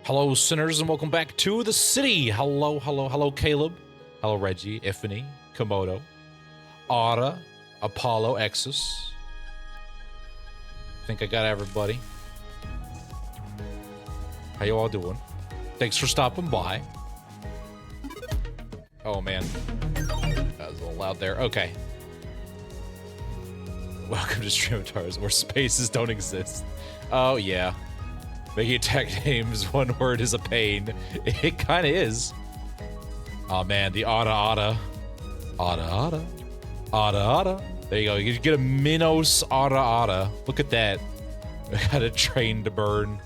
Hello, sinners, and welcome back to the city. Hello, Caleb. Hello, Reggie, Ifany, Komodo, Aura, Apollo, Exus. I think I got everybody. How you all doing? Thanks for stopping by. Oh, man. That was a little loud there. Okay. Welcome to Streamatars, where spaces don't exist. Oh, yeah. Making attack names one word is a pain. It kind of is. Oh man, the Ada. There you go. You get a Minos Ada. Look at that. I got a train to burn.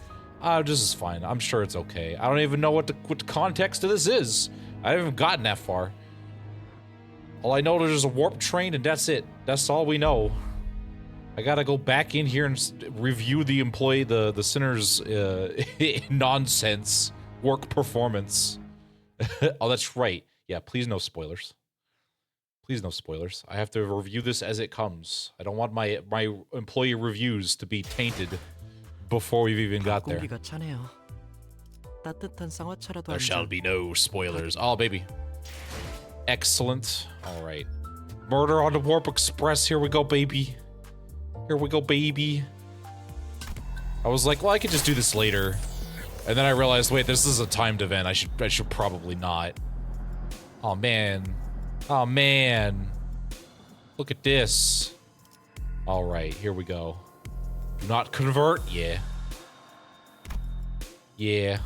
This is fine. I'm sure it's okay. I don't even know what the context of this is. I haven't even gotten that far. All I know is there's a warp train and that's it. That's all we know. I gotta go back in here and review the sinner's nonsense work performance. Oh, that's right. Yeah, please no spoilers. Please no spoilers. I have to review this as it comes. I don't want my employee reviews to be tainted before we've even got there. There shall be no spoilers. Oh, baby. Excellent. All right. Murder on the Warp Express. Here we go, baby. Here we go, baby. I was like, well, I could just do this later. And then I realized, wait, this is a timed event. I should probably not. Oh, man. Oh, man. Look at this. All right, here we go. Do not convert. Yeah. Yeah.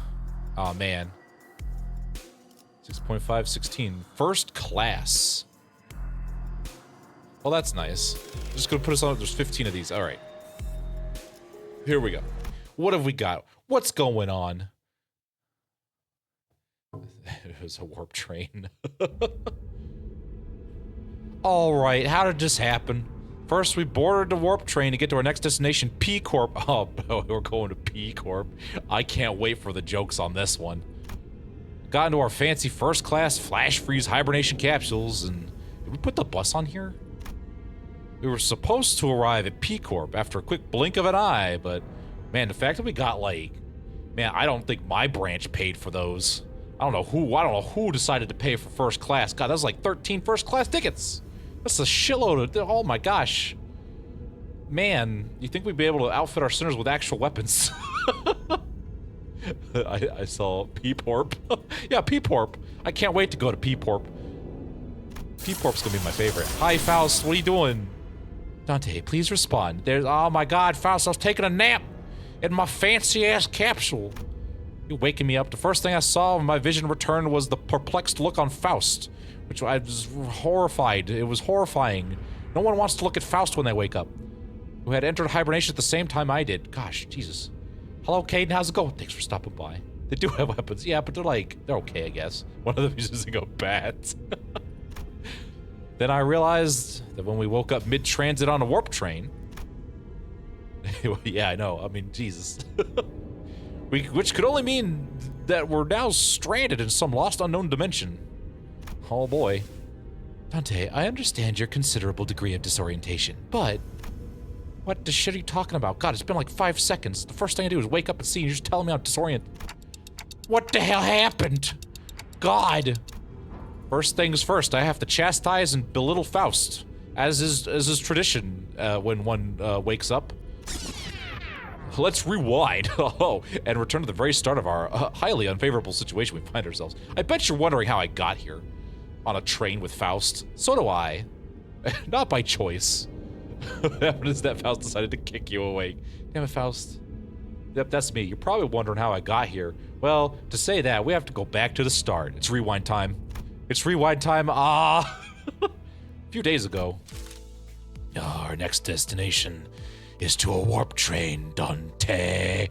Oh, man. 6.5, 16. First class. Well, that's nice. Just gonna put us on. There's 15 of these. All right. Here we go. What have we got? What's going on? It was a warp train. All right. How did this happen? First, we boarded the warp train to get to our next destination, P Corp. Oh, we're going to P Corp. I can't wait for the jokes on this one. Got into our fancy first class flash freeze hibernation capsules, and did we put the bus on here? We were supposed to arrive at P Corp after a quick blink of an eye, but man, the fact that we got like, man, I don't think my branch paid for those. I don't know who decided to pay for first class. God, that was like 13 first class tickets. That's a shitload of, oh my gosh. Man, you think we'd be able to outfit our sinners with actual weapons? I saw P-Porp. Yeah, P-Porp. I can't wait to go to P-Porp. P-Porp's gonna be my favorite. Hi, Faust, what are you doing? Dante, please respond. Oh my god, Faust, I was taking a nap in my fancy-ass capsule. You're waking me up. The first thing I saw when my vision returned was the perplexed look on Faust, which I was horrified. It was horrifying. No one wants to look at Faust when they wake up, who had entered hibernation at the same time I did. Gosh, Jesus. Hello, Caden, how's it going? Thanks for stopping by. They do have weapons, yeah, but they're okay, I guess. One of them is using a bat. Then I realized that when we woke up mid-transit on a warp train... Yeah, I know. I mean, Jesus. Which could only mean that we're now stranded in some lost unknown dimension. Oh boy. Dante, I understand your considerable degree of disorientation, but... What the shit are you talking about? God, it's been like 5 seconds. The first thing I do is wake up and see you just telling me I'm disoriented. What the hell happened? God. First things first, I have to chastise and belittle Faust, as is tradition when one wakes up. Let's rewind and return to the very start of our highly unfavorable situation we find ourselves. I bet you're wondering how I got here on a train with Faust. So do I. Not by choice. What happened is that Faust decided to kick you awake. Damn it, Faust. Yep, that's me. You're probably wondering how I got here. Well, to say that, we have to go back to the start. It's rewind time. It's rewind time. A few days ago. Our next destination is to a warp train, Dante.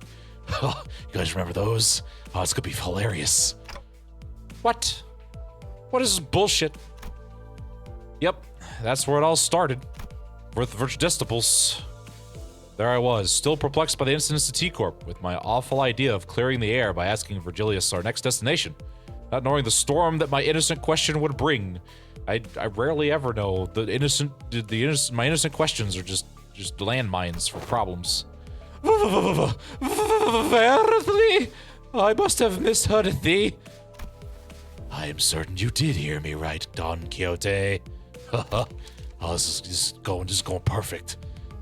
You guys remember those? Oh, it's gonna be hilarious. What? What is this bullshit? Yep, that's where it all started. With Virgidestables. There I was, still perplexed by the incidents to T-Corp, with my awful idea of clearing the air by asking Virgilius our next destination. Not knowing the storm that my innocent question would bring. I rarely ever know. My innocent questions are just landmines for problems. I must have misheard thee. I am certain you did hear me right, Don Quixote. Oh, this is going perfect.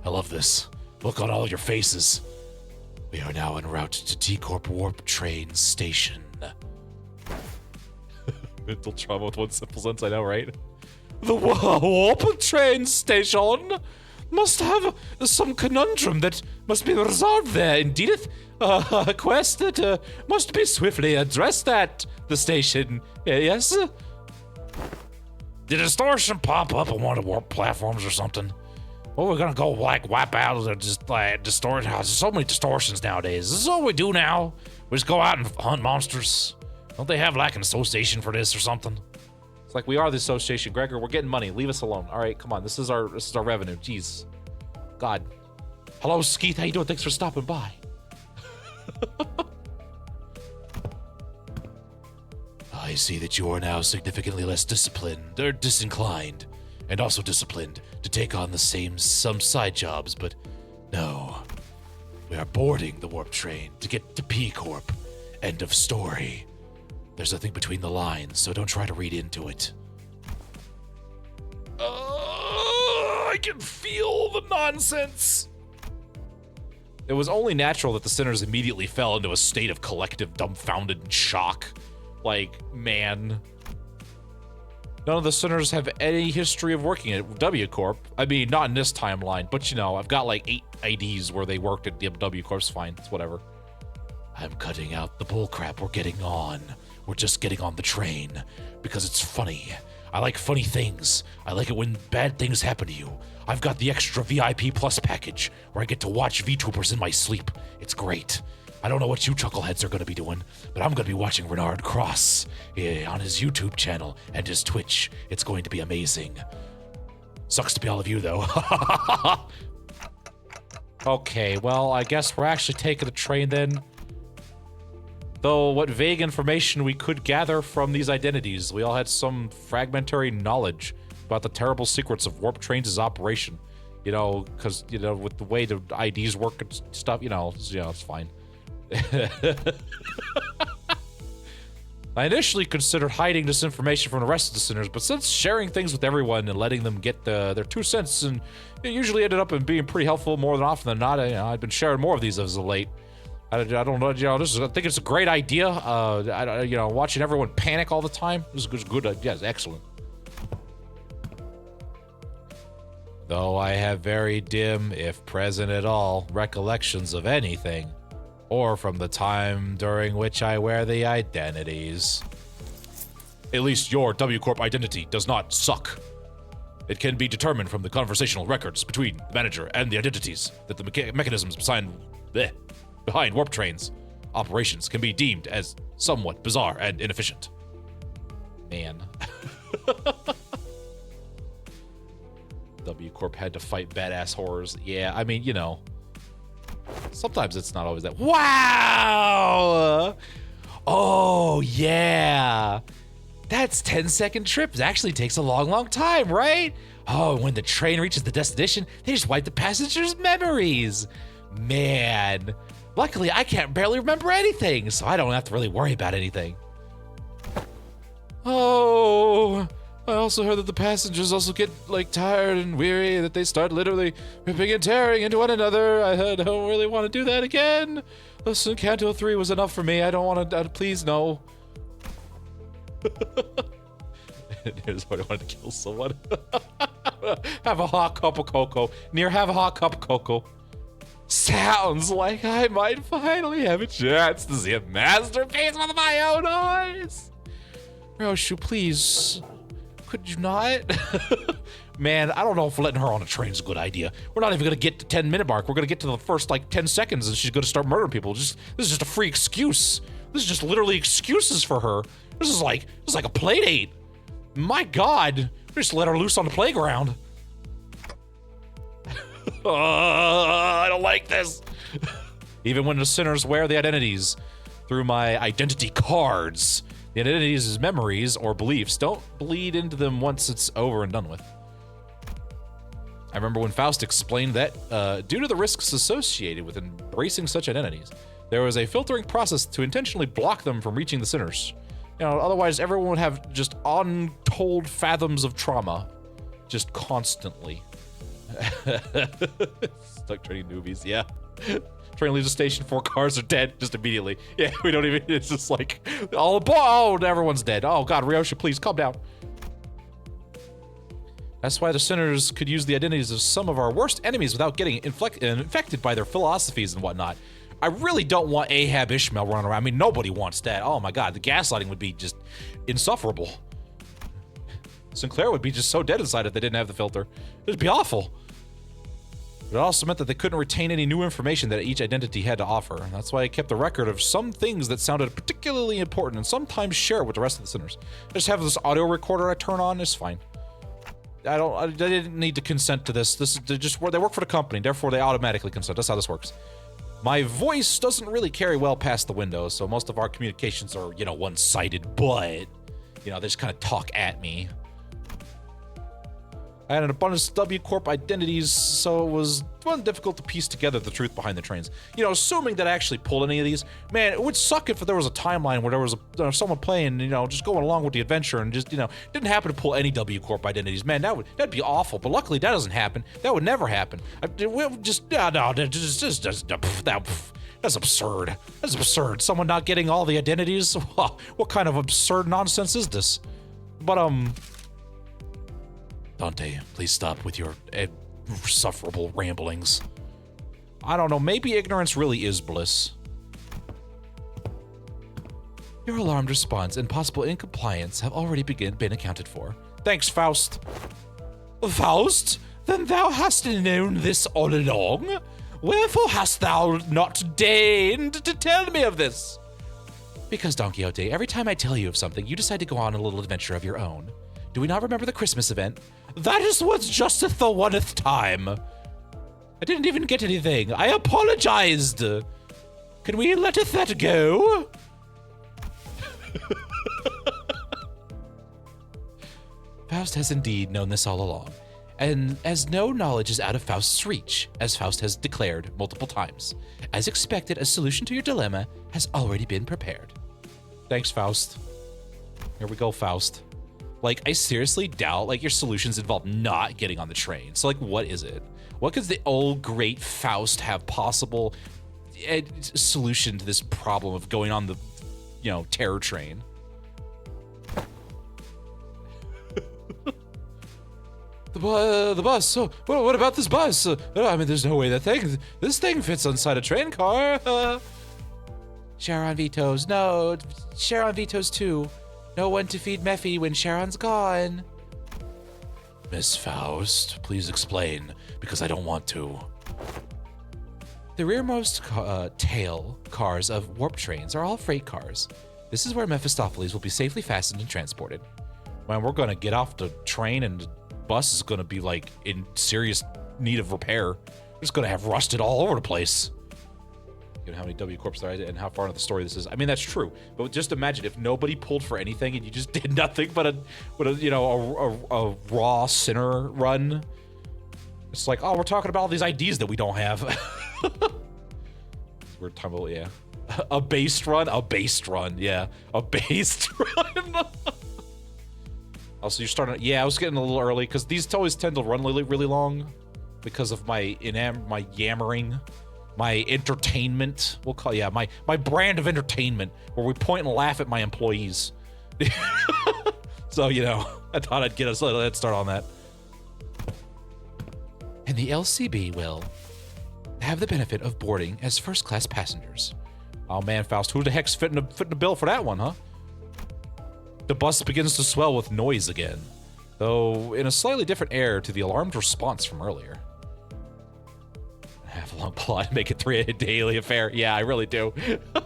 I love this. Look on all your faces. We are now en route to T-Corp Warp Train Station. Mental trauma with one simple sentence, I know, right? The Warp Train Station must have some conundrum that must be resolved there. Indeedeth, a quest that must be swiftly addressed at the station. Yes? Did distortion pop up on one of the warp platforms or something? Well, we're gonna go like wipe out or just like distort. There's so many distortions nowadays. This is all we do now. We just go out and hunt monsters. Don't they have like an association for this or something? It's like we are the association, Gregor. We're getting money. Leave us alone. All right, come on. This is our revenue. Jeez, God. Hello, Skeeth. How you doing? Thanks for stopping by. I see that you are now significantly less disciplined, or disinclined, and also disciplined to take on some side jobs, but no. We are boarding the warp train to get to P-Corp. End of story. There's nothing between the lines, so don't try to read into it. I can feel the nonsense. It was only natural that the sinners immediately fell into a state of collective dumbfounded shock. Like, man. None of the sinners have any history of working at W Corp. I mean, not in this timeline, but you know, I've got like 8 IDs where they worked at W Corp's fine. It's whatever. I'm cutting out the bullcrap we're getting on. We're just getting on the train because it's funny. I like funny things. I like it when bad things happen to you. I've got the extra VIP Plus package where I get to watch VTubers in my sleep. It's great. I don't know what you chuckleheads are going to be doing, but I'm going to be watching Renard Cross on his YouTube channel and his Twitch. It's going to be amazing. Sucks to be all of you, though. Okay, well, I guess we're actually taking the train then. Though what vague information we could gather from these identities, we all had some fragmentary knowledge about the terrible secrets of Warp Trains' operation. You know, because, you know, with the way the IDs work and stuff, you know, it's fine. I initially considered hiding this information from the rest of the sinners, but since sharing things with everyone and letting them get their 2 cents, and it usually ended up in being pretty helpful more than often than not. I've been sharing more of these as of late. I don't know, you know, I think it's a great idea. You know, watching everyone panic all the time is good. Yeah, it's excellent. Though I have very dim, if present at all, recollections of anything, or from the time during which I wear the identities. At least your W Corp identity does not suck. It can be determined from the conversational records between the manager and the identities that the mechanisms behind Warp Trains operations can be deemed as somewhat bizarre and inefficient. Man. W Corp had to fight badass horrors. Yeah, I mean, you know, sometimes it's not always that. Wow! Oh, yeah. That's 10-second trips. It actually takes a long time, right? Oh, when the train reaches the destination, they just wipe the passengers' memories. Man. Luckily, I can't barely remember anything, so I don't have to really worry about anything. Oh, I also heard that the passengers also get, like, tired and weary, that they start literally ripping and tearing into one another. I don't really want to do that again. Listen, Canto 3 was enough for me. I don't want to, please, no. Here's what I wanted to kill someone. Have a hot cup of cocoa. Neir, have a hot cup of cocoa. Sounds like I might finally have a chance to see a masterpiece with my own eyes. Roshu, please. Could you not? Man, I don't know if letting her on a train is a good idea. We're not even going to get to the 10-minute mark. We're going to get to the first, like, 10 seconds, and she's going to start murdering people. This is just a free excuse. This is just literally excuses for her. This is like a play date. My God. Just let her loose on the playground. I don't like this. Even when the sinners wear the identities through my identity cards, the identities' memories or beliefs don't bleed into them once it's over and done with. I remember when Faust explained that due to the risks associated with embracing such identities, There was a filtering process to intentionally block them from reaching the sinners. You know, otherwise everyone would have just untold fathoms of trauma. Just constantly. Stuck training newbies, yeah. Train leaves the station, 4 cars are dead just immediately. Yeah, we don't even, it's just like, oh, everyone's dead. Oh God, Ryosha, please calm down. That's why the sinners could use the identities of some of our worst enemies without getting infected by their philosophies and whatnot. I really don't want Ahab Ishmael running around. I mean, nobody wants that. Oh my God, the gaslighting would be just insufferable. Sinclair would be just so dead inside if they didn't have the filter. It'd be awful. It also meant that they couldn't retain any new information that each identity had to offer. That's why I kept a record of some things that sounded particularly important and sometimes share it with the rest of the sinners. I just have this audio recorder I turn on, it's fine. I didn't need to consent to this. This is just where they work for the company, therefore they automatically consent. That's how this works. My voice doesn't really carry well past the window, so most of our communications are, you know, one-sided, but, you know, they just kind of talk at me. I had an abundance of W Corp identities, so it wasn't difficult to piece together the truth behind the trains. You know, assuming that I actually pulled any of these, man, it would suck if there was a timeline where there was someone playing, you know, just going along with the adventure and just, you know, didn't happen to pull any W Corp identities. Man, that'd be awful. But luckily, that doesn't happen. That would never happen. That's absurd. That's absurd. Someone not getting all the identities. What kind of absurd nonsense is this? But Dante, please stop with your insufferable ramblings. I don't know, maybe ignorance really is bliss. Your alarmed response and possible incompliance have already been accounted for. Thanks, Faust. Faust? Then thou hast known this all along? Wherefore hast thou not deigned to tell me of this? Because, Don Quixote, every time I tell you of something, you decide to go on a little adventure of your own. Do we not remember the Christmas event? That is what's justeth the 1th time. I didn't even get anything. I apologized. Can we let that go? Faust has indeed known this all along, and as no knowledge is out of Faust's reach, as Faust has declared multiple times, as expected, a solution to your dilemma has already been prepared. Thanks, Faust. Here we go, Faust. Like, I seriously doubt, like, your solutions involve not getting on the train. So, like, what is it? What could the old great Faust have possible solution to this problem of going on the, you know, terror train? The bus. So, what about this bus? I mean, there's no way this thing fits inside a train car. Charon vetoes. No, Charon vetoes too. No one to feed Mephi when Charon's gone. Miss Faust, please explain, because I don't want to. The rearmost tail cars of warp trains are all freight cars. This is where Mephistopheles will be safely fastened and transported. Man, we're gonna get off the train and the bus is gonna be like in serious need of repair. We're just gonna have rusted all over the place. You know how many W Corps there are and how far into the story this is. I mean, that's true, but just imagine if nobody pulled for anything and you just did nothing but a raw sinner run. It's like, oh, we're talking about all these IDs that we don't have. We're talking about, yeah, a based run, yeah, a based run. Also, you're starting. Yeah, I was getting a little early because these always tend to run really long because of my yammering. My entertainment, we'll call, yeah, my brand of entertainment, where we point and laugh at my employees. So, you know, I thought I'd get us a little head start on that. And the LCB will have the benefit of boarding as first-class passengers. Oh man, Faust, who the heck's fitting the bill for that one, huh? The bus begins to swell with noise again, though in a slightly different air to the alarmed response from earlier. Have a long plot and make it 3 a daily affair. Yeah, I really do.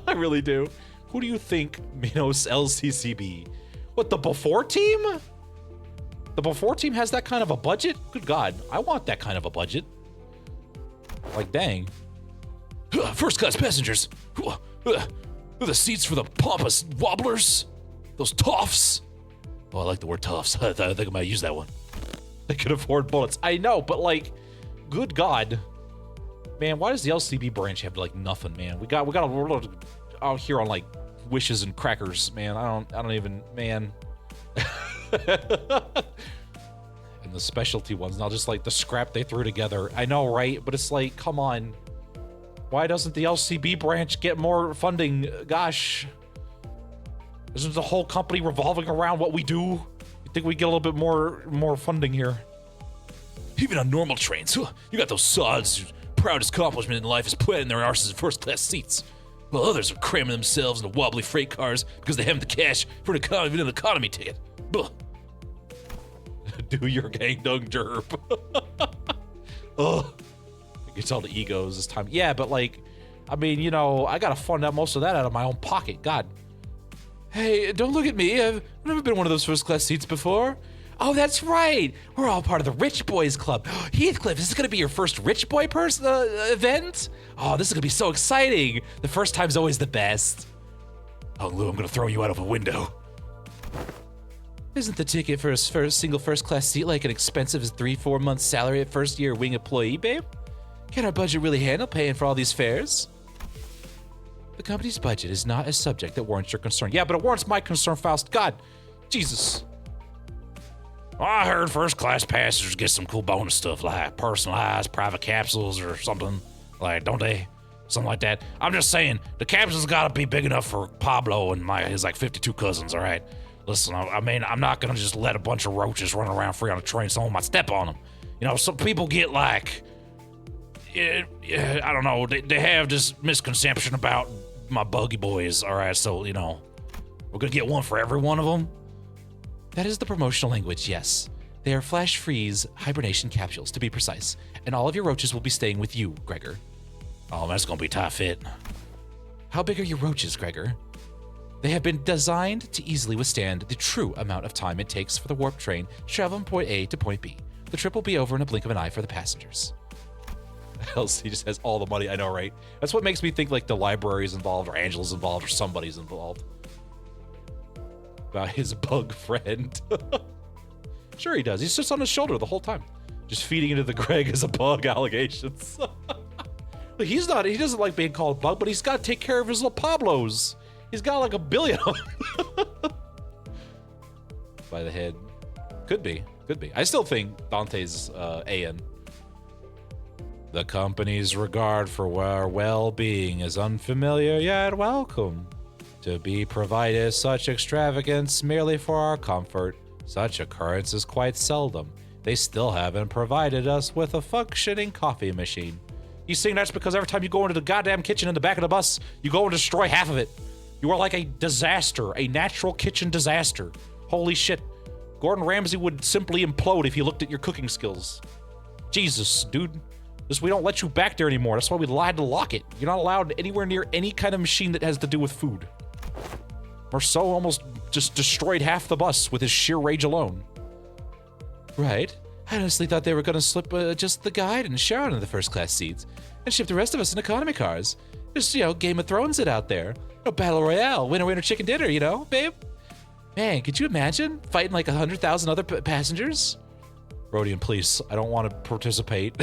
I really do. Who do you think Minos LCCB? What, the before team? The before team has that kind of a budget? Good God, I want that kind of a budget. Like, dang. First class passengers. The seats for the pompous wobblers. Those toffs. Oh, I like the word toffs. I think I might use that one. They can afford bullets. I know, but like, good God. Man, why does the LCB branch have like nothing, man? We're out here on like wishes and crackers, man. I don't even, man. And the specialty ones, not just like the scrap they threw together. I know, right? But it's like, come on. Why doesn't the LCB branch get more funding? Gosh. Isn't the whole company revolving around what we do? You think we get a little bit more funding here? Even on normal trains, you got those sods whose proudest accomplishment in life is planting their arses in first-class seats, while others are cramming themselves into wobbly freight cars because they haven't the cash for an economy ticket. Buh. Do your gang dung derp. Ugh. It's all the egos this time. Yeah, but like, I mean, you know, I gotta fund out most of that out of my own pocket. God. Hey, don't look at me. I've never been one of those first-class seats before. Oh, that's right. We're all part of the Rich Boys Club. Heathcliff, is this gonna be your first Rich Boy event? Oh, this is gonna be so exciting. The first time's always the best. Oh, Lou, I'm gonna throw you out of a window. Isn't the ticket for a single first-class seat like an expensive as 3-4 months salary at first-year wing employee, babe? Can our budget really handle paying for all these fares? The company's budget is not a subject that warrants your concern. Yeah, but it warrants my concern, Faust. God, Jesus. Well, I heard first-class passengers get some cool bonus stuff like personalized private capsules or something. Like, don't they? Something like that. I'm just saying, the capsules gotta be big enough for Pablo and his like 52 cousins, all right? Listen, I mean, I'm not gonna just let a bunch of roaches run around free on a train. Someone might step on them. You know, some people get like, I don't know, they have this misconception about my buggy boys, all right? So, you know, we're gonna get one for every one of them. That is the promotional language, yes. They are flash freeze hibernation capsules, to be precise. And all of your roaches will be staying with you, Gregor. Oh, that's gonna be tight fit. How big are your roaches, Gregor? They have been designed to easily withstand the true amount of time it takes for the warp train to travel from point A to point B. The trip will be over in a blink of an eye for the passengers. LC just has all the money, I know, right? That's what makes me think like the library's involved or Angela's involved or somebody's involved. About his bug friend. Sure he does. He sits on his shoulder the whole time. Just feeding into the Greg as a bug allegations. He doesn't like being called bug, but he's got to take care of his little Pablos. He's got like a billion of them. By the head. Could be. I still think Dante's AN. The company's regard for our well-being is unfamiliar yet welcome. To be provided such extravagance merely for our comfort, such occurrence is quite seldom. They still haven't provided us with a functioning coffee machine. You think that's because every time you go into the goddamn kitchen in the back of the bus, you go and destroy half of it. You are like a disaster, a natural kitchen disaster. Holy shit. Gordon Ramsay would simply implode if he looked at your cooking skills. Jesus, dude. We don't let you back there anymore. That's why we lied to lock it. You're not allowed anywhere near any kind of machine that has to do with food. Marceau almost just destroyed half the bus with his sheer rage alone. Right. I honestly thought they were going to slip just the guide and Sharon into the first-class seats and ship the rest of us in economy cars. Just, you know, Game of Thrones it out there. No Battle Royale, winner, chicken dinner, you know, babe? Man, could you imagine fighting like 100,000 other passengers? Rodian, please, I don't want to participate.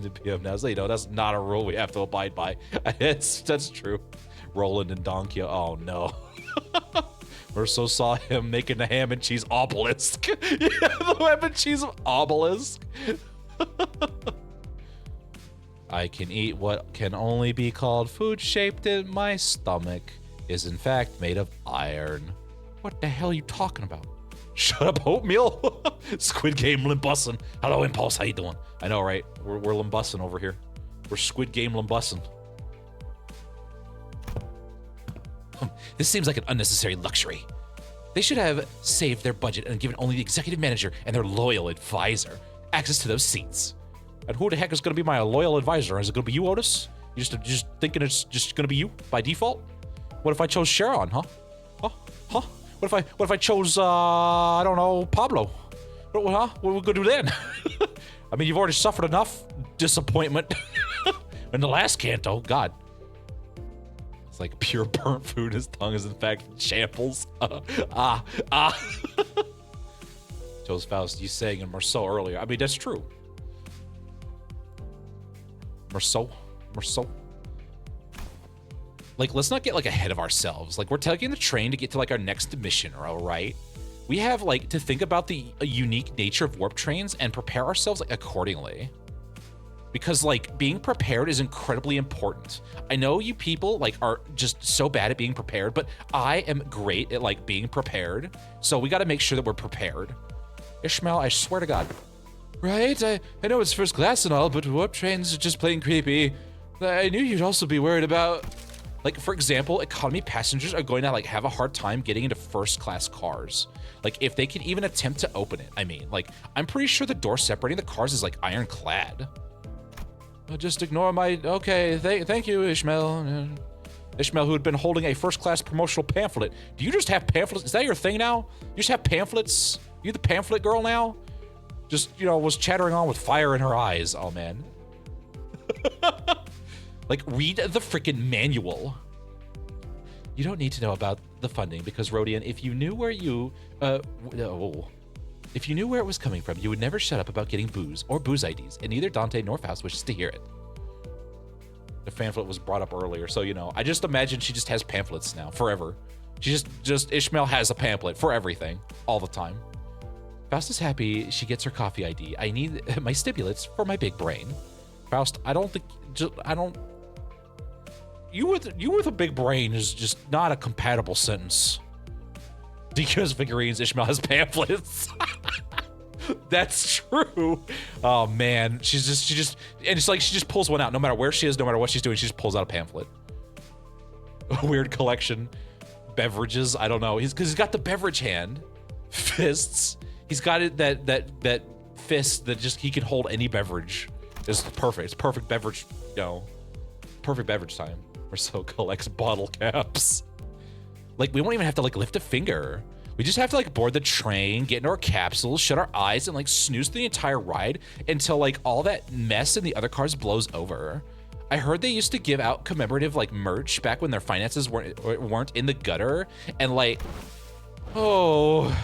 The PM now, so, you know, that's not a rule we have to abide by. That's true. Roland and Donkey, oh no. Urso saw him making the ham and cheese obelisk. Yeah, the ham and cheese obelisk. I can eat what can only be called food shaped in my stomach is in fact made of iron. What the hell are you talking about? Shut up, oatmeal. Squid Game limbussin. Hello, Impulse. How you doing? I know, right? We're limbussin over here. We're Squid Game limbussin. This seems like an unnecessary luxury. They should have saved their budget and given only the executive manager and their loyal advisor access to those seats. And who the heck is going to be my loyal advisor? Is it going to be you, Otis? You just thinking it's just going to be you by default? What if I chose Sharon, huh? Huh? What if I chose, I don't know, Pablo? What are we going to do then? I mean, you've already suffered enough disappointment in the last canto. God. It's like pure burnt food. His tongue is in fact shambles. Chose Faust, you saying in Marceau earlier. I mean, that's true. We're so. Like, let's not get, like, ahead of ourselves. Like, we're taking the train to get to, like, our next mission, all right? We have, like, to think about the unique nature of warp trains and prepare ourselves, like, accordingly. Because, like, being prepared is incredibly important. I know you people, like, are just so bad at being prepared, but I am great at, like, being prepared. So we got to make sure that we're prepared. Ishmael, I swear to God. Right? I know it's first class and all, but warp trains are just plain creepy. I knew you'd also be worried about... Like, for example, economy passengers are going to, like, have a hard time getting into first-class cars. Like, if they can even attempt to open it, I mean. Like, I'm pretty sure the door separating the cars is, like, ironclad. Just ignore my... Okay, thank you, Ishmael. Ishmael, who had been holding a first-class promotional pamphlet. Do you just have pamphlets? Is that your thing now? You just have pamphlets? You the pamphlet girl now? Just, you know, was chattering on with fire in her eyes. Oh, man. Like, read the freaking manual. You don't need to know about the funding because, Rodian, if you knew where if you knew where it was coming from, you would never shut up about getting booze or booze IDs, and neither Dante nor Faust wishes to hear it. The pamphlet was brought up earlier, so, you know, I just imagine she just has pamphlets now, forever. She just Ishmael has a pamphlet for everything, all the time. Faust is happy she gets her coffee ID. I need my stimulants for my big brain. Faust, I don't think, you with a big brain is just not a compatible sentence. Because figurines, Ishmael has pamphlets. That's true. Oh man, she just, and it's like she just pulls one out. No matter where she is, no matter what she's doing, she just pulls out a pamphlet. A weird collection, beverages. I don't know. Because he's got the beverage hand, fists. He's got it that fist that just he can hold any beverage. It's perfect. It's perfect beverage. You know, perfect beverage time. Marceau collects bottle caps. Like, we won't even have to, like, lift a finger. We just have to, like, board the train, get into our capsules, shut our eyes, and, like, snooze the entire ride until, like, all that mess in the other cars blows over. I heard they used to give out commemorative, like, merch back when their finances weren't in the gutter. And, like, oh,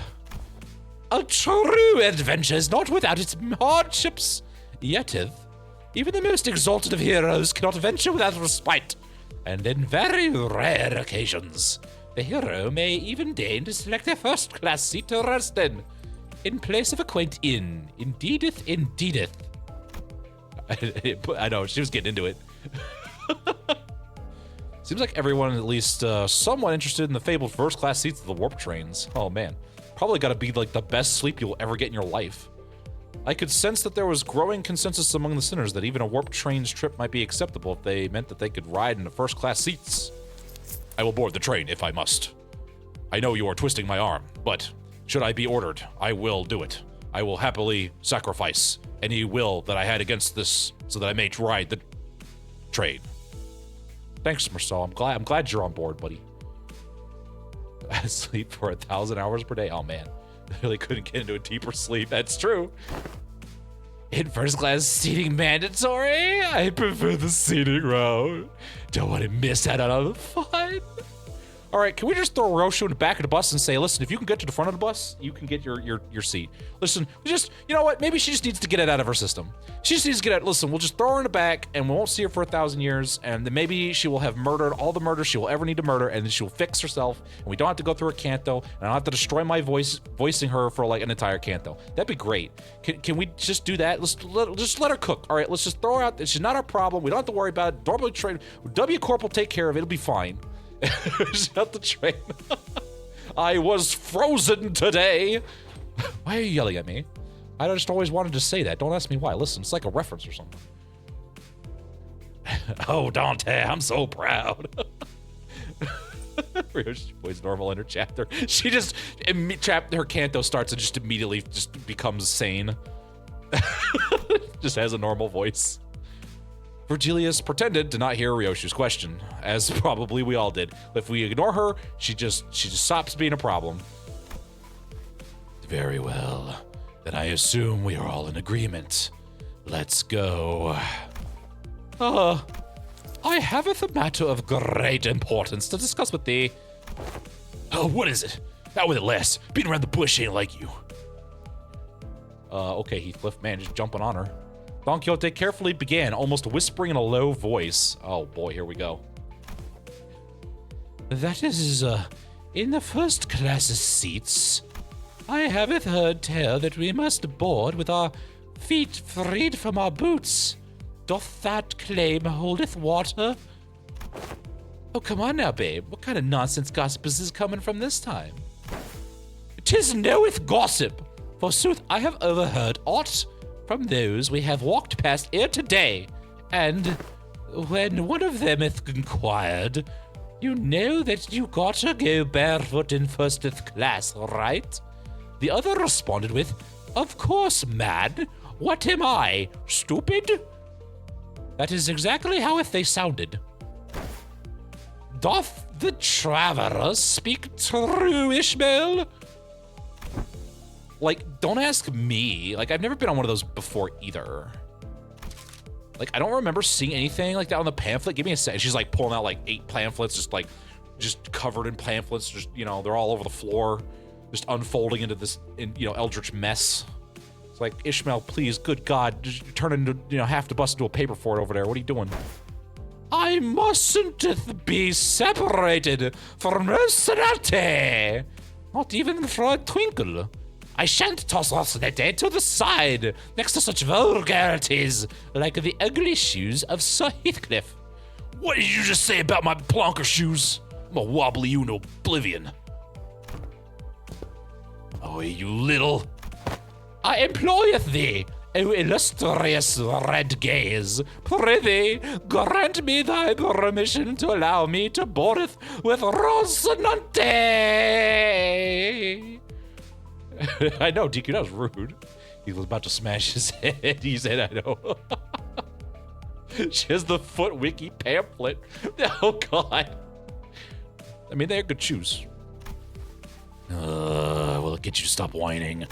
a true adventure is not without its hardships. Yeteth, even the most exalted of heroes cannot venture without respite. And in very rare occasions, the hero may even deign to select a first-class seat to rest in place of a quaint inn. Indeedeth. I know, she was getting into it. Seems like everyone at least somewhat interested in the fabled first-class seats of the warp trains. Oh man, probably gotta be like the best sleep you'll ever get in your life. I could sense that there was growing consensus among the sinners that even a warp train's trip might be acceptable if they meant that they could ride in the first-class seats. I will board the train if I must. I know you are twisting my arm, but should I be ordered, I will do it. I will happily sacrifice any will that I had against this so that I may ride the train. Thanks, Marceau. I'm glad you're on board, buddy. I sleep for 1,000 hours per day. Oh man, I really couldn't get into a deeper sleep. That's true. In first class seating mandatory? I prefer the seating row. Don't want to miss out on all the fun. All right, can we just throw Roshu in the back of the bus and say, listen, if you can get to the front of the bus, you can get your seat. Listen, just, you know what? Maybe she just needs to get it out of her system. She just needs to get it. Listen, we'll just throw her in the back and we won't see her for 1,000 years. And then maybe she will have murdered all the murders she will ever need to murder. And then she'll fix herself. And we don't have to go through her canto. And I don't have to destroy my voice voicing her for like an entire canto. That'd be great. Can we just do that? Just let her cook. All right, let's just throw her out. She's not our problem. We don't have to worry about it. W Corp will take care of it. It'll be fine. Shut the train. I was frozen today. Why are you yelling at me? I just always wanted to say that. Don't ask me why. Listen, it's like a reference or something. Oh, Dante, I'm so proud. She plays normal in her chapter. She just, her canto starts and just immediately just becomes sane. Just has a normal voice. Virgilius pretended to not hear Ryoshu's question, as probably we all did. If we ignore her, she just stops being a problem. Very well. Then I assume we are all in agreement. Let's go. I have a matter of great importance to discuss with thee. Oh, what is it? Out with it, lass. Beating around the bush ain't like you. Okay, Heathcliff, man, just jumping on her. Don Quixote carefully began, almost whispering in a low voice. Oh boy, here we go. That is, in the first class seats, I haveth heard tell that we must board with our feet freed from our boots. Doth that claim holdeth water? Oh, come on now, babe. What kind of nonsense gossip is this coming from this time? 'Tis knoweth gossip. Forsooth, I have overheard aught from those we have walked past ere today, and when one of them hath inquired, you know that you gotta go barefoot in firsteth class, right? The other responded with, of course, man. What am I, stupid? That is exactly how they sounded. Doth the traveler speak true, Ishmael? Like, don't ask me. Like, I've never been on one of those before either. Like, I don't remember seeing anything like that on the pamphlet. Give me a second. She's like pulling out like 8 pamphlets, just covered in pamphlets. Just, you know, they're all over the floor, just unfolding into this, eldritch mess. It's like, Ishmael, please, good God, just turn into, half the bus into a paper fort over there. What are you doing? I mustn't be separated from Rocinante. Not even for a twinkle. I shan't toss Rocinante to the side next to such vulgarities like the ugly shoes of Sir Heathcliff. What did you just say about my plonker shoes? I'm gonna wobble you in oblivion. Oh, you little... I imploreth thee, O illustrious red gaze, prithee, grant me thy permission to allow me to boardeth with Rocinante. I know, DQ, that was rude. He was about to smash his head. He said, I know. She has the Foot Wiki pamphlet. Oh, God. I mean, they're good shoes. Will it get you to stop whining?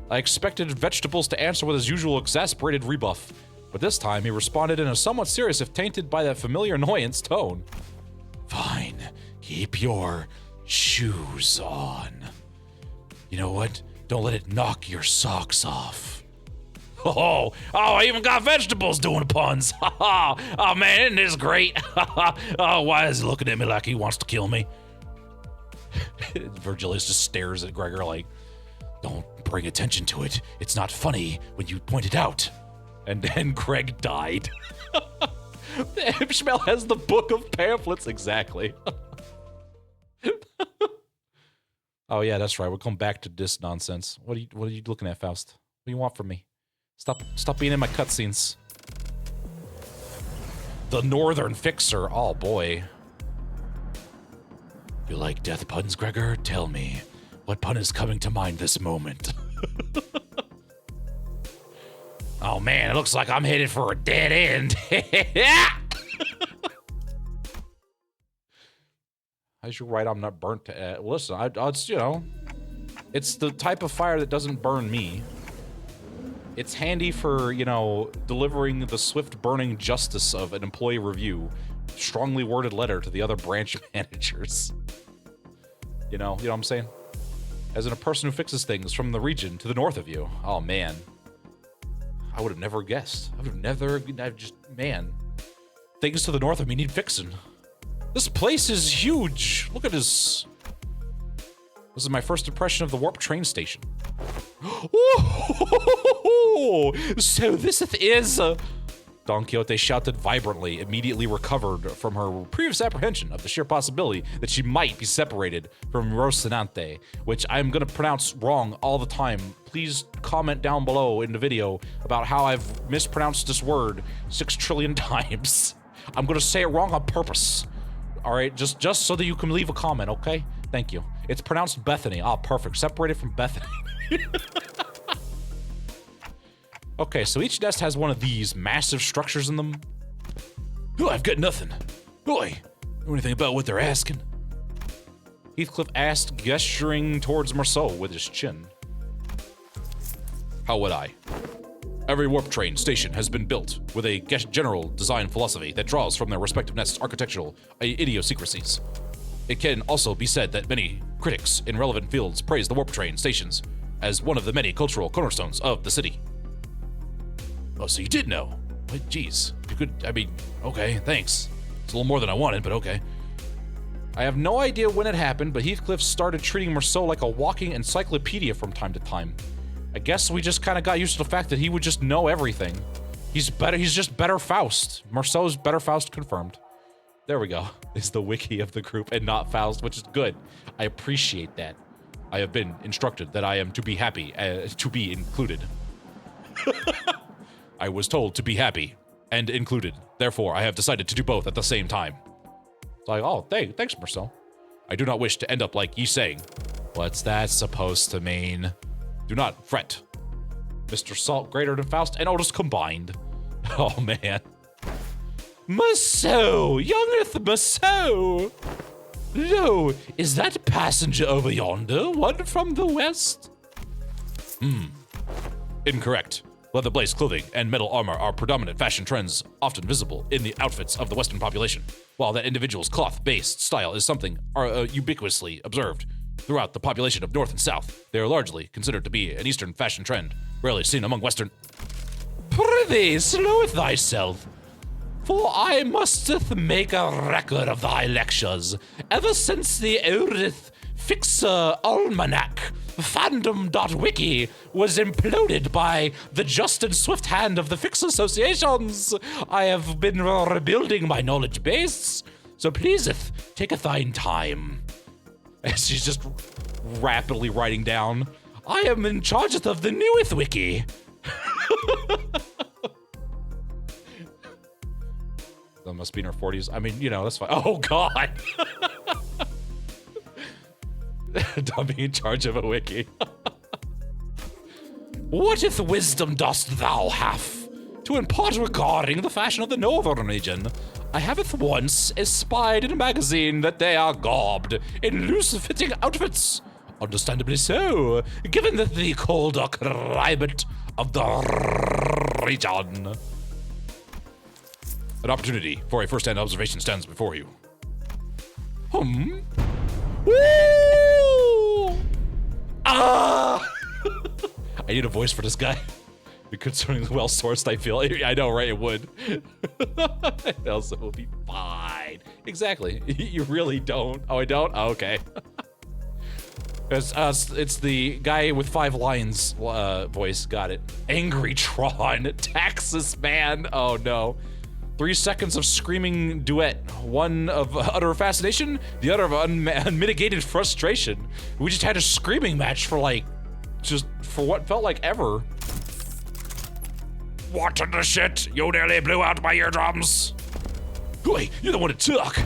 I expected Vegetables to answer with his usual exasperated rebuff, but this time he responded in a somewhat serious, if tainted by that familiar annoyance, tone. Fine, keep your shoes on. You know what? Don't let it knock your socks off. Oh, I even got Vegetables doing puns. Oh man, isn't this great? Oh, why is he looking at me like he wants to kill me? Virgilius just stares at Gregor like, don't bring attention to it. It's not funny when you point it out. And then Greg died. Ishmael has the book of pamphlets, exactly. Oh yeah, that's right. We'll come back to this nonsense. What are you looking at, Faust? What do you want from me? Stop being in my cutscenes. The Northern Fixer. Oh boy. You like death puns, Gregor? Tell me. What pun is coming to mind this moment? Oh man, it looks like I'm headed for a dead end. How's your right arm not burnt to listen, it's, it's the type of fire that doesn't burn me. It's handy for, delivering the swift burning justice of an employee review. Strongly worded letter to the other branch managers. You know what I'm saying? As in a person who fixes things from the region to the north of you. Oh, man. I would have never guessed. Man. Things to the north of me need fixing. This place is huge. Look at this. This is my first impression of the warp train station. Oh, so this is... Don Quixote shouted vibrantly, immediately recovered from her previous apprehension of the sheer possibility that she might be separated from Rocinante, which I'm going to pronounce wrong all the time. Please comment down below in the video about how I've mispronounced this word 6 trillion times. I'm going to say it wrong on purpose. All right, just so that you can leave a comment, okay? Thank you. It's pronounced Bethany. Ah, perfect. Separated from Bethany. Okay, so each nest has one of these massive structures in them. Oh, I've got nothing. Boy, know anything about what they're asking? Heathcliff asked, gesturing towards Marceau with his chin. How would I? Every warp train station has been built with a general design philosophy that draws from their respective nest's architectural idiosyncrasies. It can also be said that many critics in relevant fields praise the warp train stations as one of the many cultural cornerstones of the city. Oh, so you did know. Wait, geez. You could, I mean, okay, thanks. It's a little more than I wanted, but okay. I have no idea when it happened, but Heathcliff started treating Marceau like a walking encyclopedia from time to time. I guess we just kind of got used to the fact that he would just know everything. He's just better Faust. Marceau's better Faust confirmed. There we go. It's the wiki of the group and not Faust, which is good. I appreciate that. I have been instructed that I am to be happy, to be included. I was told to be happy and included. Therefore, I have decided to do both at the same time. It's like, oh, thanks, Marceau. I do not wish to end up like ye saying. What's that supposed to mean? Do not fret. Mr. Salt greater than Faust and Otis combined. Oh, man. Marceau! Youngeth Marceau! Lo, is that passenger over yonder one from the west? Incorrect. Leather-blazed clothing and metal armor are predominant fashion trends often visible in the outfits of the Western population, while that individual's cloth-based style is something ubiquitously observed throughout the population of North and South. They are largely considered to be an Eastern fashion trend, rarely seen among Western. Prithee, sloweth thyself, for I musteth make a record of thy lectures, ever since the oldest Fixer Almanac fandom.wiki was imploded by the just and swift hand of the Fix Associations. I have been rebuilding my knowledge base, so pleaseth, taketh thine time. And she's just rapidly writing down, I am in charge of the newest wiki. That must be in her 40s. I mean, you know, that's fine. Oh, God. Don't be in charge of a wiki. What if wisdom dost thou have to impart regarding the fashion of the northern region? I have once espied in a magazine that they are garbed in loose-fitting outfits. Understandably so, given that the colder climate of the region. An opportunity for a first-hand observation stands before you. Woo! Ah! I need a voice for this guy. Be concerningly well sourced, I feel. I know, right? It would. It also will be fine. Exactly. You really don't. Oh, I don't? Oh, okay. It's the guy with 5 lines voice. Got it. Angry Tron. Texas man. Oh, no. 3 seconds of screaming duet. One of utter fascination, the other of unmitigated frustration. We just had a screaming match for like, just for what felt like ever. What in the shit? You nearly blew out my eardrums. Wait, you're the one to talk.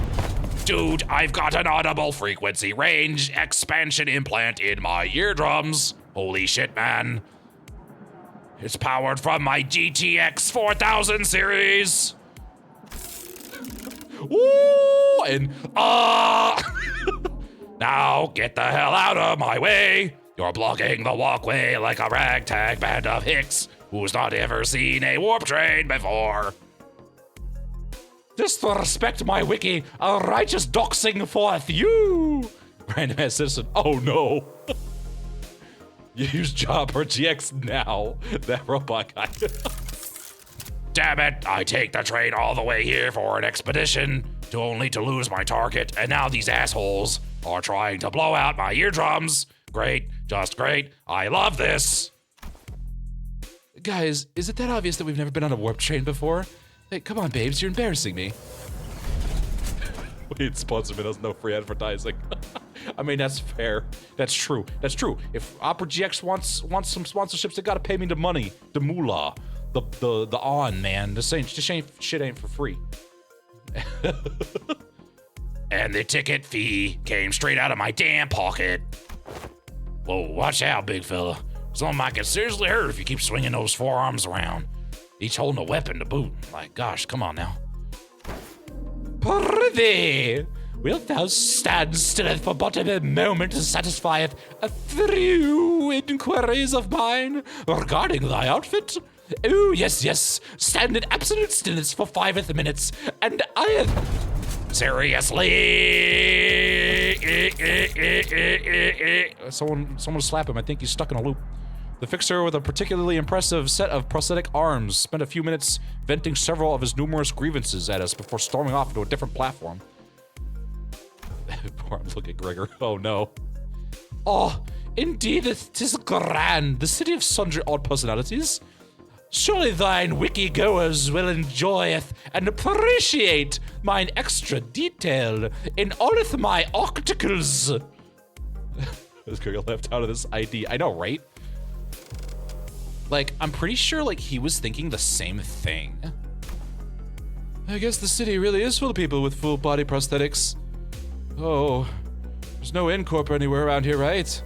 Dude, I've got an audible frequency range expansion implant in my eardrums. Holy shit, man. It's powered from my GTX 4000 series. Woo! And now get the hell out of my way. You're blocking the walkway like a ragtag band of hicks who's not ever seen a warp train before. Disrespect my wiki, a righteous doxing forth you. Random ass citizen. Oh no. Use job or GX now. That robot guy. Damn it, I take the train all the way here for an expedition only to lose my target, and now these assholes are trying to blow out my eardrums. Great, just great. I love this. Guys, is it that obvious that we've never been on a warp train before? Hey, come on, babes, you're embarrassing me. Wait, sponsor Minos, no free advertising. I mean, that's fair. That's true. That's true. If Opera GX wants some sponsorships, they gotta pay me the money, the moolah. The on, man. This shit ain't for free. And the ticket fee came straight out of my damn pocket. Whoa, watch out, big fella. Something might get seriously hurt if you keep swinging those forearms around. Each holding a weapon to boot. Like, gosh, come on now. Prithee, wilt thou stand still for but a moment to satisfy a few inquiries of mine regarding thy outfit? Oh, yes, stand in absolute stillness for 5 minutes, and I... Seriously? Someone slap him, I think he's stuck in a loop. The fixer, with a particularly impressive set of prosthetic arms, spent a few minutes venting several of his numerous grievances at us before storming off into a different platform. Poor arms look at Gregor. Oh no. Oh, indeed it is grand, the city of sundry odd personalities. Surely thine wiki-goers will enjoyeth and appreciate mine extra detail in alleth my octacles. This guy left out of this ID. I know, right? Like, I'm pretty sure, like, he was thinking the same thing. I guess the city really is full of people with full body prosthetics. Oh, there's no N-Corp anywhere around here, right?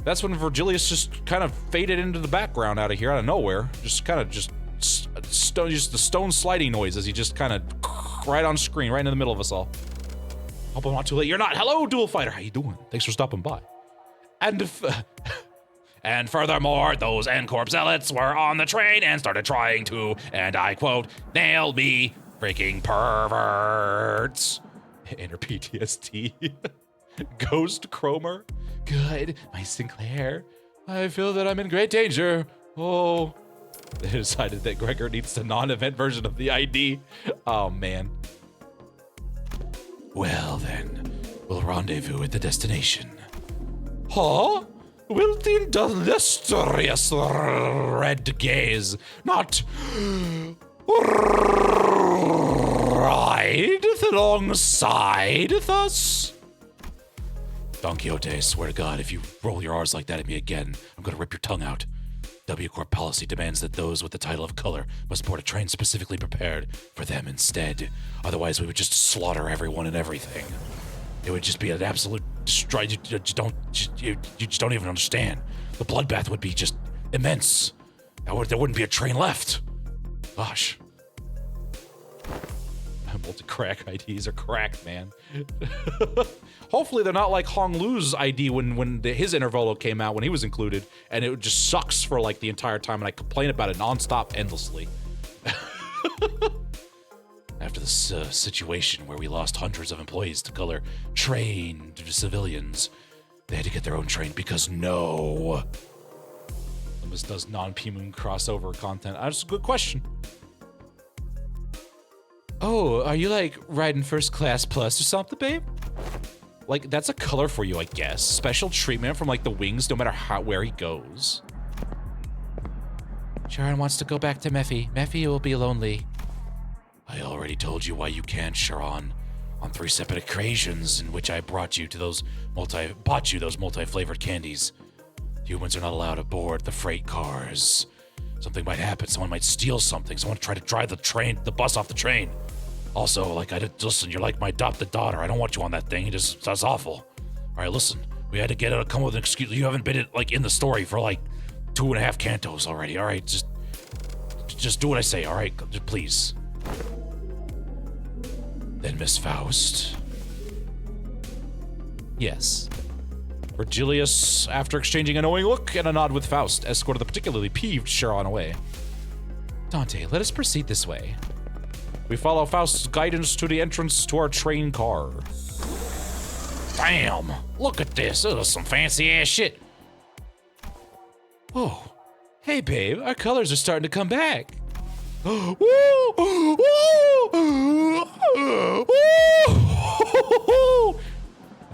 That's when Virgilius just kind of faded into the background out of nowhere. Just kind of just the stone sliding noise as he just kind of right on screen, right in the middle of us all. Hope I'm not too late. You're not. Hello, Dual Fighter. How you doing? Thanks for stopping by. And furthermore, those N-Corp zealots were on the train and started trying to, and I quote, nail me, freaking perverts. Inner PTSD. Ghost Cromer. Good, my Sinclair. I feel that I'm in great danger. Oh. They decided that Gregor needs the non-event version of the ID. Oh, man. Well, then, we'll rendezvous at the destination. Huh? Will the illustrious red gaze not ride alongside us? Don Quixote, I swear to God, if you roll your R's like that at me again, I'm gonna rip your tongue out. W Corp policy demands that those with the title of color must board a train specifically prepared for them instead. Otherwise, we would just slaughter everyone and everything. It would just be an absolute destroy. You just don't even understand. The bloodbath would be just immense. There wouldn't be a train left. Gosh. Multi-crack IDs are cracked, man. Hopefully they're not like Hong Lu's ID when his Intervolo came out when he was included, and it just sucks for like the entire time, and I complain about it nonstop endlessly. After this situation where we lost hundreds of employees to color trained civilians, they had to get their own train because no. Limbus does non-P-Moon crossover content. That's a good question. Oh, are you like riding first class plus or something, babe? Like, that's a color for you, I guess. Special treatment from like the wings no matter where he goes. Sharon wants to go back to Mephi. Mephi will be lonely. I already told you why you can't, Sharon. On 3 separate occasions in which I brought you to those multi-flavored candies. Humans are not allowed aboard the freight cars. Something might happen. Someone might steal something. Someone try to drive the bus off the train. Also, like, listen, you're like my adopted daughter. I don't want you on that thing. That's awful. All right, listen. We had to come up with an excuse. You haven't been in the story for like 2.5 cantos already. All right, just do what I say. All right, just please. Then Miss Faust. Yes. Virgilius, after exchanging a knowing look and a nod with Faust, escorted the particularly peeved Charon away. Dante, let us proceed this way. We follow Faust's guidance to the entrance to our train car. Damn! Look at this. This is some fancy-ass shit. Oh. Hey, babe. Our colors are starting to come back. And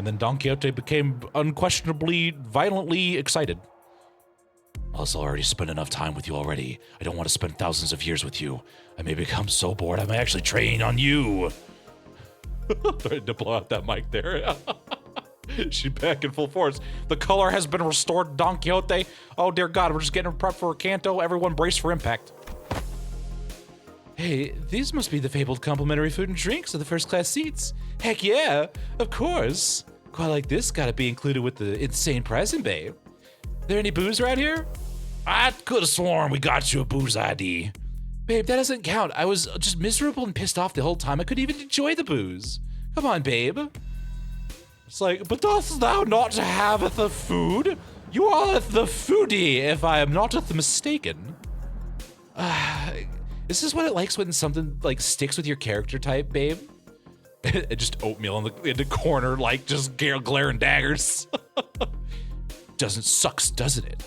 then Don Quixote became unquestionably violently excited. Also, already spent enough time with you already. I don't want to spend thousands of years with you. I may become so bored I may actually train on you. Tried to blow out that mic there. She's back in full force. The color has been restored, Don Quixote. Oh dear God, we're just getting prepped for a canto. Everyone brace for impact. Hey, these must be the fabled complimentary food and drinks of the first class seats. Heck yeah, of course. Quite like this gotta be included with the insane pricing, babe. There any booze around here? I could have sworn we got you a booze ID. Babe, that doesn't count. I was just miserable and pissed off the whole time. I couldn't even enjoy the booze. Come on, babe. It's like, but dost thou not have the food? You are the foodie, if I am not mistaken. This is what it likes when something like sticks with your character type, babe. Just oatmeal in the corner, like just glaring daggers. sucks, doesn't it?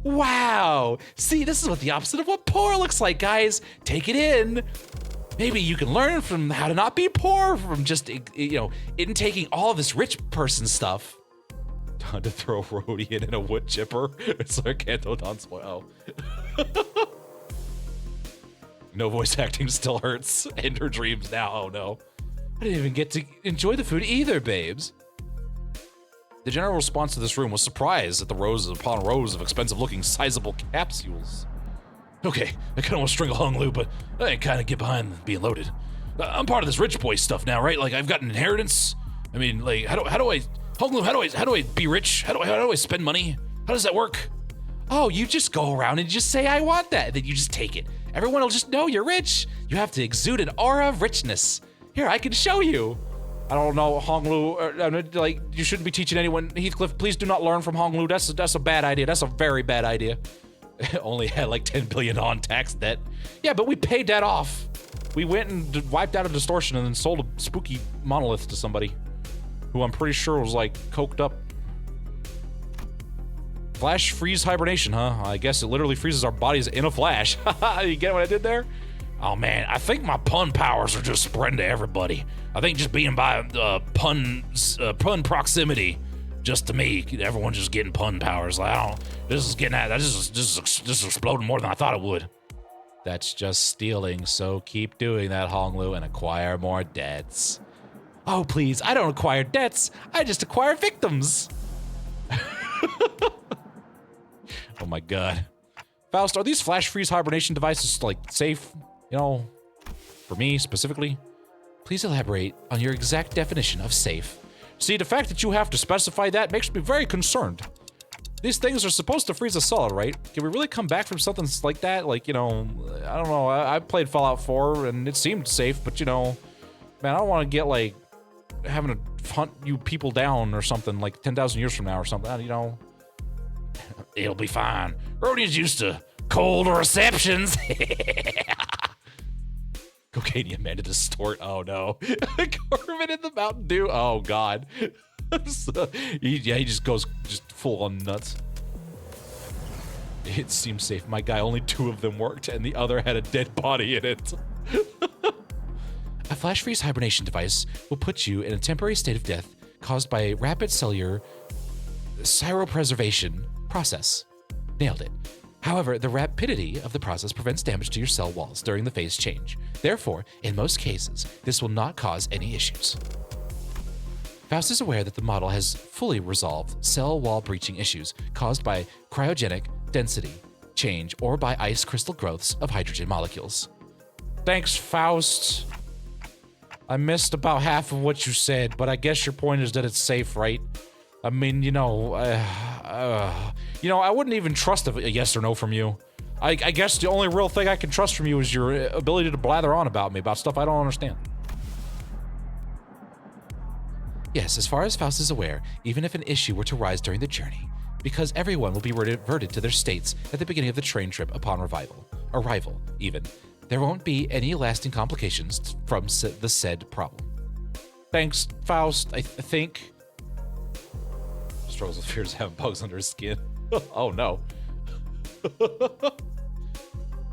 Wow! See, this is what the opposite of what poor looks like, guys. Take it in. Maybe you can learn from how to not be poor from just, you know, intaking all of this rich person stuff. Time to throw a Rhodian in a wood chipper. It's like canto dance. Oh. No voice acting still hurts. And her dreams now. Oh no. I didn't even get to enjoy the food either, babes. The general response to this room was surprise at the rows upon rows of expensive-looking, sizable capsules. Okay, I kind of want to strangle Hung Lu, but I kind of get behind being loaded. I'm part of this rich boy stuff now, right? Like I've got an inheritance. I mean, like how do I, Hung Lu? How do I be rich? How do I spend money? How does that work? Oh, you just go around and just say I want that, and then you just take it. Everyone will just know you're rich. You have to exude an aura of richness. Here, I can show you. I don't know, Hung Lu, like, you shouldn't be teaching anyone. Heathcliff, please do not learn from Hung Lu. That's a bad idea. That's a very bad idea. Only had like 10 billion on tax debt. Yeah, but we paid that off. We went and wiped out a distortion and then sold a spooky monolith to somebody who I'm pretty sure was like coked up. Flash freeze hibernation, huh? I guess it literally freezes our bodies in a flash. You get what I did there? Oh man, I think my pun powers are just spreading to everybody. I think just being by pun proximity, just to me, everyone's just getting pun powers. Like, I don't, this is exploding more than I thought it would. That's just stealing, so keep doing that, Hung Lu, and acquire more debts. Oh please, I don't acquire debts, I just acquire victims. Oh my god. Faust, are these flash freeze hibernation devices like safe? You know, for me specifically? Please elaborate on your exact definition of safe. See, the fact that you have to specify that makes me very concerned. These things are supposed to freeze a solid, right? Can we really come back from something like that? Like, you know, I don't know. I played Fallout 4 and it seemed safe, but you know, man, I don't want to get like having to hunt you people down or something like 10,000 years from now or something, you know. It'll be fine. Rhodian's used to cold receptions. Cocaine man to distort. Oh no. Corbin in the Mountain Dew. Oh god. So, he just goes just full on nuts. It seems safe. My guy, only 2 of them worked and the other had a dead body in it. A flash freeze hibernation device will put you in a temporary state of death caused by a rapid cellular cryopreservation process. Nailed it. However, the rapidity of the process prevents damage to your cell walls during the phase change. Therefore, in most cases, this will not cause any issues. Faust is aware that the model has fully resolved cell wall breaching issues caused by cryogenic density change or by ice crystal growths of hydrogen molecules. Thanks, Faust. I missed about half of what you said, but I guess your point is that it's safe, right? I mean, you know, I wouldn't even trust a yes or no from you. I guess the only real thing I can trust from you is your ability to blather on about me, about stuff I don't understand. Yes, as far as Faust is aware, even if an issue were to rise during the journey, because everyone will be reverted to their states at the beginning of the train trip upon arrival even, there won't be any lasting complications from the said problem. Thanks, Faust, I think. Struggles with fears of having bugs under his skin. Oh no.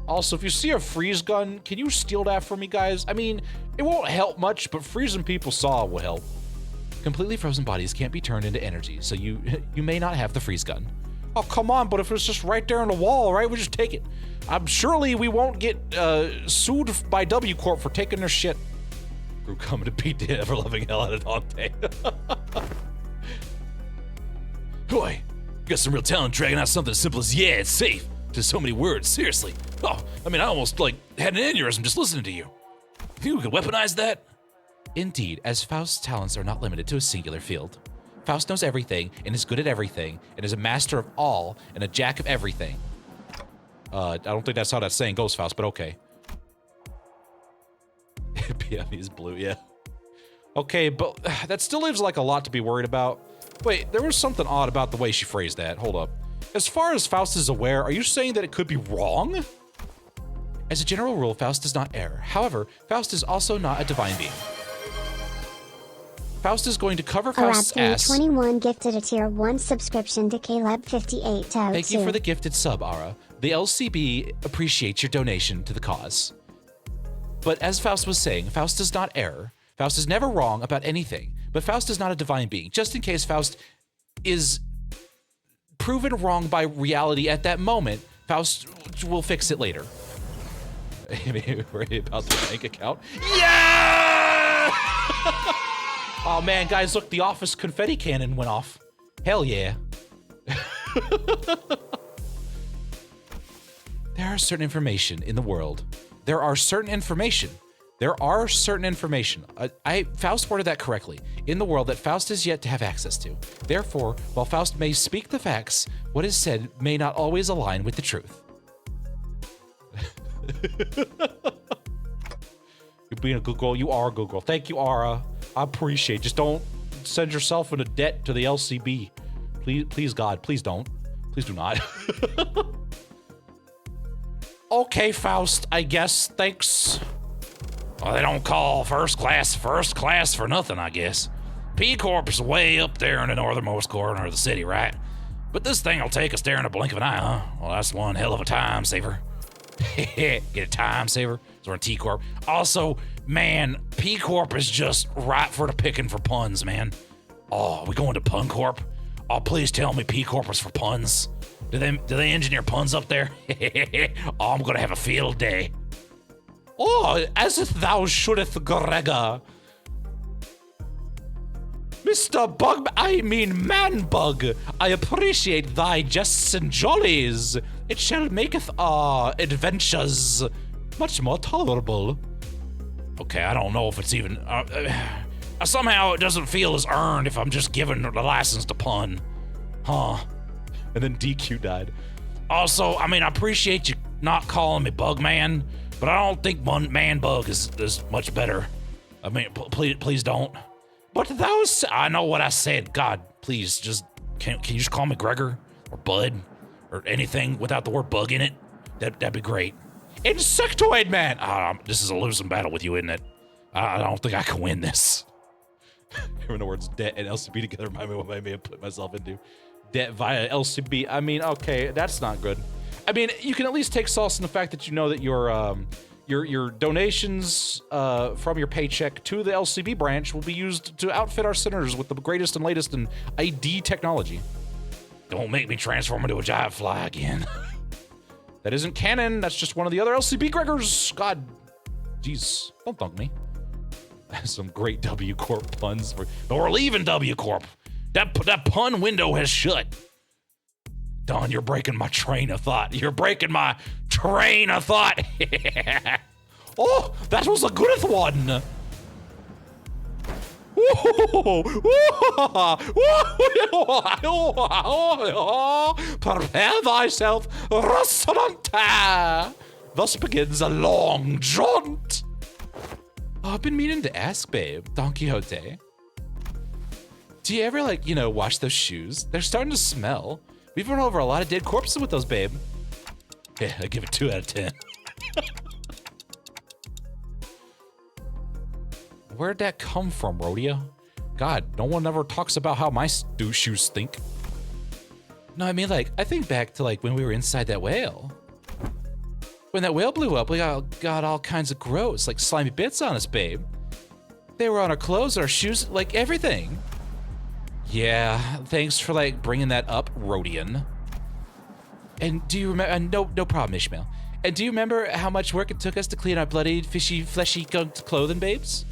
Also, if you see a freeze gun, can you steal that from me, guys? I mean, it won't help much, but freezing people saw will help. Completely frozen bodies can't be turned into energy, so you may not have the freeze gun. Oh, come on, but if it's just right there on the wall, right, we just take it. Surely we won't get sued by W Corp for taking their shit. Group coming to beat the ever-loving hell out of Dante. Boy, you got some real talent dragging out something as simple as, yeah, it's safe, to so many words, seriously. Oh, I mean, I almost, like, had an aneurysm just listening to you. Think we could weaponize that? Indeed, as Faust's talents are not limited to a singular field. Faust knows everything, and is good at everything, and is a master of all, and a jack of everything. I don't think that's how that saying goes, Faust, but okay. PME is blue, yeah. Okay, but that still leaves, like, a lot to be worried about. Wait, there was something odd about the way she phrased that. Hold up. As far as Faust is aware, are you saying that it could be wrong? As a general rule, Faust does not err. However, Faust is also not a divine being. Faust is going to cover Faust's ass. 21 gifted a tier 1 subscription to Caleb58. Thank you for the gifted sub, Ara. The LCB appreciates your donation to the cause. But as Faust was saying, Faust does not err. Faust is never wrong about anything. But Faust is not a divine being. Just in case Faust is proven wrong by reality at that moment, Faust will fix it later. Worry about the bank account. Yeah! Oh man, guys, look, the office confetti cannon went off. Hell yeah. There are certain information in the world. There are certain information. Faust worded that correctly. In the world that Faust is yet to have access to. Therefore, while Faust may speak the facts, what is said may not always align with the truth. You're being a good girl. You are a good girl. Thank you, Ara. I appreciate it. Just don't send yourself into debt to the LCB. Please, God, please don't. Please do not. Okay, Faust, I guess. Thanks. Well, they don't call first class for nothing, I guess. P-Corp is way up there in the northernmost corner of the city, right? But this thing will take us there in a blink of an eye, huh? Well, that's one hell of a time saver. Get a time saver? So we're in T-Corp. Also, man, P-Corp is just right for the picking for puns, man. Oh, we going to Pun Corp? Oh, please tell me P-Corp is for puns. Do they engineer puns up there? Oh, I'm gonna have a field day. Oh, as if thou shouldest, Gregor. Mr. Bug, I mean Man-Bug, I appreciate thy jests and jollies. It shall maketh our adventures much more tolerable. Okay, I don't know if it's even... somehow it doesn't feel as earned if I'm just given the license to pun. Huh. And then DQ died. Also, I mean, I appreciate you not calling me Bug Man, but I don't think Man-Bug is much better. I mean, please don't. But I know what I said. God, please, just, can you just call me Gregor or Bud or anything without the word bug in it? That'd be great. Insectoid Man! This is a losing battle with you, isn't it? I don't think I can win this. Hearing the words debt and LCB together remind me what I may have put myself into. Debt via LCB. I mean, okay, that's not good. I mean, you can at least take solace in the fact that you know that your donations from your paycheck to the LCB branch will be used to outfit our centers with the greatest and latest in ID technology. Don't make me transform into a giant fly again. That isn't canon. That's just one of the other LCB Gregors. God, jeez, don't thunk me. Some great W Corp puns. But we're leaving W Corp. That pun window has shut. Don, you're breaking my train of thought. You're breaking my train of thought. Oh, that was a good one. Prepare thyself, restaurant. Thus begins a long jaunt. Oh, I've been meaning to ask, babe, Don Quixote. Do you ever, like, wash those shoes? They're starting to smell. We've run over a lot of dead corpses with those, babe. Yeah, I give it 2 out of 10. Where'd that come from, Rodeo? God, no one ever talks about how my shoes stink. No, I mean, like, I think back to, like, when we were inside that whale. When that whale blew up, we got all kinds of gross, like, slimy bits on us, babe. They were on our clothes, our shoes, like, everything. Yeah, thanks for, like, bringing that up, Rodian. And do you remember, no problem, Ishmael. And do you remember how much work it took us to clean our bloody, fishy, fleshy, gunked clothing, babes?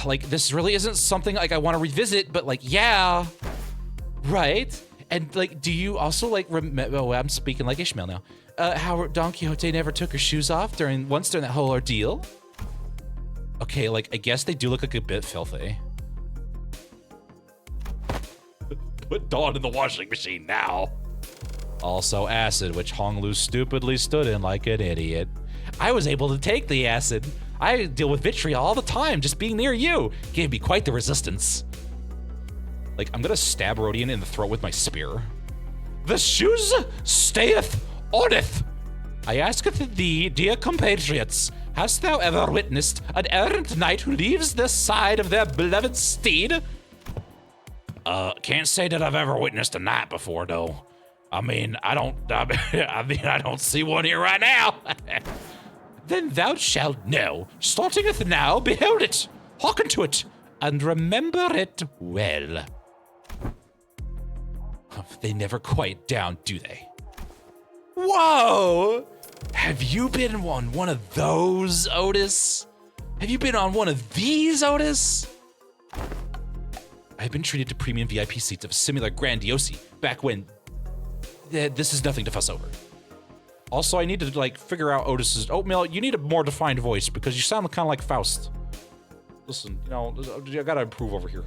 Like, this really isn't something, like, I want to revisit, but, like, yeah. Right? And, like, do you also, like, remember, oh, I'm speaking like Ishmael now. How Don Quixote never took her shoes off once during that whole ordeal? Okay, like, I guess they do look like a bit filthy. Put Dawn in the washing machine now. Also acid, which Honglu stupidly stood in like an idiot. I was able to take the acid. I deal with vitriol all the time. Just being near you gave me quite the resistance. Like, I'm gonna stab Rodian in the throat with my spear. The shoes stayeth oneth. I asketh thee, dear compatriots, Hast thou ever witnessed an errant knight who leaves the side of their beloved steed? Can't say that I've ever witnessed a knight before, though. I mean, I don't see one here right now. Then thou shalt know. Startingeth now, behold it, hearken to it, and remember it well. They never quiet down, do they? Whoa! Have you been on one of those, Otis? Have you been on one of these, Otis? I've been treated to premium VIP seats of similar grandiosity back when this is nothing to fuss over. Also, I need to like figure out Otis's Oatmeal. You need a more defined voice because you sound kind of like Faust. Listen, you know, I gotta improve over here.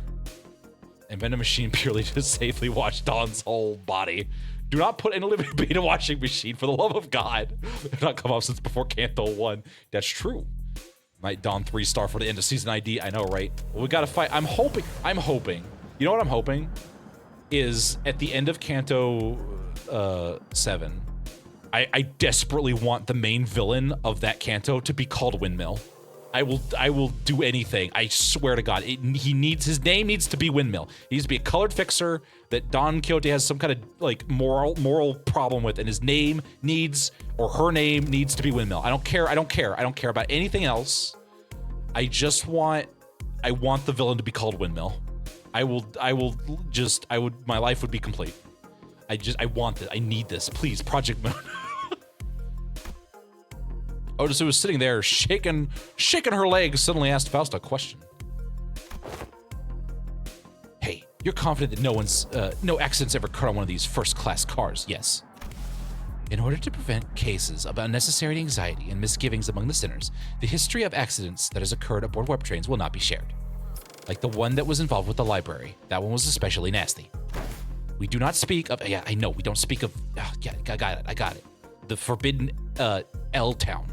Invent a machine purely to safely wash Dawn's whole body. Do not put any living being in a washing machine, for the love of God. They've not come up since before Canto 1. That's true. Might Dawn 3-star for the end of season ID. I know, right? Well, we gotta fight. I'm hoping. You know what I'm hoping? Is at the end of Canto 7, I desperately want the main villain of that Canto to be called Windmill. I will do anything. I swear to God. His name needs to be Windmill. He needs to be a colored fixer that Don Quixote has some kind of like moral problem with, and his name needs, or her name needs to be Windmill. I don't care about anything else. I want the villain to be called Windmill. my life would be complete. I want this. I need this. Please, Project Moon. Otis, who was sitting there shaking her legs, suddenly asked Faust a question. Hey, you're confident that no accidents ever occurred on one of these first-class cars, yes? In order to prevent cases of unnecessary anxiety and misgivings among the sinners, the history of accidents that has occurred aboard warp trains will not be shared. Like the one that was involved with the library. That one was especially nasty. We do not speak of... Yeah, I know, we don't speak of... yeah, I got it. The forbidden, L-Town.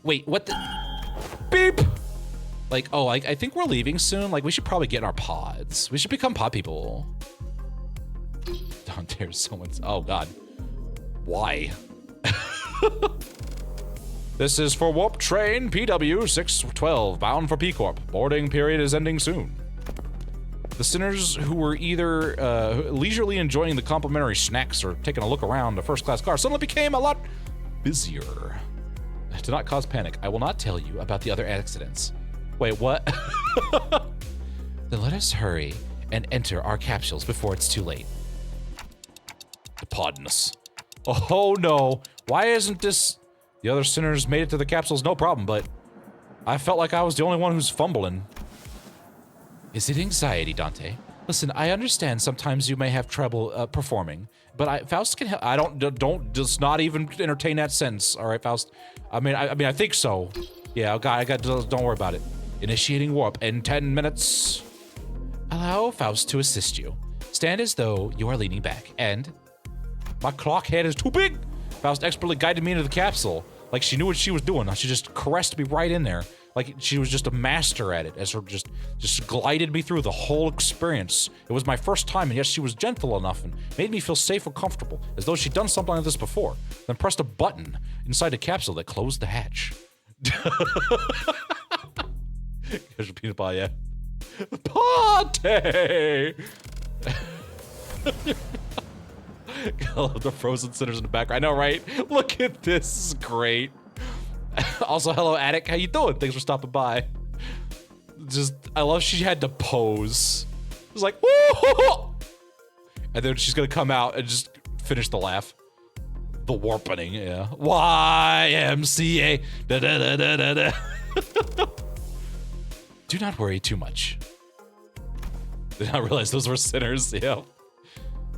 Wait, what the... Beep! Like, oh, I think we're leaving soon. Like, we should probably get in our pods. We should become pod people. Don't dare someone's... Oh, God. Why? This is for Warp Train PW 612, bound for P-Corp. Boarding period is ending soon. The sinners who were either leisurely enjoying the complimentary snacks or taking a look around a first-class car suddenly became a lot busier. To not cause panic, I will not tell you about the other accidents. Wait, what? Then let us hurry and enter our capsules before it's too late. The podness. Oh no, why isn't this... The other sinners made it to the capsules no problem, but I felt like I was the only one who's fumbling. Is it anxiety, Dante? Listen, I understand sometimes you may have trouble performing, but Faust can help. I don't just not even entertain that sentence. All right, Faust. I mean, I think so. Yeah, I got. Don't worry about it. Initiating warp in 10 minutes. Allow Faust to assist you. Stand as though you are leaning back, and my clock head is too big. Faust expertly guided me into the capsule, like she knew what she was doing. She just caressed me right in there. Like she was just a master at it, as her just glided me through the whole experience. It was my first time, and yet she was gentle enough and made me feel safe and comfortable, as though she'd done something like this before. Then pressed a button inside the capsule that closed the hatch. Here's a peanut butter, yeah. Party! I love the frozen sinners in the background. I know, right? Look at this. This is great. Also, hello, Attic. How you doing? Thanks for stopping by. I love she had to pose. It was like, woo! And then she's gonna come out and just finish the laugh. The warpening, yeah. YMCA. Da, da, da, da, da, da. Do not worry too much. Did not realize those were sinners, yeah.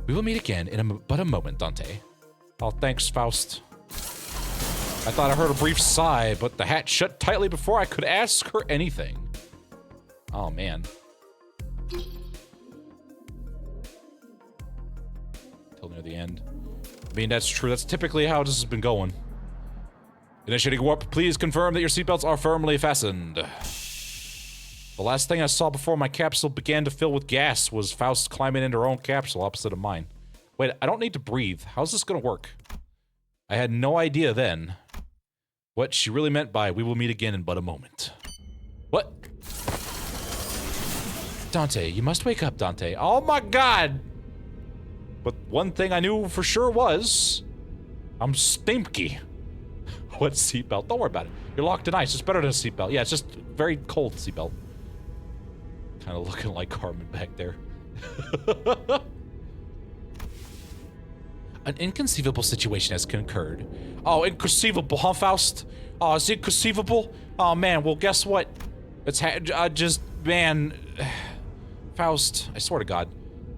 We will meet again in but a moment, Dante. Oh, thanks, Faust. I thought I heard a brief sigh, but the hatch shut tightly before I could ask her anything. Oh, man. Till near the end. I mean, that's true. That's typically how this has been going. Initiating warp, please confirm that your seatbelts are firmly fastened. The last thing I saw before my capsule began to fill with gas was Faust climbing into her own capsule opposite of mine. Wait, I don't need to breathe. How's this gonna work? I had no idea then. what she really meant by "we will meet again in but a moment." What? Dante, you must wake up, Dante. Oh my god! But one thing I knew for sure was, I'm stinky. What seatbelt? Don't worry about it. You're locked in ice. It's better than a seatbelt. Yeah, it's just very cold seatbelt. Kind of looking like Carmen back there. An inconceivable situation has occurred. Oh, inconceivable, huh, Faust? Oh, is it conceivable? Oh, man, well, guess what? It's man... Faust, I swear to God,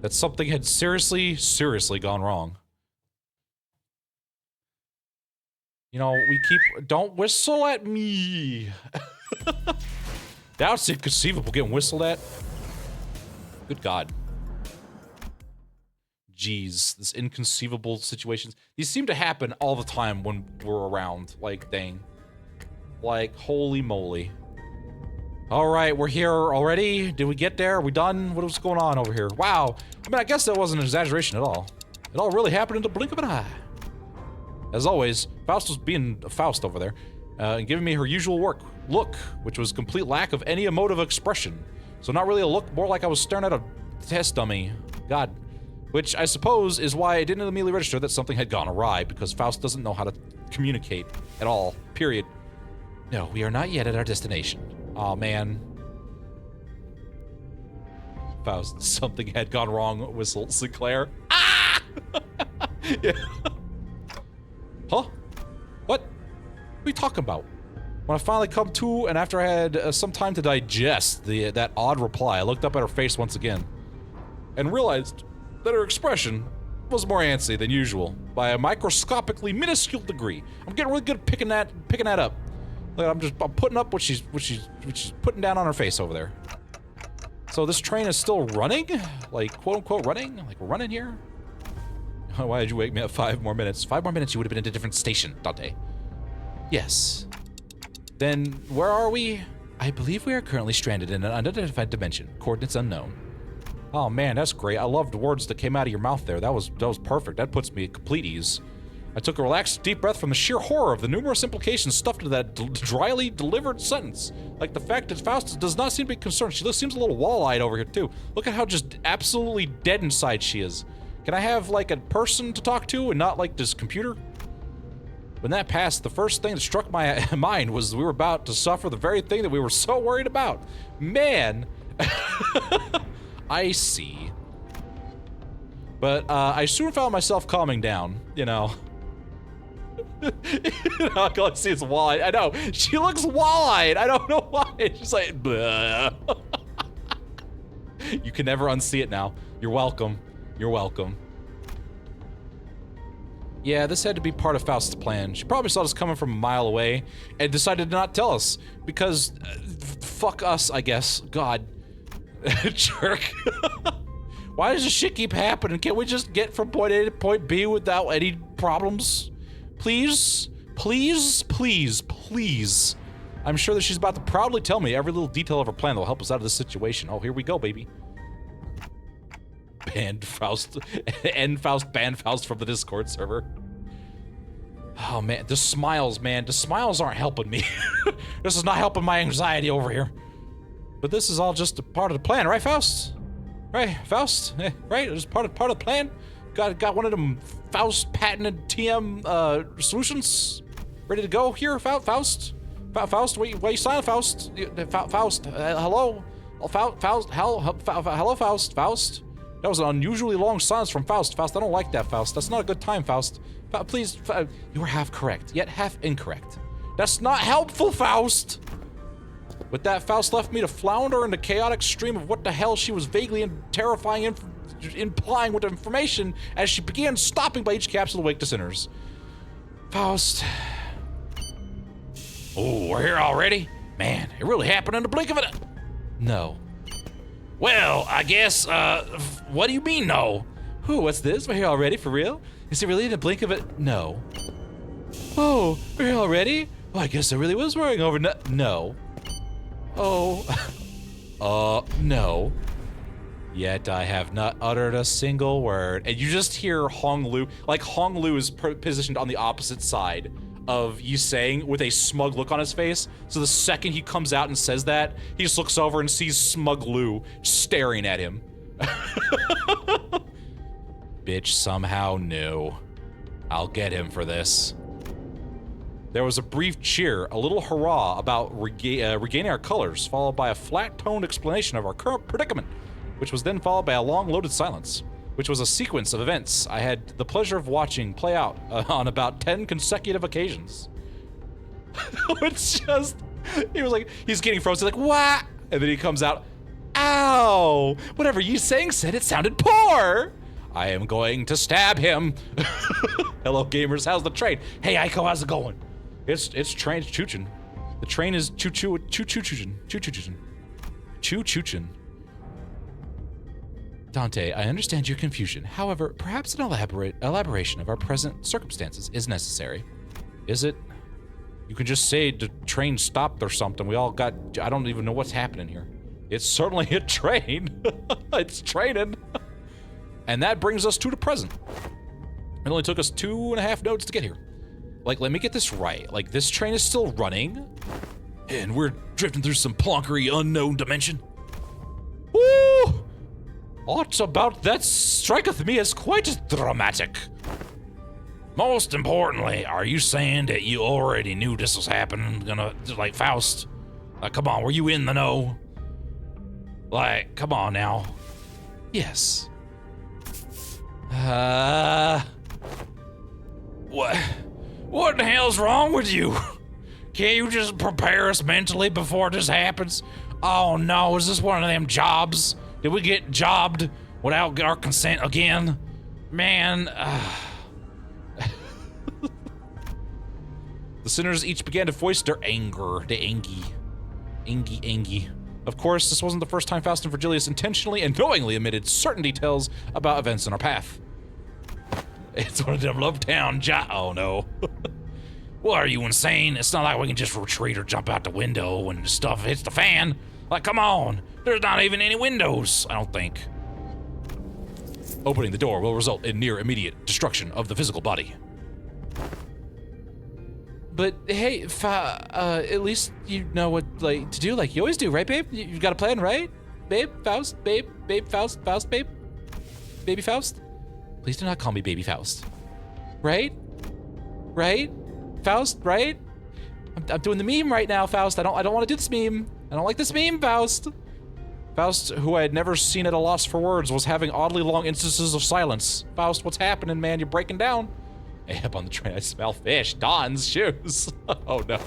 that something had seriously gone wrong. You know, we keep... Don't whistle at me! That's inconceivable, getting whistled at. Good God. Jeez, this inconceivable situations. These seem to happen all the time when we're around. Like, dang. Like, holy moly. Alright, we're here already. Did we get there? Are we done? What was going on over here? Wow. I mean, I guess that wasn't an exaggeration at all. It all really happened in the blink of an eye. As always, Faust was being a Faust over there, and giving me her usual look, which was complete lack of any emotive expression. So not really a look, more like I was staring at a test dummy. God. Which I suppose is why I didn't immediately register that something had gone awry, because Faust doesn't know how to communicate at all. Period. No, we are not yet at our destination. Aw, man. Faust, something had gone wrong, whistled Sinclair. Ah! Yeah. Huh? What? What are you talking about? When I finally come to, and after I had some time to digest that odd reply, I looked up at her face once again, and realized that her expression was more antsy than usual, by a microscopically minuscule degree. I'm getting really good at picking that up. Like, I'm putting up what she's putting down on her face over there. So this train is still running? Like, quote unquote running? Like, we're running here? Why did you wake me up 5 more minutes? 5 more minutes, you would have been at a different station, Dante. Yes. Then, where are we? I believe we are currently stranded in an unidentified dimension. Coordinates unknown. Oh man, that's great. I loved the words that came out of your mouth there. That was perfect. That puts me at complete ease. I took a relaxed, deep breath from the sheer horror of the numerous implications stuffed into that dryly delivered sentence. Like the fact that Faust does not seem to be concerned. She seems a little wall-eyed over here, too. Look at how just absolutely dead inside she is. Can I have, like, a person to talk to and not, like, this computer? When that passed, the first thing that struck my mind was we were about to suffer the very thing that we were so worried about. Man! I see. But, I soon found myself calming down, you know. I can't see it's wall-eyed. I know. She looks wall-eyed. I don't know why. She's like, bleh. You can never unsee it now. You're welcome. You're welcome. Yeah, this had to be part of Faust's plan. She probably saw us coming from a mile away and decided to not tell us. Because, fuck us, I guess. God. Jerk. Why does this shit keep happening? Can't we just get from point A to point B without any problems? Please? Please? Please? Please? I'm sure that she's about to proudly tell me every little detail of her plan that will help us out of this situation. Oh, here we go, baby. Banned Faust. End Faust, ban Faust from the Discord server. Oh, man. The smiles, man. The smiles aren't helping me. This is not helping my anxiety over here. But this is all just a part of the plan, right, Faust? Right, Faust? Right? It was part of the plan? Got one of them Faust patented TM solutions ready to go here, Faust? Faust, wait, you silent, Faust? Faust, hello? Faust, hello, Faust? Faust? That was an unusually long silence from Faust. Faust, I don't like that, Faust. That's not a good time, Faust. Please, you were half correct, yet half incorrect. That's not helpful, Faust! With that, Faust left me to flounder in the chaotic stream of what the hell she was vaguely and terrifying implying with information as she began stopping by each capsule to wake the sinners. Faust. Oh, we're here already? Man, it really happened in the blink of it. No. Well, I guess, what do you mean, no? Ooh, what's this? We're here already, for real? Is it really in the blink of it? No. Oh, we're here already? Well, I guess I really was worrying over no. Oh. No. Yet I have not uttered a single word. And you just hear Hong Lu, like Hong Lu is positioned on the opposite side of you saying with a smug look on his face. So the second he comes out and says that, he just looks over and sees Smug Lou staring at him. Bitch somehow knew. I'll get him for this. There was a brief cheer, a little hurrah about regaining our colors, followed by a flat-toned explanation of our current predicament, which was then followed by a long, loaded silence, which was a sequence of events I had the pleasure of watching play out on about 10 consecutive occasions. It's just, he was like, he's getting frozen, like, what? And then he comes out, ow! Whatever you saying said, it sounded poor! I am going to stab him. Hello, gamers, how's the train? Hey, Aiko, how's it going? It's train choo-choo. The train is choo-choo-choo-choo-choo-choo. Dante, I understand your confusion. However, perhaps an elaboration of our present circumstances is necessary. Is it? You can just say the train stopped or something. We all got, I don't even know what's happening here. It's certainly a train. It's training. And that brings us to the present. It only took us 2.5 notes to get here. Like, let me get this right. Like, this train is still running, and we're drifting through some plonkery unknown dimension. Woo! Aught about that striketh me as quite dramatic. Most importantly, are you saying that you already knew this was happening? Like Faust? Like, come on, were you in the know? Like, come on now. Yes. What the hell's wrong with you? Can't you just prepare us mentally before this happens? Oh no, is this one of them jobs? Did we get jobbed without our consent again? Man, The sinners each began to voice their anger, the angy. Of course, this wasn't the first time Faust and Virgilius intentionally and knowingly omitted certain details about events in our path. It's one of them Lovetown oh no. What, are you insane? It's not like we can just retreat or jump out the window when stuff hits the fan. Like, come on. There's not even any windows, I don't think. Opening the door will result in near immediate destruction of the physical body. But hey, at least you know what to do, like you always do, right, babe? You've got a plan, right? Babe, Faust, babe, Faust, babe, baby Faust. Please do not call me baby Faust. Right? Right? Faust, right? I'm doing the meme right now, Faust. I don't want to do this meme. I don't like this meme, Faust. Faust, who I had never seen at a loss for words, was having oddly long instances of silence. Faust, what's happening, man? You're breaking down. Hey, up on the train, I smell fish. Don's shoes. Oh no.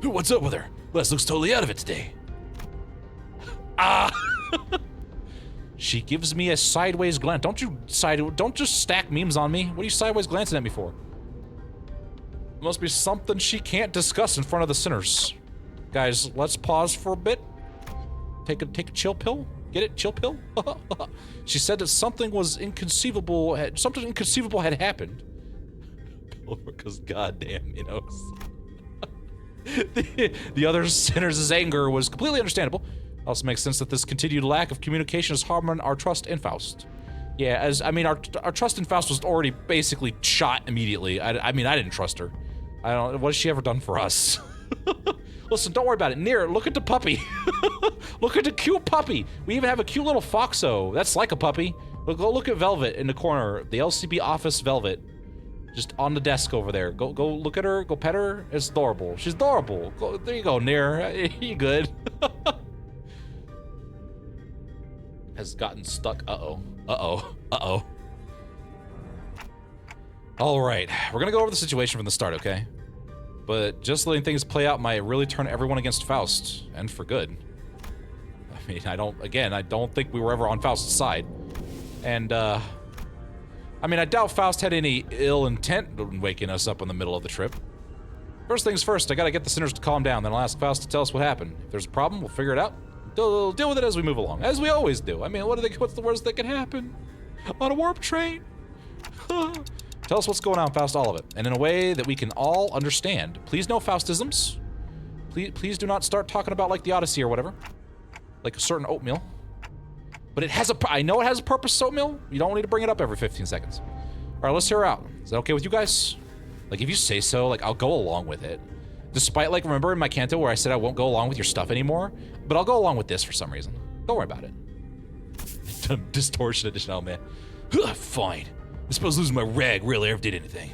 What's up with her? Les looks totally out of it today. Ah! She gives me a sideways glance. Don't just stack memes on me. What are you sideways glancing at me for? Must be something she can't discuss in front of the sinners. Guys, let's pause for a bit. Take a chill pill. Get it? Chill pill? She said that something inconceivable had happened. Because goddamn Minos. The other sinners' anger was completely understandable. Also makes sense that this continued lack of communication is harming our trust in Faust. Yeah, our trust in Faust was already basically shot immediately. I didn't trust her. What has she ever done for us? Listen, don't worry about it. Neir, look at the puppy. Look at the cute puppy. We even have a cute little foxo. That's like a puppy. But go look at Velvet in the corner. The LCB office Velvet. Just on the desk over there. Go look at her. Go pet her. It's adorable. She's adorable. There you go, Neir. You good. Has gotten stuck. Uh-oh. All right. We're going to go over the situation from the start, okay? But just letting things play out might really turn everyone against Faust, and for good. I mean, I don't think we were ever on Faust's side. And, I doubt Faust had any ill intent in waking us up in the middle of the trip. First things first, I gotta get the sinners to calm down, then I'll ask Faust to tell us what happened. If there's a problem, we'll figure it out. We'll deal with it as we move along, as we always do. I mean, what's the worst that can happen? On a warp train? Tell us what's going on, Faust, all of it, and in a way that we can all understand. Please no Faustisms. Please do not start talking about like the Odyssey or whatever. Like a certain oatmeal. But I know it has a purpose, oatmeal. You don't need to bring it up every 15 seconds. All right, let's hear her out. Is that okay with you guys? Like, if you say so, like, I'll go along with it. Despite, like, remember in my canto where I said I won't go along with your stuff anymore? But I'll go along with this for some reason. Don't worry about it. Distortion edition, oh man. Fine. I suppose losing my rag really ever did anything.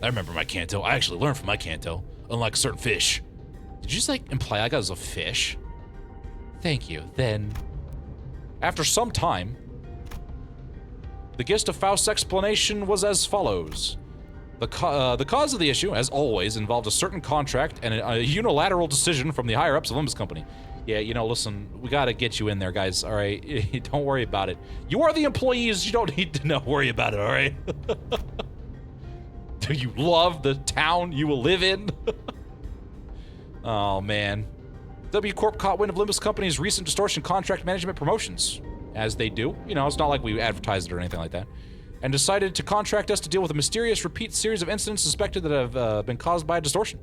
I remember my canto. I actually learned from my canto, unlike certain fish. Did you just, like, imply I was a fish? Thank you. Then, after some time, the gist of Faust's explanation was as follows. The cause of the issue, as always, involved a certain contract and a unilateral decision from the higher-ups of Limbus Company. Yeah, you know, listen, we gotta get you in there, guys, all right? Don't worry about it. You are the employees, you don't need to worry about it, all right? Do you love the town you will live in? Oh, man. W Corp caught wind of Limbus Company's recent distortion contract management promotions. As they do. You know, it's not like we advertised it or anything like that. And decided to contract us to deal with a mysterious repeat series of incidents suspected that have been caused by a distortion.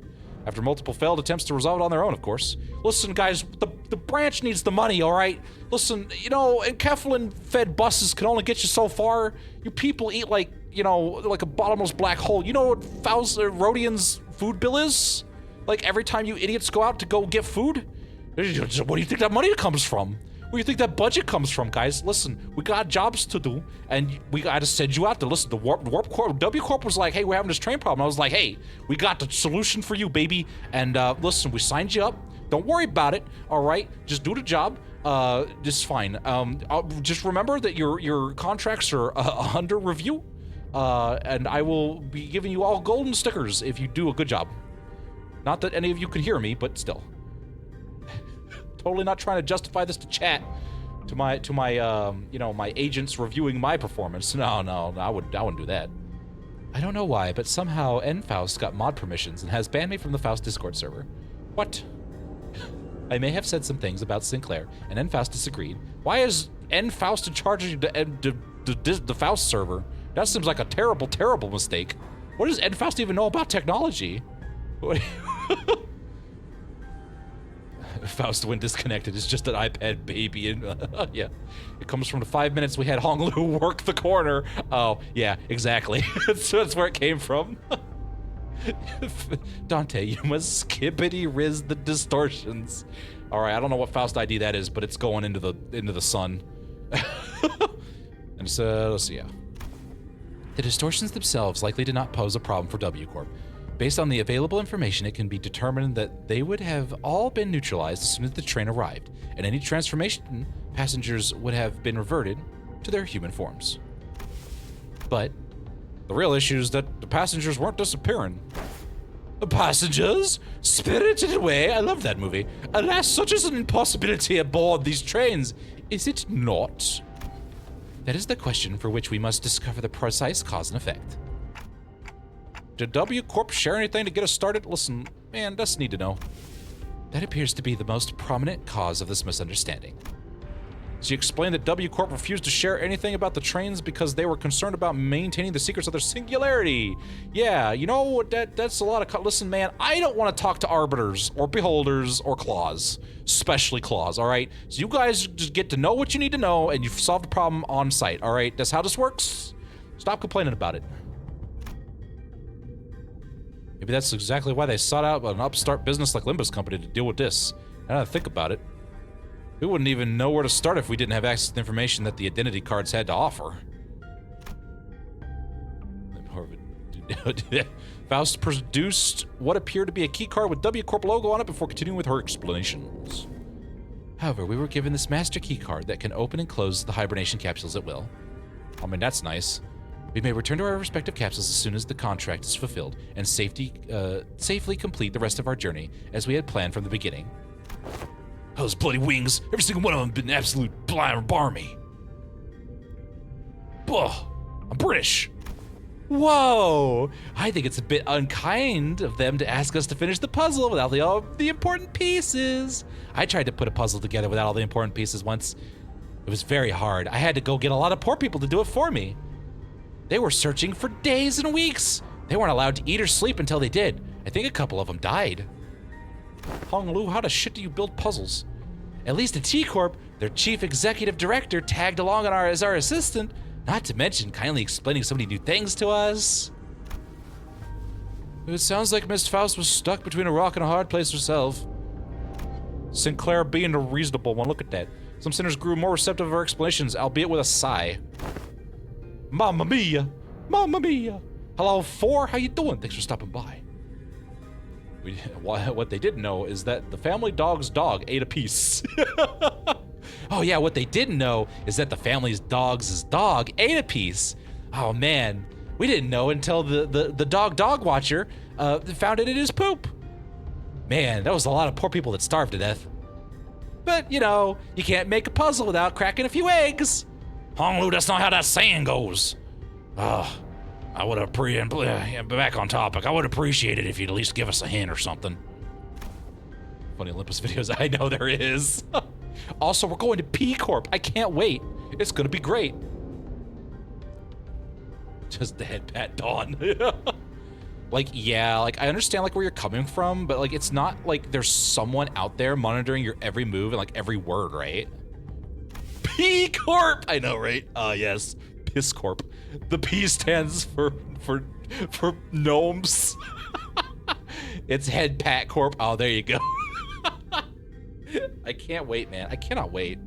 After multiple failed attempts to resolve it on their own, of course. Listen, guys, the branch needs the money, all right? Listen, you know, Enkephalin-fed buses can only get you so far. You people eat like, you know, like a bottomless black hole. You know what Rodian's food bill is? Like, every time you idiots go out to go get food? Where do you think that money comes from? Where do you think that budget comes from, guys? Listen, we got jobs to do, and we gotta send you out there. Listen, the Warp Corp, W Corp was like, hey, we're having this train problem. I was like, hey, we got the solution for you, baby. And listen, we signed you up. Don't worry about it, all right? Just do the job. Just fine. Just remember that your contracts are under review, and I will be giving you all golden stickers if you do a good job. Not that any of you could hear me, but still. Totally not trying to justify this to chat, to my you know, my agents reviewing my performance. No, I wouldn't do that. I don't know why, but somehow nFaust got mod permissions and has banned me from the Faust Discord server. What? I may have said some things about Sinclair, and nFaust disagreed. Why is nFaust in charge of the Faust server? That seems like a terrible, terrible mistake. What does nFaust even know about technology? Faust, when disconnected, is just an iPad baby, and yeah, it comes from the 5 minutes we had Hong Lu work the corner. Oh, yeah, exactly. that's where it came from. Dante, you must skippity riz the distortions. All right, I don't know what Faust ID that is, but it's going into the sun. And so let's see. Yeah, the distortions themselves likely did not pose a problem for W Corp. Based on the available information, it can be determined that they would have all been neutralized as soon as the train arrived, and any transformation passengers would have been reverted to their human forms. But the real issue is that the passengers weren't disappearing. The passengers? Spirited Away? I love that movie. Alas, such is an impossibility aboard these trains, is it not? That is the question for which we must discover the precise cause and effect. Did W Corp share anything to get us started? Listen, man, just need to know. That appears to be the most prominent cause of this misunderstanding. She explained that W Corp refused to share anything about the trains because they were concerned about maintaining the secrets of their singularity. Yeah, you know what? That's a lot of. Listen, man, I don't want to talk to arbiters or beholders or claws, especially claws. All right, so you guys just get to know what you need to know, and you've solved the problem on site. All right, that's how this works. Stop complaining about it. Maybe that's exactly why they sought out an upstart business like Limbus Company to deal with this. Now that I think about it, we wouldn't even know where to start if we didn't have access to the information that the identity cards had to offer. Faust produced what appeared to be a key card with W Corp logo on it before continuing with her explanations. However, we were given this master key card that can open and close the hibernation capsules at will. I mean, that's nice. We may return to our respective capsules as soon as the contract is fulfilled and safely complete the rest of our journey as we had planned from the beginning. Those bloody wings, every single one of them have been absolute barmy. Ugh, I'm British. Whoa, I think it's a bit unkind of them to ask us to finish the puzzle without all the important pieces. I tried to put a puzzle together without all the important pieces once. It was very hard. I had to go get a lot of poor people to do it for me. They were searching for days and weeks. They weren't allowed to eat or sleep until they did. I think a couple of them died. Hong Lu, how the shit do you build puzzles? At least at T-Corp, their chief executive director tagged along as our assistant, not to mention kindly explaining so many new things to us. It sounds like Miss Faust was stuck between a rock and a hard place herself. Sinclair being a reasonable one, look at that. Some sinners grew more receptive of our explanations, albeit with a sigh. Mamma mia! Mamma mia! Hello, 4, how you doing? Thanks for stopping by. What they didn't know is that the family dog's dog ate a piece. Oh yeah, what they didn't know is that the family's dog's dog ate a piece. Oh man, we didn't know until the dog watcher found it in his poop. Man, that was a lot of poor people that starved to death. But, you know, you can't make a puzzle without cracking a few eggs. Honglu, that's not how that saying goes. I would have back on topic. I would appreciate it if you'd at least give us a hint or something. Funny Olympus videos, I know there is. Also, we're going to P Corp. I can't wait. It's gonna be great. Just the head pat Dawn. Like, yeah, like I understand like where you're coming from, but like it's not like there's someone out there monitoring your every move and like every word, right? P Corp. I know, right? Yes, Piss Corp. The P stands for gnomes. It's Head Pat Corp. Oh, there you go. I can't wait, man. I cannot wait.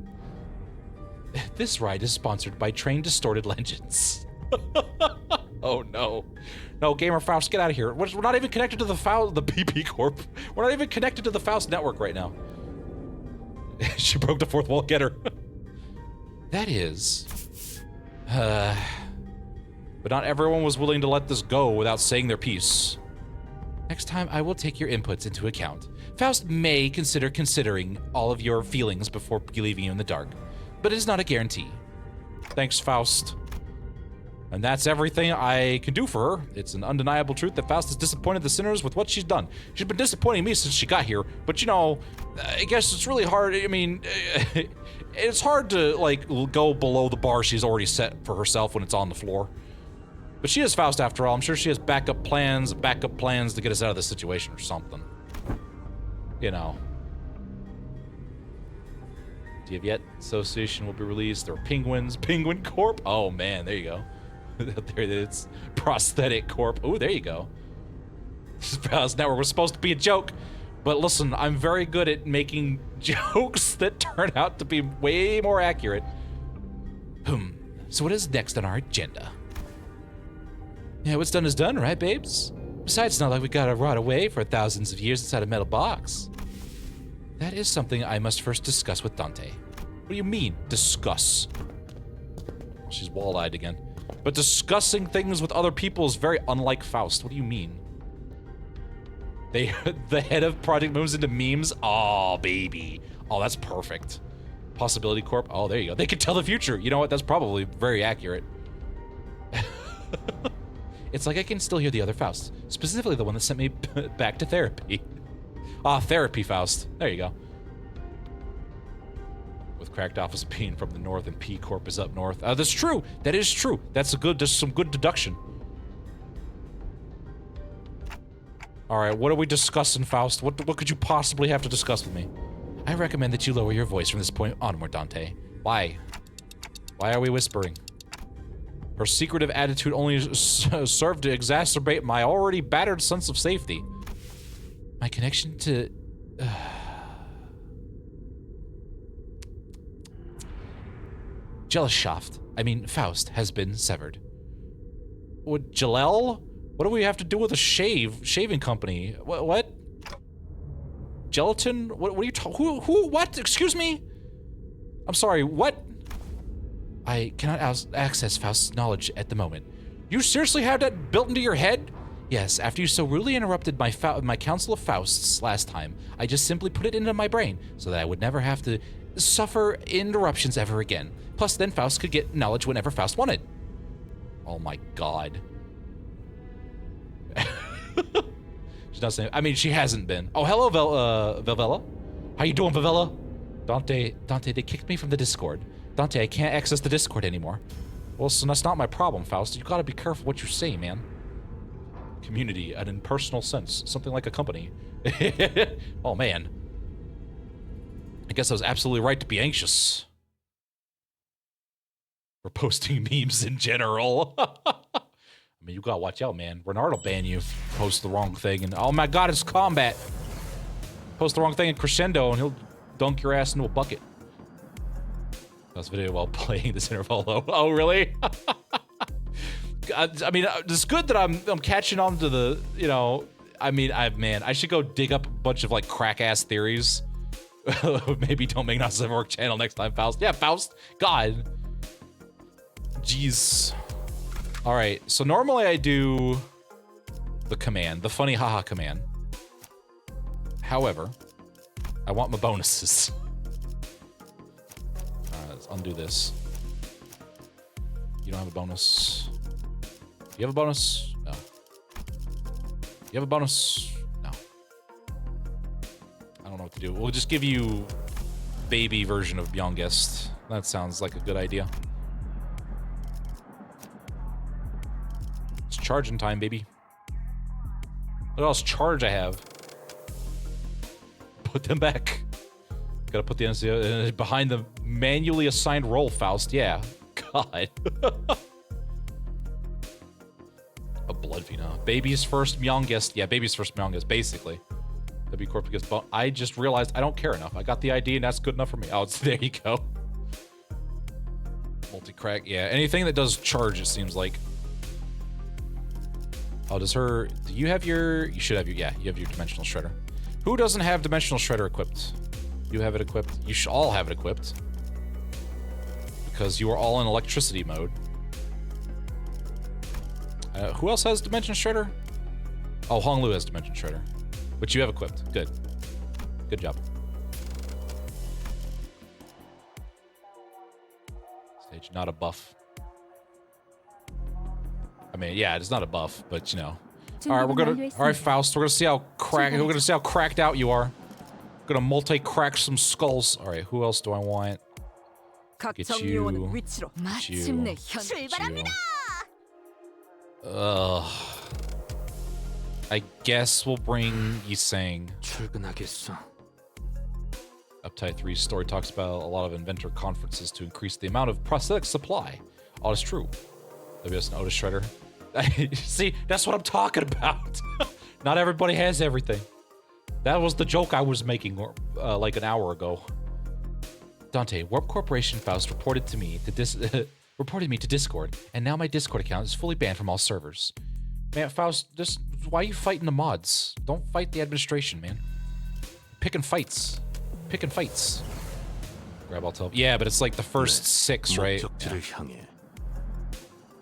This ride is sponsored by Train Distorted Legends. Oh no. No, Gamer Faust, get out of here. We're not even connected to the PP Corp. We're not even connected to the Faust network right now. She broke the fourth wall, get her. That is... But not everyone was willing to let this go without saying their piece. Next time, I will take your inputs into account. Faust may considering all of your feelings before leaving you in the dark, but it is not a guarantee. Thanks, Faust. And that's everything I can do for her. It's an undeniable truth that Faust has disappointed the sinners with what she's done. She's been disappointing me since she got here, but you know, I guess it's really hard. I mean, it's hard to like go below the bar she's already set for herself when it's on the floor. But she is Faust after all. I'm sure she has backup plans to get us out of this situation or something. You know. Do you have yet? Association will be released. There are penguins. Penguin Corp. Oh man, there you go. There it is. Prosthetic Corp. Oh, there you go. This Faust Network was supposed to be a joke. But listen, I'm very good at making jokes that turn out to be way more accurate. So what is next on our agenda? Yeah, what's done is done, right, babes? Besides, it's not like we gotta rot away for thousands of years inside a metal box. That is something I must first discuss with Dante. What do you mean, discuss? Well, she's wall-eyed again. But discussing things with other people is very unlike Faust. What do you mean? The head of project moves into memes? Oh, baby. Oh, that's perfect. Possibility Corp. Oh, there you go. They can tell the future. You know what? That's probably very accurate. It's like I can still hear the other Faust, specifically the one that sent me back to therapy. Ah, therapy Faust. There you go. With cracked office being from the north and P Corp is up north. That's true. That is true. That's some good deduction. All right, what are we discussing, Faust? What could you possibly have to discuss with me? I recommend that you lower your voice from this point onward, Dante. Why? Why are we whispering? Her secretive attitude only served to exacerbate my already battered sense of safety. My connection to... Faust has been severed. What, Jalel? What do we have to do with a shaving company? What? Gelatin? What are you talking? Who? What? Excuse me? I'm sorry, what? I cannot access Faust's knowledge at the moment. You seriously have that built into your head? Yes, after you so rudely interrupted my Council of Fausts last time, I just simply put it into my brain so that I would never have to suffer interruptions ever again. Plus, then Faust could get knowledge whenever Faust wanted. Oh my god. She's not saying... I mean, she hasn't been. Oh, hello, Velvella. How you doing, Velvella? Dante, they kicked me from the Discord. Dante, I can't access the Discord anymore. Well, so that's not my problem, Faust. You gotta be careful what you say, man. Community, an impersonal sense. Something like a company. Oh, man. I guess I was absolutely right to be anxious. For posting memes in general. I mean, you gotta watch out, man. Renard will ban you if you post the wrong thing, and oh my god, it's combat. Post the wrong thing in Crescendo, and he'll dunk your ass into a bucket. That's video while playing this interval, though. Oh, really? I mean, it's good that I'm catching on to the, you know, I mean, I should go dig up a bunch of, like, crack-ass theories. Maybe don't make Not Work channel next time, Faust. Yeah, Faust. God. Jeez. All right, so normally I do the command, the funny haha command. However, I want my bonuses. Let's undo this. You don't have a bonus. You have a bonus? No. You have a bonus? No. I don't know what to do. We'll just give you baby version of youngest. That sounds like a good idea. It's charging time, baby. Look at all this charge I have. Put them back. Gotta put the NCO behind the manually assigned role, Faust. Yeah. God. A blood vina. Baby's first youngest. Yeah, baby's first youngest, basically. W Corp gets bone. I just realized I don't care enough. I got the ID and that's good enough for me. Oh, it's there you go. Multi-crack. Yeah, anything that does charge, it seems like. Oh, does her... Do you have your... You should have your... Yeah, you have your Dimensional Shredder. Who doesn't have Dimensional Shredder equipped? You have it equipped. You should all have it equipped. Because you are all in electricity mode. Who else has Dimension Shredder? Oh, Hong Lu has Dimension Shredder. Which you have equipped. Good. Good job. Stage, not a buff. I mean, yeah, it's not a buff, but you know. All right, Faust. We're gonna see how cracked out you are. Gonna multi-crack some skulls. All right, who else do I want? Get you. Get you. I guess we'll bring Yisang. Uptight 3 story talks about a lot of inventor conferences to increase the amount of prosthetic supply. Oh, that's true. WS and Otis Shredder. See, that's what I'm talking about. Not everybody has everything. That was the joke I was making like an hour ago. Dante, Warp Corporation Faust reported me to Discord, and now my Discord account is fully banned from all servers. Man, Faust, why are you fighting the mods? Don't fight the administration, man. Picking fights. Picking fights. Grab all 12. Yeah, but it's like the first 6, right? Yeah.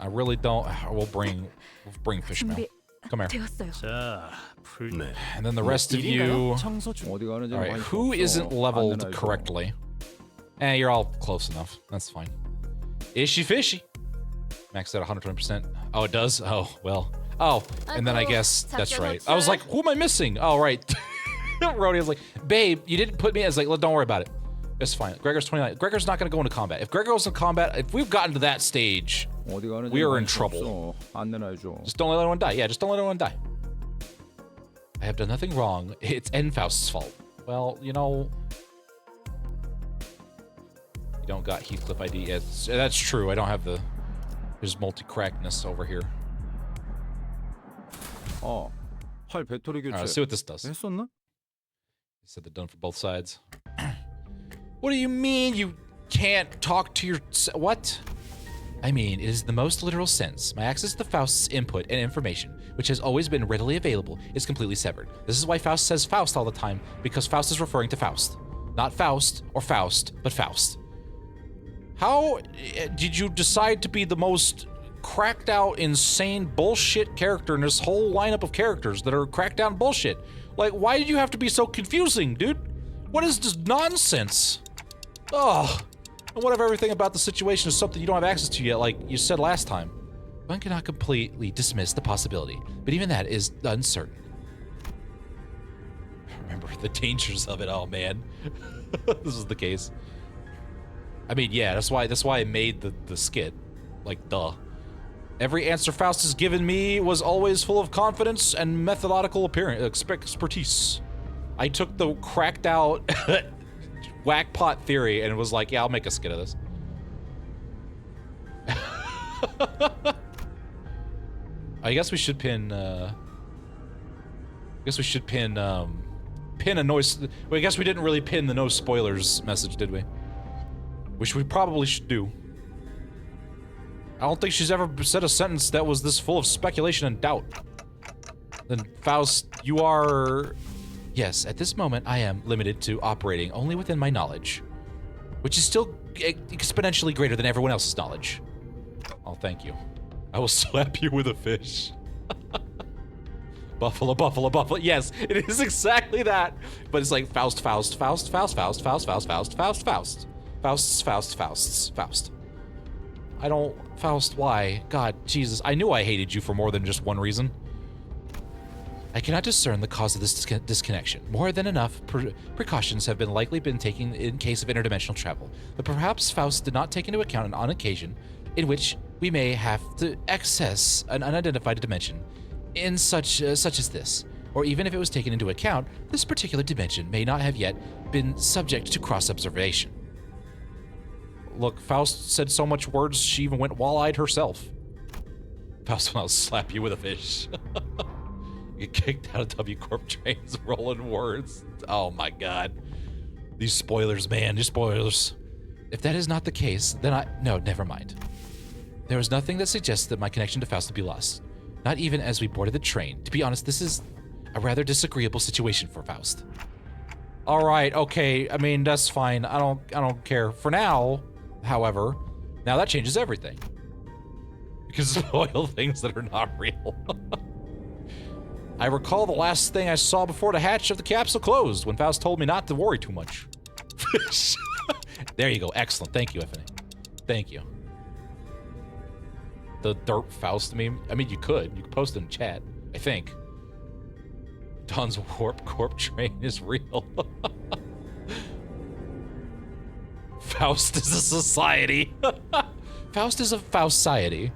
I really don't. We'll bring Fishmail. Come here. And then the rest of you. Alright, who isn't leveled correctly? You're all close enough. That's fine. Ishy fishy. Max at 120%. Oh, it does? Oh, well. Oh, and then I guess that's right. I was like, who am I missing? Oh, right. Rhodey was like, babe, you didn't put me. I was like, don't worry about it. It's fine. Gregor's 29. Gregor's not going to go into combat. If Gregor goes into combat, if we've gotten to that stage, we are in trouble. Just don't let anyone die. Yeah, just don't let anyone die. I have done nothing wrong. It's Enfaust's fault. Well, you know... You don't got Heathcliff ID. Yeah, that's true. I don't have the... There's multi-crackness over here. Alright, let's see what this does. He said they're done for both sides. What do you mean you can't talk to your... What? I mean, it is the most literal sense. My access to Faust's input and information, which has always been readily available, is completely severed. This is why Faust says Faust all the time, because Faust is referring to Faust. Not Faust or Faust, but Faust. How did you decide to be the most cracked out, insane bullshit character in this whole lineup of characters that are cracked down bullshit? Like, why did you have to be so confusing, dude? What is this nonsense? Ugh. And what if everything about the situation is something you don't have access to yet, like you said last time? One cannot completely dismiss the possibility, but even that is uncertain. Remember the dangers of it all, man. This is the case. I mean, yeah, that's why I made the skit. Like, duh. Every answer Faust has given me was always full of confidence and methodological expertise. I took the cracked out whackpot theory and was like, yeah, I'll make a skit of this. I guess we should pin, pin a noise. Well, I guess we didn't really pin the no spoilers message, did we? Which we probably should do. I don't think she's ever said a sentence that was this full of speculation and doubt. Then, Faust, you are... Yes, at this moment, I am limited to operating only within my knowledge, which is still exponentially greater than everyone else's knowledge. Oh, thank you. I will slap you with a fish. Buffalo, buffalo, buffalo. Yes, it is exactly that. But it's like Faust, Faust, Faust, Faust, Faust, Faust, Faust, Faust, Faust, Faust. Faust's, Faust, Faust's, Faust. I don't... Faust, why? God, Jesus, I knew I hated you for more than just one reason. I cannot discern the cause of this disconnection. More than enough precautions have likely been taken in case of interdimensional travel. But perhaps Faust did not take into account an occasion in which we may have to access an unidentified dimension in such as this. Or even if it was taken into account, this particular dimension may not have yet been subject to cross-observation. Look, Faust said so much words, she even went wall-eyed herself. Faust, I'll slap you with a fish. Get kicked out of W Corp trains, rolling words. Oh my god. These spoilers, man, these spoilers. If that is not the case, then no, never mind. There is nothing that suggests that my connection to Faust will be lost. Not even as we boarded the train. To be honest, this is a rather disagreeable situation for Faust. Alright, okay, I mean, that's fine. I don't care. For now, however, now that changes everything. You can spoil things that are not real. I recall the last thing I saw before the hatch of the capsule closed, when Faust told me not to worry too much. There you go. Excellent. Thank you, Effany. Thank you. The Dirt Faust meme? I mean, you could post it in chat, I think. Don's Warp Corp train is real. Faust is a society. Faust is a Faust-ciety.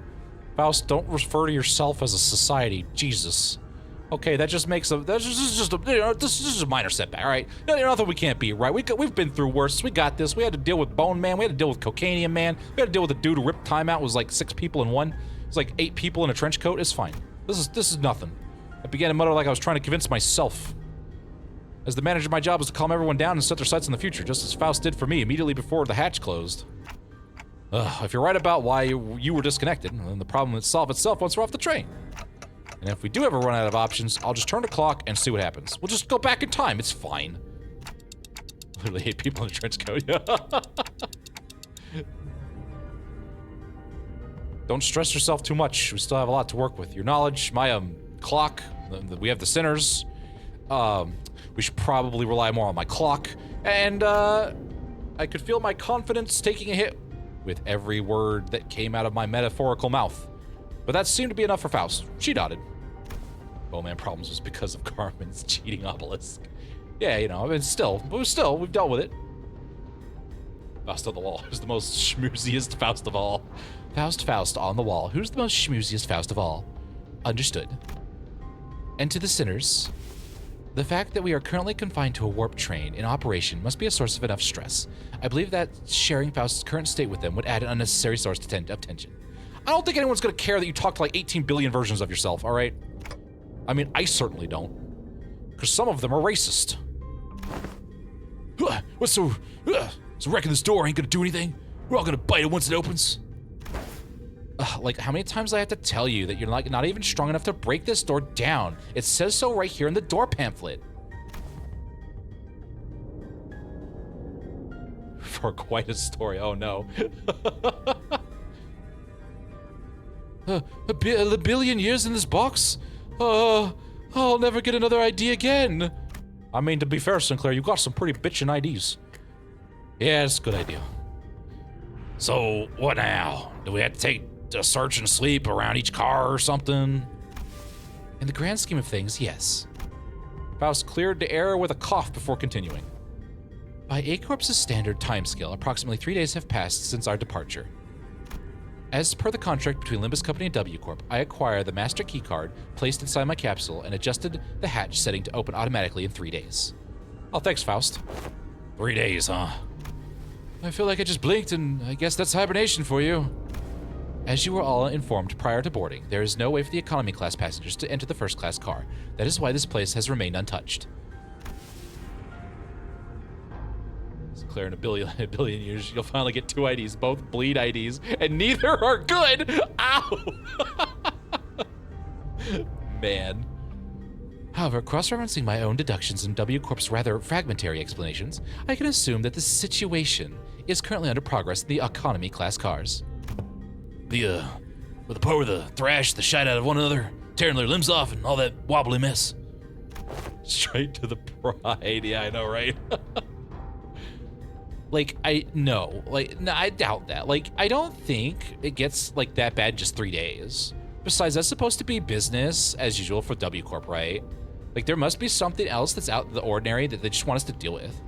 Faust, don't refer to yourself as a society. Jesus. Okay, that just makes this is a minor setback, all right? Nothing we can't beat, right? We've been through worse. We got this. We had to deal with Bone Man. We had to deal with Cocainium Man. We had to deal with a dude who ripped time out. It was like 6 people in one. It was like 8 people in a trench coat. It's fine. This is nothing. I began to mutter like I was trying to convince myself. As the manager, my job was to calm everyone down and set their sights on the future, just as Faust did for me immediately before the hatch closed. If you're right about why you were disconnected, then the problem will solve itself once we're off the train. And if we do ever run out of options, I'll just turn the clock and see what happens. We'll just go back in time. It's fine. Literally 8 people in a trench coat. Don't stress yourself too much. We still have a lot to work with. Your knowledge, my clock. We have the sinners. We should probably rely more on my clock. And I could feel my confidence taking a hit with every word that came out of my metaphorical mouth. But that seemed to be enough for Faust. She nodded. Bowman problems was because of Carmen's cheating obelisk. Yeah, you know, I mean, still, we've dealt with it. Faust on the wall. Who's the most schmooziest Faust of all? Faust on the wall. Who's the most schmooziest Faust of all? Understood. And to the sinners, the fact that we are currently confined to a warp train in operation must be a source of enough stress. I believe that sharing Faust's current state with them would add an unnecessary source of tension. I don't think anyone's gonna care that you talk to like 18 billion versions of yourself, all right? I mean, I certainly don't. Because some of them are racist. What's so wrecking this door ain't gonna do anything? We're all gonna bite it once it opens. Like, how many times do I have to tell you that you're like not even strong enough to break this door down? It says so right here in the door pamphlet. For quite a story, oh no. A billion years in this box? I'll never get another ID again. I mean, to be fair, Sinclair, you got some pretty bitchin' IDs. Yeah, it's a good idea. So, what now? Do we have to take a search and sleep around each car or something? In the grand scheme of things, yes. Faust cleared the air with a cough before continuing. By A-Corp's standard timescale, approximately 3 days have passed since our departure. As per the contract between Limbus Company and W Corp, I acquire the master keycard, placed inside my capsule, and adjusted the hatch setting to open automatically in 3 days. Oh, thanks, Faust. 3 days, huh? I feel like I just blinked, and I guess that's hibernation for you. As you were all informed prior to boarding, there is no way for the economy class passengers to enter the first class car. That is why this place has remained untouched. It's clear in a billion years, you'll finally get 2 IDs, both bleed IDs, and neither are good! Ow! Man. However, cross-referencing my own deductions and W Corp's rather fragmentary explanations, I can assume that the situation is currently under progress in the economy class cars. With the part where the thrash the shite out of one another, tearing their limbs off and all that wobbly mess. Straight to the pride, yeah, I know, right? Like, I doubt that. Like, I don't think it gets, like, that bad in just 3 days. Besides, that's supposed to be business as usual for W Corp, right? Like, there must be something else that's out of the ordinary that they just want us to deal with.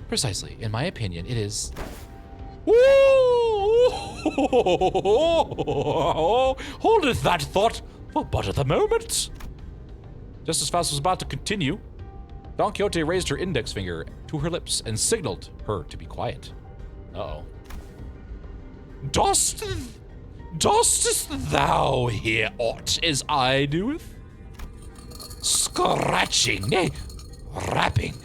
Precisely. In my opinion, it is... Holdeth that thought for but at the moment. Just as Faust was about to continue, Don Quixote raised her index finger to her lips and signaled her to be quiet. Uh-oh. Dost thou hear aught as I doeth? Scratching, nay, rapping.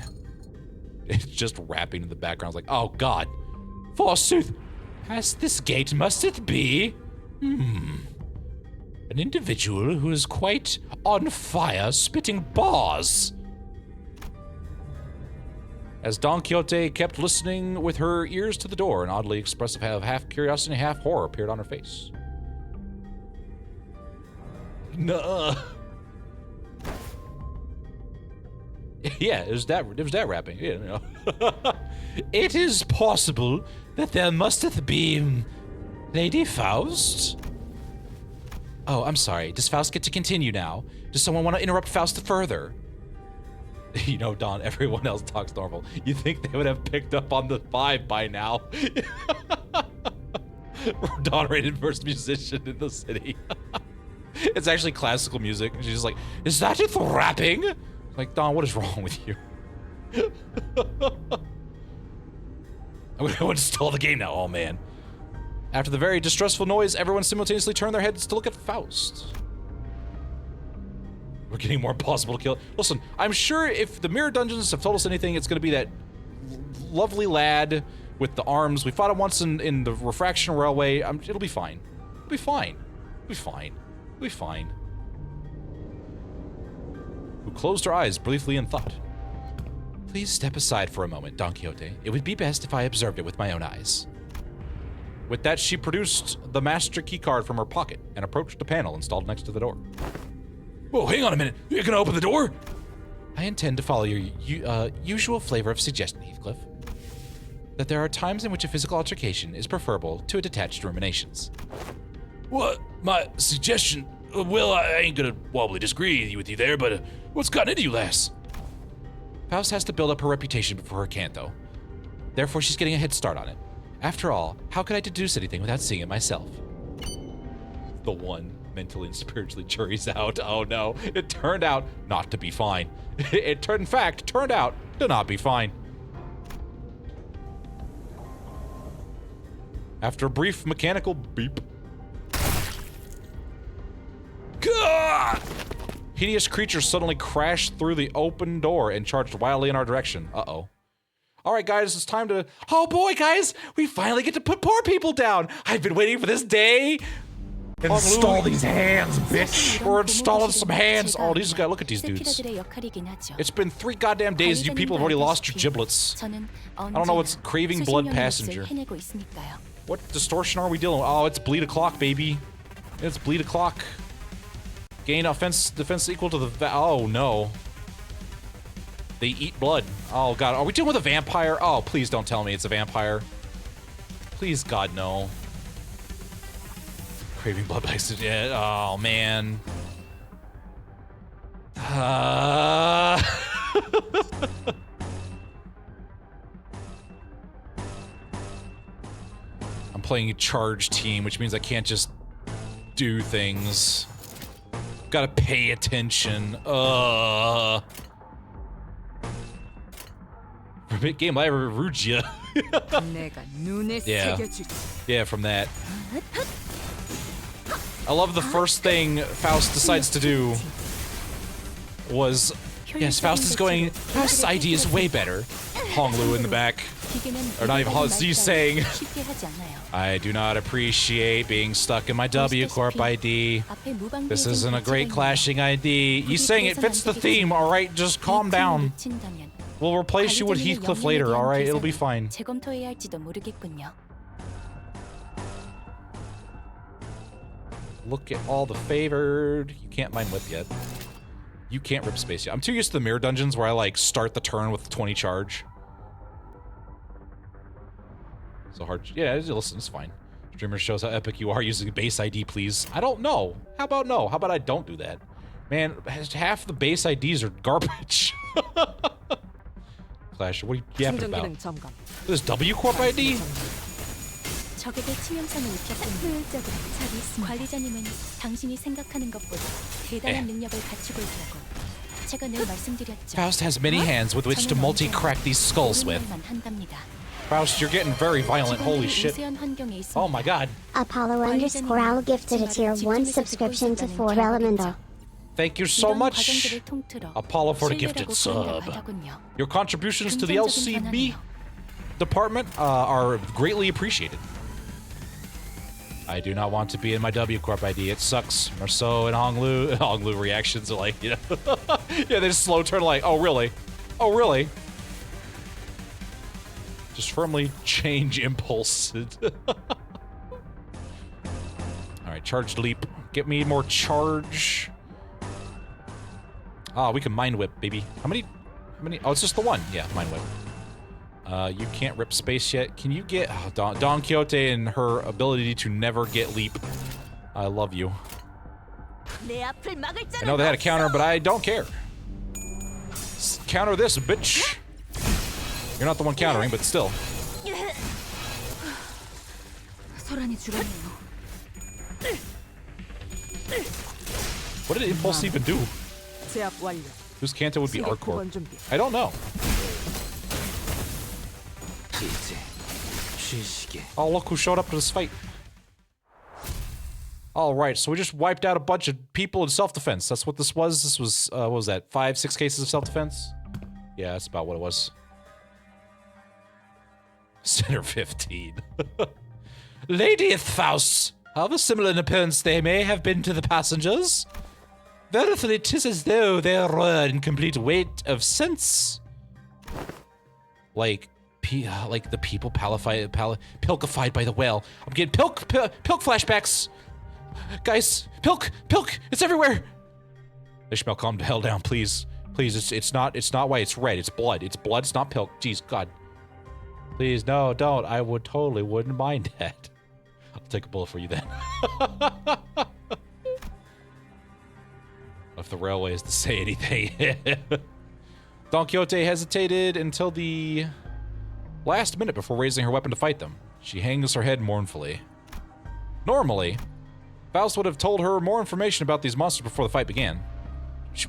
It's just rapping in the background. It's like, oh God. Forsooth, past this gate must it be? An individual who is quite on fire, spitting bars. As Don Quixote kept listening with her ears to the door, an oddly expressive half curiosity and half horror appeared on her face. Nuh-uh. Yeah, it was that rapping. Yeah, you know. It is possible that there musteth be Lady Faust. Oh, I'm sorry. Does Faust get to continue now? Does someone want to interrupt Faust further? You know, Don, everyone else talks normal. You think they would have picked up on the vibe by now? Don rated first musician in the city. It's actually classical music. She's just like, is that it rapping? Like, Don, what is wrong with you? I'm gonna install the game now, oh man. After the very distressful noise, everyone simultaneously turned their heads to look at Faust. We're getting more impossible to kill. Listen, I'm sure if the Mirror Dungeons have told us anything, it's gonna be that lovely lad with the arms. We fought him once in the Refraction Railway. It'll be fine. It'll be fine. It'll be fine. It'll be fine. Who closed her eyes briefly in thought. Please step aside for a moment, Don Quixote. It would be best if I observed it with my own eyes. With that, she produced the master keycard from her pocket and approached the panel installed next to the door. Whoa, hang on a minute. You're gonna open the door? I intend to follow your usual flavor of suggestion, Heathcliff. That there are times in which a physical altercation is preferable to a detached ruminations. What? My suggestion? Well, I ain't gonna wobbly disagree with you there, but what's gotten into you, lass? Faust has to build up her reputation before her canto. Therefore, she's getting a head start on it. After all, how could I deduce anything without seeing it myself? The one mentally and spiritually jury's out. Oh no, it turned out not to be fine. It in fact turned out to not be fine. After a brief mechanical beep. Gah! Hideous creatures suddenly crashed through the open door and charged wildly in our direction. Uh-oh. All right, guys, it's time to... Oh boy, guys, we finally get to put poor people down. I've been waiting for this day. Install these hands, bitch. We're installing some hands. Oh, these guys, look at these dudes. It's been 3 goddamn days. You people have already lost your giblets. I don't know what's craving blood passenger. What distortion are we dealing with? Oh, it's bleed o'clock, baby. It's bleed o'clock. Gain defense equal to the... Oh, no. They eat blood. Oh, God. Are we dealing with a vampire? Oh, please don't tell me it's a vampire. Please, God, no. Craving blood by accident. Yeah. Oh, man. I'm playing a charge team, which means I can't just do things. Gotta pay attention. Game Library Rugia. Yeah. Yeah, from that. I love the first thing Faust decides to do was... Yes, Faust is going... Faust's ID is way better. Honglu in the back. Or not even Honglu, he's saying... I do not appreciate being stuck in my W Corp ID. This isn't a great clashing ID. He's saying it fits the theme, alright? Just calm down. We'll replace you with Heathcliff later, alright? It'll be fine. Look at all the favored. You can't mind whip yet. You can't rip space yet. I'm too used to the mirror dungeons where I like start the turn with 20 charge. So hard. Yeah, listen, it's fine. Streamer shows how epic you are using base ID, please. I don't know. How about no? How about I don't do that? Man, half the base IDs are garbage. Clash, what are you yapping about? This W Corp ID? 적에게 치명상을 입혔군요. 효율적으로 관리자님은 당신이 생각하는 것보다 대단한 능력을 갖추고 있다고 제가 늘 말씀드렸죠. Faust has many hands with which to multi-crack these skulls with. Faust, you're getting very violent. Holy shit. Oh my god. Apollo_Al gifted a tier 1 subscription to 4 Elemental. Thank you so much, Apollo, for the gifted sub. Your contributions to the LCB department are greatly appreciated. I do not want to be in my W Corp ID. It sucks. Marceau and Honglu reactions are like, you know, yeah, they just slow turn like, oh really? Oh really? Just firmly change impulse. Alright, charged leap. Get me more charge. Ah, we can mind whip, baby. How many? Oh, it's just the one. Yeah, mind whip. You can't rip space yet. Can you get Don Quixote and her ability to never get leap? I love you. I know they had a counter, but I don't care. Counter this, bitch. You're not the one countering, but still. What did Impulse even do? Whose canto would be Arcor? I don't know. Oh, look who showed up to this fight. Alright, so we just wiped out a bunch of people in self-defense. That's what this was. This was, what was that? 5-6 cases of self-defense? Yeah, that's about what it was. Center 15. Lady Faust, however similar in appearance they may have been to the passengers, verily 'tis as though they were in complete weight of sense. Like the people pilkified by the whale. I'm getting pilk flashbacks. Guys, pilk, it's everywhere. Ishmael, calm the hell down, please. Please, it's not white, it's red, it's blood. It's blood, it's not pilk. Jeez, God. Please, no, don't. I totally wouldn't mind that. I'll take a bullet for you then. If the railway is to say anything. Don Quixote hesitated until the last minute before raising her weapon to fight them. She hangs her head mournfully. Normally, Faust would have told her more information about these monsters before the fight began.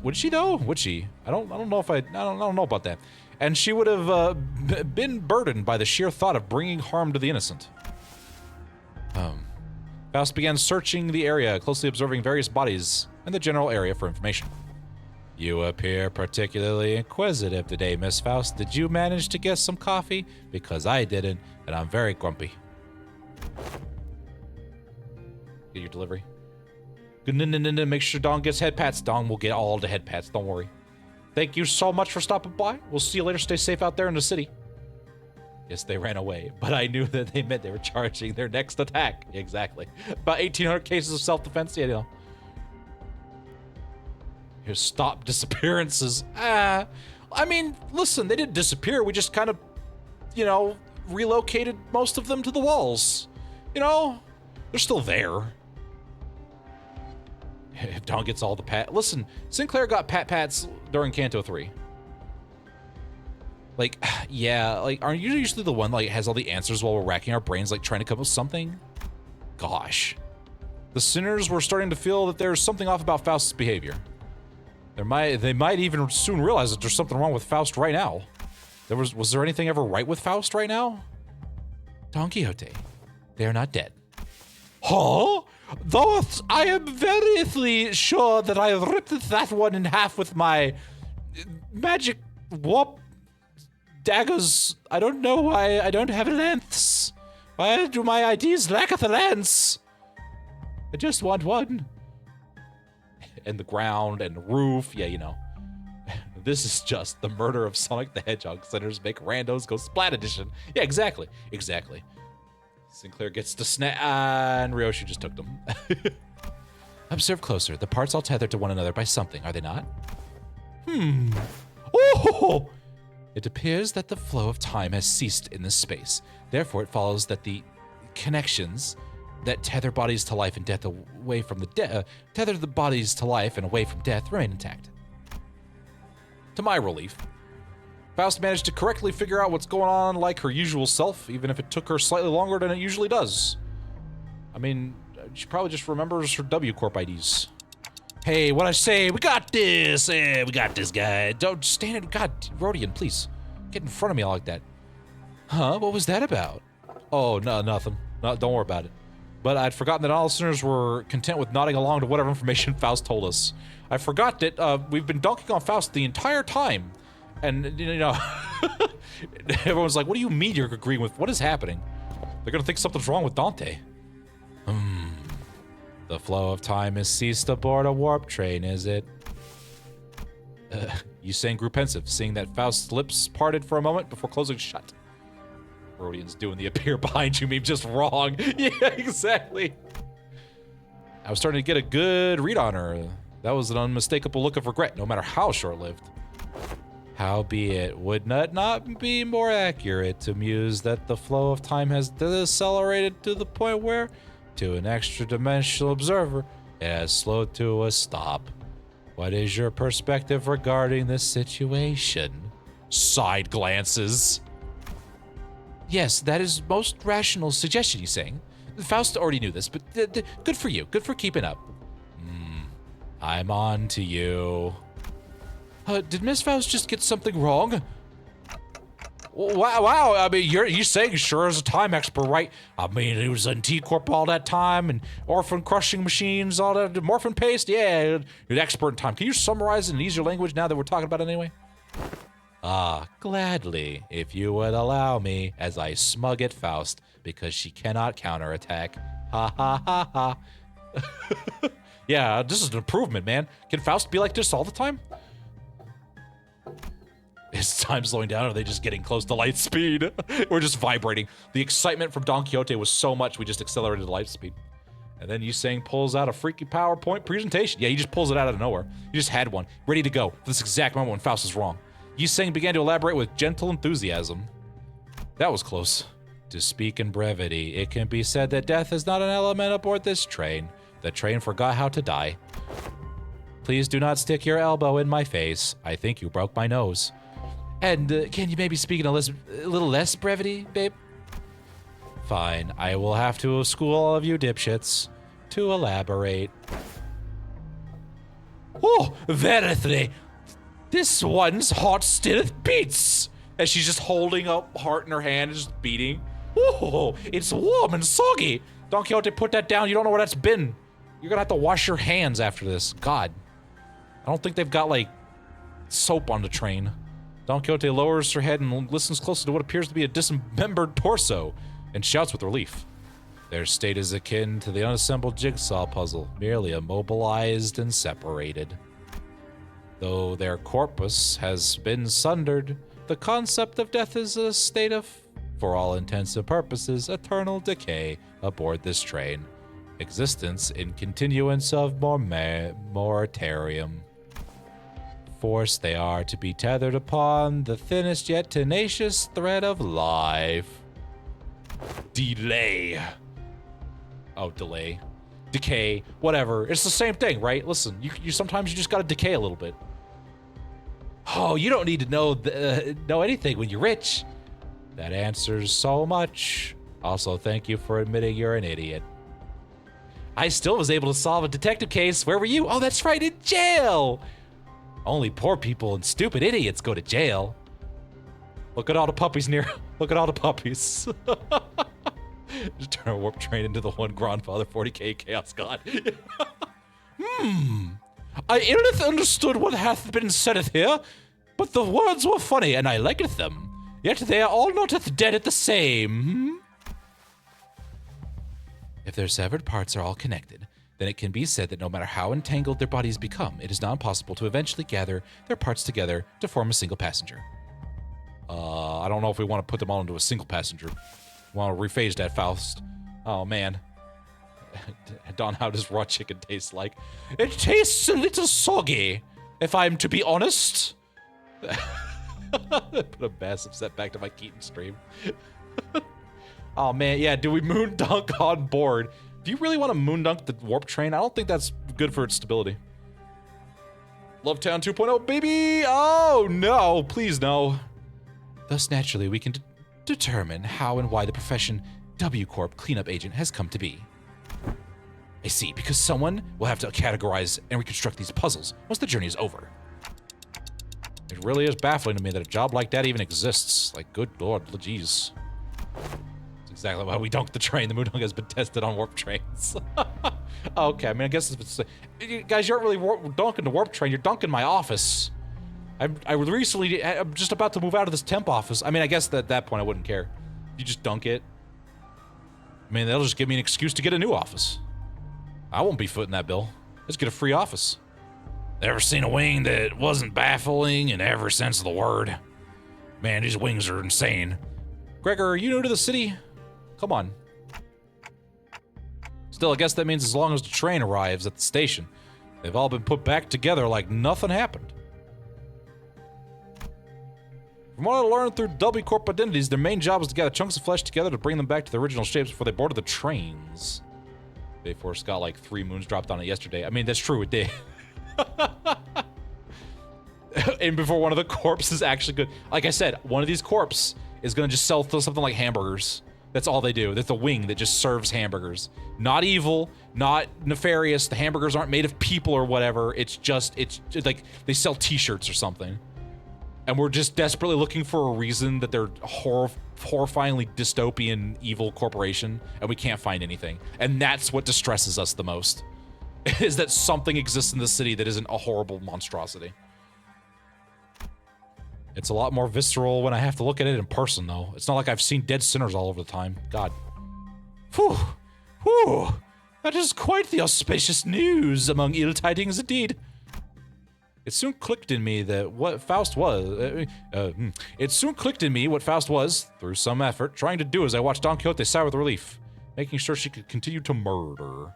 Would she though? Would she? I don't know if I don't know about that. And she would have been burdened by the sheer thought of bringing harm to the innocent. Faust began searching the area, closely observing various bodies and the general area for information. You appear particularly inquisitive today, Miss Faust. Did you manage to get some coffee? Because I didn't, and I'm very grumpy. Get your delivery. Make sure Dong gets head pats. Dong will get all the head pats, don't worry. Thank you so much for stopping by. We'll see you later. Stay safe out there in the city. Yes, they ran away, but I knew that they meant they were charging their next attack. Exactly. About 1,800 cases of self-defense, yeah, you know. Here's stop disappearances. I mean, listen, they didn't disappear. We just kind of, you know, relocated most of them to the walls. You know, they're still there. If Don gets all the pat... Listen, Sinclair got pats during Canto 3. Like, yeah, like, aren't you usually the one, like, has all the answers while we're racking our brains, like, trying to come up with something? Gosh. The sinners were starting to feel that there's something off about Faust's behavior. They might even soon realize that there's something wrong with Faust right now. Was there anything ever right with Faust right now? Don Quixote, they are not dead. Huh? Though I am very sure that I ripped that one in half with my magic warp daggers. I don't know why I don't have lengths. Why do my IDs lack a lens? I just want one. And the ground and the roof, yeah, you know. This is just the murder of Sonic the Hedgehog. Sinners make randos go splat edition. Yeah, exactly. Exactly. Sinclair gets to snap, and Ryoshi just took them. Observe closer. The parts all tethered to one another by something, are they not? Oh! It appears that the flow of time has ceased in this space. Therefore, it follows that the connections that tether bodies to life and death away from the tether the bodies to life and away from death remain intact. To my relief, Faust managed to correctly figure out what's going on like her usual self, even if it took her slightly longer than it usually does. I mean, she probably just remembers her W Corp IDs. Hey, what I say? We got this! Hey, we got this guy. Don't stand in. God, Rodian, please. Get in front of me like that. Huh? What was that about? Oh, no, nothing. No, don't worry about it. But I'd forgotten that all listeners were content with nodding along to whatever information Faust told us. I forgot that we've been dunking on Faust the entire time. And, you know, everyone's like, what do you mean you're agreeing with? What is happening? They're gonna think something's wrong with Dante. The flow of time has ceased aboard a warp train, is it? You sang grew pensive, seeing that Faust's lips parted for a moment before closing shut. Rodian's doing the appear behind you meme just wrong. Yeah, exactly. I was starting to get a good read on her. That was an unmistakable look of regret, no matter how short-lived. Howbeit, would it not be more accurate to muse that the flow of time has decelerated to the point where, to an extra-dimensional observer, it has slowed to a stop? What is your perspective regarding this situation? Side glances. Yes, that is most rational suggestion, he's saying. Faust already knew this, but good for you. Good for keeping up. I'm on to you. Did Miss Faust just get something wrong? Wow, I mean, you're saying sure as a time expert, right? I mean, it was in T-Corp all that time, and orphan crushing machines, all that, morphin paste, yeah, you're an expert in time. Can you summarize it in easier language now that we're talking about it anyway? Gladly, if you would allow me, as I smug at Faust, because she cannot counterattack. Ha ha ha ha. Yeah, this is an improvement, man. Can Faust be like this all the time? Is time slowing down, or are they just getting close to light speed? We're just vibrating. The excitement from Don Quixote was so much, we just accelerated light speed. And then Yusang pulls out a freaky PowerPoint presentation. Yeah, he just pulls it out of nowhere. He just had one, ready to go for this exact moment when Faust is wrong. Yusang began to elaborate with gentle enthusiasm. That was close. To speak in brevity, it can be said that death is not an element aboard this train. The train forgot how to die. Please do not stick your elbow in my face. I think you broke my nose. And can you maybe speak in a little less brevity, babe? Fine, I will have to school all of you dipshits to elaborate. Oh, verily, this one's heart still beats. As she's just holding a heart in her hand and just beating. Oh, it's warm and soggy. Don Quixote, put that down. You don't know where that's been. You're gonna have to wash your hands after this. God. I don't think they've got, like, soap on the train. Don Quixote lowers her head and listens closely to what appears to be a dismembered torso, and shouts with relief. Their state is akin to the unassembled jigsaw puzzle, merely immobilized and separated. Though their corpus has been sundered, the concept of death is a state of, for all intents and purposes, eternal decay aboard this train. Existence in continuance of moritarium. Forced they are to be tethered upon the thinnest yet tenacious thread of life. Delay. Oh, delay. Decay. Whatever. It's the same thing, right? Listen, you sometimes you just gotta decay a little bit. Oh, you don't need to know anything when you're rich. That answers so much. Also, thank you for admitting you're an idiot. I still was able to solve a detective case. Where were you? Oh, that's right, in jail. Only poor people and stupid idiots go to jail. Look at all the puppies near. Look at all the puppies. Just turn a warp train into the one grandfather 40k chaos god. I illeth understood what hath been saideth here, but the words were funny, and I liketh them. Yet they are all noteth dead at the same. If their severed parts are all connected, then it can be said that no matter how entangled their bodies become, it is not possible to eventually gather their parts together to form a single passenger. I don't know if we want to put them all into a single passenger. Want to rephase that, Faust. Oh, man. Don, how does raw chicken taste like? It tastes a little soggy, if I'm to be honest. Put a massive setback to my Keaton stream. Oh, man. Yeah, do we moon dunk on board? Do you really want to moon dunk the warp train? I don't think that's good for its stability. Lovetown 2.0, baby! Oh, no. Please, no. Thus, naturally, we can determine how and why the profession W Corp cleanup agent has come to be. I see, because someone will have to categorize and reconstruct these puzzles once the journey is over. It really is baffling to me that a job like that even exists. Like, good lord, jeez. That's exactly why we dunked the train. The moon dunk has been tested on warp trains. Okay, I mean, I guess it's... Guys, you aren't really dunking the warp train. You're dunking my office. I'm just about to move out of this temp office. I mean, I guess that at that point I wouldn't care. You just dunk it. I mean, that'll just give me an excuse to get a new office. I won't be footing that bill. Let's get a free office. Ever seen a wing that wasn't baffling in every sense of the word? Man, these wings are insane. Gregor, are you new to the city? Come on. Still, I guess that means as long as the train arrives at the station, they've all been put back together like nothing happened. From what I learned through W Corp identities, their main job was to gather chunks of flesh together to bring them back to their original shapes before they boarded the trains. Bayforce got like 3 moons dropped on it yesterday. I mean, that's true, it did. And before one of the corpses is actually good. Like I said, one of these corpses is going to just sell something like hamburgers. That's all they do. That's a wing that just serves hamburgers. Not evil, not nefarious. The hamburgers aren't made of people or whatever. It's like they sell t-shirts or something. And we're just desperately looking for a reason that they're horrifyingly dystopian evil corporation, and we can't find anything. And that's what distresses us the most, is that something exists in the city that isn't a horrible monstrosity. It's a lot more visceral when I have to look at it in person, though. It's not like I've seen dead sinners all over the time. God. Whew. Whew. That is quite the auspicious news among ill tidings indeed. It soon clicked in me that what Faust was, through some effort, trying to do as I watched Don Quixote sigh with relief, making sure she could continue to murder.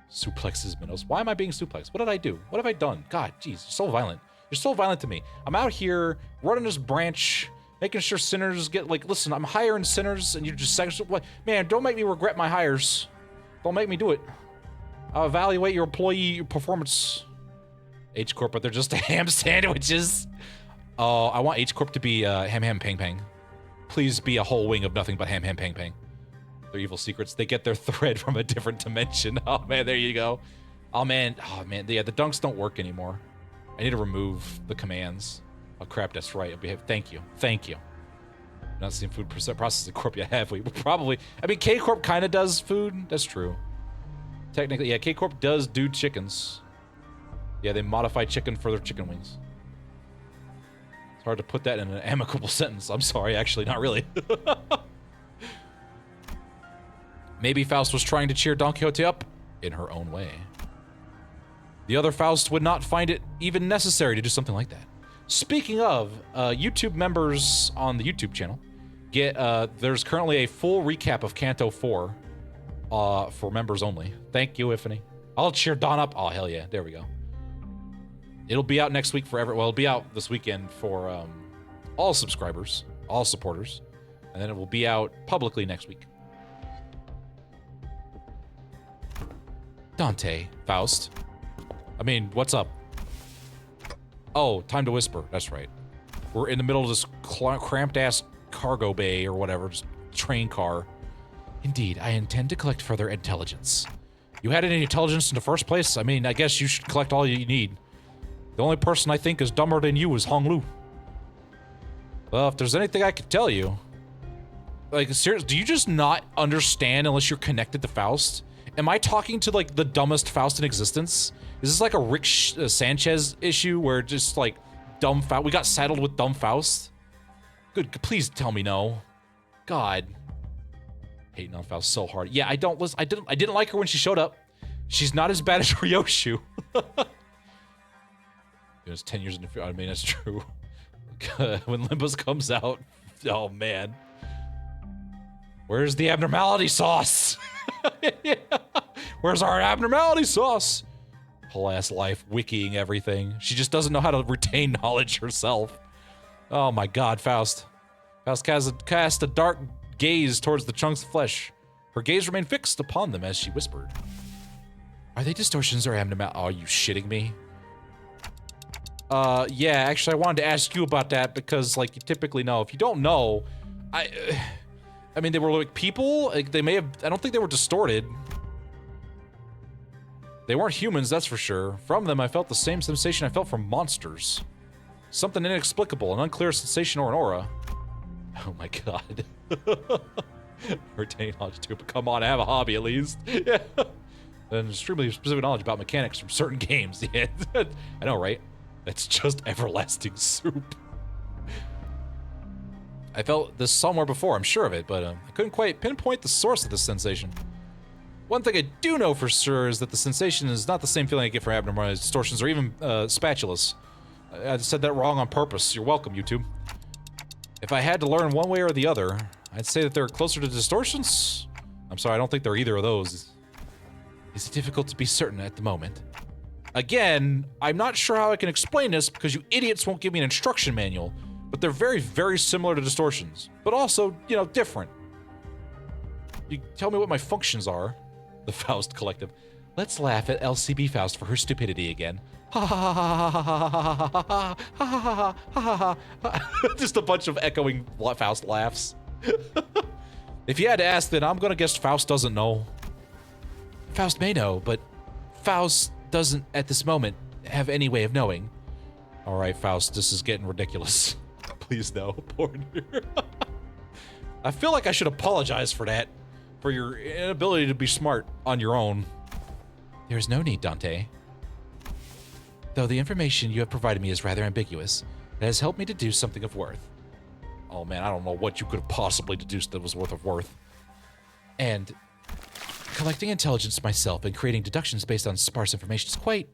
Suplexes Minos. Why am I being suplexed? What did I do? What have I done? God, jeez, you're so violent. You're so violent to me. I'm out here running this branch, making sure sinners get, like, listen, I'm hiring sinners, and you're just saying, man, don't make me regret my hires. Don't make me do it. I'll evaluate your employee performance. H Corp, but they're just ham sandwiches. Oh, I want H Corp to be ham ham pang pang. Please be a whole wing of nothing but ham ham pang pang. Their evil secrets. They get their thread from a different dimension. Oh man, there you go. Oh man, yeah, the dunks don't work anymore. I need to remove the commands. Oh crap, that's right. Thank you. Not seen food processing corp yet, have we? Probably. I mean, K Corp kind of does food. That's true. Technically, yeah, K Corp does do chickens. Yeah, they modify chicken for their chicken wings. It's hard to put that in an amicable sentence. I'm sorry, actually, not really. Maybe Faust was trying to cheer Don Quixote up in her own way. The other Faust would not find it even necessary to do something like that. Speaking of, YouTube members on the YouTube channel get, there's currently a full recap of Canto 4 for members only. Thank you, Ifany. I'll cheer Don up. Oh, hell yeah. There we go. It'll be out next week for well, it'll be out this weekend for all subscribers, all supporters, and then it will be out publicly next week. Dante, Faust. I mean, what's up? Oh, time to whisper. That's right. We're in the middle of this cramped-ass cargo bay or whatever, just train car. Indeed, I intend to collect further intelligence. You had any intelligence in the first place? I mean, I guess you should collect all you need. The only person I think is dumber than you is Hong Lu. Well, if there's anything I could tell you, like, seriously, do you just not understand unless you're connected to Faust? Am I talking to, like, the dumbest Faust in existence? Is this like a Rick Sanchez issue where just, like, dumb Faust? We got saddled with dumb Faust? Good, please tell me no. God. Hating on Faust so hard. Yeah, I didn't like her when she showed up. She's not as bad as Ryoshu. It was 10 years in the future. I mean, that's true. When Limbus comes out, oh man. Where's the abnormality sauce? Yeah. Where's our abnormality sauce? Whole ass life wikiing everything. She just doesn't know how to retain knowledge herself. Oh my god, Faust. Faust cast a dark gaze towards the chunks of flesh. Her gaze remained fixed upon them as she whispered. Are they distortions or abnormal? Oh, are you shitting me? Yeah, actually I wanted to ask you about that because, like, you typically know. If you don't know, I mean, they were like people, like, they may have, I don't think they were distorted. They weren't humans, that's for sure. From them, I felt the same sensation I felt from monsters. Something inexplicable, an unclear sensation or an aura. Oh my god. Retain knowledge too, but come on, I have a hobby at least. Yeah. And extremely specific knowledge about mechanics from certain games. Yeah, I know, right? That's just everlasting soup. I felt this somewhere before, I'm sure of it, but I couldn't quite pinpoint the source of this sensation. One thing I do know for sure is that the sensation is not the same feeling I get from abnormal distortions or even spatulas. I said that wrong on purpose. You're welcome, YouTube. If I had to learn one way or the other, I'd say that they're closer to distortions. I'm sorry, I don't think they're either of those. It's difficult to be certain at the moment. Again, I'm not sure how I can explain this because you idiots won't give me an instruction manual, but they're very, very similar to distortions, but also, you know, different. You tell me what my functions are. The Faust Collective. Let's laugh at LCB Faust for her stupidity again. Ha ha ha ha ha ha ha ha ha ha. Just a bunch of echoing Faust laughs. If you had to ask, then I'm gonna guess Faust doesn't know. Faust may know, but Faust doesn't, at this moment, have any way of knowing. Alright, Faust, this is getting ridiculous. Please no, poor Neir. I feel like I should apologize for that. For your inability to be smart on your own. There is no need, Dante. Though the information you have provided me is rather ambiguous, it has helped me deduce something of worth. Oh man, I don't know what you could have possibly deduced that was worth. And collecting intelligence myself and creating deductions based on sparse information is quite...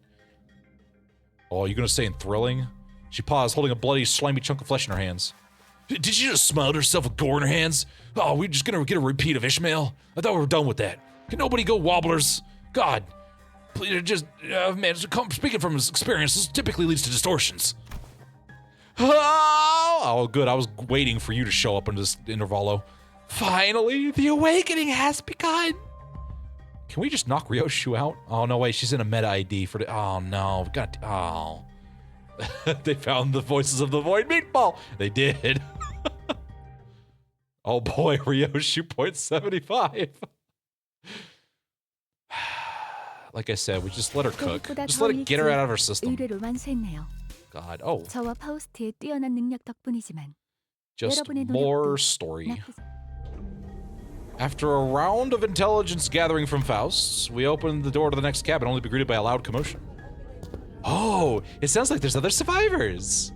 Oh, you're gonna say thrilling? She paused, holding a bloody, slimy chunk of flesh in her hands. Did she just smile to herself with gore in her hands? Oh, we're just gonna get a repeat of Ishmael? I thought we were done with that. Can nobody go wobblers? God. Please, just, man, speaking from his experience, this typically leads to distortions. Oh, good. I was waiting for you to show up in this intervalo. Finally, the awakening has begun. Can we just knock Ryoshu out? Oh, no, wait, she's in a meta ID for the... Oh, no. God, oh. They found the voices of the void meatball. They did. Oh boy, Ryoshu .75. Like I said, we just let her cook. Just let it get her out of her system. God, oh. 저와 파우스트의 뛰어난 능력 덕분이지만 Just more story. After a round of intelligence gathering from Faust, we opened the door to the next cabin only to be greeted by a loud commotion. Oh, it sounds like there's other survivors.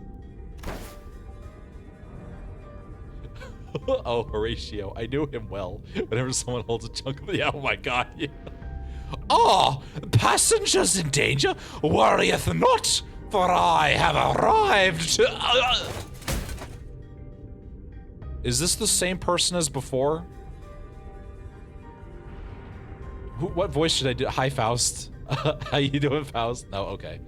Oh, Horatio, I knew him well. Whenever someone holds a chunk of the... Oh my god, yeah. Oh, passengers in danger? Worrieth not, for I have arrived. Is this the same person as before? What voice should I do? Hi, Faust. How you doing, Faust? No, okay.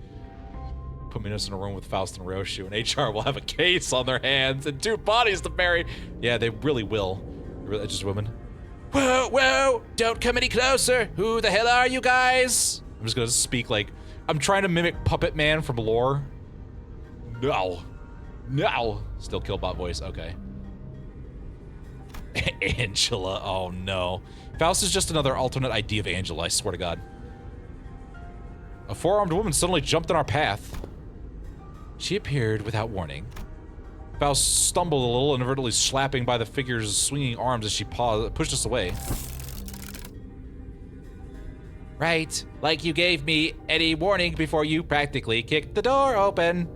Put Minos in a room with Faust and Ryoshu, and HR will have a case on their hands and 2 bodies to bury. Yeah, they really will. They're just women. Whoa, whoa! Don't come any closer! Who the hell are you guys? I'm just gonna speak like... I'm trying to mimic Puppet Man from lore. No. No! Still Killbot voice, okay. Angela, oh no. Faust is just another alternate ID of Angela, I swear to God. A 4-armed woman suddenly jumped in our path. She appeared without warning. Faust stumbled a little, inadvertently slapping by the figure's swinging arms as she pushed us away. Right, like you gave me any warning before you practically kicked the door open.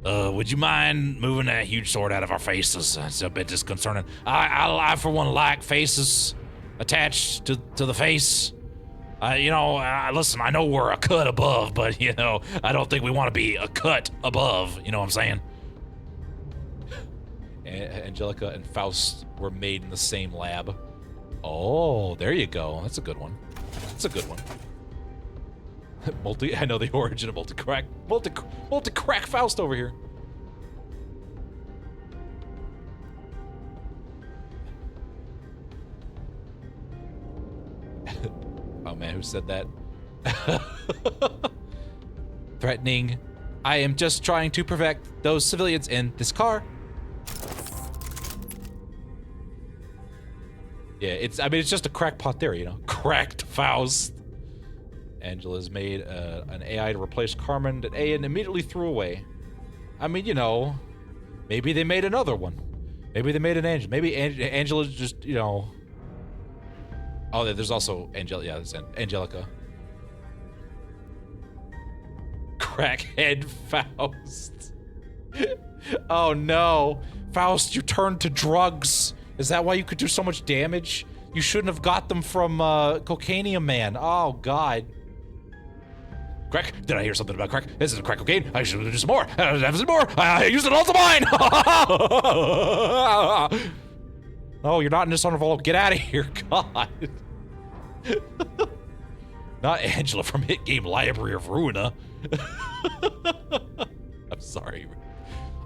Would you mind moving that huge sword out of our faces? It's a bit disconcerting. I for one, like faces attached to the face. Listen, I know we're a cut above, but, I don't think we want to be a cut above. You know what I'm saying? Angelica and Faust were made in the same lab. Oh, there you go. That's a good one. That's a good one. I know the origin of multi-crack Faust over here. Oh man, who said that? Threatening. I am just trying to protect those civilians in this car. Yeah, it's just a crackpot theory, Cracked Faust. Angela's made an AI to replace Carmen that Ian immediately threw away. Maybe they made another one. Maybe they made an Angel. Maybe Angela's just, Oh, there's also Angelica. Yeah, there's Angelica. Crackhead Faust. Oh no. Faust, you turned to drugs. Is that why you could do so much damage? You shouldn't have got them from Cocainium Man. Oh god. Crack? Did I hear something about crack? This is crack cocaine. I should do some more. Have some more. I used it all to mine. Oh, you're not in this vault. Get out of here, God. Not Angela from hit game Library of Ruina. I'm sorry.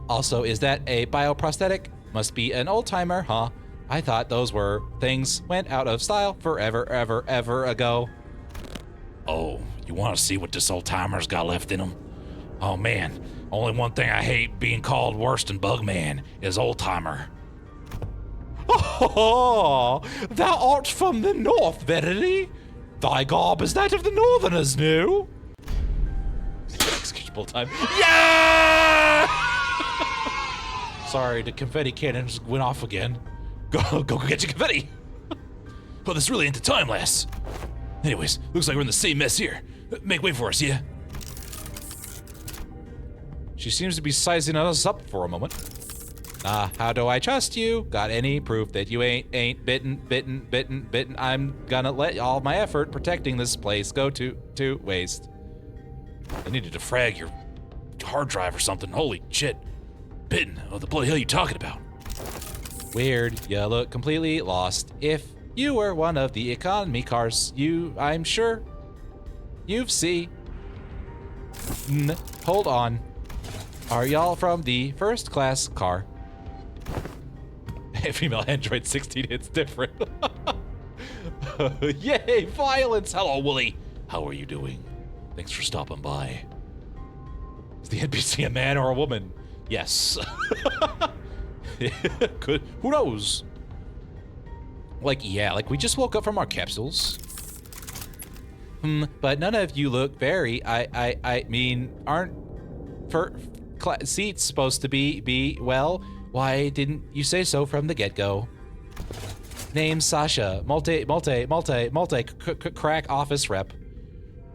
Also, is that a bioprosthetic? Must be an old timer, huh? I thought those were things went out of style forever, ever ago. Oh, you want to see what this old timer's got left in him? Oh man, only one thing I hate being called worse than Bugman is old timer. Oh, thou art from the north, verily? Thy garb is that of the northerners, no? Executable time. Yeah! Sorry, the confetti cannons went off again. Go get your confetti. Well, this really ain't the time, lass. Anyways, looks like we're in the same mess here. Make way for us, yeah? She seems to be sizing us up for a moment. How do I trust you? Got any proof that you ain't bitten? I'm gonna let all my effort protecting this place go to waste. I need to defrag your hard drive or something. Holy shit. Bitten? What the bloody hell are you talking about? Weird. You look completely lost. If you were one of the economy cars, I'm sure you've seen. Hold on. Are y'all from the first class car? Female Android 16 hits different. Yay, violence! Hello, Wooly. How are you doing? Thanks for stopping by. Is the NPC a man or a woman? Yes. Could, who knows? Like we just woke up from our capsules. But none of you look very, aren't seats supposed to be, well, why didn't you say so from the get-go? Name Sasha, multi-crack office rep.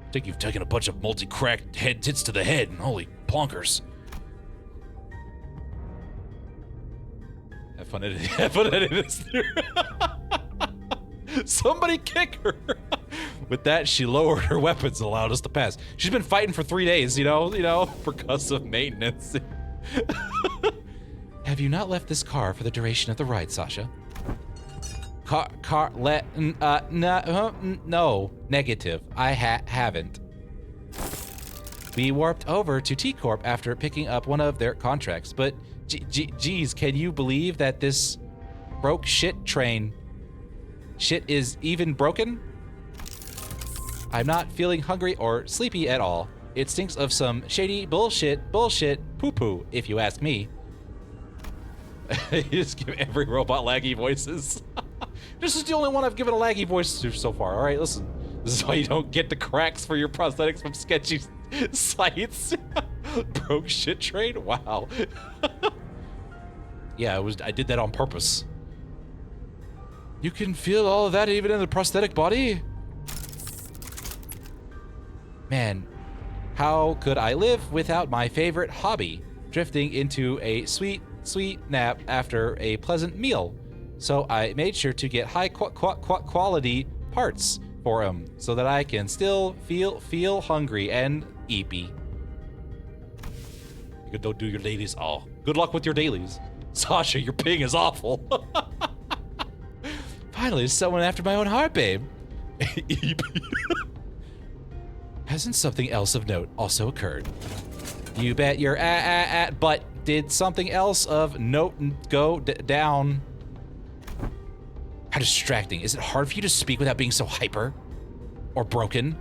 I think you've taken a bunch of multi-crack head tits to the head. Holy plonkers. Have fun editing this. Somebody kick her. With that, she lowered her weapons and allowed us to pass. She's been fighting for 3 days, because of maintenance. Have you not left this car for the duration of the ride, Sasha? No, negative. I haven't. We warped over to T-Corp after picking up one of their contracts, but geez, can you believe that this broke shit train shit is even broken? I'm not feeling hungry or sleepy at all. It stinks of some shady bullshit, poo-poo, if you ask me. You just give every robot laggy voices. This is the only one I've given a laggy voice to so far. All right, listen. This is why you don't get the cracks for your prosthetics from sketchy sites. Broke shit trade? Wow. Yeah, I did that on purpose. You can feel all of that even in the prosthetic body? Man, how could I live without my favorite hobby? Drifting into a sweet, sweet nap after a pleasant meal. So I made sure to get high quality parts for him so that I can still feel hungry and eepy. You can don't do your dailies. Oh, good luck with your dailies. Sasha, your ping is awful. Finally, someone after my own heart, babe. Hasn't something else of note also occurred? You bet your but did something else of note go down? How distracting. Is it hard for you to speak without being so hyper? Or broken?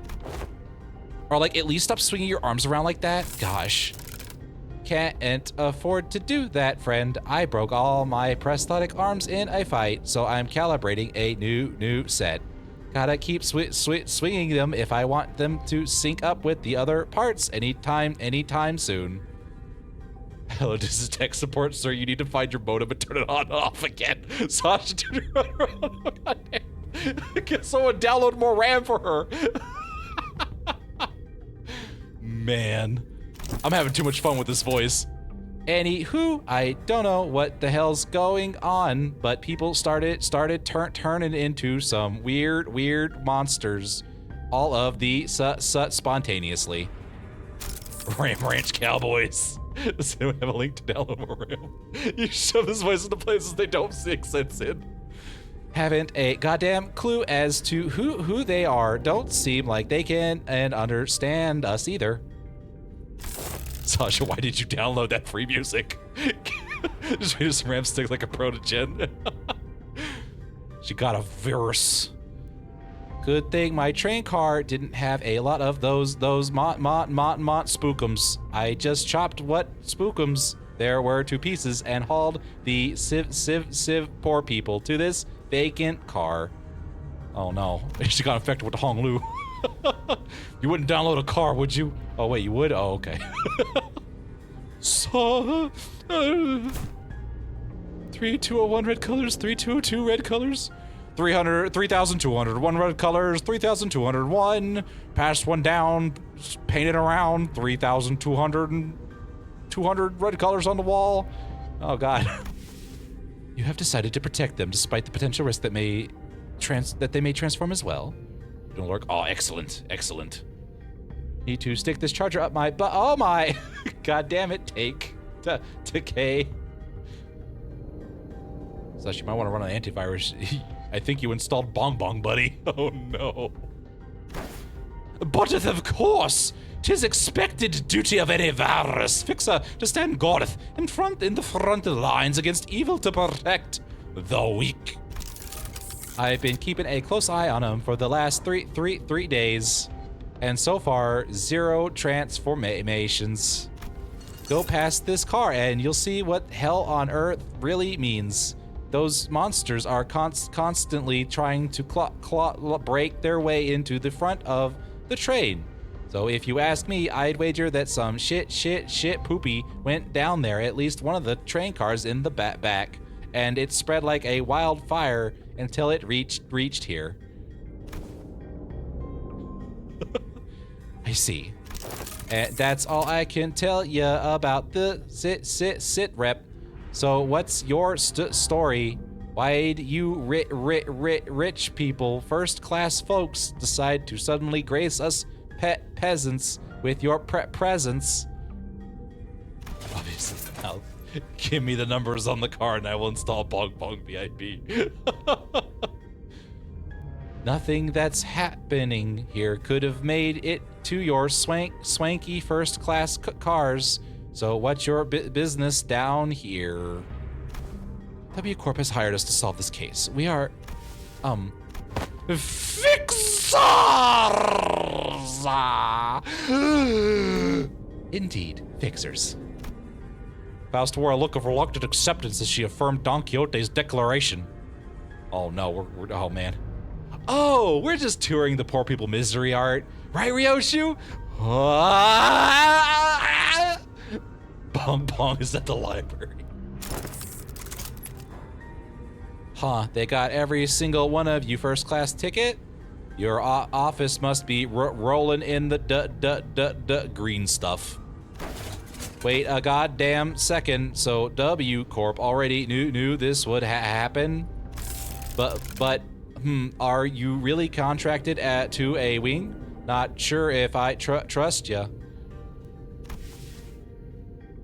Or like at least stop swinging your arms around like that? Gosh. Can't afford to do that, friend. I broke all my prosthetic arms in a fight, so I'm calibrating a new set. Gotta keep swinging them if I want them to sync up with the other parts anytime soon. Hello, this is tech support, sir. You need to find your modem and turn it on and off again. Sasha, turn it on. Goddamn. Can someone download more RAM for her? Man. I'm having too much fun with this voice. Anywho, I don't know what the hell's going on, but people started turning into some weird monsters. All of the spontaneously. Ram Ranch Cowboys. Does anyone have a link to download more RAM? You shove this voice into places they don't make sense in. Haven't a goddamn clue as to who they are. Don't seem like they can and understand us either. Sasha, why did you download that free music? Just made some RAM stick like a protogen. She got a virus. Good thing my train car didn't have a lot of those mont spookums. I just chopped what spookums there were to pieces and hauled the civ poor people to this vacant car. Oh no, she got infected with the Hong Lu. You wouldn't download a car, would you? Oh wait, you would? Oh, okay. So, 3201 red colors, 3202 red colors, 3,201 red colors, 3,201. Passed one down, painted around, 3,200 red colors on the wall. Oh god. You have decided to protect them despite the potential risk that they may transform as well. Don't work. Oh, excellent, excellent. Need to stick this charger up my butt. Oh my! God damn it! Take to K. So you might want to run an antivirus. I think you installed Bong Bong, buddy. Oh no. But of course, 'tis expected duty of any virus fixer to stand guard in the front lines against evil to protect the weak. I've been keeping a close eye on him for the last three days, and so far, 0 transformations. Go past this car and you'll see what hell on earth really means. Those monsters are constantly trying to break their way into the front of the train. So if you ask me, I'd wager that some shit poopy went down there, at least one of the train cars in the back, and it spread like a wildfire until it reached here. I see. And that's all I can tell you about the sit rep. So what's your story? Why'd you rich people, first class folks, decide to suddenly grace us peasants with your presence? Obviously, now give me the numbers on the car and I will install Bong Bong VIP. Nothing that's happening here could have made it to your swanky first class cars. So what's your business down here? W Corp has hired us to solve this case. We are, fixers! Indeed, fixers. Faust wore a look of reluctant acceptance as she affirmed Don Quixote's declaration. Oh no, we're oh man. Oh, we're just touring the poor people misery art. Right, Ryoshu? Bong Bong is at the library. Huh, they got every single one of you first class ticket? Your office must be rolling in the green stuff. Wait a goddamn second, so W Corp already knew this would happen? But, are you really contracted to a wing? Not sure if I trust ya.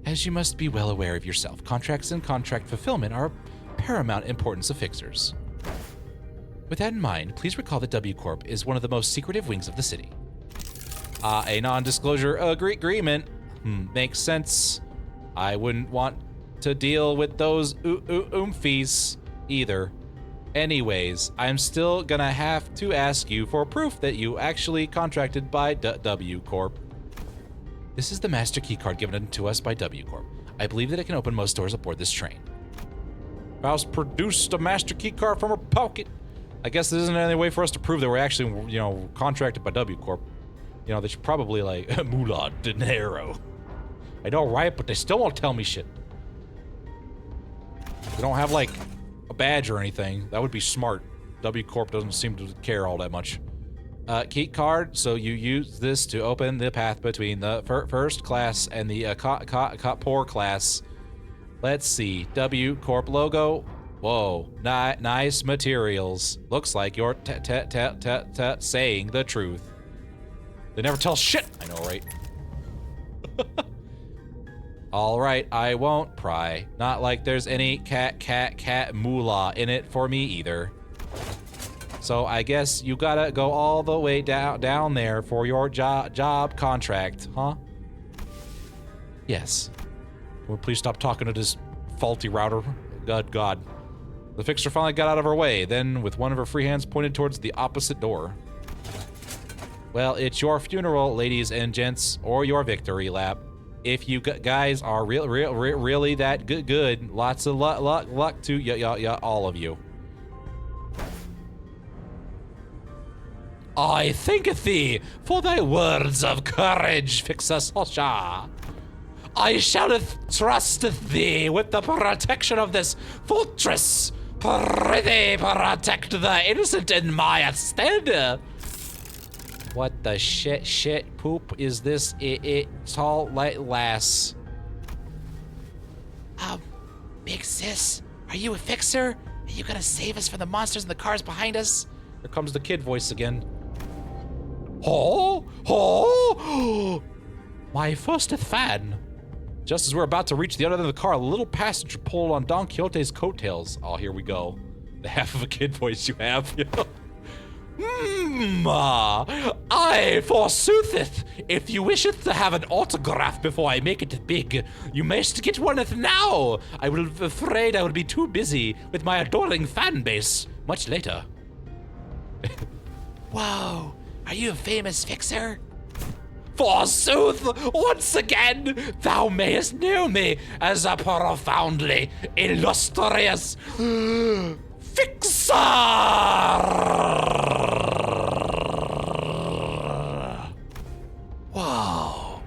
As you must be well aware of yourself, contracts and contract fulfillment are of paramount importance of fixers. With that in mind, please recall that W Corp is one of the most secretive wings of the city. A non-disclosure agreement. Makes sense. I wouldn't want to deal with those oomfies either. Anyways, I'm still gonna have to ask you for proof that you actually contracted by W Corp. This is the master keycard given to us by W Corp. I believe that it can open most doors aboard this train. Mouse produced a master keycard from her pocket. I guess there isn't any way for us to prove that we're actually, contracted by W Corp. They should probably, moolah dinero. I know, right? But they still won't tell me shit. They don't have, a badge or anything. That would be smart. W Corp doesn't seem to care all that much. Key card, so you use this to open the path between the first class and the poor class. Let's see. W Corp logo. Whoa, nice materials. Looks like you're saying the truth. They never tell shit. I know, right? All right, I won't pry. Not like there's any cat moolah in it for me either. So I guess you gotta go all the way down there for your job contract, huh? Yes. Will please stop talking to this faulty router? God. The fixer finally got out of her way, then with one of her free hands pointed towards the opposite door. Well, it's your funeral, ladies and gents, or your victory lap. If you guys are really that good, lots of luck to ya, all of you. I thank thee for thy words of courage, Fixer Sosha. I shall trust thee with the protection of this fortress. Prithee protect the innocent in my stead. What the shit poop is this? Tall light lass. Big sis, are you a fixer? Are you gonna save us from the monsters in the cars behind us? Here comes the kid voice again. Oh! My first fan. Just as we're about to reach the other end of the car, a little passenger pulled on Don Quixote's coattails. Oh, here we go. The half of a kid voice you have. I forsootheth. If you wisheth to have an autograph before I make it big, you mayst get one now. I will afraid I will be too busy with my adoring fan base much later. Whoa, are you a famous fixer? Forsooth, once again, thou mayest know me as a profoundly illustrious fixer! Whoa,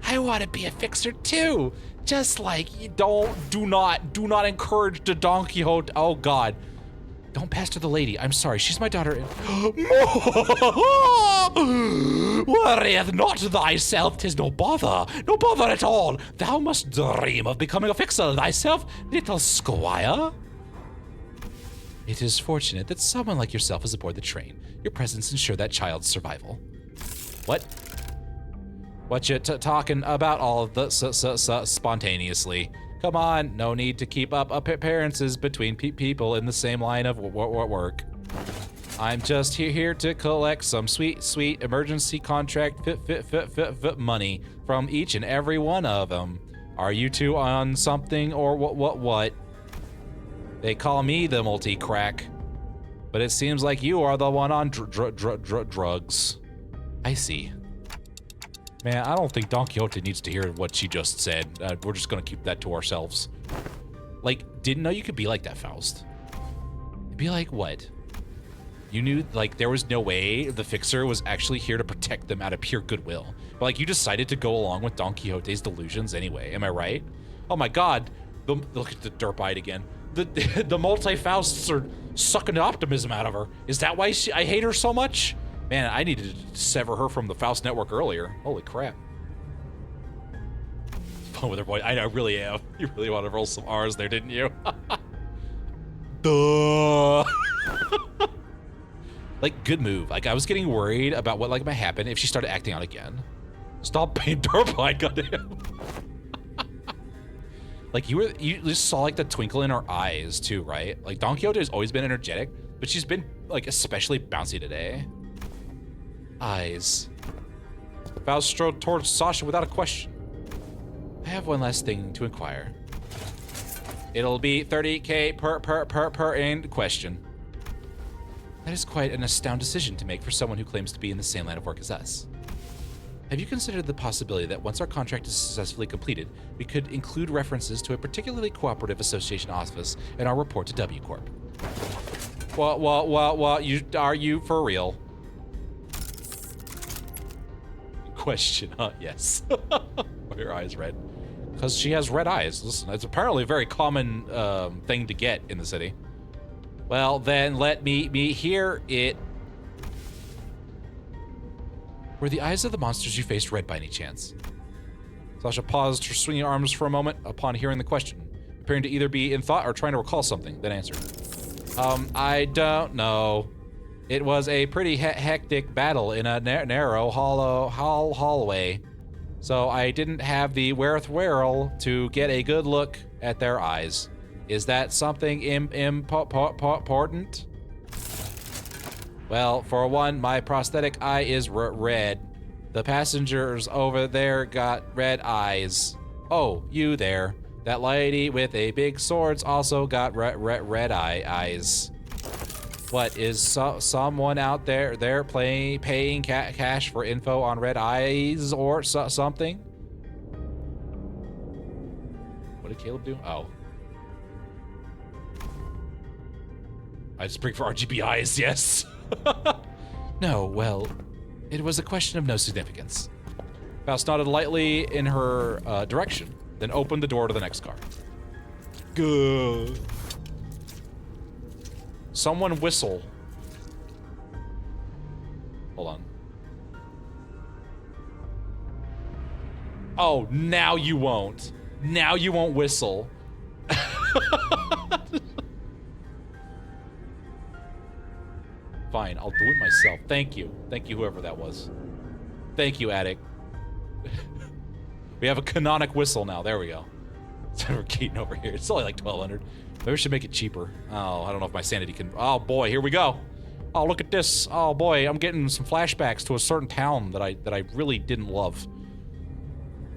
I want to be a fixer too. Just like you do not encourage the Don Quixote. Oh God. Don't pester the lady. I'm sorry. She's my daughter. Worrieth not thyself. 'Tis no bother. No bother at all. Thou must dream of becoming a fixer thyself, little squire. It is fortunate that someone like yourself is aboard the train. Your presence ensured that child's survival. What? What you talking about all of the spontaneously? Come on, no need to keep up appearances between people in the same line of work. I'm just here to collect some sweet emergency contract fit money from each and every one of them. Are you two on something or what? They call me the multi-crack, but it seems like you are the one on drugs. I see. Man, I don't think Don Quixote needs to hear what she just said. We're just gonna keep that to ourselves. Didn't know you could be like that, Faust. Be like what? You knew, like, there was no way the Fixer was actually here to protect them out of pure goodwill. But, like, you decided to go along with Don Quixote's delusions anyway. Am I right? Oh my god. Look at the derp-eyed again. The multi-Fausts are sucking optimism out of her. Is that why I hate her so much? Man, I needed to sever her from the Faust network earlier. Holy crap. Fun with her voice. I really am. You really want to roll some R's there, didn't you? Duh. Like, good move. Like, I was getting worried about what, like, might happen if she started acting out again. Stop being derp-eyed, goddamn. Like, you just saw, like, the twinkle in her eyes, too, right? Like, Don Quixote has always been energetic, but she's been, like, especially bouncy today. Eyes. Faust strode towards Sasha without a question. I have one last thing to inquire. It'll be 30K per in question. That is quite an astounding decision to make for someone who claims to be in the same line of work as us. Have you considered the possibility that once our contract is successfully completed, we could include references to a particularly cooperative association office in our report to W Corp? What, are you for real? Question, huh? Yes. Why are your eyes red? Because she has red eyes. Listen, it's apparently a very common thing to get in the city. Well, then let me hear it. Were the eyes of the monsters you faced red by any chance? Sasha paused her swinging arms for a moment upon hearing the question, appearing to either be in thought or trying to recall something, then answered. I don't know. It was a pretty hectic battle in a narrow hallway, so I didn't have the wherewithal to get a good look at their eyes. Is that something important? Well, for one, my prosthetic eye is red. The passengers over there got red eyes. Oh, you there. That lady with a big sword's also got red eyes. What, is someone out there paying cash for info on red eyes or something? What did Caleb do? Oh. I just bring for RGB eyes, yes. No, well, it was a question of no significance. Faust nodded lightly in her direction, then opened the door to the next car. Good. Someone whistle. Hold on. Oh, now you won't. Now you won't whistle. Fine, I'll do it myself. Thank you. Thank you, whoever that was. Thank you, Attic. We have a canonic whistle now. There we go. We're Keaton over here. It's only like 1,200. Maybe we should make it cheaper. Oh, I don't know if my sanity can... Oh, boy, here we go. Oh, look at this. Oh, boy, I'm getting some flashbacks to a certain town that I really didn't love.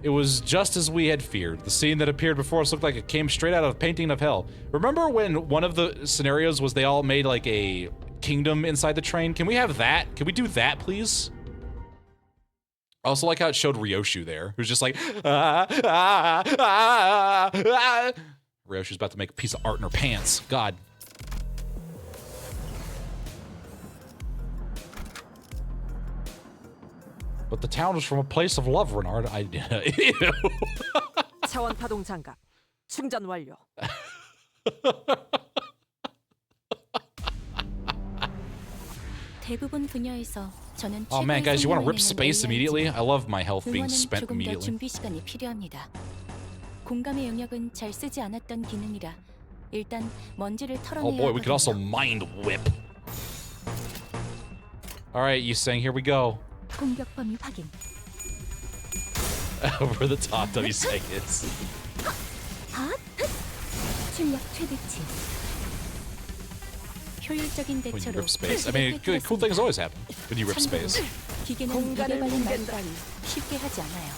It was just as we had feared. The scene that appeared before us looked like it came straight out of Painting of Hell. Remember when one of the scenarios was they all made like a kingdom inside the train? Can we have that? Can we do that, please? I also like how it showed Ryoshu there, who's just like, Ryoshu's about to make a piece of art in her pants. God. But the town was from a place of love, Renard. Ew. 차원 파동 장갑 충전 완료. 대부분 분야에서 저는 Oh man, guys, you want to rip space immediately? I love my health being 응원은 spent 조금 더 immediately. 준비 시간이 필요합니다. 공감의 영역은 잘 쓰지 않았던 기능이라 일단 먼지를 털어내야 Oh boy, we could also 하거든요. mind whip. All right, you saying here we go. 공격 범위 확인. Over the top, W saying is. 출력 최대치. 효율적인 When you 대처로 rip space. I mean, cool things always happen when you rip space. 기계는 공간을 입에 발린 말 뭉갠다. 따위 쉽게 하지 않아요.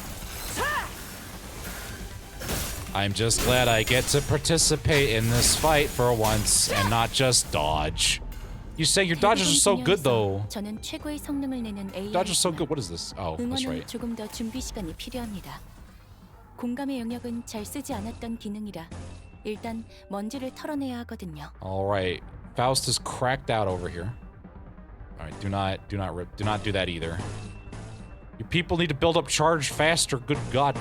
I'm just glad I get to participate in this fight for once and not just dodge. You say your dodges are so good though. 저는 최고의 성능을 내는 Dodges are so AI이지만 good. What is this? Oh, that's 응원은 right. 조금 더 준비 시간이 필요합니다. 공감의 영역은 잘 쓰지 않았던 기능이라 일단 먼지를 털어내야 하거든요. All right. Faust is cracked out over here. All right, do not do that either. You people need to build up charge faster. Good God.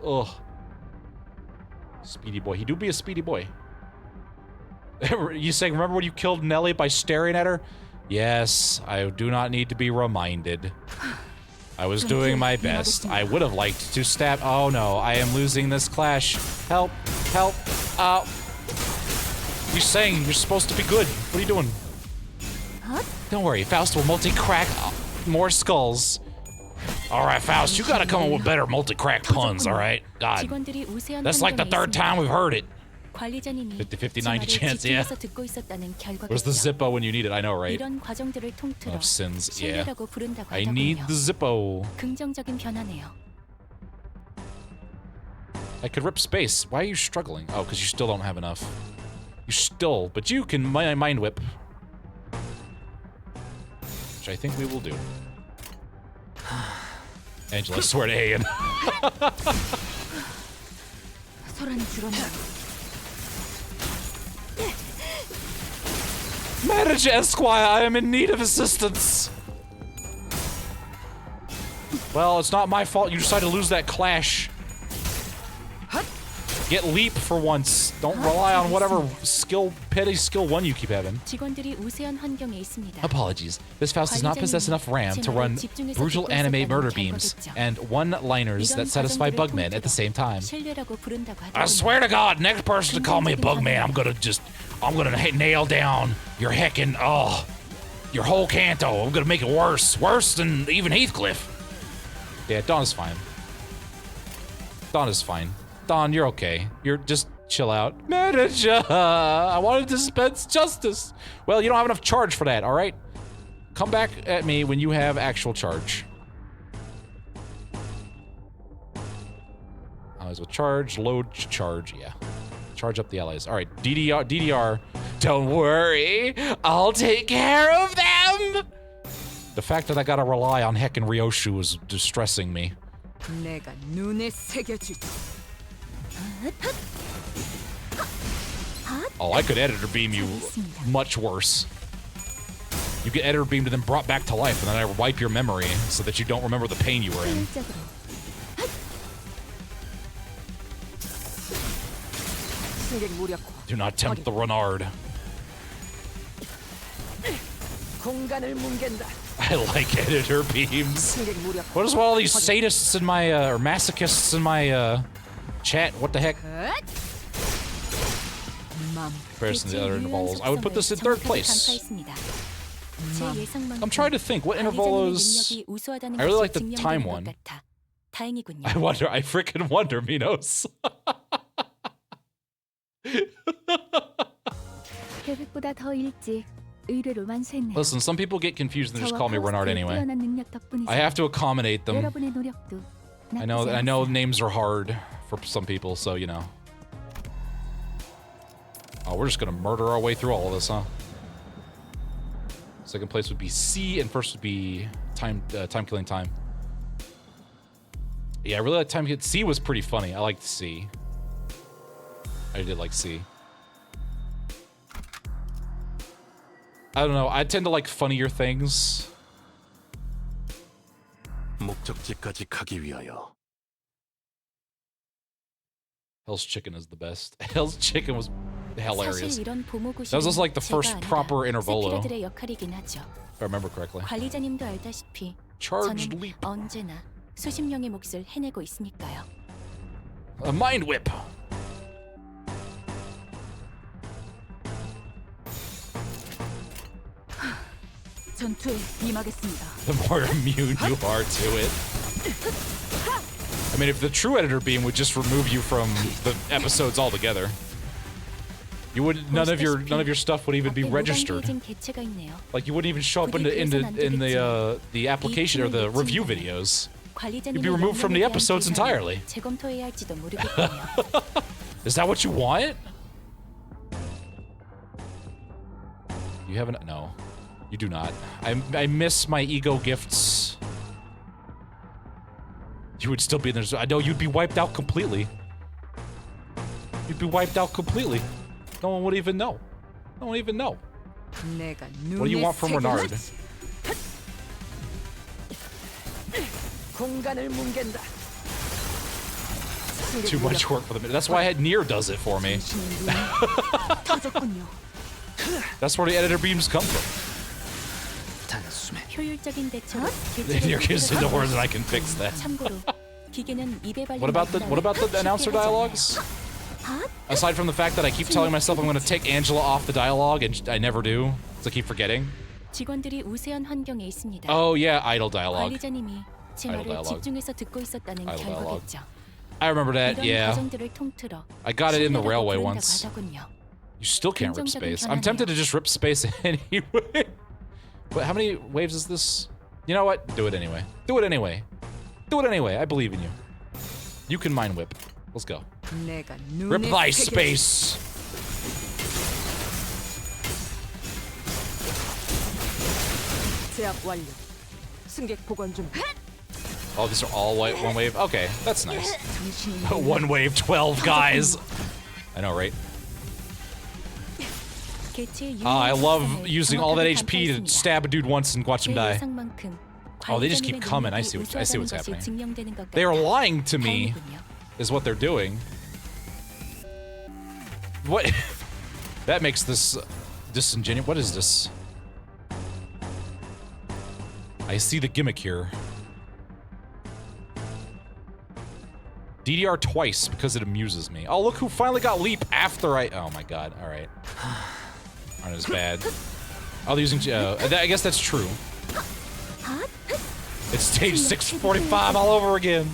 Ugh. Speedy boy. He do be a speedy boy. You saying, remember when you killed Nelly by staring at her? Yes, I do not need to be reminded. I was doing my best. I would have liked to stab. Oh no, I am losing this clash. Help, help. You're saying you're supposed to be good. What are you doing? Huh? Don't worry, Faust will multi-crack more skulls. All right, Faust, you gotta come up with better multi-crack puns, all right? God, that's like the third time we've heard it. 50-50, 90 chance, yeah. Where's the Zippo when you need it? I know, right? Of sins, yeah. I need the Zippo. I could rip space. Why are you struggling? Oh, because you still don't have enough. You still, but you can mind whip. Which I think we will do. Angela, I swear to Hagen. Manager Esquire, I am in need of assistance. Well, it's not my fault you decided to lose that clash. Get leap for once. Don't rely on whatever petty skill 1 you keep having. Apologies. This Faust does not possess enough RAM to run brutal anime murder beams and one-liners that satisfy bugmen at the same time. I swear to God, next person to call me a bugman, I'm gonna nail down your heckin', your whole canto. I'm gonna make it worse. Worse than even Heathcliff. Yeah, Dawn is fine. Dawn is fine. Dawn, you're okay. You're just chill out. Manager, I wanted to dispense justice. Well, you don't have enough charge for that, all right? Come back at me when you have actual charge. Allies will charge, load, charge, yeah. Charge up the allies. All right, DDR. Don't worry, I'll take care of them. The fact that I gotta rely on heckin' Ryoshu is distressing me. Oh, I could editor beam you much worse. You get editor beamed and then brought back to life, and then I wipe your memory so that you don't remember the pain you were in. Do not tempt the Renard. I like editor beams. What is with all these sadists in my, or masochists in my, chat? What the heck? Comparison to the other intervals. I would put this in 3rd place. I'm trying to think. What intervalos? I really like the time one. I wonder. I freaking wonder, Minos. Listen, some people get confused and they just call me Renard anyway. I have to accommodate them. I know names are hard for some people, so you know. Oh, we're just gonna murder our way through all of this, huh? 2nd place would be C, and 1st would be time killing time. Yeah, I really like time. C was pretty funny. I liked C. I did like C. I don't know. I tend to like funnier things. Hell's Chicken is the best. Hell's Chicken was hilarious. That was just like the first proper intervolo, if I remember correctly. Charged leap. A mind whip. The more immune you are to it. I mean, if the true editor beam would just remove you from the episodes altogether, you would none of your stuff would even be registered. Like you wouldn't even show up in the application or the review videos. You'd be removed from the episodes entirely. Is that what you want? You haven't? No, you do not. I miss my ego gifts. You would still be in there. I know you'd be wiped out completely. You'd be wiped out completely. No one would even know. No one would even know. What do you want from Renard? 공간을 뭉갠다. Too much work for the. That's why I had Neir does it for me. 터졌군요. That's where the editor beams come from. 효율적인 대처로 Neir gives me the words and I can fix that. 참고로 기계는 입에 발린 What about the announcer dialogues? Aside from the fact that I keep telling myself I'm going to take Angela off the dialogue and I never do, so I keep forgetting. 직원들이 우세한 환경에 있습니다. Oh yeah, idle dialogue. 관리자님이 제 Idle 말을 dialogue. 집중해서 듣고 있었다는 Idle 결과겠죠. I remember that. 이런 Yeah, 과정들을 통틀어 I got it in the 신뢰라고 railway 부른다고 once. 하더군요. You still can't rip 긍정적인 space. I'm tempted to just rip space anyway. But how many waves is this? You know what? Do it anyway. Do it anyway. Do it anyway. I believe in you. You can mind whip. Let's go. Rip thy space. 제압 완료. 승객 복원 중. Oh, these are all one wave? Okay, that's nice. One wave, 12 guys. I know, right? I love using all that HP to stab a dude once and watch him die. Oh, they just keep coming. I see what's happening. They are lying to me, is what they're doing. What? That makes this disingenuous. What is this? I see the gimmick here. DDR twice because it amuses me. Oh, look who finally got leap after I. Oh my god. All right. Aren't as bad. Oh, they're using. I guess that's true. It's stage 645 all over again.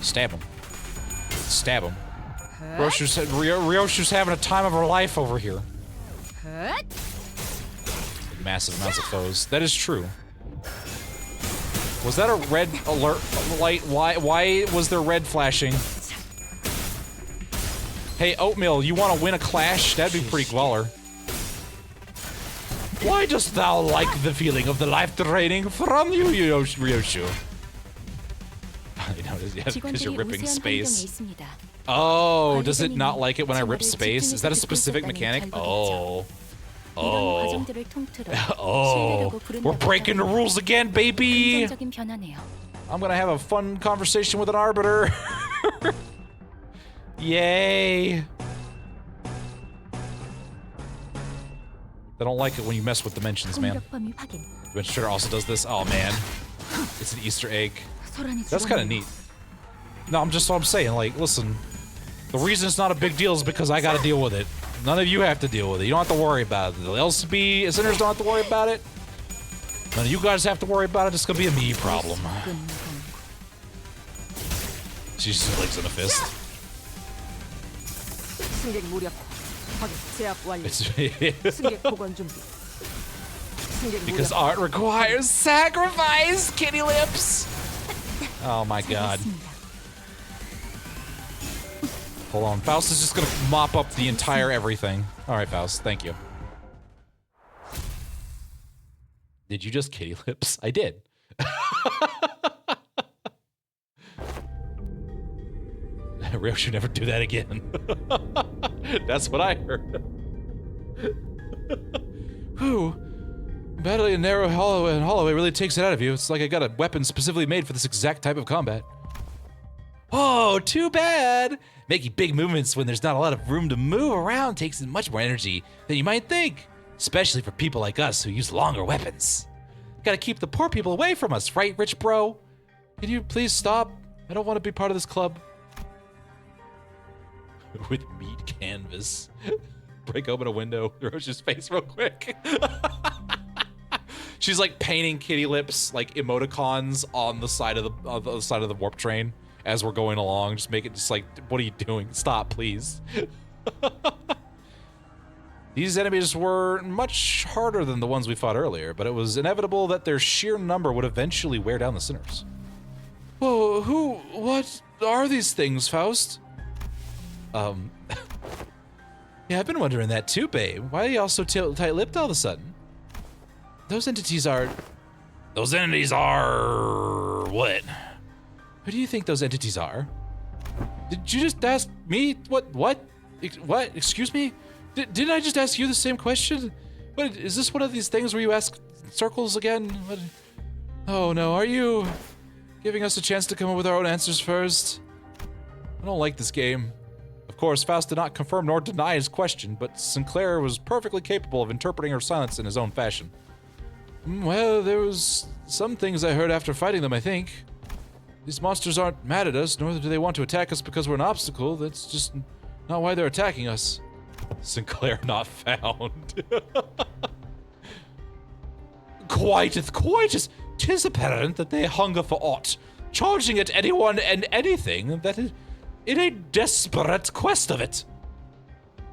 Stab him. Stab him. Ryoshu's having a time of her life over here. Massive amounts of foes. That is true. Was that a red alert light? Why was there red flashing? Hey, Oatmeal, you want to win a clash? That'd be pretty gwaller. Why dost thou like the feeling of the life draining from you, Ryoshu? Because you're ripping space. Oh, does it not like it when I rip space? Is that a specific mechanic? Oh. Oh. Oh. We're breaking the rules again, baby! I'm gonna have a fun conversation with an arbiter. Yay! They don't like it when you mess with dimensions, man. Dimension Trader also does this. Oh man. It's an Easter egg. That's kind of neat. No, I'm saying, like, listen. The reason it's not a big deal is because I gotta deal with it. None of you have to deal with it. You don't have to worry about it. The LCB sinners don't have to worry about it. None of you guys have to worry about it. It's gonna be a me problem. She's just legs in a fist. Because art requires sacrifice, kitty lips. Oh my god. Hold on, Faust is just gonna mop up the entire everything. Alright, Faust, thank you. Did you just kitty lips? I did. Rio should never do that again. That's what I heard. Whew. Battling a narrow hallway really takes it out of you. It's like I got a weapon specifically made for this exact type of combat. Oh, too bad! Making big movements when there's not a lot of room to move around takes much more energy than you might think. Especially for people like us who use longer weapons. Gotta keep the poor people away from us, right, rich bro? Can you please stop? I don't want to be part of this club. With meat canvas. Break open a window, Roche's face real quick. She's like painting kitty lips, like emoticons on the side of the warp train as we're going along. Just make it just like, what are you doing? Stop, please. These enemies were much harder than the ones we fought earlier, but it was inevitable that their sheer number would eventually wear down the sinners. Whoa, what are these things, Faust? Yeah, I've been wondering that too, babe. Why are y'all so tight-lipped all of a sudden? Those entities are what? Who do you think those entities are? Did you just ask me? What? Excuse me? Didn't I just ask you the same question? What, is this one of these things where you ask circles again? What? Oh no, are you giving us a chance to come up with our own answers first? I don't like this game. Of course, Faust did not confirm nor deny his question, but Sinclair was perfectly capable of interpreting her silence in his own fashion. Well, there was some things I heard after fighting them, I think. These monsters aren't mad at us, nor do they want to attack us because we're an obstacle. That's just not why they're attacking us. Sinclair not found. Quite, 'tis apparent that they hunger for aught, charging at anyone and anything that is in a desperate quest of it.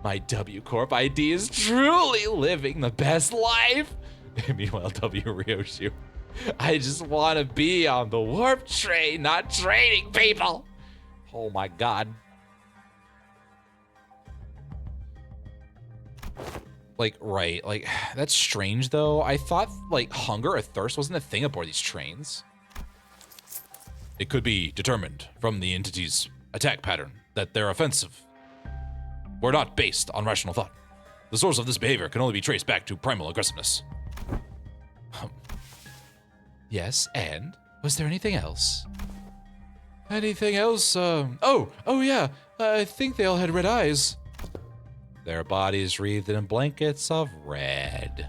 My W Corp ID is truly living the best life. Meanwhile, W Ryoshu, I just want to be on the warp train, not trading people. Oh my god. Like, right, like, that's strange though. I thought, like, hunger or thirst wasn't a thing aboard these trains. It could be determined from the entity's attack pattern that they're offensive. We're not based on rational thought. The source of this behavior can only be traced back to primal aggressiveness. Yes, and? Was there anything else? Anything else? Oh yeah, I think they all had red eyes. Their bodies wreathed in blankets of red.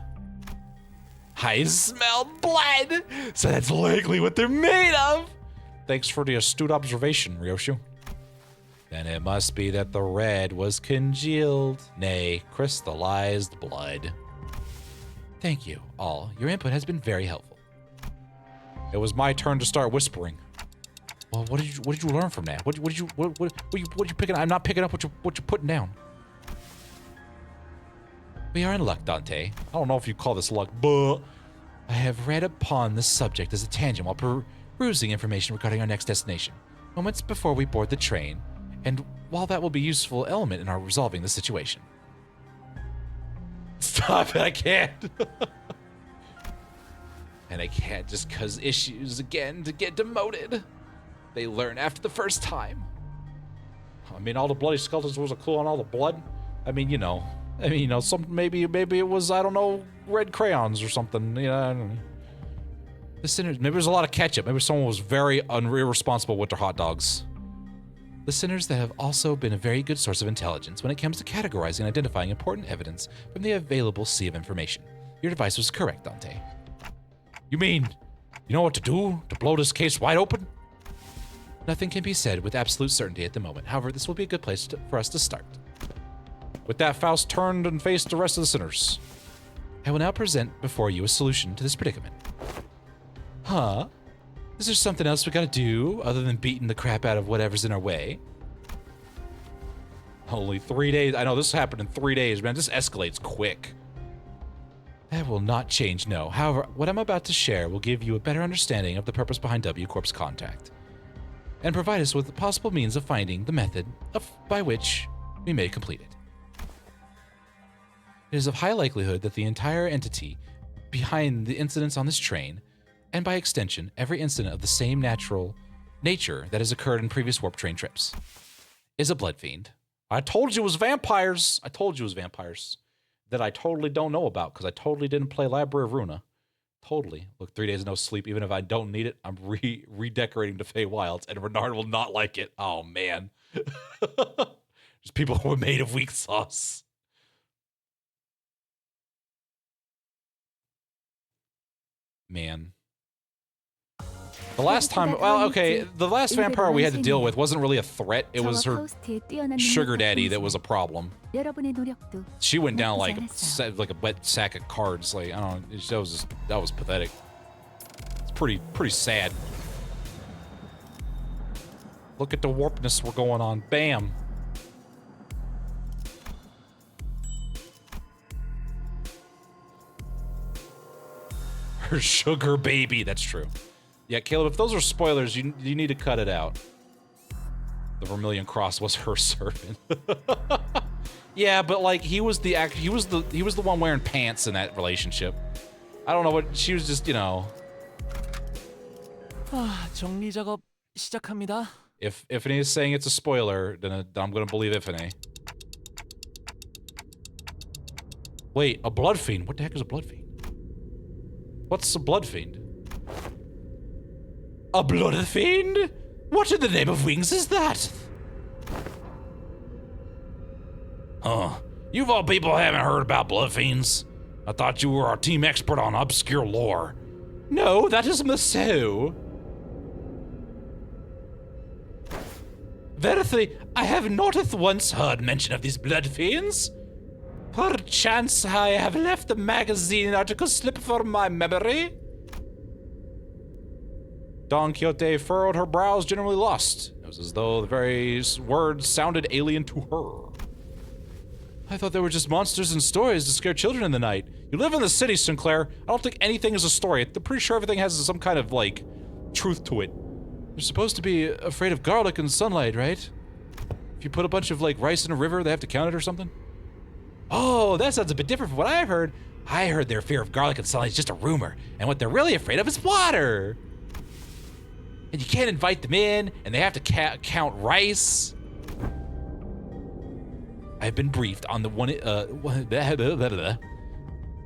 I smell blood! So that's likely what they're made of! Thanks for the astute observation, Ryoshu. Then it must be that the red was congealed, nay, crystallized blood. Thank you, all. Your input has been very helpful. It was my turn to start whispering. Well, what did you learn from that? What did you picking? I'm not picking up what you're putting down. We are in luck, Dante. I don't know if you call this luck, but I have read upon this subject as a tangent while perusing information regarding our next destination, moments before we board the train, and while that will be a useful element in our resolving the situation. Stop it, I can't. And I can't just cause issues again to get demoted. They learn after the first time. I mean, all the bloody skeletons was a clue on all the blood. I mean, you know, some maybe it was, I don't know, red crayons or something. You know, I don't know. The sinners, maybe there's a lot of ketchup. Maybe someone was very irresponsible with their hot dogs. The sinners that have also been a very good source of intelligence when it comes to categorizing and identifying important evidence from the available sea of information. Your advice was correct, Dante. You mean, you know what to do to blow this case wide open? Nothing can be said with absolute certainty at the moment. However, this will be a good place for us to start. With that, Faust turned and faced the rest of the sinners. I will now present before you a solution to this predicament. Huh? Is there something else we gotta do other than beating the crap out of whatever's in our way? Only 3 days. I know this happened in 3 days, man. This escalates quick. That will not change, no. However, what I'm about to share will give you a better understanding of the purpose behind W Corp's contact, and provide us with the possible means of finding the method by which we may complete it. It is of high likelihood that the entire entity behind the incidents on this train, and by extension, every incident of the same natural nature that has occurred in previous warp train trips, is a blood fiend. I told you it was vampires. I told you it was vampires that I totally don't know about because I totally didn't play Library of Runa. Totally. Look, 3 days of no sleep. Even if I don't need it, I'm redecorating to Feywilds, and Renard will not like it. Oh, man. There's people who are made of weak sauce. Man. The last time, well, okay, the last vampire we had to deal with wasn't really a threat. It was her sugar daddy that was a problem. She went down like a wet sack of cards. Like, I don't know, that was pathetic. It's pretty sad. Look at the warpness we're going on. Bam. Her sugar baby. That's true. Yeah, Caleb, if those are spoilers, you need to cut it out. The Vermilion Cross was her servant. Yeah, but like he was the one wearing pants in that relationship. I don't know what she was just, you know. 정리 작업 시작합니다. If Ifene is saying it's a spoiler, then I'm gonna believe Ifene. Wait, a blood fiend? What the heck is a blood fiend? What's a blood fiend? A blood fiend? What in the name of wings is that? Huh. You of all people haven't heard about blood fiends? I thought you were our team expert on obscure lore. No, that is so. Verily, I have not once heard mention of these blood fiends. Perchance I have left the magazine article slip from my memory. Don Quixote furrowed her brows, generally lost. It was as though the very words sounded alien to her. I thought they were just monsters and stories to scare children in the night. You live in the city, Sinclair. I don't think anything is a story. I'm pretty sure everything has some kind of, like, truth to it. You're supposed to be afraid of garlic and sunlight, right? If you put a bunch of, like, rice in a river, they have to count it or something? Oh, that sounds a bit different from what I've heard. I heard their fear of garlic and sunlight is just a rumor, and what they're really afraid of is water. And you can't invite them in, and they have to count rice. I've been briefed on the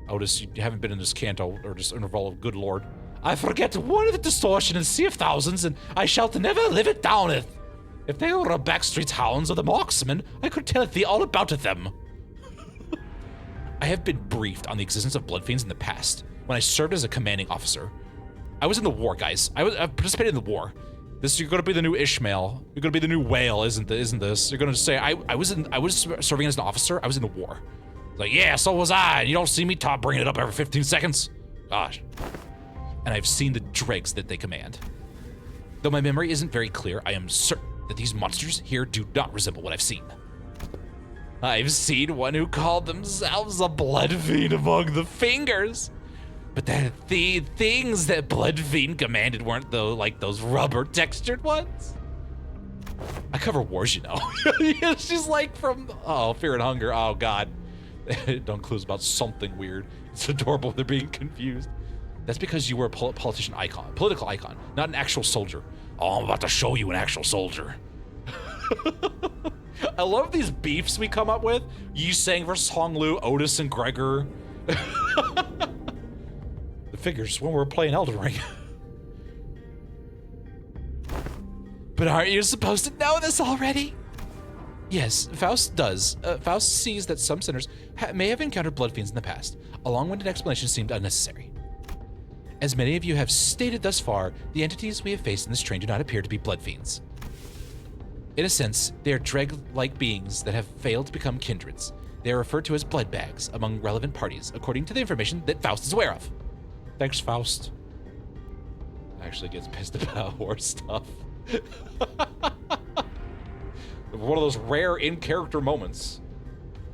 Otis, you haven't been in this canto, or this interval of good lord. I forget one of the distortion and sea of thousands, and I shall never live it downeth. If they were a backstreet's hounds or the marksmen, I could tell thee all about them. I have been briefed on the existence of blood fiends in the past, when I served as a commanding officer. I was in the war, guys. I participated in the war. You're gonna be the new Ishmael. You're gonna be the new whale, isn't this? You're gonna say, I was serving as an officer. I was in the war. Like, yeah, so was I. You don't see me bringing it up every 15 seconds. Gosh. And I've seen the dregs that they command. Though my memory isn't very clear, I am certain that these monsters here do not resemble what I've seen. I've seen one who called themselves a blood fiend among the fingers. But the things that Blood Fiend commanded weren't like those rubber textured ones. I cover wars, you know. She's like from, Fear and Hunger. Oh God. Don't clues about something weird. It's adorable they're being confused. That's because you were a political icon, not an actual soldier. Oh, I'm about to show you an actual soldier. I love these beefs we come up with. Yi Sang versus Hong Lu, Otis and Gregor. The figures when we were playing Elden Ring. But aren't you supposed to know this already? Yes, Faust does. Faust sees that some sinners may have encountered blood fiends in the past. A long-winded explanation seemed unnecessary. As many of you have stated thus far, the entities we have faced in this train do not appear to be blood fiends. In a sense, they are dreg-like beings that have failed to become kindreds. They are referred to as blood bags among relevant parties, according to the information that Faust is aware of. Thanks, Faust. Actually gets pissed about war stuff. One of those rare in-character moments.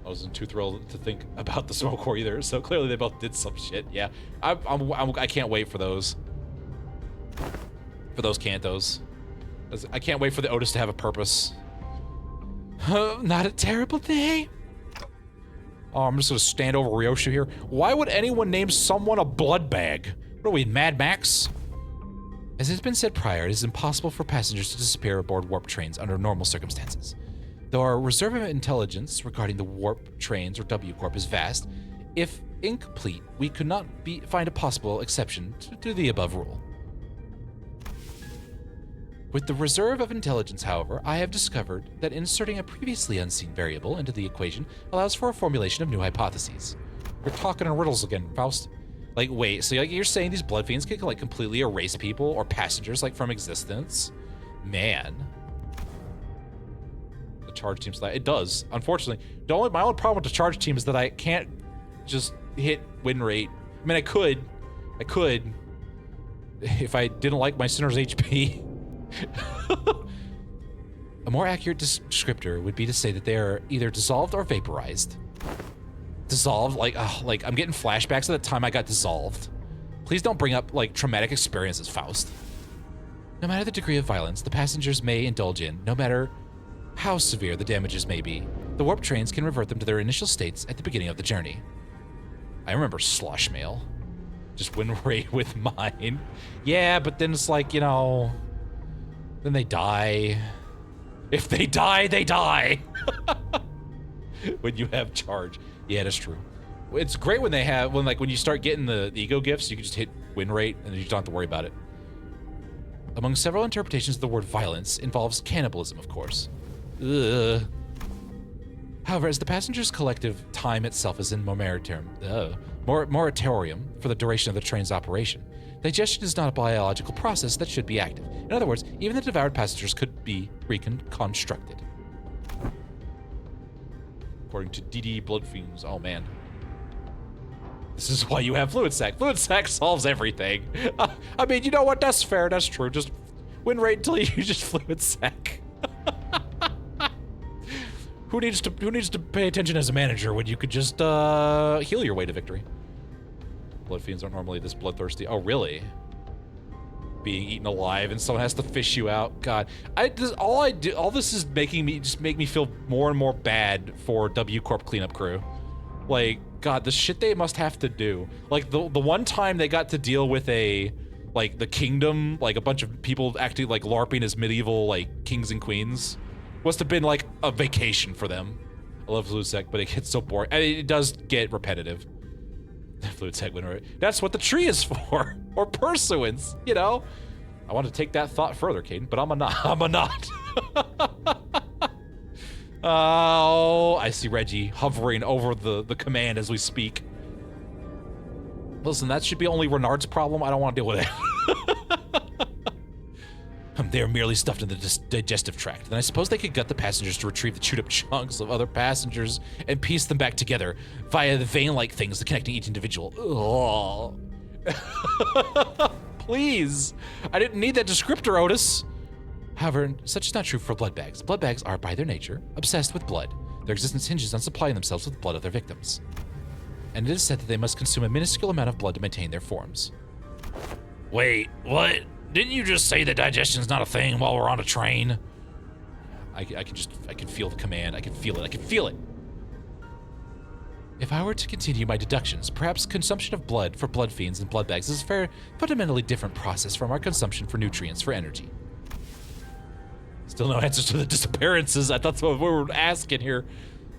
I wasn't too thrilled to think about the smoke core either, so clearly they both did some shit. Yeah, I can't wait for those. For those cantos. I can't wait for the Otis to have a purpose. Not a terrible day. Oh, I'm just gonna stand over Ryoshu here. Why would anyone name someone a blood bag? What are we, Mad Max? As has been said prior, it is impossible for passengers to disappear aboard warp trains under normal circumstances. Though our reserve of intelligence regarding the warp trains or W Corp is vast, if incomplete, we could not find a possible exception to the above rule. With the reserve of intelligence, however, I have discovered that inserting a previously unseen variable into the equation allows for a formulation of new hypotheses. We're talking in riddles again, Faust. Like, wait, so you're saying these blood fiends can like completely erase people or passengers like from existence? Man. The charge team's like, it does. Unfortunately, my only problem with the charge team is that I can't just hit win rate. I mean, I could if I didn't like my sinner's HP. A more accurate descriptor would be to say that they are either dissolved or vaporized. Dissolved, like I'm getting flashbacks of the time I got dissolved. Please don't bring up like traumatic experiences, Faust. No matter the degree of violence the passengers may indulge in, no matter how severe the damages may be, the warp trains can revert them to their initial states at the beginning of the journey. I remember Slosh Mail. Just win rate with mine. Yeah, but then it's like, you know, then they die. If they die, they die. When you have charge. Yeah, that's true. It's great when they have, when you start getting the ego gifts, you can just hit win rate and you don't have to worry about it. Among several interpretations of the word violence involves cannibalism, of course. Ugh. However, as the passenger's collective time itself is in moratorium for the duration of the train's operation, digestion is not a biological process that should be active. In other words, even the devoured passengers could be reconstructed. According to DD Blood Fiends, oh man. This is why you have Fluid Sac. Fluid Sac solves everything. I mean, you know what? That's fair. That's true. Just win rate until you just Fluid Sac. Who needs to pay attention as a manager when you could just heal your way to victory? Blood Fiends aren't normally this bloodthirsty. Oh, really? Being eaten alive and someone has to fish you out. God, all this is making me make me feel more and more bad for W Corp cleanup crew. Like, God, the shit they must have to do. Like the one time they got to deal with the kingdom, like a bunch of people acting like LARPing as medieval like kings and queens, must have been like a vacation for them. I love Fluid Sec, but it gets so boring. I mean, it does get repetitive. Fluid Sec winner. That's what the tree is for, or pursuance. You know. I want to take that thought further, Caden, but I'm a not. Oh, I see Reggie hovering over the command as we speak. Listen, that should be only Renard's problem. I don't want to deal with it. They're merely stuffed in the digestive tract. Then I suppose they could gut the passengers to retrieve the chewed up chunks of other passengers and piece them back together via the vein-like things connecting each individual. Ugh. Please. I didn't need that descriptor, Otis. However, such is not true for blood bags. Blood bags are, by their nature, obsessed with blood. Their existence hinges on supplying themselves with blood of their victims. And it is said that they must consume a minuscule amount of blood to maintain their forms. Wait, what? Didn't you just say that digestion's not a thing while we're on a train? I can feel the command. I can feel it. If I were to continue my deductions, perhaps consumption of blood for blood fiends and blood bags is a fundamentally different process from our consumption for nutrients for energy. Still no answers to the disappearances. I thought that's what we were asking here.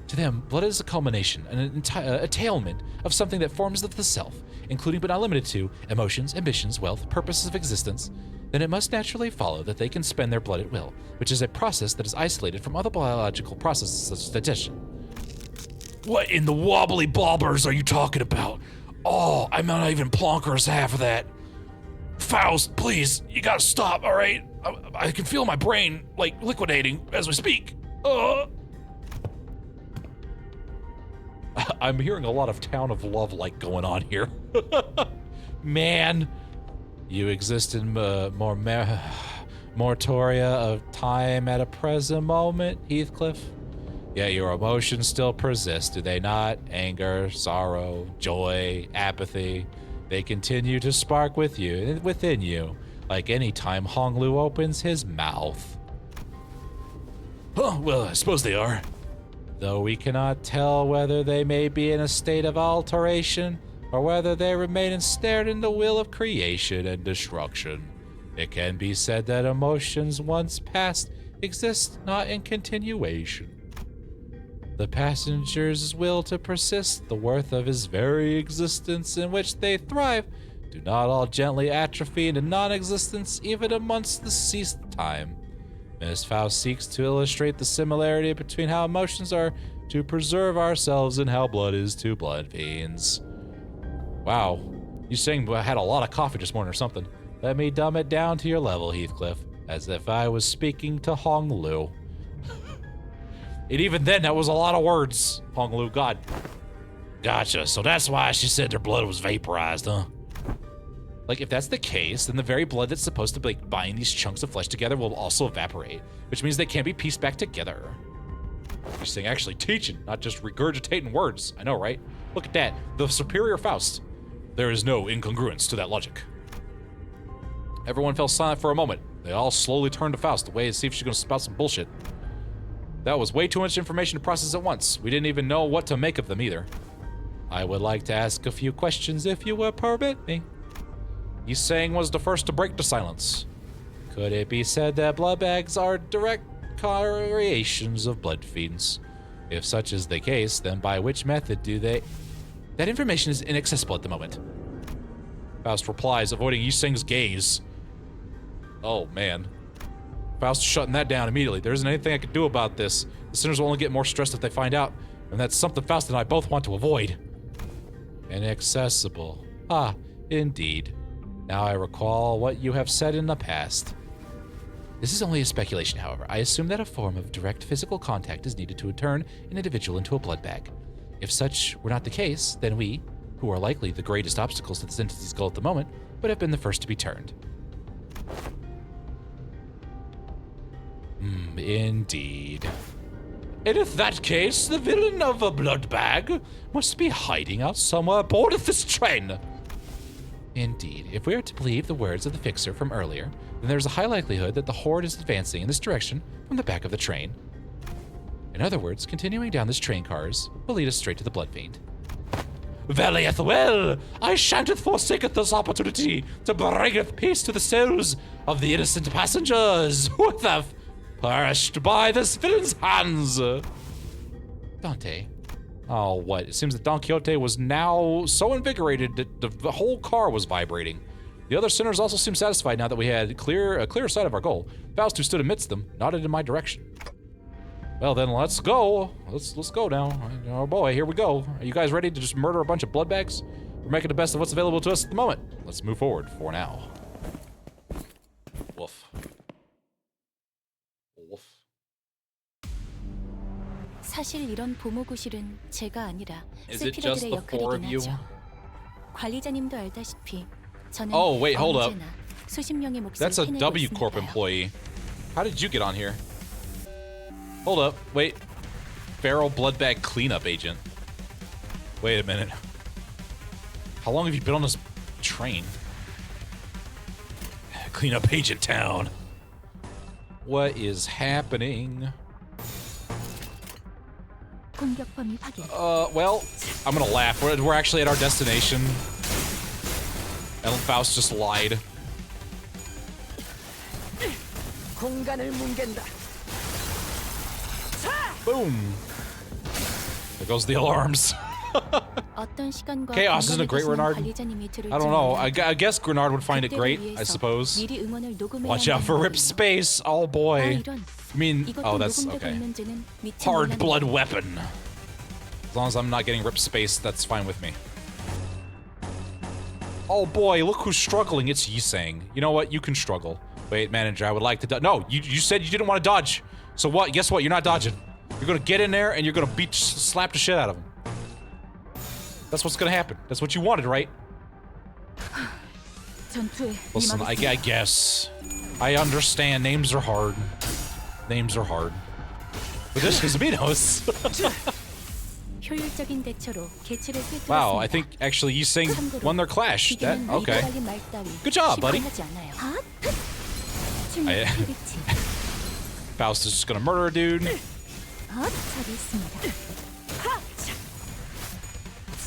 To them, blood is a culmination, an entailment of something that forms the self, including but not limited to emotions, ambitions, wealth, purposes of existence. Then it must naturally follow that they can spend their blood at will, which is a process that is isolated from other biological processes such as digestion. What in the wobbly bobbers are you talking about? Oh, I'm not even plonkers half of that. Faust, please, you gotta stop, all right? I can feel my brain, like, liquidating as we speak. I'm hearing a lot of Town of Love-like going on here. Man, you exist in mortoria of time at a present moment, Heathcliff. Yet your emotions still persist, do they not? Anger, sorrow, joy, apathy. They continue to spark within you, like any time Hong Lu opens his mouth. Oh, well, I suppose they are. Though we cannot tell whether they may be in a state of alteration or whether they remain ensnared in the will of creation and destruction, it can be said that emotions once past exist not in continuation. The passenger's will to persist, the worth of his very existence in which they thrive, do not all gently atrophy into non-existence even amongst the ceased time. Miss Faust seeks to illustrate the similarity between how emotions are to preserve ourselves and how blood is to blood fiends. Wow, you saying I had a lot of coffee this morning or something. Let me dumb it down to your level, Heathcliff, as if I was speaking to Hong Lu. And even then, that was a lot of words, Hong Lu, God. Gotcha, so that's why she said their blood was vaporized, huh? Like, if that's the case, then the very blood that's supposed to be like, bind these chunks of flesh together will also evaporate, which means they can't be pieced back together. You're saying actually teaching, not just regurgitating words. I know, right? Look at that, the superior Faust. There is no incongruence to that logic. Everyone fell silent for a moment. They all slowly turned to Faust, away to see if she's gonna spout some bullshit. That was way too much information to process at once. We didn't even know what to make of them either. I would like to ask a few questions if you would permit me. Yi Sang was the first to break the silence. Could it be said that blood bags are direct creations of blood fiends? If such is the case, then by which method do they... That information is inaccessible at the moment. Faust replies, avoiding Yuseng's gaze. Oh, man. Faust is shutting that down immediately. There isn't anything I can do about this. The sinners will only get more stressed if they find out, and that's something Faust and I both want to avoid. Inaccessible. Ah, indeed. Now I recall what you have said in the past. This is only a speculation, however. I assume that a form of direct physical contact is needed to turn an individual into a blood bag. If such were not the case, then we, who are likely the greatest obstacles to this entity's goal at the moment, would have been the first to be turned. Indeed. And in that case, the villain of a blood bag must be hiding out somewhere aboard of this train. Indeed. If we are to believe the words of the fixer from earlier, then there's a high likelihood that the horde is advancing in this direction from the back of the train. In other words, continuing down this train cars will lead us straight to the Blood Fiend. Valieth well! I sha'n't forsaketh this opportunity to bringeth peace to the souls of the innocent passengers who have perished by this villain's hands. Dante. Oh, what? It seems that Don Quixote was now so invigorated that the whole car was vibrating. The other sinners also seemed satisfied now that we had a clear sight of our goal. Faust, who stood amidst them, nodded in my direction. Well then, let's go. Let's go now. Oh boy, here we go. Are you guys ready to just murder a bunch of blood bags? We're making the best of what's available to us at the moment. Let's move forward for now. Woof. Woof. 사실 이런 보모구실은 제가 아니라 Is it just 세피라들의 the four of 역할이긴 you? 하죠. 관리자님도 알다시피 저는 Oh, wait, hold up. 언제나 수십 명의 몫을 That's a 해내고 W Corp 있으니까요. employee. How did you get on here? Hold up, wait. Feral blood bag cleanup agent. Wait a minute. How long have you been on this train? Cleanup agent town. What is happening? 공격 범위 확인. Well, I'm gonna laugh. We're actually at our destination. And Faust just lied. 공간을 뭉갠다. Boom. There goes the alarms. 어떤 시간과 Chaos isn't a 공간을 great 구성한 Renard. 관리자님이 들을지 I don't know. 몰라도 I guess Renard would find it 그때를 great, I 위해서 suppose. 미리 응원을 녹음해야 Watch out for 한다는 Rip 거예요. Space. Oh 아, boy. 이런. I mean, 이것도 oh, that's 녹음되고 okay. 있는지는 미처 Hard 몰랐는데. blood weapon. As long as I'm not getting Rip Space, that's fine with me. Oh boy, look who's struggling. It's Yisang. You know what? You can struggle. Wait, manager, I would like to no, you said you didn't want to dodge. So what? Guess what? You're not dodging. You're gonna get in there and you're gonna slap the shit out of him. That's what's gonna happen. That's what you wanted, right? 전투에 Listen, I guess. I understand. Names are hard. Names are hard. But this is Minos. 효율적인 대처로 개체를 꿰뚫었습니다. Wow, I think actually Yisang 참고로 won their clash. That 기계는 okay. 이거 달린 말 따위 Good job, buddy. 실패하지 않아요. I- 스위치. Faust is just gonna murder a dude. 저기 있습니다.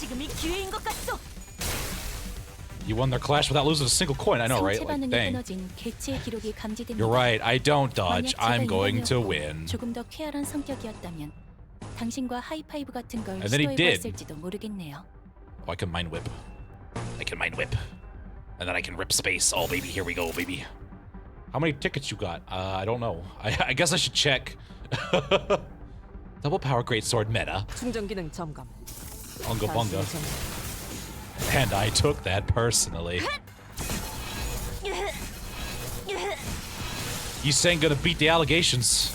지금이 기회인 것 같소. You won their clash without losing a single coin. I know, right? 생체 Like, 반응이 dang. 끊어진 개체의 기록이 감지됩니다. You're right. I don't dodge. 만약 제가 I'm going to 인간이었고 win. 조금 더 쾌활한 성격이었다면 당신과 하이파이브 같은 걸 And then he did. 시도해봤을지도 모르겠네요. Oh, I can mind whip. I can mind whip. And then I can rip space. Oh, baby, here we go, baby. How many tickets you got? I don't know. I guess I should check. Double power greatsword meta. 충전 기능 점검. Unga bunga. 단순히 점검. And I took that personally. Yisang gonna beat the allegations.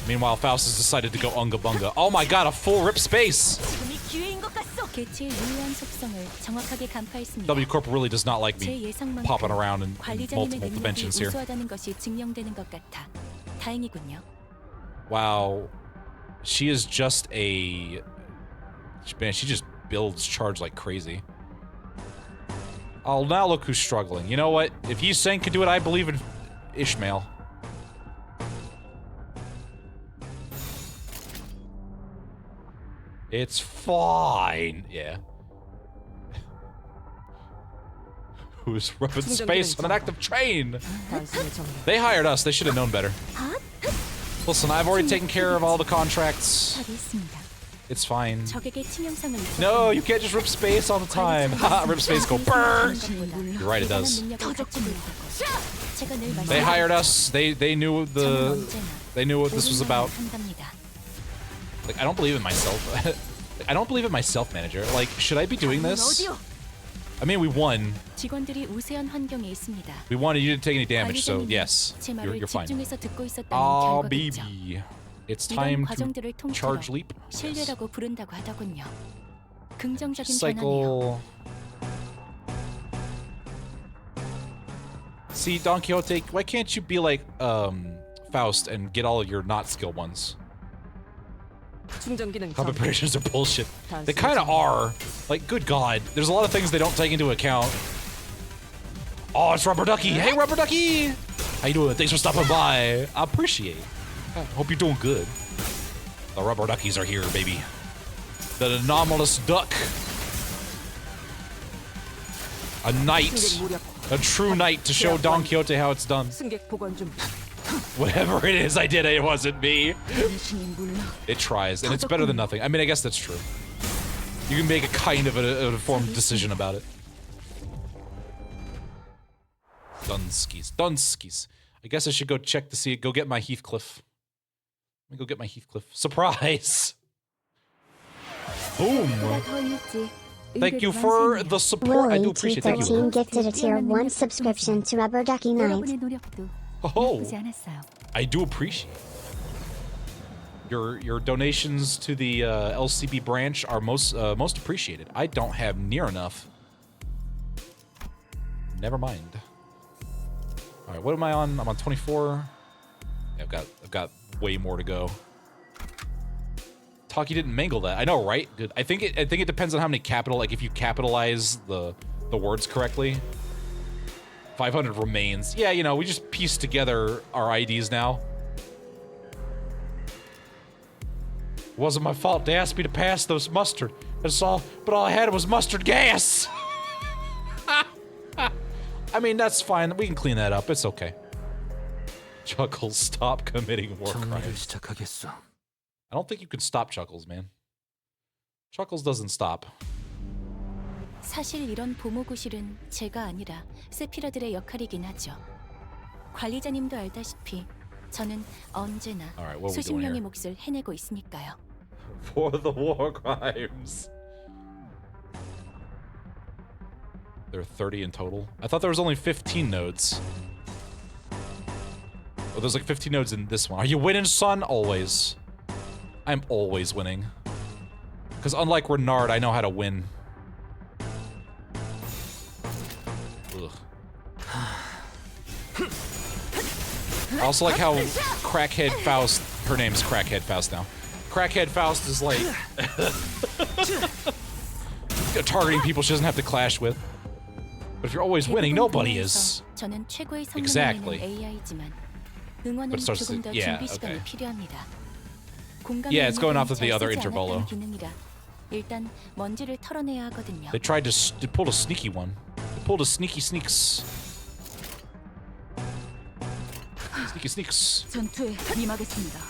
Meanwhile, Faust has decided to go unga bunga. Oh my god, a full rip space! 지금이 기회인 것 같소. 개체의 유효한 속성을 정확하게 간파했습니다. W Corp really does not like 제 me 예상만큼 popping around in 관리자님의 multiple 능력이 dimensions here. 우수하다는 것이 증명되는 것 같아 다행이군요. Wow. She is just a... Man, she just builds charge like crazy. Oh, now look who's struggling. You know what? If Yisang can do it, I believe in Ishmael. It's fine. Yeah. Who's rubbing space on an active train? 단순히 점검. They hired us. They should have known better. Listen, I've already taken care of all the contracts. 답이 있습니다. It's fine. 적에게 치명상을 No, you can't just rip space all the time. Haha, rip space, go burn. You're right, it does. They hired us. They knew what this was about. Like, I don't believe in myself. I don't believe in myself, manager. Like, should I be doing this? I mean, we won. 직원들이 우세한 환경에 있습니다. We won and you didn't take any damage, so yes, 제 말을 you're fine. 집중해서 듣고 있었다는 Ah, 결과겠죠. baby. It's 이런 time to 과정들을 통틀어 charge leap. 신뢰라고 부른다고 하더군요. 긍정적인 변화네요. Cycle. See, Don Quixote, why can't you be like Faust and get all of your not skill ones? 충전 기능 Combat 전. predictions are bullshit. They kind of are. Like, good God, there's a lot of things they don't take into account. Oh, it's Rubber Ducky. Hey, Rubber Ducky. How you doing? Thanks for stopping by. I appreciate it. Hope you're doing good. The Rubber Duckies are here, baby. The anomalous duck. A knight. A true knight to show Don Quixote how it's done. 승객 보관 중. Whatever it is I did, it wasn't me. It tries, and it's better than nothing. I mean, I guess that's true. You can make a kind of an informed decision about it. Dunskies. Dunskies. I guess I should go check to see it. Go get my Heathcliff. Let me go get my Heathcliff. Surprise! Boom! Thank you for the support. I do appreciate it. Thank you. Willie213 gifted a tier 1 subscription to Rubber Ducky Knight. 여러분의 노력도 Oh, 나쁘지 않았어요. I do appreciate your donations to the LCB branch are most appreciated. I don't have near enough. Never mind. All right, what am I on? I'm on 24. Yeah, I've got way more to go. Taki didn't mangle that. I know, right? Good. I think it depends on how many like if you capitalize the words correctly. 500 remains. Yeah, you know, we just pieced together our IDs now. It wasn't my fault. They asked me to pass those mustard. That's all, but all I had was mustard gas. I mean, that's fine. We can clean that up. It's okay. Chuckles, stop committing war crimes. I don't think you can stop Chuckles, man. Chuckles doesn't stop. 사실 이런 보모구실은 제가 아니라 세피라들의 역할이긴 하죠. 관리자님도 알다시피 저는 언제나 Alright, what are we 수십 doing 명의 here? 몫을 해내고 있으니까요. For the war crimes. There are 30 in total. I thought there was only 15 nodes. Oh, there's like 15 nodes in this one. Are you winning, son? Always. I'm always winning. Because unlike Renard, I know how to win. Ugh. I also like how Crackhead Faust, her name's Crackhead Faust now. Crackhead Faust is like targeting people she doesn't have to clash with. But if you're always winning, nobody is. 저는 최고의 성능을 Exactly. 내는 AI지만 응원은 But it starts 조금 to- 더 yeah, 준비 시간이 okay. 필요합니다. 공감의 Yeah, it's going off 능력은 of the other 잘 쓰지 intervalo. 않았다는 기능이라 일단 먼지를 털어내야 하거든요. They tried to pull a sneaky one. They pulled a sneaky sneaks. Sneaky sneaks. 전투에 임하겠습니다.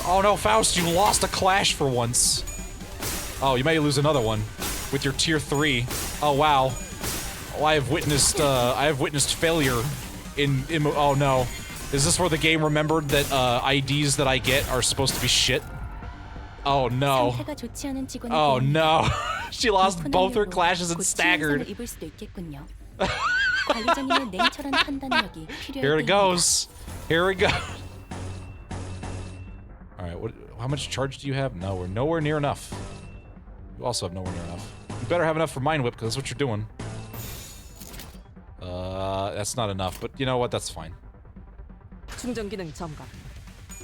Oh no, Faust, you lost a clash for once. Oh, you may lose another one with your tier 3. Oh wow. Oh, I have witnessed failure in oh no. Is this where the game remembered that IDs that I get are supposed to be shit? Oh no. 상태가 좋지 않은 직원에게 Oh no. She lost both her 훈훈하려고 clashes and 곧 staggered. 치명상을 입을 수도 있겠군요. 관리자님의 냉철한 판단력이 필요할 Here it 때입니다. goes. Here we go. All right, how much charge do you have? No, we're nowhere near enough. You also have nowhere near enough. You better have enough for Mind Whip, because that's what you're doing. That's not enough, but you know what? That's fine. 충전 기능 점검.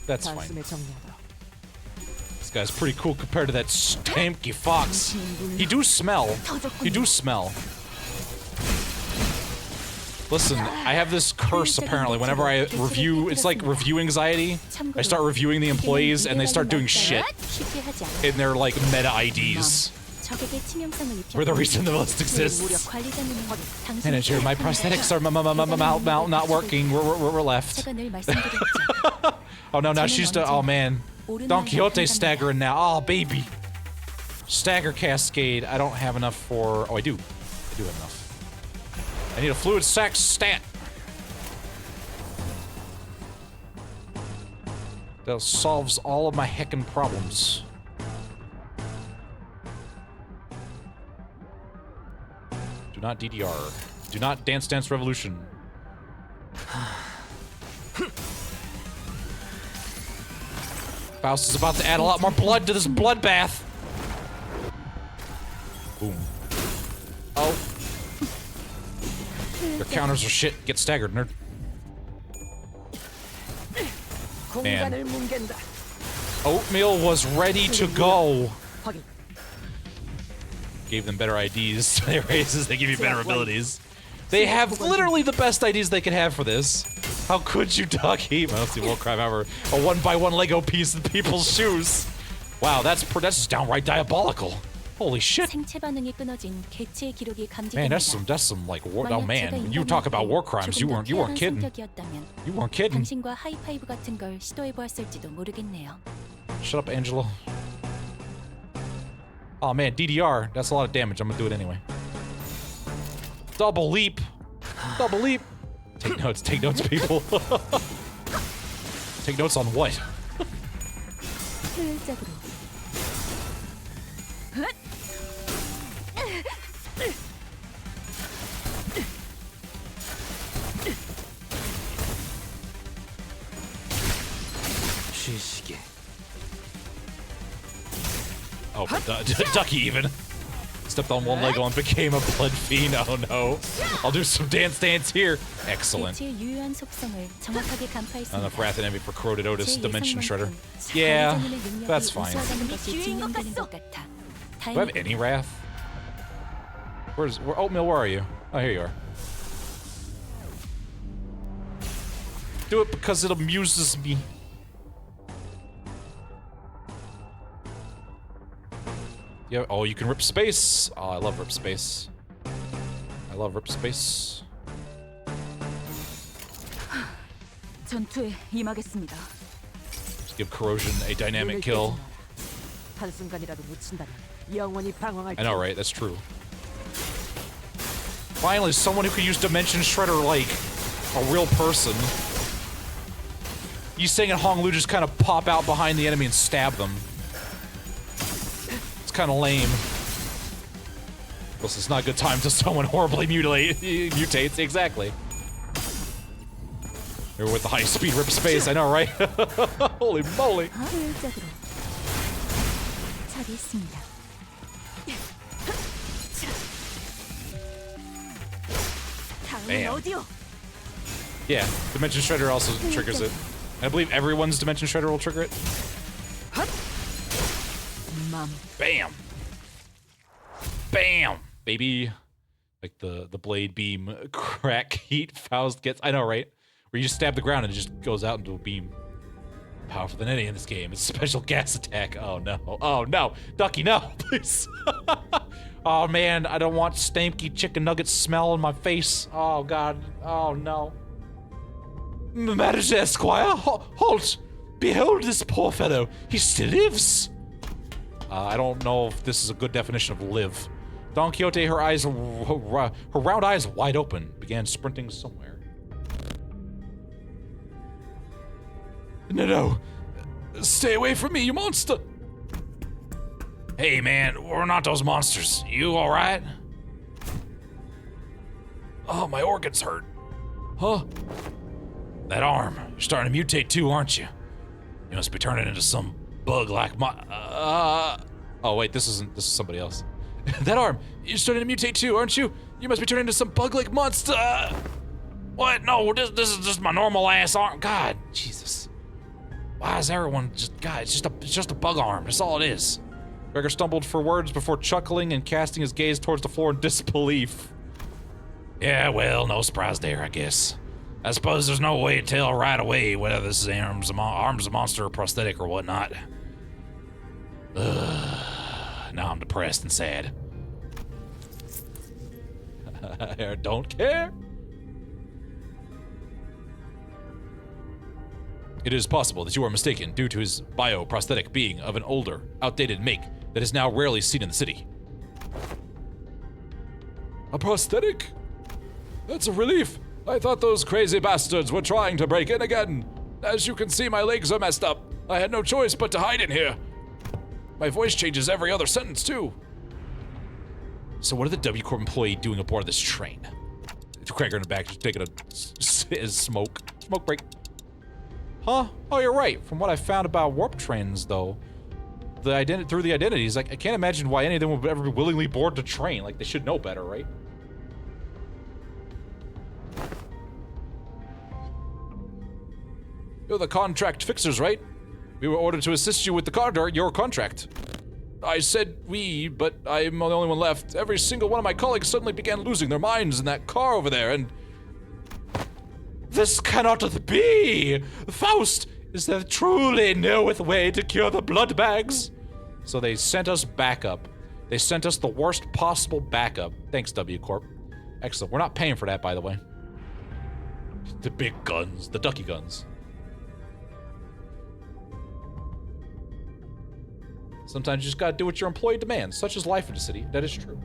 That's fine. 단숨에 정리하도록. This guy's pretty cool compared to that stanky fox. He do smell. He do smell. Listen, I have this curse apparently. Whenever I review, it's like review anxiety. I start reviewing the employees and they start doing shit 쉽게 하지 않아요. in their like meta IDs. 적에게 치명성을 입혔고 We're the reason the list 무력 exists. 관리자님은 당신이 Manager, my prosthetics are not working. We're left. 제가 늘 말씀드렸죠. Oh no, now she's oh man. Don Quixote's staggering now. Oh baby. Stagger cascade. I don't have enough for. Oh, I do. I do have enough. I need a fluid sac stat. That solves all of my heckin' problems. Do not DDR. Do not Dance Dance Revolution. Faust is about to add a lot more blood to this bloodbath. Boom. Oh. Your counters are shit. Get staggered, nerd. Man. 공간을 뭉갠다. Oatmeal was ready to go. 확인. Gave them better IDs. They raises, they give you better abilities. They have literally the best IDs they could have for this. How could you, Ducky? Mostly will crime ever. A 1x1 Lego piece in people's shoes. Wow, that's just downright diabolical. Holy shit. 생체 반응이 끊어진 개체의 기록이 Man, 감지됩니다. that's some like war. Oh man, you talk about war crimes. You weren't kidding. You weren't kidding. 당신과 하이파이브 같은 걸 시도해 보았을지도 모르겠네요. Shut up, Angelo. Oh man, DDR. That's a lot of damage. I'm gonna do it anyway. Double leap. Double leap. Take notes, people. Take notes on what? 효율적으로. 시시게. Oh, but Ducky even stepped on one leg and became a blood fiend. Oh no! I'll do some dance here. Excellent. 개체의 유효한 속성을 정확하게 간파했습니다. Enough Wrath and Envy for Corroded Otis 제 Dimension Shredder. 예상만큼 Yeah, 관리자님의 능력이 that's fine. 우수하다는 것이 증명되는 것 같아. Do I have any Wrath? Where Oatmeal? Where are you? Oh, here you are. Do it because it amuses me. Yeah. Oh, you can rip space. Oh, I love rip space. I love rip space. 전투에 임하겠습니다. Just give corrosion a dynamic kill. 한 순간이라도 놓친다면 영원히 방황할. I know, right? That's true. Finally, someone who could use Dimension Shredder like a real person. You Sing and Hong Lu just kind of pop out behind the enemy and stab them. It's kind of lame. Plus, it's not a good time to someone horribly mutates. Exactly. You're with the high-speed rip space, I know, right? Holy moly. 효율적으로 처리했습니다. Bam. Yeah, Dimension Shredder also triggers it. I believe everyone's Dimension Shredder will trigger it. Bam! Bam! Baby. Like the blade beam crack heat Faust gets. I know, right? Where you just stab the ground and it just goes out into a beam. Powerful than any in this game. It's a special gas attack. Oh no. Oh no. Ducky, no, please. Oh man, I don't want stanky chicken nugget smell on my face. Oh god. Oh no. Manager Esquire, halt! Behold this poor fellow. He still lives. I don't know if this is a good definition of live. Don Quixote, her round eyes wide open, began sprinting somewhere. No. Stay away from me, you monster! Hey man, we're not those monsters. You alright? Oh, my organs hurt. Huh? That arm. You're starting to mutate too, aren't you? You must be turning into some bug like oh wait, this is somebody else. That arm. You're starting to mutate too, aren't you? You must be turning into some bug-like monster. What? No, this is just my normal ass arm. God, Jesus. Why is everyone just? God, it's just a bug arm. That's all it is. Gregor stumbled for words before chuckling and casting his gaze towards the floor in disbelief. Yeah, well, no surprise there, I guess. I suppose there's no way to tell right away whether this arm's a monster or prosthetic or whatnot. now I'm depressed and sad. I don't care. It is possible that you are mistaken due to his bioprosthetic being of an older, outdated make that is now rarely seen in the city. A prosthetic? That's a relief. I thought those crazy bastards were trying to break in again. As you can see, my legs are messed up. I had no choice but to hide in here. My voice changes every other sentence, too. So what are the W Corp employee doing aboard this train? Cracker in the back just taking a smoke break. Huh? Oh, you're right. From what I found about warp trains, though, through the identities, like, I can't imagine why any of them would ever willingly board the train. Like, they should know better, right? You're the contract fixers, right? We were ordered to assist you with your contract. I said we, but I'm the only one left. Every single one of my colleagues suddenly began losing their minds in that car over there, and... This cannot be! Faust, is there truly no way to cure the blood bags? So they sent us backup. They sent us the worst possible backup. Thanks, W Corp. Excellent. We're not paying for that, by the way. The big guns. The ducky guns. Sometimes you just gotta do what your employee demands. Such is life in the city. That is true.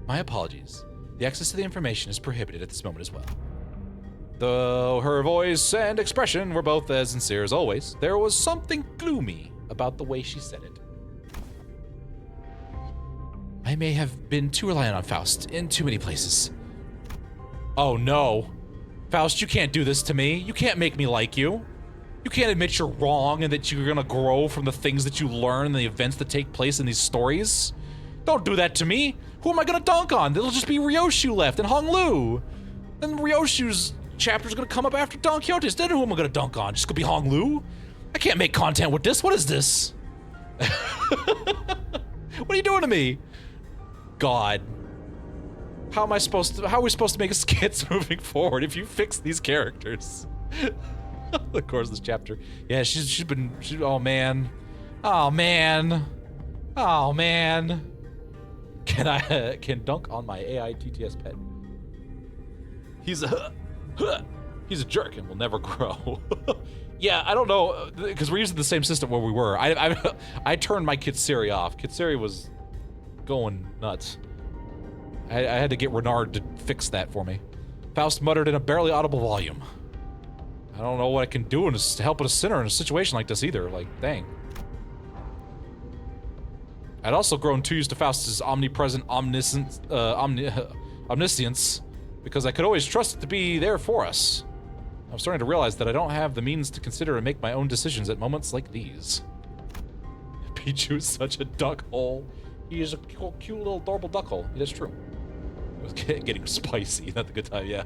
My apologies. The access to the information is prohibited at this moment as well. Though her voice and expression were both as sincere as always, there was something gloomy about the way she said it. I may have been too reliant on Faust in too many places. Oh no. Faust, you can't do this to me. You can't make me like you. You can't admit you're wrong and that you're gonna grow from the things that you learn and the events that take place in these stories. Don't do that to me. Who am I gonna dunk on? It'll just be Ryoshu left and Hong Lu. Then Ryoshu's chapter's gonna come up after Don Quixote's. Then who am I gonna dunk on? Just gonna be Hong Lu? I can't make content with this. What is this? What are you doing to me? God. How are we supposed to make skits moving forward if you fix these characters? The course of this chapter. Yeah, oh man. Oh man. Oh man. Can dunk on my AI TTS pet. He's a jerk and will never grow. Yeah, I don't know, because we're using the same system where we were. I turned my Kitsiri off. Kitsiri was going nuts. I had to get Renard to fix that for me. Faust muttered in a barely audible volume. I don't know what I can do to help a sinner in a situation like this either. Like, dang. I'd also grown too used to Faust's omnipresent omniscience, because I could always trust it to be there for us. I'm starting to realize that I don't have the means to consider and make my own decisions at moments like these. Pichu is such a duck hole. He is a cute little adorable duck hole. That's true. It was getting spicy. Not the good time, yeah.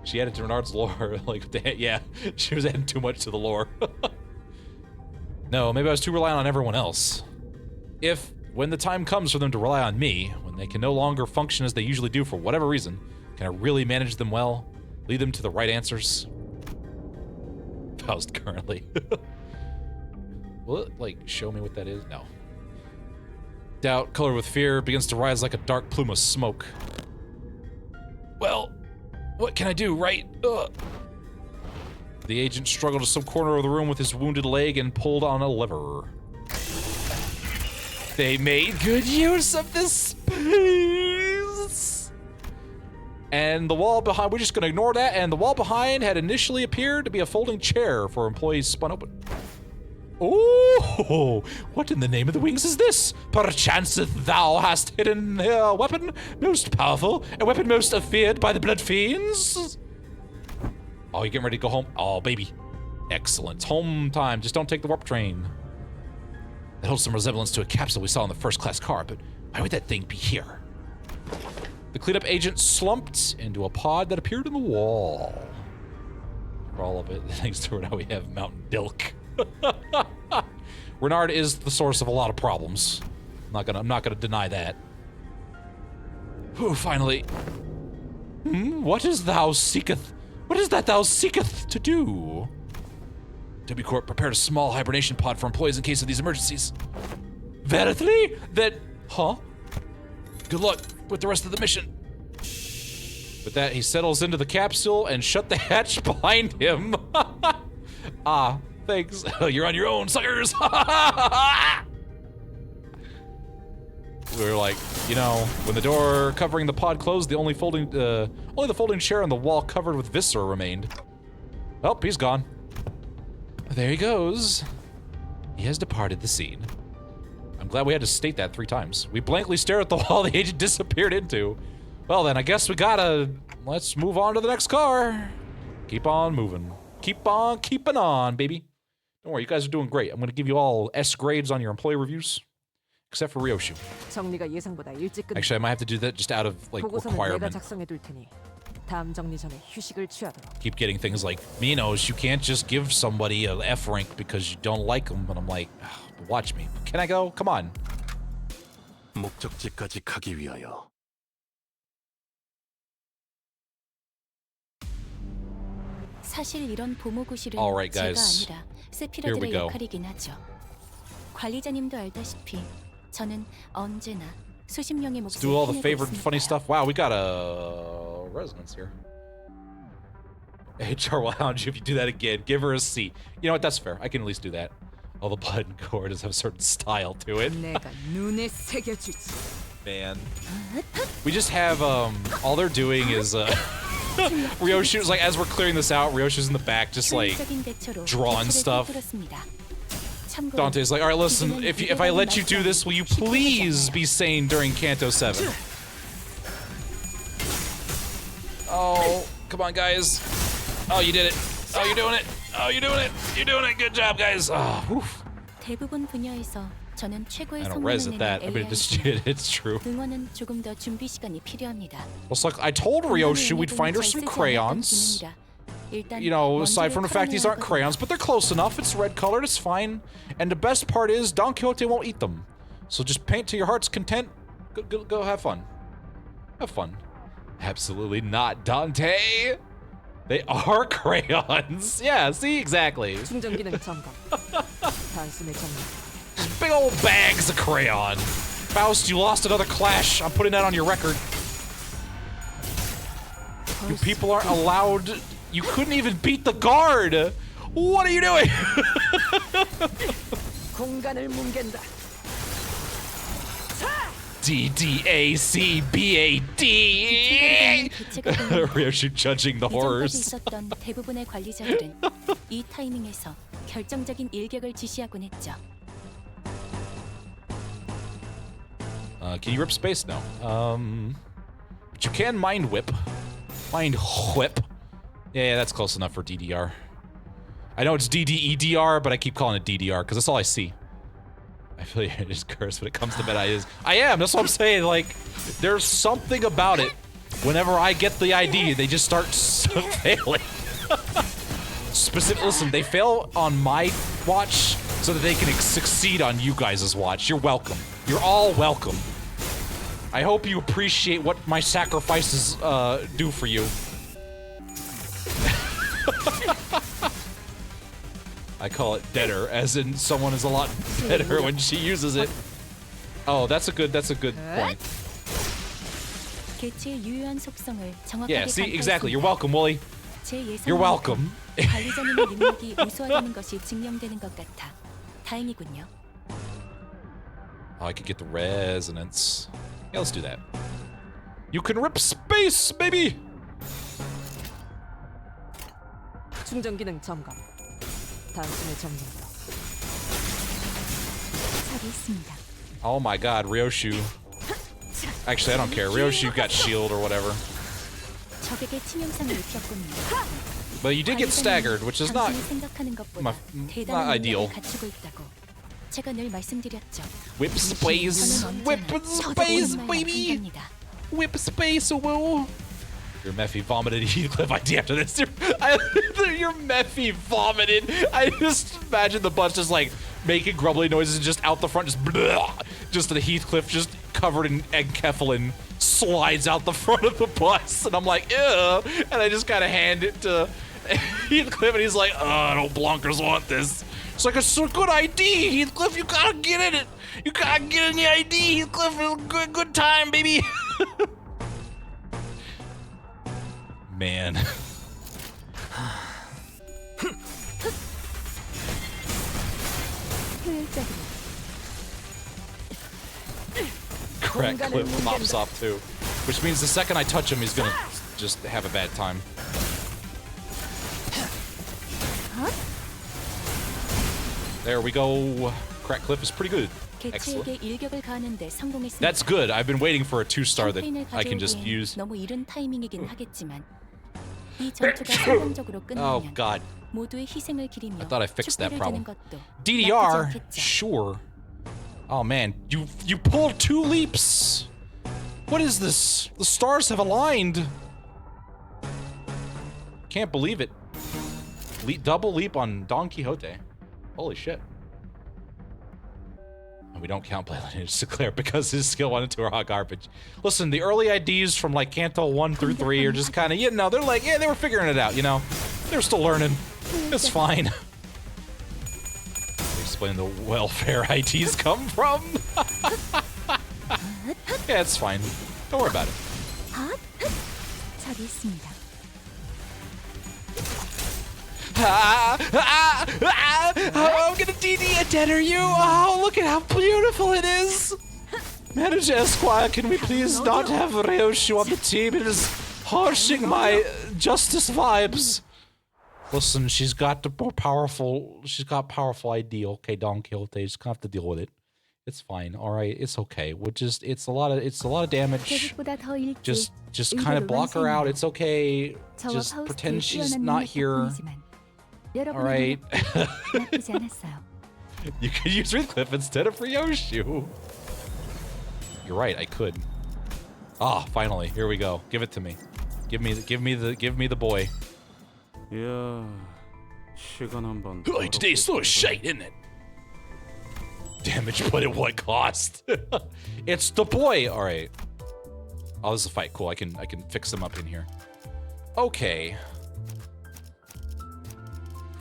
She added to Renard's lore. Like, yeah, she was adding too much to the lore. No, maybe I was too reliant on everyone else. If, when the time comes for them to rely on me, when they can no longer function as they usually do for whatever reason, can I really manage them well? Lead them to the right answers? Faust currently. Will it, like, show me what that is? No. Doubt, colored with fear, begins to rise like a dark plume of smoke. Well, what can I do, right? Ugh. The agent struggled to some corner of the room with his wounded leg and pulled on a lever. They made good use of this space! And the wall behind, we're just gonna ignore that, and the wall behind had initially appeared to be a folding chair for employees spun open. Oh, what in the name of the wings is this? Perchance thou hast hidden a weapon most powerful, a weapon most feared by the blood fiends? Oh, you getting ready to go home? Oh, baby. Excellent. Home time. Just don't take the warp train. That holds some resemblance to a capsule we saw in the first-class car, but why would that thing be here? The cleanup agent slumped into a pod that appeared in the wall. For all of it, thanks to now we have Mountain Dilk. Renard is the source of a lot of problems. I'm not gonna deny that. Whew, finally. What is thou seeketh? What is that thou seeketh to do? W Corp prepared a small hibernation pod for employees in case of these emergencies. Verily? Huh? Good luck with the rest of the mission. With that, he settles into the capsule and shut the hatch behind him. Ah, thanks. You're on your own, suckers. We were like, you know, when the door covering the pod closed, only the folding chair on the wall covered with viscera remained. Oh, he's gone. There he goes. He has departed the scene. I'm glad we had to state that 3 times. We blankly stare at the wall the agent disappeared into. Well then, I guess we gotta... Let's move on to the next car. Keep on moving. Keep on keeping on, baby. Don't worry, you guys are doing great. I'm gonna give you all S grades on your employee reviews. Except for Ryoshu. 정리가 예상보다 일찍 끝. Actually, I might have to do that just out of, like, 보고서는 내가 requirement. 작성해 둘 테니 다음 정리 전에 휴식을 취하도록. Keep getting things like, Minos, you can't just give somebody an F rank because you don't like them. And I'm like, watch me. Can I go? Come on. 목적지까지 가기 위하여. 사실 이런 보모구실은 Alright, 제가 guys. 아니라 Here we 세피라들의 go. 역할이긴 하죠. 관리자님도 알다시피 저는 언제나 수십 명의 Let's 몫을 do all the 해내고 favorite funny 있으니까요. stuff. Wow, we got a resonance here. HR will hound you if you do that again. Give her a C. You know what? That's fair. I can at least do that. All the button chords have a certain style to it. 내가 눈에 새겨주지. Man. We just have, all they're doing is, Ryoshu's, like, as we're clearing this out, Ryoshu's in the back, just, like, 효율적인 대처로 drawing 대처를 stuff. 꿰뚫었습니다. 참고로 Dante's like, alright, listen, if I let you do this, will you please be sane during Canto 7? Oh, come on, guys. Oh, you did it. Oh, you're doing it. Oh, you're doing it. You're doing it. Good job, guys. Oh, whew. 대부분 분야에서 저는 최고의 I don't res 성능을 at that. I 내는 mean, it's true. 응원은 조금 더 준비 시간이 필요합니다. It's like, I told Ryoshu we'd find her some crayons. You know, aside from the fact these aren't crayons, but they're close enough. It's red colored, it's fine. And the best part is, Don Quixote won't eat them. So just paint to your heart's content. Go have fun. Have fun. Absolutely not, Dante. They are crayons. Yeah, see, exactly. 충전 기능 점검. 단숨에 정리. Big old bags of crayon. Faust, you lost another clash. I'm putting that on your record. You people aren't allowed. You couldn't even beat the guard. What are you doing? 공간을 뭉갠다. D-D-A-C-B-A-D. Ryoshu judging the 이전까지 horrors. 있었던 대부분의 관리자들은 이 타이밍에서 결정적인 일격을 지시하곤 했죠. Can you rip space? No. But you can mind whip. Mind whip. Yeah, that's close enough for DDR. I know it's DDEDR, but I keep calling it DDR because that's all I see. I feel you're just cursed when it comes to bad ideas. I am. That's what I'm saying. Like, there's something about it. Whenever I get the ID, they just start failing. Listen, they fail on my watch so that they can succeed on you guys' watch. You're welcome. You're all welcome. I hope you appreciate what my sacrifices do for you. I call it deader, as in someone is a lot better when she uses it. Oh, that's a good point. 개체의 유효한 속성을 정확하게 Yeah, see, exactly. You're 간파했습니다. welcome, Wooly. 제 예상만큼 You're welcome. 관리자님의 능력이 우수하다는 것이 증명되는 것 같아 다행이군요. Oh, I could get the resonance. Yeah, let's do that. You can rip space, baby! 충전 기능 점검. 단숨에 정리하도록. 잘 있습니다. Oh my god, Ryoshu. Actually, I don't care. Ryoshu got shield or whatever. 적에게 치명상을 입혔군요. But you did get staggered, which is not... 당신이 생각하는 것보다 not 대단한 ideal. 능력을 갖추고 있다고. 제가 늘 말씀드렸죠. Whip space! Whip space, baby! Whip space, woo! Your Mephi vomited Heathcliff ID after this. Your Mephi vomited. I just imagine the bus just like making grumbly noises and just out the front, just blah, just the Heathcliff just covered in enkephalin slides out the front of the bus, and I'm like, ew, and I just kind of hand it to Heathcliff, and he's like, oh, no blonkers want this. It's like, it's a good ID, Heathcliff. You gotta get in it. You gotta get in the ID, Heathcliff. It's a good time, baby. Man. Crack Cliff pops off too. Which means the second I touch him, he's gonna just have a bad time. There we go. Crack Cliff is pretty good. Excellent. That's good. I've been waiting for a 2-star that I can just use. 너무 이른 타이밍이긴 하겠지만 이 전투가 성공적으로 Oh 끝나면 god. 모두의 희생을 기리며 I thought I fixed that 축배를 problem. 드는 것도 DDR? 나쁘지 않겠죠. Sure. Oh man, you pulled 2 leaps. What is this? The stars have aligned. Can't believe it. Double leap on Don Quixote. Holy shit. And we don't count Limbus declare because his skill 1 and 2 are hot garbage. Listen, the early IDs from like Canto 1 through 3 are just kind of, you know, they're like, yeah, they were figuring it out, you know? They're still learning. It's fine. Explain the welfare IDs come from. Yeah, it's fine. Don't worry about it. 저기 있습니다. I'm gonna DD a deader you. Oh, look at how beautiful it is. Manager Esquire, can we please not have Ryoshu on the team? It is harshing my justice vibes. Listen, she's got powerful ID. Okay, Don Quixote, just gonna have to deal with it. It's fine. All right, it's okay. We'll just it's a lot of damage. Just kind of block her out. It's okay. Just pretend she's not here. All right. You could use Heathcliff instead of Ryoshu. You're right. I could. Ah, finally. Here we go. Give it to me. Give me the boy. Yeah. 시간 한번. Oh, today's so shite, isn't it? Damage, but at what cost? It's the boy. All right. Oh, this is a fight. Cool. I can fix them up in here. Okay.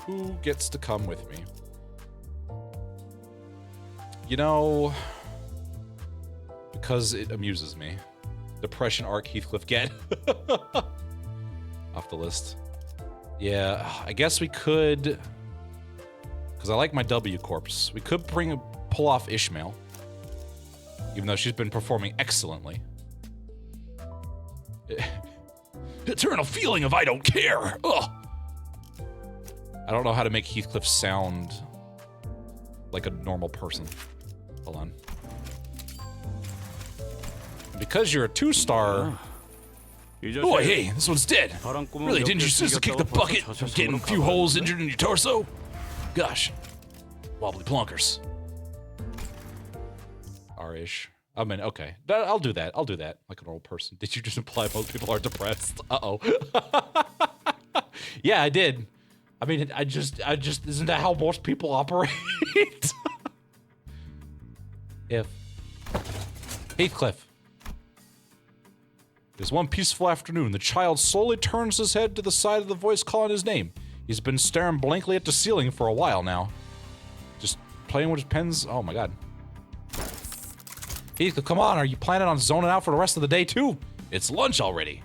Who gets to come with me? You know, because it amuses me. Depression arc Heathcliff get. Off the list. Yeah, I guess we could, because I like my W corpse. We could pull off Ishmael, even though she's been performing excellently. Eternal feeling of I don't care. Ugh. I don't know how to make Heathcliff sound like a normal person. Hold on. Because you're a 2-star. Oh, hey, this one's dead. Really, didn't you just kick the bucket from getting a few holes injured in your torso? Gosh. Wobbly plonkers. R-ish. I mean, okay. I'll do that. I'll do that like a normal person. Did you just imply most people are depressed? Uh-oh. Yeah, I did. I mean, I just, isn't that how most people operate? If Heathcliff. There's one peaceful afternoon. The child slowly turns his head to the side of the voice calling his name. He's been staring blankly at the ceiling for a while now. Just playing with his pens. Oh my god. Heathcliff, come on. Are you planning on zoning out for the rest of the day too? It's lunch already.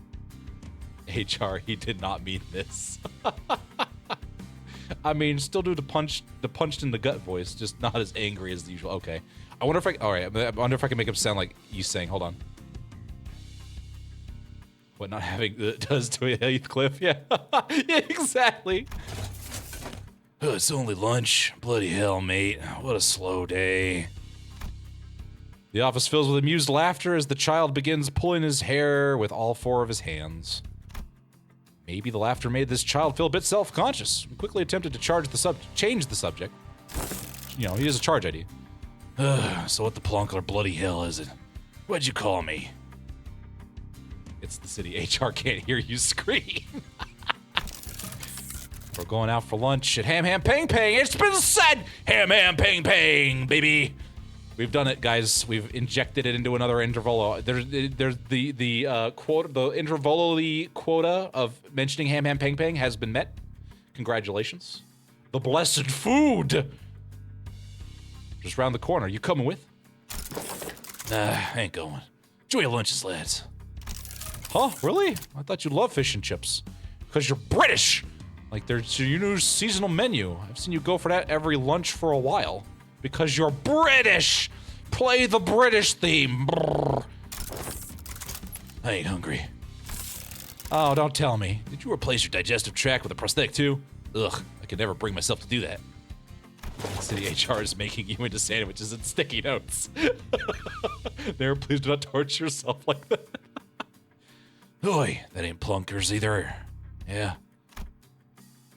HR, he did not mean this. I mean, still do the punched in the gut voice, just not as angry as the usual. Okay. I wonder if I can make him sound like you saying, hold on. What not having does to a Heathcliff? Yeah. Yeah, exactly. Oh, it's only lunch. Bloody hell, mate. What a slow day. The office fills with amused laughter as the child begins pulling his hair with all 4 of his hands. Maybe the laughter made this child feel a bit self-conscious and quickly attempted to change the subject. You know, he has a charge ID. So what the plonkler bloody hell is it? What'd you call me? It's the city. HR can't hear you scream. We're going out for lunch at Ham Ham Pang Pang. It's been said! Ham Ham Pang Pang, baby! We've done it, guys. We've injected it into another intervolo. There's the quota, the intervolo quota of mentioning Ham Ham Pang Pang has been met. Congratulations. The blessed food! Just round the corner. You coming with? Nah, I ain't going. Enjoy your lunches, lads. Huh? Really? I thought you loved fish and chips. Because you're British! Like, there's your new seasonal menu. I've seen you go for that every lunch for a while. Because you're British! Play the British theme! Brrr. I ain't hungry. Oh, don't tell me. Did you replace your digestive tract with a prosthetic too? Ugh, I could never bring myself to do that. City HR is making you into sandwiches and sticky notes. There, please do not torture yourself like that. Oi, that ain't plunkers either. Yeah.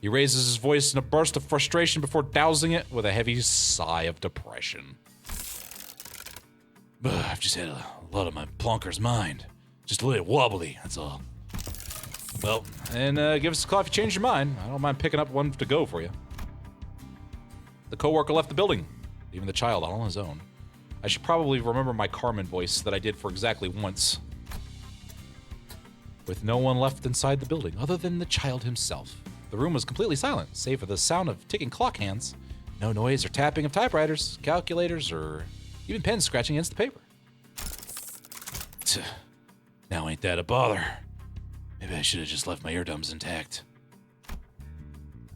He raises his voice in a burst of frustration before dousing it with a heavy sigh of depression. I've just had a lot of my plonker's mind. Just a little wobbly, that's all. Well, and give us a call if you change your mind. I don't mind picking up one to go for you. The coworker left the building, leaving the child all on his own. I should probably remember my Carmen voice that I did for exactly once. With no one left inside the building other than the child himself. The room was completely silent, save for the sound of ticking clock hands. No noise or tapping of typewriters, calculators, or even pens scratching against the paper. Now ain't that a bother? Maybe I should have just left my eardrums intact.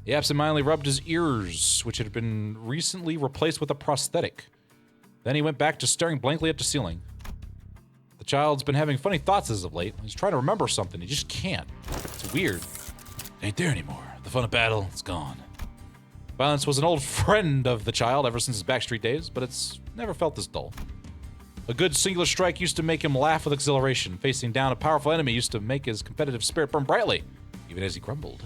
He absentmindedly rubbed his ears, which had been recently replaced with a prosthetic. Then he went back to staring blankly at the ceiling. The child's been having funny thoughts as of late. He's trying to remember something. He just can't. It's weird. It ain't there anymore. The fun of battle, it's gone. Violence was an old friend of the child ever since his Backstreet days, but it's never felt this dull. A good singular strike used to make him laugh with exhilaration. Facing down a powerful enemy used to make his competitive spirit burn brightly, even as he grumbled.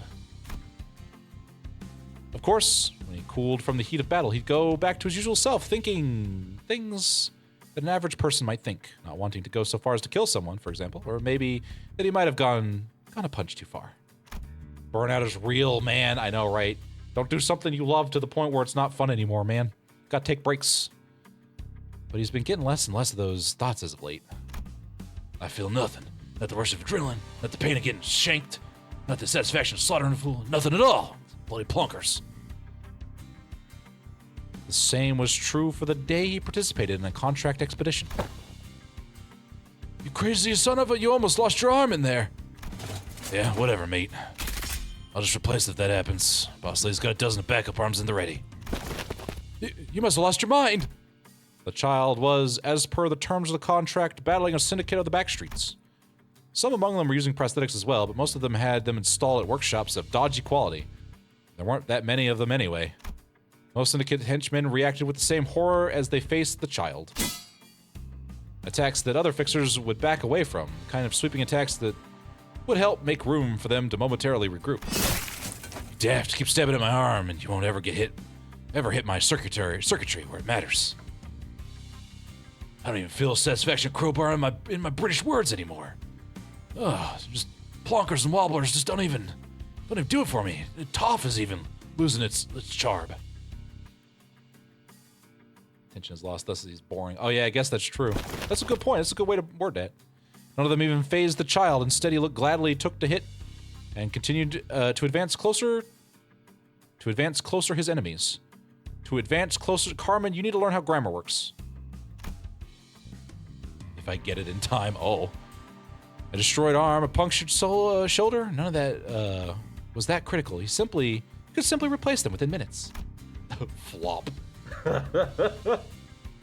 Of course, when he cooled from the heat of battle, he'd go back to his usual self, thinking things that an average person might think, not wanting to go so far as to kill someone, for example, or maybe that he might have gone a punch too far. Burnout is real, man. I know, right? Don't do something you love to the point where it's not fun anymore, man. Gotta take breaks. But he's been getting less and less of those thoughts as of late. I feel nothing. Not the rush of adrenaline, not the pain of getting shanked, not the satisfaction of slaughtering a fool, nothing at all. Bloody plunkers. The same was true for the day he participated in a contract expedition. You crazy son of a, you almost lost your arm in there. Yeah, whatever, mate. I'll just replace it if that happens. Boss Lee's got a dozen of backup arms in the ready. You must have lost your mind. The child was, as per the terms of the contract, battling a syndicate of the backstreets. Some among them were using prosthetics as well, but most of them had them installed at workshops of dodgy quality. There weren't that many of them anyway. Most syndicate henchmen reacted with the same horror as they faced the child. Attacks that other fixers would back away from, kind of sweeping attacks that would help make room for them to momentarily regroup. You daft, keep stabbing at my arm and you won't ever hit my circuitry where it matters. I don't even feel satisfaction crowbar in my British words anymore. Ugh, just plonkers and wobblers just don't even do it for me. Toff is even losing its charm. Tension is lost, thus he's boring. Oh yeah, I guess that's true. That's a good point. That's a good way to word that. None of them even fazed the child. Instead, he gladly took the hit and continued to advance closer his enemies. To advance closer, Carmen, you need to learn how grammar works. If I get it in time. Oh. A destroyed arm, a punctured shoulder. None of that was that critical. He could simply replace them within minutes. Flop.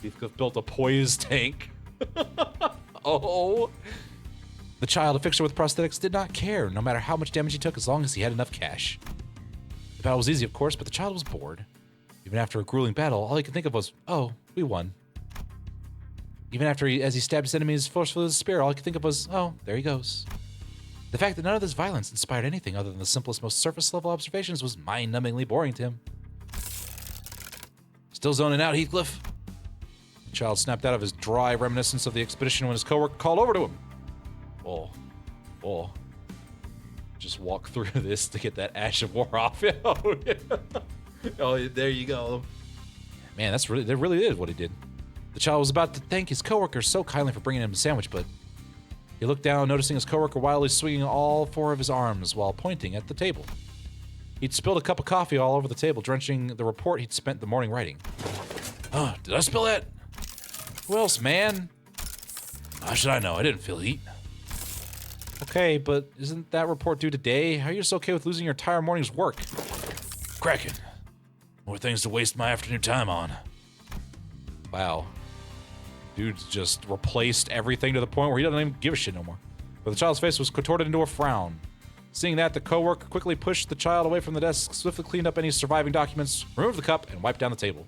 Heathcliff built a poise tank. Oh. The child, a fixer with prosthetics, did not care, no matter how much damage he took, as long as he had enough cash. The battle was easy, of course, but the child was bored. Even after a grueling battle, all he could think of was, oh, we won. Even as he stabbed his enemies forcefully with his spear, all he could think of was, oh, there he goes. The fact that none of this violence inspired anything other than the simplest, most surface-level observations was mind-numbingly boring to him. Still zoning out, Heathcliff? The child snapped out of his dry reminiscence of the expedition when his coworker called over to him. Oh. Just walk through this to get that ash of war off. Oh, there you go. Man, that really is what he did. The child was about to thank his coworker so kindly for bringing him a sandwich, but he looked down, noticing his coworker wildly swinging all four of his arms while pointing at the table. He'd spilled a cup of coffee all over the table, drenching the report he'd spent the morning writing. Oh, did I spill that? Who else, man? How should I know? I didn't feel heat. Okay, but isn't that report due today? How are you just okay with losing your entire morning's work? Kraken. More things to waste my afternoon time on. Wow. Dude's just replaced everything to the point where he doesn't even give a shit no more. But the child's face was contorted into a frown. Seeing that, the coworker quickly pushed the child away from the desk, swiftly cleaned up any surviving documents, removed the cup, and wiped down the table.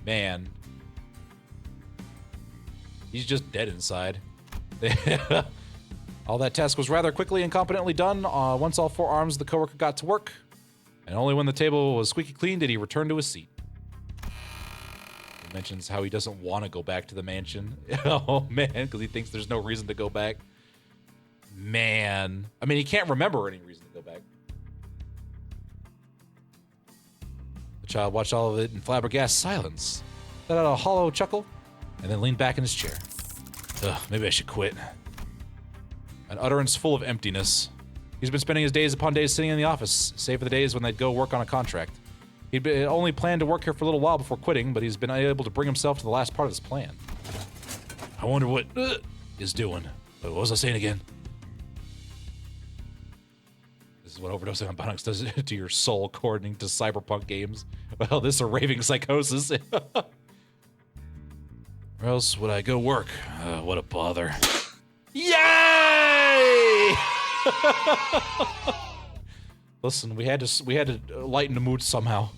Man. He's just dead inside. All that task was rather quickly and competently done. Once all 4 arms of the coworker got to work, and only when the table was squeaky clean did he return to his seat. He mentions how he doesn't want to go back to the mansion. Oh, man, because he thinks there's no reason to go back. Man. I mean, he can't remember any reason to go back. The child watched all of it in flabbergasted silence, let out a hollow chuckle, and then leaned back in his chair. Ugh, maybe I should quit. An utterance full of emptiness. He's been spending his days upon days sitting in the office, save for the days when they'd go work on a contract. He'd only planned to work here for a little while before quitting, but he's been unable to bring himself to the last part of his plan. I wonder what is doing. What was I saying again? This is what overdosing on Bonox does to your soul, according to cyberpunk games. Well, this is a raving psychosis. Where else would I go work? What a bother. Yay! Listen, we had to lighten the mood somehow.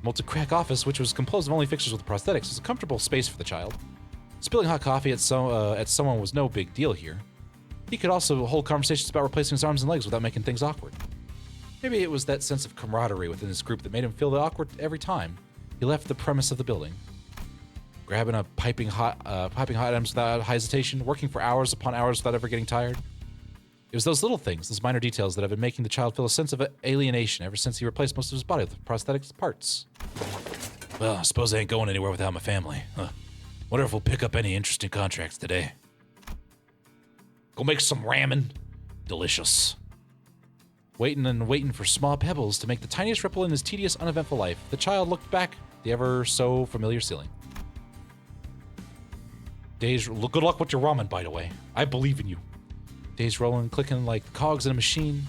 Multi-crack office, which was composed of only fixtures with prosthetics, was a comfortable space for the child. Spilling hot coffee at someone was no big deal here. He could also hold conversations about replacing his arms and legs without making things awkward. Maybe it was that sense of camaraderie within his group that made him feel awkward every time he left the premise of the building. Grabbing a piping hot items without hesitation, working for hours upon hours without ever getting tired. It was those little things, those minor details that have been making the child feel a sense of alienation ever since he replaced most of his body with prosthetic parts. Well, I suppose I ain't going anywhere without my family. Wonder if we'll pick up any interesting contracts today. Go make some ramen. Delicious. Waiting and waiting for small pebbles to make the tiniest ripple in his tedious, uneventful life, the child looked back at the ever so familiar ceiling. Days, good luck with your ramen, by the way. I believe in you. Days rolling, clicking like cogs in a machine.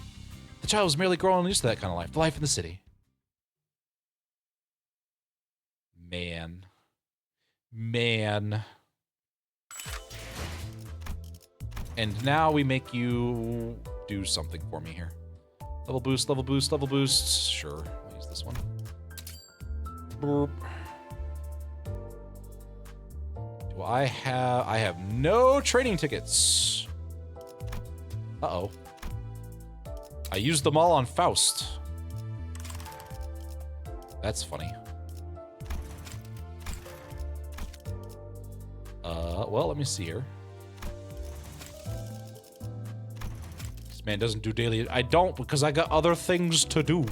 The child was merely growing used to that kind of life, the life in the city. Man. And now we make you do something for me here. Level boost, level boost, level boost. Sure, I'll use this one. Boop. Do I have no training tickets. Uh-oh. I used them all on Faust. That's funny. Well, let me see here. This man doesn't do daily. I don't, because I got other things to do.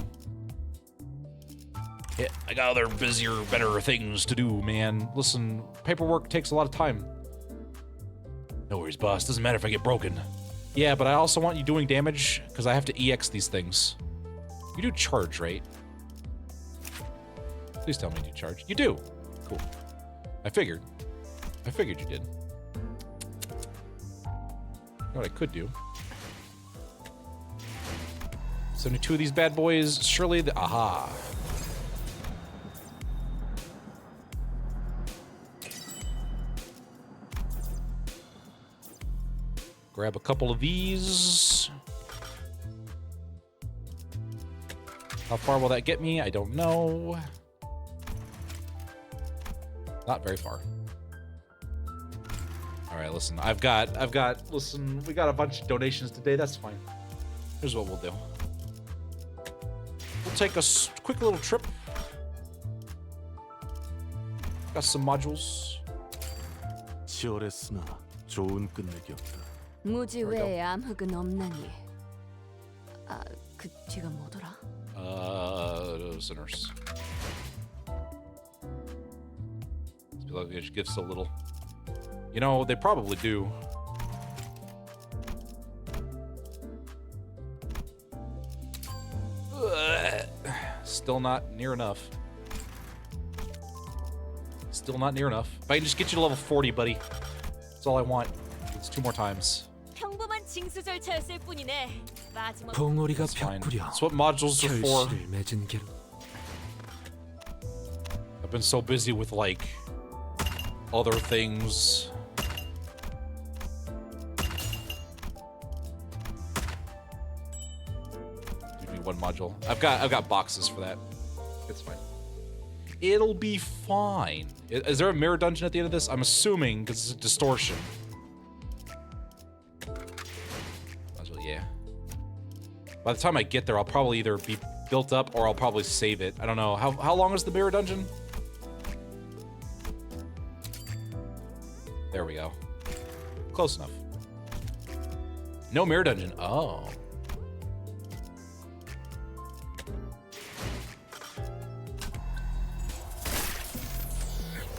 Yeah, I got other busier, better things to do, man. Listen, paperwork takes a lot of time. No worries, boss. Doesn't matter if I get broken. Yeah, but I also want you doing damage, because I have to EX these things. You do charge, right? Please tell me you do charge. You do. Cool. I figured you did. You know what I could do? 72 of these bad boys. Surely the... Aha. Grab a couple of these. How far will that get me? I don't know. Not very far. All right, listen. Listen, we got a bunch of donations today. That's fine. Here's what we'll do. We'll take a quick little trip. Got some modules. 치열했으나 좋은 끝내기였다. 무지 외에 암흑은 없나니. 아, 그 뒤가 뭐더라? Sinners. I feel like it gives a little. You know, they probably do. Still not near enough. Still not near enough. If I can just get you to level 40, buddy. That's all I want. It's 2 more times. 평범한 징수 절차였을 뿐이네. 마지막 벙어리가 It's fine. 벽구려 That's what modules are for. 결실을 맺은 게로 I've been so busy with, like, other things. Give me 1 module. I've got boxes for that. It's fine. It'll be fine. Is there a mirror dungeon at the end of this? I'm assuming because it's a distortion. Might as well, yeah. By the time I get there, I'll probably either be built up or I'll probably save it. I don't know. How long is the mirror dungeon? There we go. Close enough. No mirror dungeon. Oh.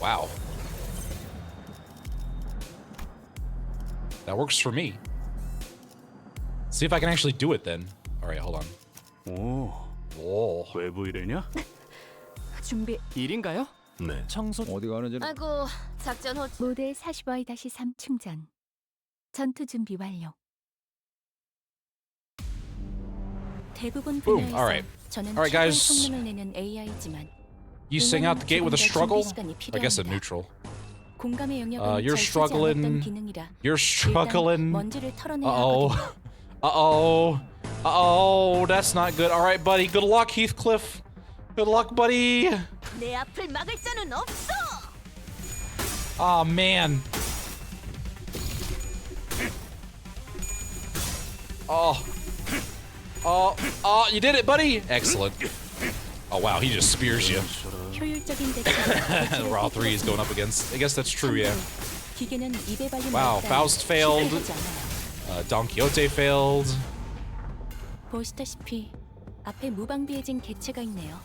Wow. That works for me. See if I can actually do it then. All right, hold on. 오, Whoa. 외부 일이냐? 준비. 일인가요? 네. 청소 어디 가는지 아이고 작전 호. 모델 45i-3 충전. 전투 준비 완료. 대부분 Boom. 분야에서 Alright. 저는 Alright, 최고의 guys. 성능을 내는 AI지만 You sing out the gate with a struggle? 시간이 I guess a 필요합니다. neutral. 공감의 영역은 you're 잘 쓰지 struggling. 않았던 기능이라 You're 일단 struggling. 먼지를 털어내야 Uh-oh. 하거든요. Uh-oh. Uh-oh. That's not good. All right, buddy. Good luck, Heathcliff. Good luck, buddy. 내 앞을 막을 자는 없어. Oh, man. Oh. Oh, you did it, buddy. Excellent. Oh, wow. He just spears you. 효율적인 대처로 Raw 3 is going up against. I guess that's true, yeah. 기계는 입에 발린 Wow, 말단 Faust failed. 실패하지 않아요. Don Quixote failed. 보시다시피 앞에 무방비해진 개체가 있네요.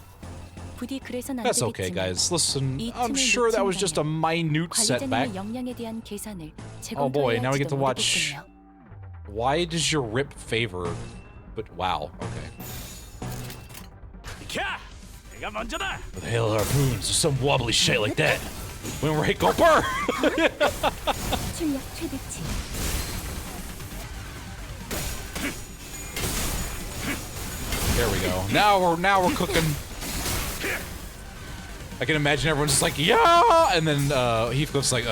부디 그래선 안 That's okay, 되겠지만 guys. Listen, 이 I'm 틈을 sure that was 놓친다면 just a minute setback. 관리자님의 역량에 대한 계산을 Oh boy, now we get 재검토해야 to watch. 모르겠군요. Why does your rip favor? But wow, okay. 캬! 내가 먼저다. What the hell are harpoons or some wobbly shit like that? When we're go burr! 출력 최대치. There we go. Now we're cooking. I can imagine everyone's just like, yeah, and then Heathcliff's like,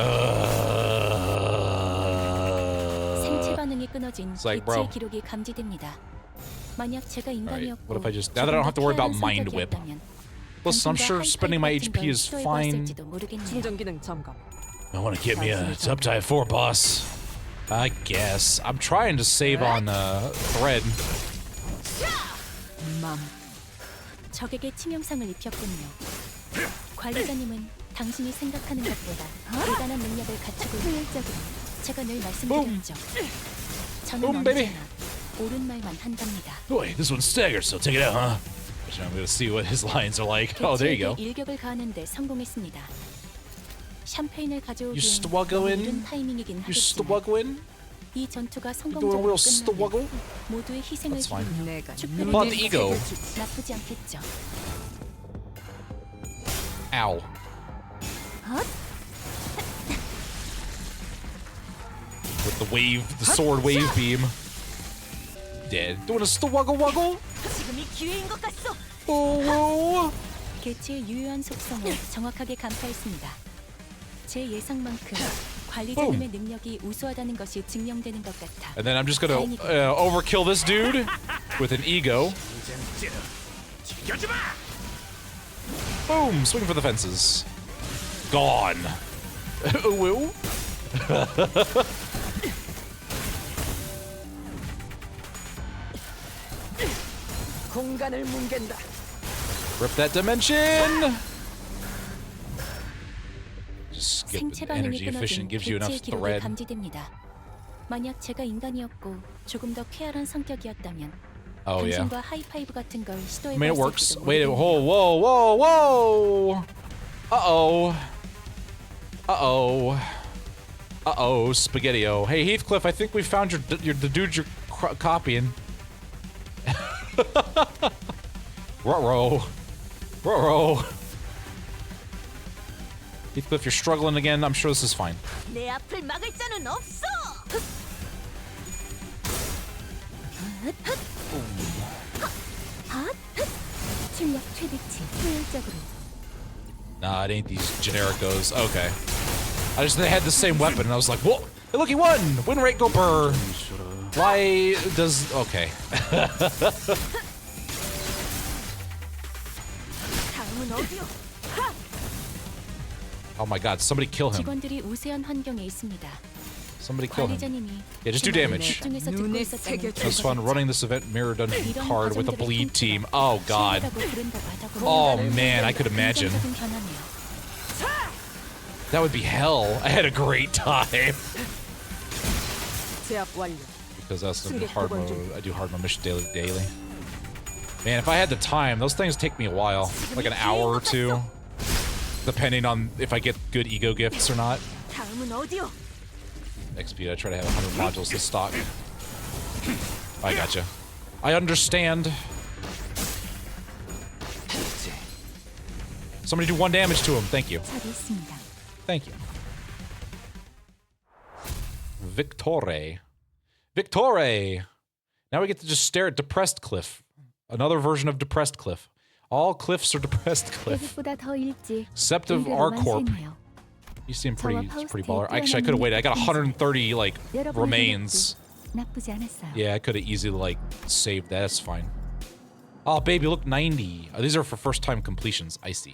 생체 반응이 끊어진 It's like, 개체의 bro. 기록이 감지됩니다. 만약 제가 인간이었고 what if I just- now that I don't have to worry about mind whip. Listen, I'm sure spending my HP is fine. 충전 기능 점검. I want to get me a subtype 4 boss. I guess. I'm trying to save on thread. 맘. 적에게 치명상을 입혔군요. 관리자님은 당신이 생각하는 것보다 대단한 능력을 갖추고 효율적으로 제가 늘 말씀드렸죠. 저는 Boom, baby. 언제나 옳은 말만 한답니다. Wait, this one's staggered, so take it out, huh? I'm gonna see what his lines are like. Oh, there you go. 개체에게 일격을 가하는데 성공했습니다. 샴페인을 가져오기엔 struggling? 이른 타이밍이긴 You 하겠지만 struggling? 이 전투가 You doing 성공적으로 real 끝나면 struggle? 모두의 희생을 That's fine. 기리며 내가 축배를 But 위해 ego. 나쁘지 않겠죠. Ow. With the sword wave beam. Dead. Doing a wuggle wuggle? 지금이 기회인 것 같소. Oh, 개체의 유효한 속성을 정확하게 간파했습니다. 제 예상만큼 관리자님의 능력이 우수하다는 것이 증명되는 것 같아. And then I'm just gonna overkill this dude with an ego. Boom! Swing for the fences. Gone. Ooh. 공간을 뭉갠다. Rip that dimension! Just skip 생체 it. 반응이 Energy efficient 끊어진 gives you enough 개체의 기록이 thread. 감지됩니다. 만약 제가 인간이었고 조금 더 쾌활한 성격이었다면 Oh, yeah. 당신과 하이파이브 같은 걸 I mean, 시도해볼 it 수 works. 있을지도 Wait, 모르겠네요. whoa. Uh-oh. Uh-oh. Uh-oh, Spaghetti-O. Hey, Heathcliff, I think we found the dude you're copying. Ruh-roh. Bro. Heathcliff, you're struggling again. I'm sure this is fine. 내 앞을 막을 자는 없어. 출력 최대치 효율적으로. Nah, it ain't these genericos. Okay. I just they had the same weapon, and I was like, whoa! Hey, look, he won! Win rate go burr. Why does... Okay. 다음은 어디요? Oh my god, somebody kill him. 직원들이 우세한 환경에 있습니다. Somebody kill him. 관리자님이 Yeah, just do damage. 집중해서 듣고 눈에 있었다는 새겨져 It was fun running this event mirror dungeon 이런 card with a 과정들의 bleed 통째로 team. Oh god. 신뢰라고 부른다고 하더군요. Oh man, I could imagine. 긍정적인 변화네요. That would be hell. I had a great time. 제압 완료. Because that's the hard mode. I do hard mode mission daily. Man, if I had the time, those things take me a while. Like an hour or two. Depending on if I get good ego gifts or not. 다음은 어디요? XP, I try to have 100 modules to stock. I gotcha. I understand. Somebody do 1 damage to him. Thank you. 잘했습니다. Thank you. Victore. Victore! Now we get to just stare at Depressed Cliff. Another version of Depressed Cliff. All cliffs are Depressed Cliff. 계획보다 더 일찍 Except of 임대로만 R-Corp. 쇠네요. You seem pretty baller. Actually, I could have waited. I got 130, like, 여러분의 remains. 노력도 나쁘지 않았어요. Yeah, I could have easily, like, saved that. That's fine. Oh, baby, look, 90. Oh, these are for first-time completions. I see.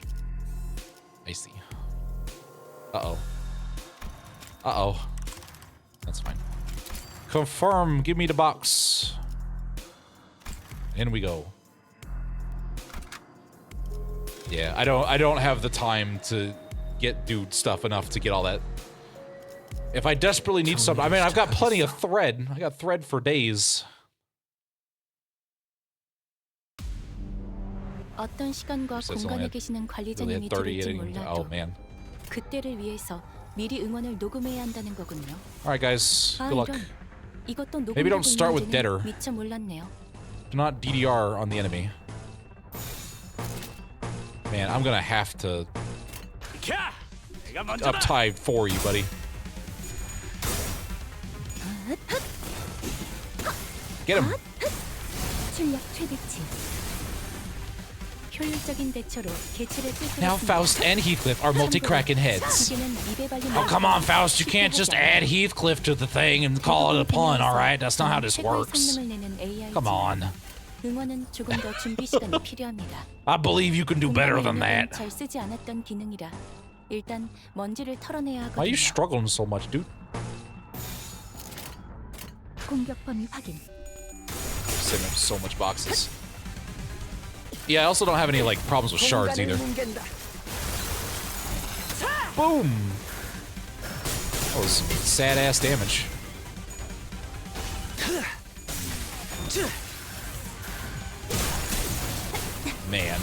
I see. Uh-oh. Uh-oh. That's fine. Confirm. Give me the box. In we go. Yeah, I don't have the time to do stuff enough to get all that. If I desperately need something, I mean, I've got plenty of thread. I got thread for days. 어떤 시간과 Says 공간에 only 계시는 Really 관리자님이 had 30 들을지 editing. Oh 몰라도 man. 그때를 위해서 미리 응원을 녹음해야 한다는 거군요. All right, guys. 아, Good luck. 이런. 이것도 Maybe 녹음되고 don't start with 있는지는 Deader. 미처 몰랐네요. Do not DDR on the enemy. Man, I'm gonna have to 캬! 내가 먼저다. uptie for you, buddy. Get him. 출력 최대치. 효율적인 대처로 개체를 Now Faust and Heathcliff are multi-cracking heads. Oh, come on, Faust. You can't just add Heathcliff to the thing and call it a pun, alright? That's not how this works. Come on. 응원은 조금 더 준비 시간이 필요합니다. I believe you can do better than that. 잘 쓰지 않았던 기능이라 일단 먼지를 털어내야 하거든요. Why are you struggling so much, dude? 공격 범위 확인. Setting up so much boxes. Yeah, I also don't have any like problems with shards either. Boom! That was some sad ass damage. Man.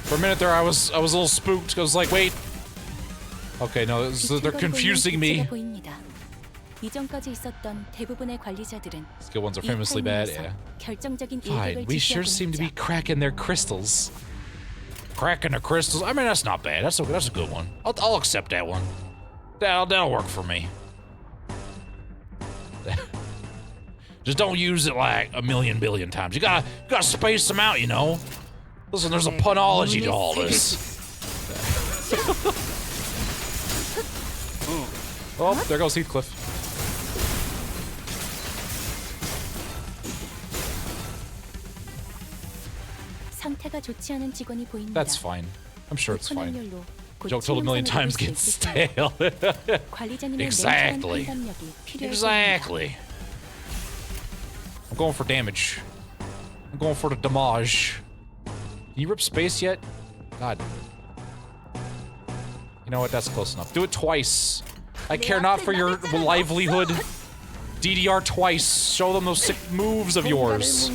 For a minute there, I was a little spooked. I was like, wait. Okay, no, they're confusing me. 이전까지 있었던 대부분의 관리자들은 These good ones are famously bad. Yeah. 결정적인 Fine. 일격을 We sure seem to be cracking their crystals. Cracking their crystals. I mean, that's not bad. That's a good one. I'll accept that one. That'll work for me. Just don't use it like a million billion times. You gotta space them out, you know. Listen, there's a punology to all this. Oh, there goes Heathcliff. 상태가 좋지 않은 직원이 보입니다. That's fine. I'm sure it's fine. 고천연료로 곧 Joke told a million 치명상을 times 입을 gets 수 있을 거예요. stale. 관리자님의 Exactly. 냉철한 판단력이 필요할 Exactly. I'm going for damage. I'm going for the damage. Can you rip space yet? God. You know what? That's close enough. Do it twice. I care not for your livelihood. DDR twice. Show them those sick moves of yours.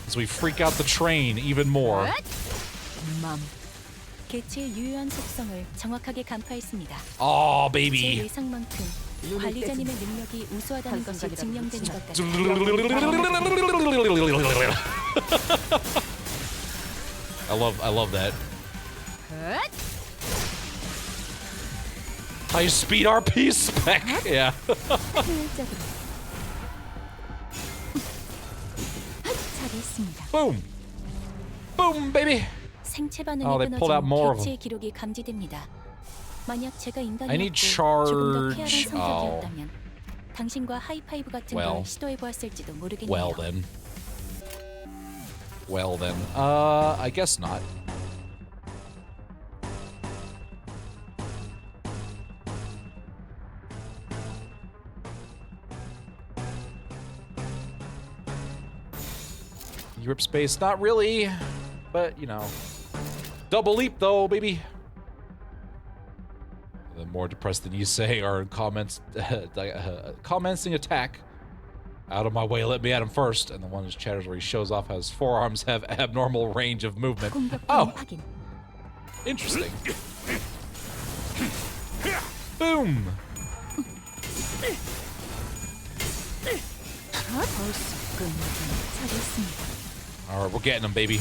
As we freak out the train even more. 개체의 유효한 속성을 정확하게 간파했습니다. Oh, 제 baby. 예상만큼 관리자님의 능력이 우수하다는 것이 증명되는 것 같아요. I love that. High speed RP spec. Yeah. 효율적으로. 잘했습니다. Boom. Boom, baby. 생체 반응이 Oh, they pulled out more of 끊어진 them. 개체의 기록이 감지됩니다. 만약 제가 I 인간이었고 need 조금 더 charge. 쾌활한 성격이었다면 당신과 하이파이브 같은 Well. 걸 시도해보았을지도 모르겠네요. Well then. Well then. I guess not. You rip space, not really, but you know. Double leap though, baby. The more depressed than you say are in comments, commencing attack. Out of my way, let me at him first. And the one who chatters where he shows off how his forearms have abnormal range of movement. 공격 Oh, 확인. interesting. Boom. 잘했습니다. All right, we're getting him, baby.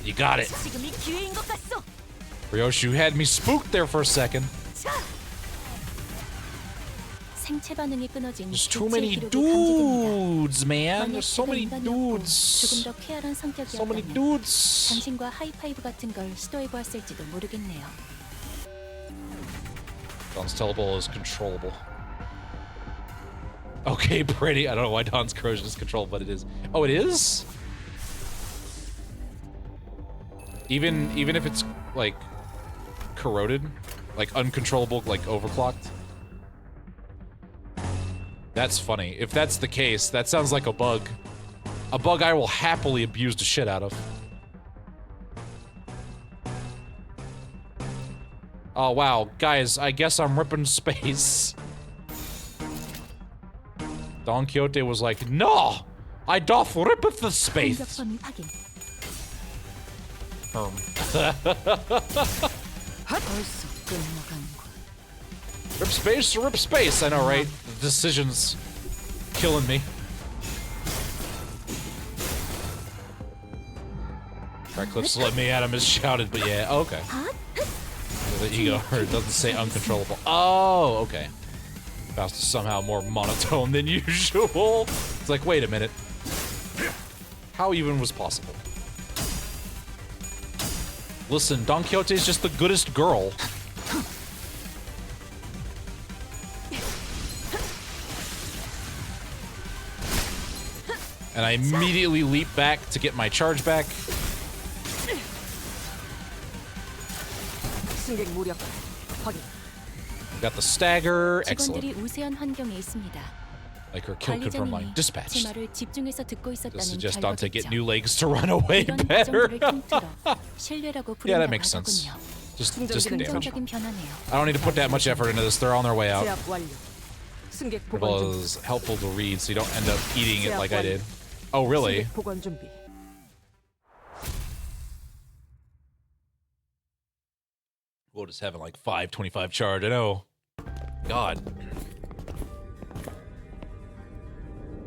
You got it. 지금이 기회인 것 같소. Ryoshi, you had me spooked there for a second. 생체 반응이 끊어진 There's too 개체의 many 기록이 감지됩니다. dudes, man. 만약 There's so 제가 many 인간이었고 조금 dudes. 더 쾌활한 So many 성격이었다면 dudes. 당신과 하이파이브 같은 걸 시도해보았을지도 모르겠네요. Don's teleport is controllable. Okay, pretty. I don't know why Don's corrosion is controllable, but it is. Oh, it is? Even if it's like corroded, like uncontrollable, like overclocked. That's funny. If that's the case, that sounds like a bug. A bug I will happily abuse the shit out of. Oh wow, guys, I guess I'm ripping space. Don Quixote was like, "No, I doth rippeth the space." 공격 범위 확인. Rip space, I know, right? The decision's killing me. Cliff's let me at him is shouted, but yeah, okay. The ego hurt doesn't say uncontrollable. Oh, okay. Faust is somehow more monotone than usual. It's like, wait a minute. How even was possible? Listen, Don Quixote's just the goodest girl. And I immediately leap back to get my charge back. 승객 무력 확인. Got the stagger. Excellent. 직원들이 우세한 환경에 있습니다. Like her kill confirmed 관리자님이 line. 제 Dispatched. 말을 집중해서 듣고 To 있었다는 suggest Dante get 결과겠죠. new legs to run away 이런 better. 과정들을 통틀어 신뢰라고 Yeah, that 부른다고 makes sense. 하더군요. Just 긍정적인 damage. 긍정적인 변화네요. I don't need to put that much effort into this. They're on their way out. 제압 완료. 승객 It 보관 준비. was helpful to read so you don't end up eating it like I did. Oh, really? 승객 보관 준비. We'll just having like 525 charge. I know. God.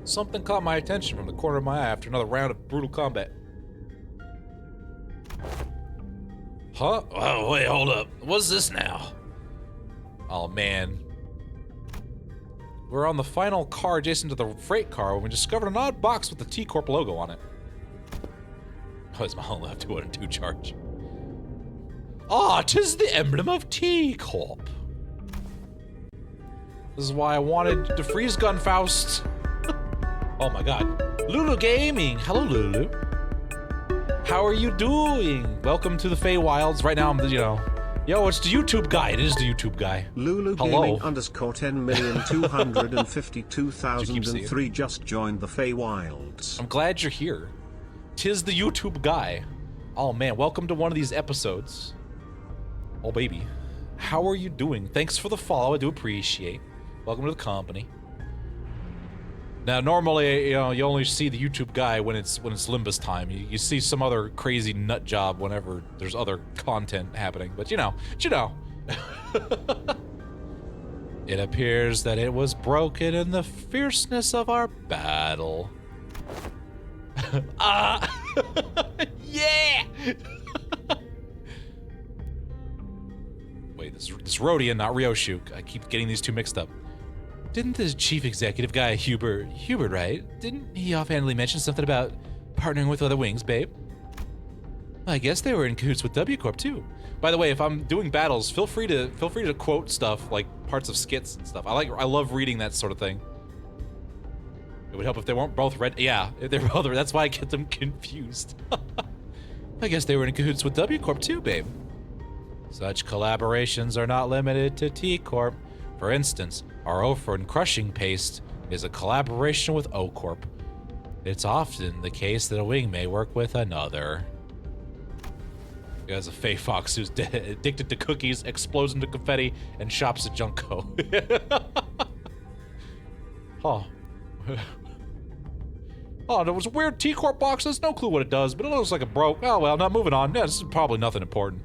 Something caught my attention from the corner of my eye after another round of brutal combat. Huh? Oh, wait, hold up. What's this now? Oh, man. We're on the final car adjacent to the freight car when we discovered an odd box with the T-Corp logo on it. Oh, it's my only left 202 charge. Ah, 'tis the emblem of T-Corp. This is why I wanted the freeze gun, Faust. Oh my god. Lulu Gaming. Hello, Lulu. How are you doing? Welcome to the Feywilds. Right now, I'm, you know... Yo, it's the YouTube guy. It is the YouTube guy. Lulu Hello. Gaming underscore 10,252,003 just joined the Feywilds. I'm glad you're here. 'Tis the YouTube guy. Oh man, welcome to one of these episodes. Oh baby. How are you doing? Thanks for the follow. I do appreciate. Welcome to the company. Now, normally, you know, you only see the YouTube guy when it's Limbus time. You see some other crazy nut job whenever there's other content happening. But you know. It appears that it was broken in the fierceness of our battle. Yeah! Wait, this is Rodian, not Ryoshuk. I keep getting these two mixed up. Didn't the chief executive guy, Hubert, right? Didn't he offhandedly mention something about partnering with other wings, babe? I guess they were in cahoots with W Corp too. By the way, if I'm doing battles, feel free to quote stuff like parts of skits and stuff. I love reading that sort of thing. It would help if they weren't both red. Yeah, if they're both. That's why I get them confused. I guess they were in cahoots with W Corp too, babe. Such collaborations are not limited to T Corp. For instance, our Ophrin crushing paste is a collaboration with O Corp. It's often the case that a wing may work with another. He has a Fey Fox who's addicted to cookies, explodes into confetti, and shops at Junko. Oh. Oh, there was a weird T-Corp box. There's no clue what it does, but it looks like it broke. Oh well, now moving on. Yeah, this is probably nothing important.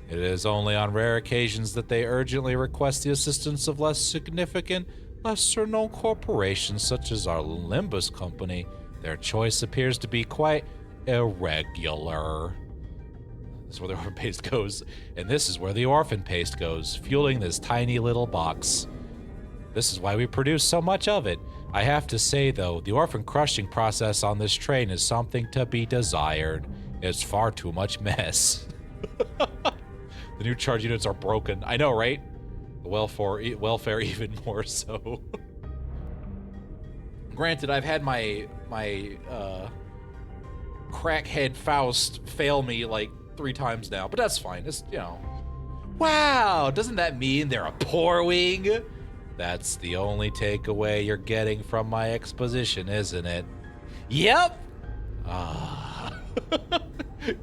It is only on rare occasions that they urgently request the assistance of less significant, lesser-known corporations such as our Limbus company. Their choice appears to be quite irregular. This is where the orphan paste goes, and this is where the orphan paste goes, fueling this tiny little box. This is why we produce so much of it. I have to say, though, the orphan crushing process on this train is something to be desired. It's far too much mess. The new charge units are broken. I know, right? The welfare even more so. Granted, I've had my crackhead Faust fail me like 3 times now, but that's fine. It's, you know. Wow, doesn't that mean they're a poor wing? That's the only takeaway you're getting from my exposition, isn't it? Yep!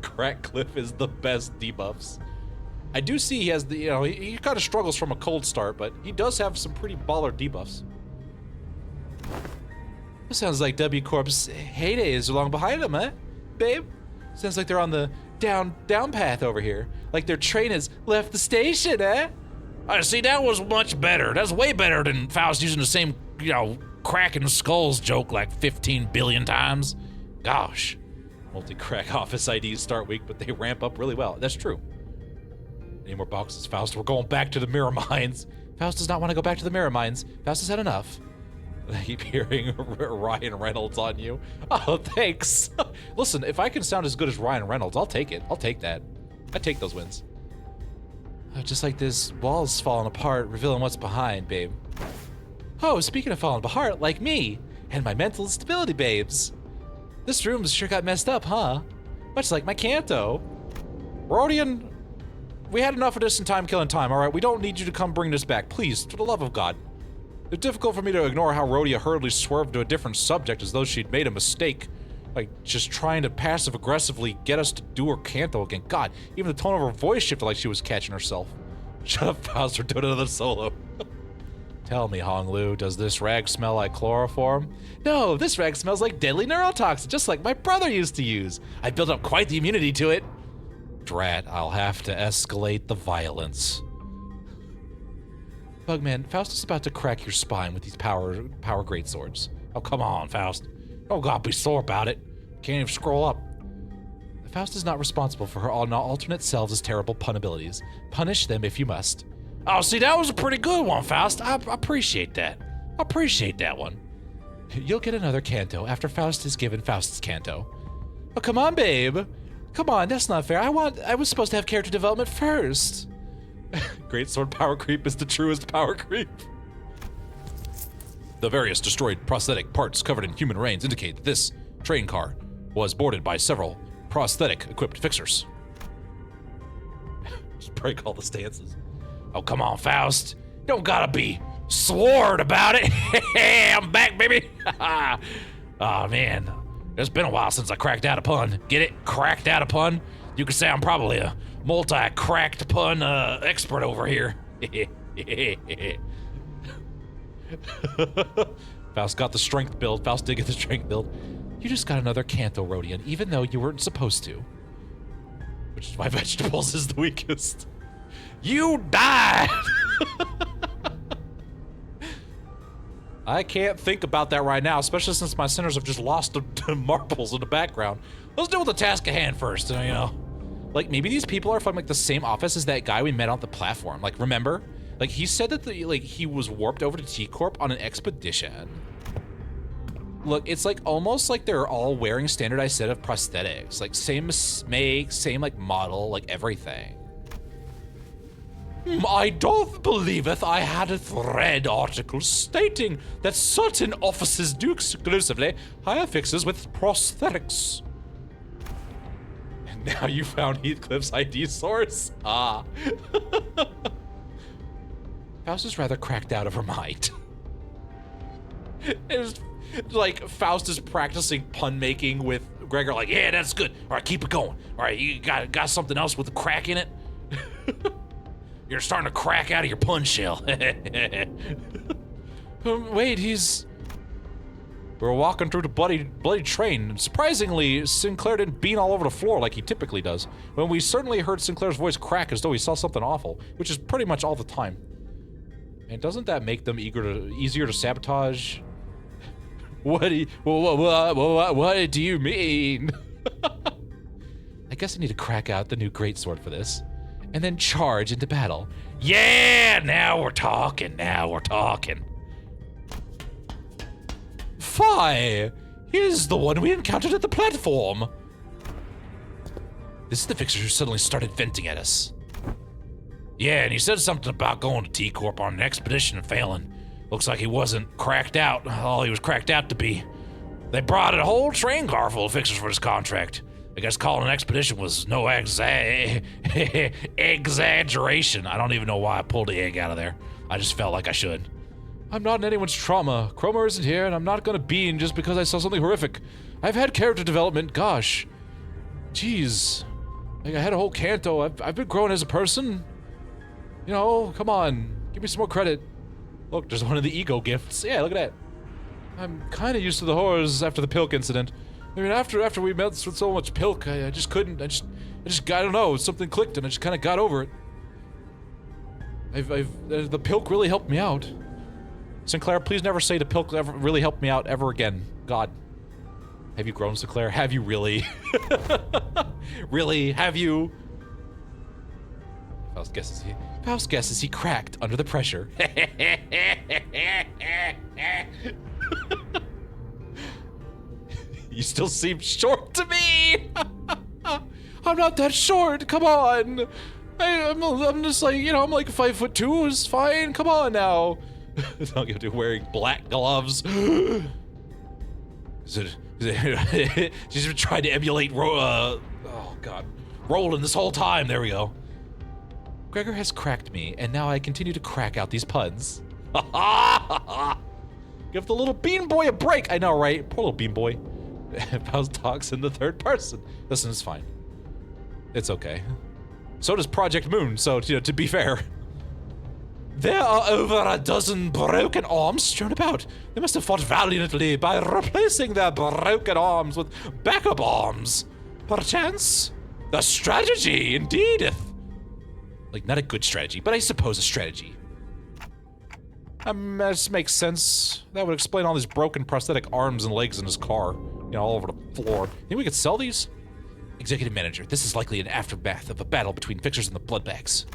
Crack Cliff is the best debuffs. I do see he has the, you know, he kind of struggles from a cold start, but he does have some pretty baller debuffs. This sounds like W Corp's heydays are long behind him, eh, babe? Sounds like they're on the down path over here. Like their train has left the station, eh? I see, that was much better. That's way better than Faust using the same, you know, cracking skulls joke like 15 billion times. Gosh. Multi-crack office IDs start weak, but they ramp up really well. That's true. Any more boxes, Faust? We're going back to the mirror mines. Faust does not want to go back to the mirror mines. Faust has had enough. I keep hearing Ryan Reynolds on you. Oh, thanks. Listen, if I can sound as good as Ryan Reynolds, I'll take it. I'll take that. I take those wins. Just like this wall's falling apart, revealing what's behind, babe. Oh, speaking of falling apart, like me, and my mental instability, babes. This room's sure got messed up, huh? Much like my canto. Rodian, we had enough of this in time killing time, alright? We don't need you to come bring this back, please, for the love of God. It's difficult for me to ignore how Rhodia hurriedly swerved to a different subject as though she'd made a mistake. Like, just trying to passive-aggressively get us to do her canto again. God, even the tone of her voice shifted like she was catching herself. Shut up, Faust, we're doing another solo. Tell me, Honglu, does this rag smell like chloroform? No, this rag smells like deadly neurotoxin, just like my brother used to use. I built up quite the immunity to it. Drat, I'll have to escalate the violence. Bugman, Faust is about to crack your spine with these power greatswords. Oh, come on, Faust. Oh God, be sore about it. Can't even scroll up. Faust is not responsible for her alternate selves' terrible pun abilities. Punish them if you must. Oh, see, that was a pretty good one, Faust. I appreciate that. I appreciate that one. You'll get another canto after Faust has given Faust's canto. Oh, come on, babe. Come on, that's not fair. I was supposed to have character development first. Greatsword power creep is the truest power creep. The various destroyed prosthetic parts covered in human remains indicate that this train car was boarded by several prosthetic-equipped fixers. Just break all the stances. Oh, come on, Faust. You don't gotta be sword about it. I'm back, baby. Oh, man. It's been a while since I cracked out a pun. Get it? Cracked out a pun? You could say I'm probably a multi-cracked pun expert over here. Faust got the strength build. Faust did get the strength build. You just got another canto Rhodian, even though you weren't supposed to. Which is why vegetables is the weakest. You died! I can't think about that right now, especially since my sinners have just lost to marbles in the background. Let's deal with the task at hand first, you know. Like, maybe these people are from, like, the same office as that guy we met on the platform. Like, remember? Like, he said that, he was warped over to T-Corp on an expedition. Look, it's, like, almost like they're all wearing standardized set of prosthetics. Like, same make, same, like, model, like, everything. I doth believeth I had a read article stating that certain offices do exclusively hire fixers with prosthetics. And now you found Heathcliff's ID source? Ah. Faust is rather cracked out of her mind. It's like Faust is practicing pun making with Gregor, like, yeah, that's good. All right, keep it going. All right, you got something else with a crack in it? You're starting to crack out of your pun shell. Wait, we're walking through the bloody train, and surprisingly, Sinclair didn't bean all over the floor like he typically does. When we certainly heard Sinclair's voice crack as though he saw something awful, which is pretty much all the time. And doesn't that make them easier to sabotage? What do you mean? I guess I need to crack out the new greatsword for this. And then charge into battle. Yeah, now we're talking, Fie! Here's the one we encountered at the platform. This is the fixer who suddenly started venting at us. Yeah, and he said something about going to T-Corp on an expedition and failing. Looks like he wasn't cracked out, all he was cracked out to be. They brought a whole train car full of fixers for this contract. I guess calling an expedition was no exaggeration. I don't even know why I pulled the egg out of there. I just felt like I should. I'm not in anyone's trauma. Cromer isn't here, and I'm not gonna bean just because I saw something horrific. I've had character development, gosh. Jeez. Like, I had a whole canto. I've been growing as a person. You know, come on. Give me some more credit. Look, there's one of the ego gifts. Yeah, look at that. I'm kinda used to the horrors after the Pilk incident. I mean, after we met with so much Pilk, I just couldn't, I just, I don't know, something clicked and I just kind of got over it. The Pilk really helped me out. Sinclair, please never say the Pilk ever really helped me out ever again. God. Have you grown, Sinclair? Have you really? Really? Have you? Faust guesses he cracked under the pressure. You still seem short to me! I'm not that short, come on! I'm just like, you know, I'm like 5'2", it's fine, come on now! Don't get to wearing black gloves. She's been trying to emulate, oh god, Roland this whole time, there we go. Gregor has cracked me, and now I continue to crack out these puns. Give the little bean boy a break! I know, right? Poor little bean boy. Faust talks in the third person. Listen, it's fine. It's okay. So does Project Moon, so, you know, to be fair. There are over a dozen broken arms strewn about. They must have fought valiantly by replacing their broken arms with backup arms. Perchance, the strategy, indeed. Like, not a good strategy, but I suppose a strategy. This makes sense. That would explain all these broken prosthetic arms and legs in his car. You know, all over the floor. Think we could sell these? Executive Manager, this is likely an aftermath of a battle between fixers and the bloodbags.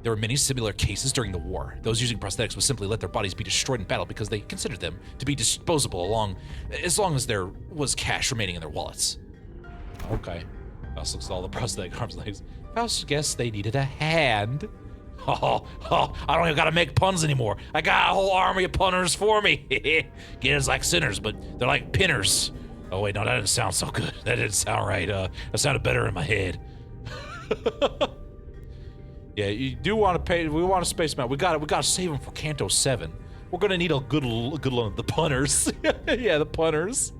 There were many similar cases during the war. Those using prosthetics would simply let their bodies be destroyed in battle because they considered them to be disposable as long as there was cash remaining in their wallets. Okay. Faust looks at all the prosthetic arms and legs. Faust guessed they needed a hand. I don't even gotta make puns anymore. I got a whole army of punners for me. Kids like sinners, but they're like pinners. Oh wait, no, that didn't sound so good. That didn't sound right. That sounded better in my head. Yeah, you do want to pay. We want a spaceman. We gotta save him for Canto 7. We're gonna need a good one of the punners. Yeah, the punners.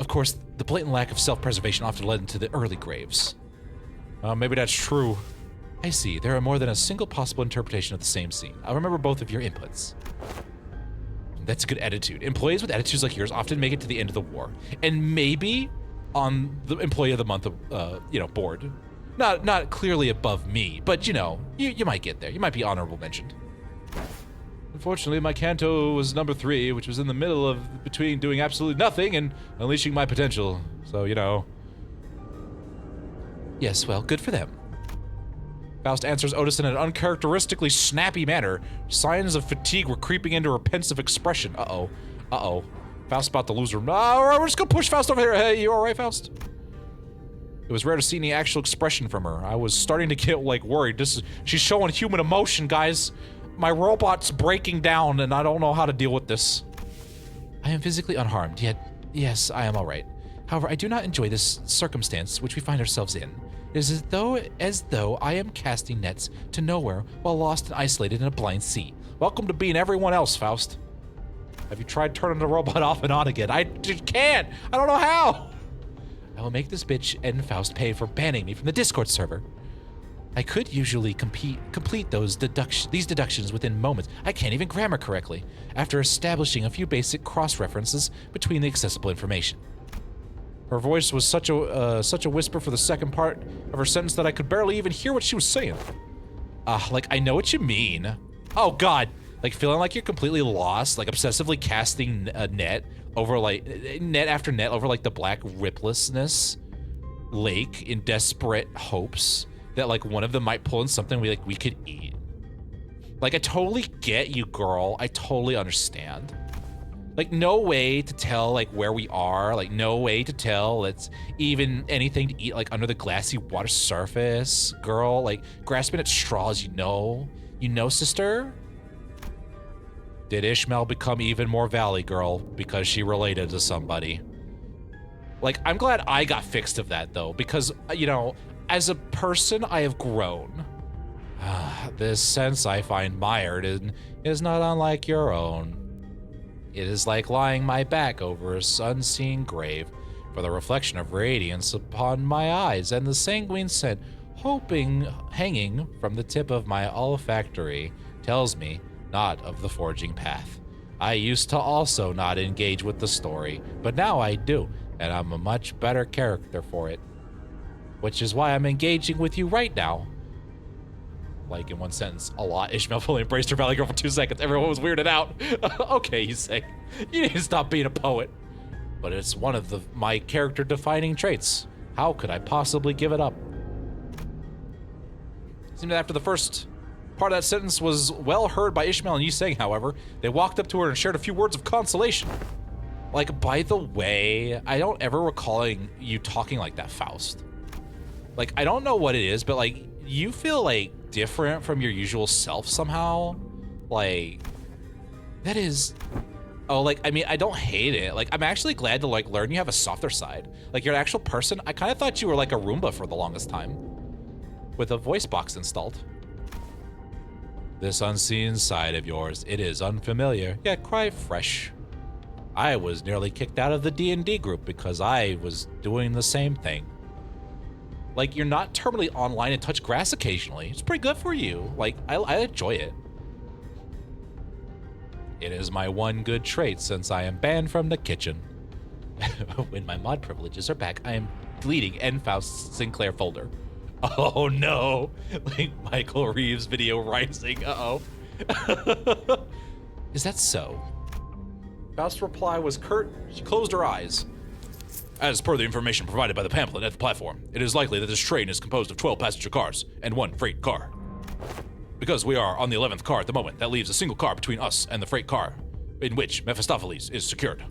Of course, the blatant lack of self-preservation often led into the early graves. Maybe that's true. I see. There are more than a single possible interpretation of the same scene. I'll remember both of your inputs. That's a good attitude. Employees with attitudes like yours often make it to the end of the war, and maybe on the Employee of the Month, board. Not clearly above me, but you know, you might get there. You might be honorable mentioned. Unfortunately, my canto was number 3, which was in the middle of between doing absolutely nothing and unleashing my potential. So, you know. Yes, well, good for them. Faust answers Otis in an uncharacteristically snappy manner. Signs of fatigue were creeping into her pensive expression. Uh-oh. Faust's about to lose her. We're just gonna push Faust over here. Hey, you alright, Faust? It was rare to see any actual expression from her. I was starting to get, like, worried. She's showing human emotion, guys. My robot's breaking down, and I don't know how to deal with this. I am physically unharmed, yet, yes, I am alright. However, I do not enjoy this circumstance which we find ourselves in. It is as though I am casting nets to nowhere while lost and isolated in a blind sea. Welcome to being everyone else, Faust. Have you tried turning the robot off and on again? I just can't. I don't know how. I will make this bitch and Faust pay for banning me from the Discord server. I could usually complete these deductions within moments. I can't even grammar correctly, after establishing a few basic cross-references between the accessible information. Her voice was such a whisper for the second part of her sentence that I could barely even hear what she was saying. Like, I know what you mean. Oh, God. Like, feeling like you're completely lost, like, obsessively casting a net over, like, net after net over, like, the black riplessness lake in desperate hopes that, like, one of them might pull in something we could eat. Like, I totally get you, girl. I totally understand. Like, no way to tell, like, where we are. Like, no way to tell it's even anything to eat, like, under the glassy water surface. Girl, like, grasping at straws, you know? You know, sister? Did Ishmael become even more Valley Girl because she related to somebody? Like, I'm glad I got fixed of that, though, because, you know, as a person, I have grown. This sense I find mired in is not unlike your own. It is like lying my back over a unseen grave, for the reflection of radiance upon my eyes and the sanguine scent hanging from the tip of my olfactory tells me not of the forging path. I used to also not engage with the story, but now I do, and I'm a much better character for it. Which is why I'm engaging with you right now. Like, in one sentence, a lot. Ishmael fully embraced her Valley Girl for 2 seconds. Everyone was weirded out. Okay, you say. You need to stop being a poet. But it's one of my character-defining traits. How could I possibly give it up? It seemed that after the first part of that sentence was well heard by Ishmael and Yuseng, however, they walked up to her and shared a few words of consolation. Like, by the way, I don't ever recall you talking like that, Faust. Like, I don't know what it is, but, like, you feel, like, different from your usual self somehow. Like, that is... Oh, like, I mean, I don't hate it. Like, I'm actually glad to, like, learn you have a softer side. Like, you're an actual person. I kind of thought you were, like, a Roomba for the longest time. With a voice box installed. This unseen side of yours, it is unfamiliar, yet quite fresh. I was nearly kicked out of the D&D group because I was doing the same thing. Like, you're not terminally online and touch grass occasionally. It's pretty good for you. Like, I enjoy it. It is my one good trait since I am banned from the kitchen. When my mod privileges are back, I am deleting N. Faust Sinclair folder. Oh no! Like Michael Reeves video rising. Uh-oh. Is that so? Faust's reply was curt. She closed her eyes. As per the information provided by the pamphlet at the platform, it is likely that this train is composed of 12 passenger cars and 1 freight car. Because we are on the 11th car at the moment, that leaves a single car between us and the freight car, in which Mephistopheles is secured.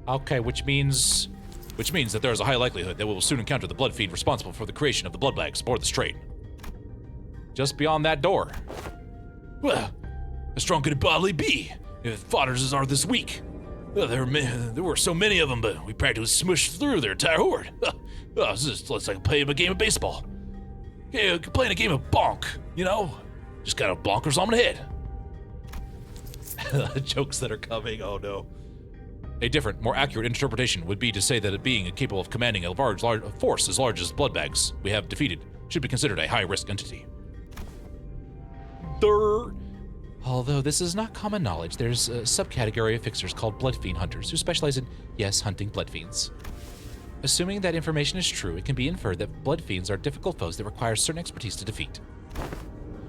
Okay, which means that there is a high likelihood that we will soon encounter the blood fiend responsible for the creation of the blood bags aboard this train. Just beyond that door. Well, how strong could it possibly be if fodders are this weak? Well, there were so many of them, but we practically smushed through their entire horde. This just looks like playing a game of baseball. Yeah, playing a game of bonk, you know? Just kind of bonkers on the head. The jokes that are coming, oh no. A different, more accurate interpretation would be to say that a being capable of commanding a large force as large as blood bags we have defeated should be considered a high-risk entity. Although this is not common knowledge, there's a subcategory of fixers called blood fiend hunters who specialize in, yes, hunting blood fiends. Assuming that information is true, it can be inferred that blood fiends are difficult foes that require certain expertise to defeat.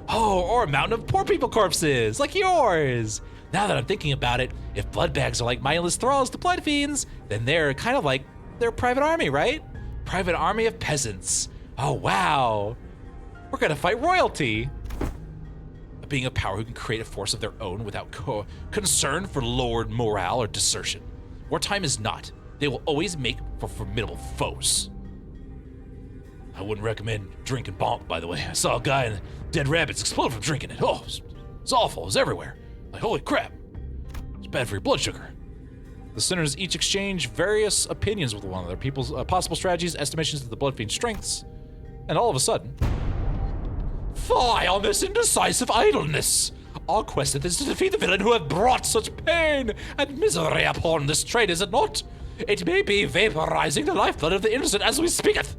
Oh, or a mountain of poor people corpses, like yours! Now that I'm thinking about it, if blood bags are like mindless thralls to blood fiends, then they're kind of like their private army, right? Private army of peasants. Oh, wow. We're gonna fight royalty. A being of power who can create a force of their own without concern for lowered morale or desertion. Wartime is not. They will always make for formidable foes. I wouldn't recommend drinking bonk, by the way. I saw a guy and dead rabbits explode from drinking it. Oh, it's awful. It was everywhere. Like, holy crap. It's bad for your blood sugar. The sinners each exchange various opinions with one another, people's possible strategies, estimations of the blood fiend's strengths, and all of a sudden, fie on this indecisive idleness! Our quest is to defeat the villain who hath brought such pain and misery upon this trade, is it not? It may be vaporizing the lifeblood of the innocent as we speaketh.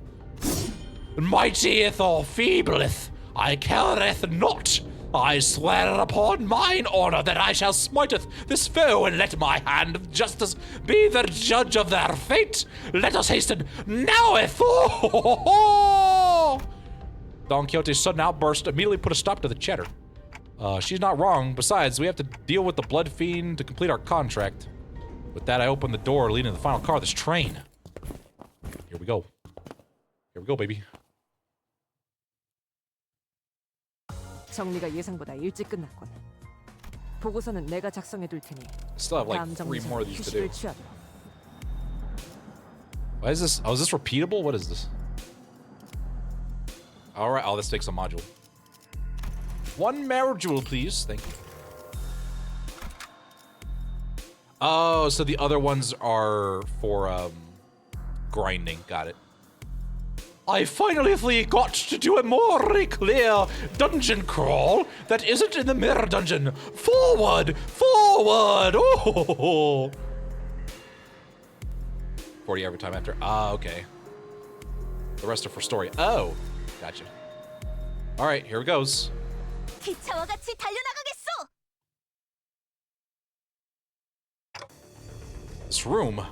Mightieth or feebleth, I careth not. I swear upon mine honor that I shall smiteth this foe, and let my hand of justice be the judge of their fate. Let us hasten noweth. Don Quixote's sudden outburst immediately put a stop to the chatter. She's not wrong. Besides, we have to deal with the blood fiend to complete our contract. With that, I open the door leading to the final car of this train. Here we go. Here we go, baby. 정리가 예상보다 일찍 끝났군. 보고서는 내가 작성해둘 테니 Still have like 다음 3 more of these to do. 휴식을 취하도록. Why is this? Oh, is this repeatable? What is this? All right. Oh, this takes a module. 1 module, please. Thank you. Oh, so the other ones are for grinding. Got it. I finally got to do a more clear dungeon crawl that isn't in the mirror dungeon. Forward! Forward! Oh! 40 every time after. Ah, okay. The rest are for story. Oh, gotcha. All right, here it goes. 기차와 같이 달려나가겠소. This room.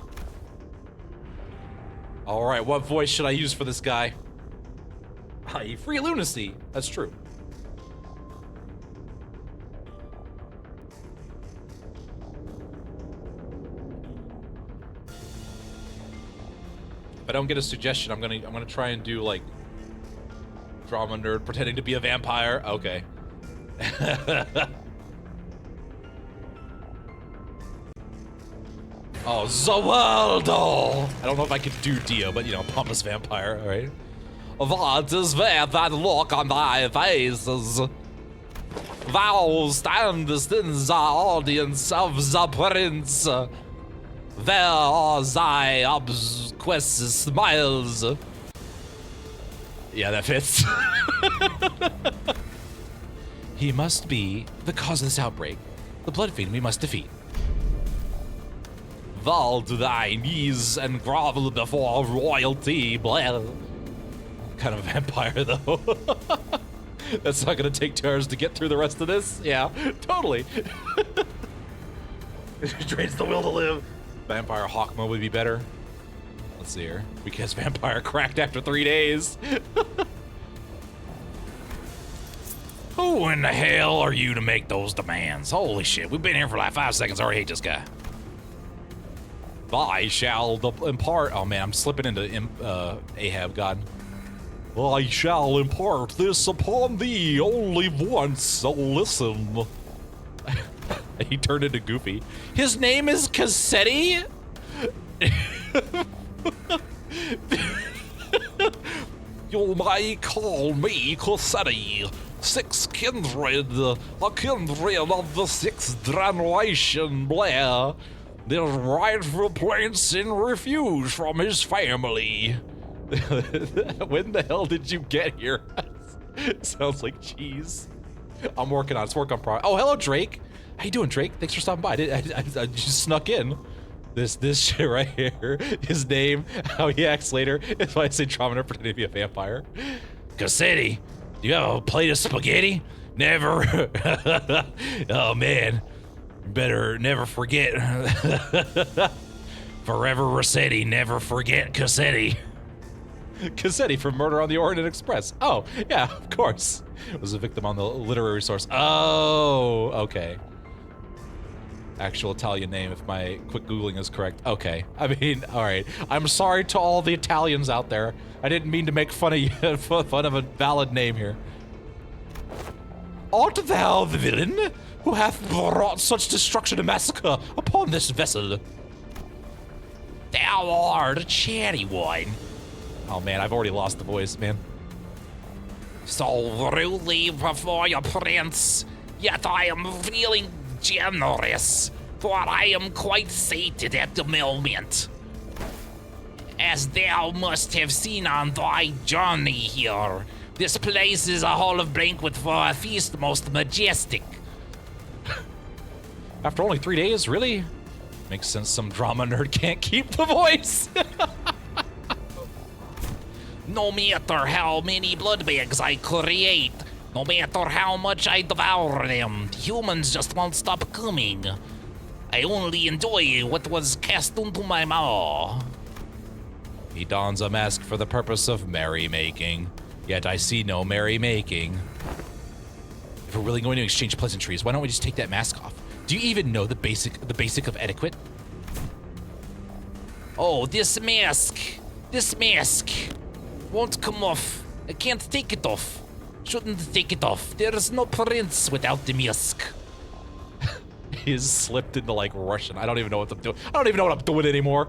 All right, what voice should I use for this guy? Free lunacy. That's true. If I don't get a suggestion, I'm gonna try and do like drama nerd pretending to be a vampire. Okay. Oh, Zawaldo! I don't know if I could do Dio, but you know, pompous vampire, alright? What is that look on thy faces? Thou standest in the audience of the prince. There are thy obsequious smiles. Yeah, that fits. He must be the cause of this outbreak. The blood fiend we must defeat. Fall to thy knees and grovel before royalty, Blair. Kind of vampire, though. That's not gonna take 2 hours to get through the rest of this? Yeah, totally. It drains the will to live. Vampire Hawk mode would be better. Let's see here. Because vampire cracked after 3 days. Who in the hell are you to make those demands? Holy shit, we've been here for like 5 seconds. I already hate this guy. I shall impart. Oh man, I'm slipping into Ahab God. I shall impart this upon thee only once, so listen. He turned into Goofy. His name is Cassetti? You might call me Cassetti. 6 kindred, a kindred of the 6th generation, Blair. Their rightful place in refuge from his family. When the hell did you get here? Sounds like cheese. I'm working on it. It's work on progress. Oh, hello, Drake. How you doing, Drake? Thanks for stopping by. I just snuck in. This shit right here. His name, how he acts later. Is why I say trauma pretending to be a vampire. Cassetti, do you have a plate of spaghetti? Never. Oh man, better never forget. Forever Rossetti, never forget Cassetti. Cassetti from Murder on the Orient Express. Oh, yeah, of course. Was a victim on the literary source. Oh, okay. Actual Italian name, if my quick Googling is correct. Okay. I mean, all right. I'm sorry to all the Italians out there. I didn't mean to make fun of you, fun of a valid name here. Art thou the villain who hath brought such destruction and massacre upon this vessel? Thou art a cherry wine. Oh man, I've already lost the voice, man. So rudely before your prince, yet I am feeling generous, for I am quite sated at the moment. As thou must have seen on thy journey here, this place is a hall of banquet for a feast most majestic. After only 3 days, really? Makes sense some drama nerd can't keep the voice. No matter how many blood bags I create, no matter how much I devour them, humans just won't stop coming. I only enjoy what was cast into my maw. He dons a mask for the purpose of merrymaking, yet I see no merrymaking. If we're really going to exchange pleasantries, why don't we just take that mask off? Do you even know the basic of etiquette? Oh, this mask won't come off. I can't take it off. Shouldn't take it off. There's no prince without the mask. He's slipped into like Russian. I don't even know what I'm doing. I don't even know what I'm doing anymore.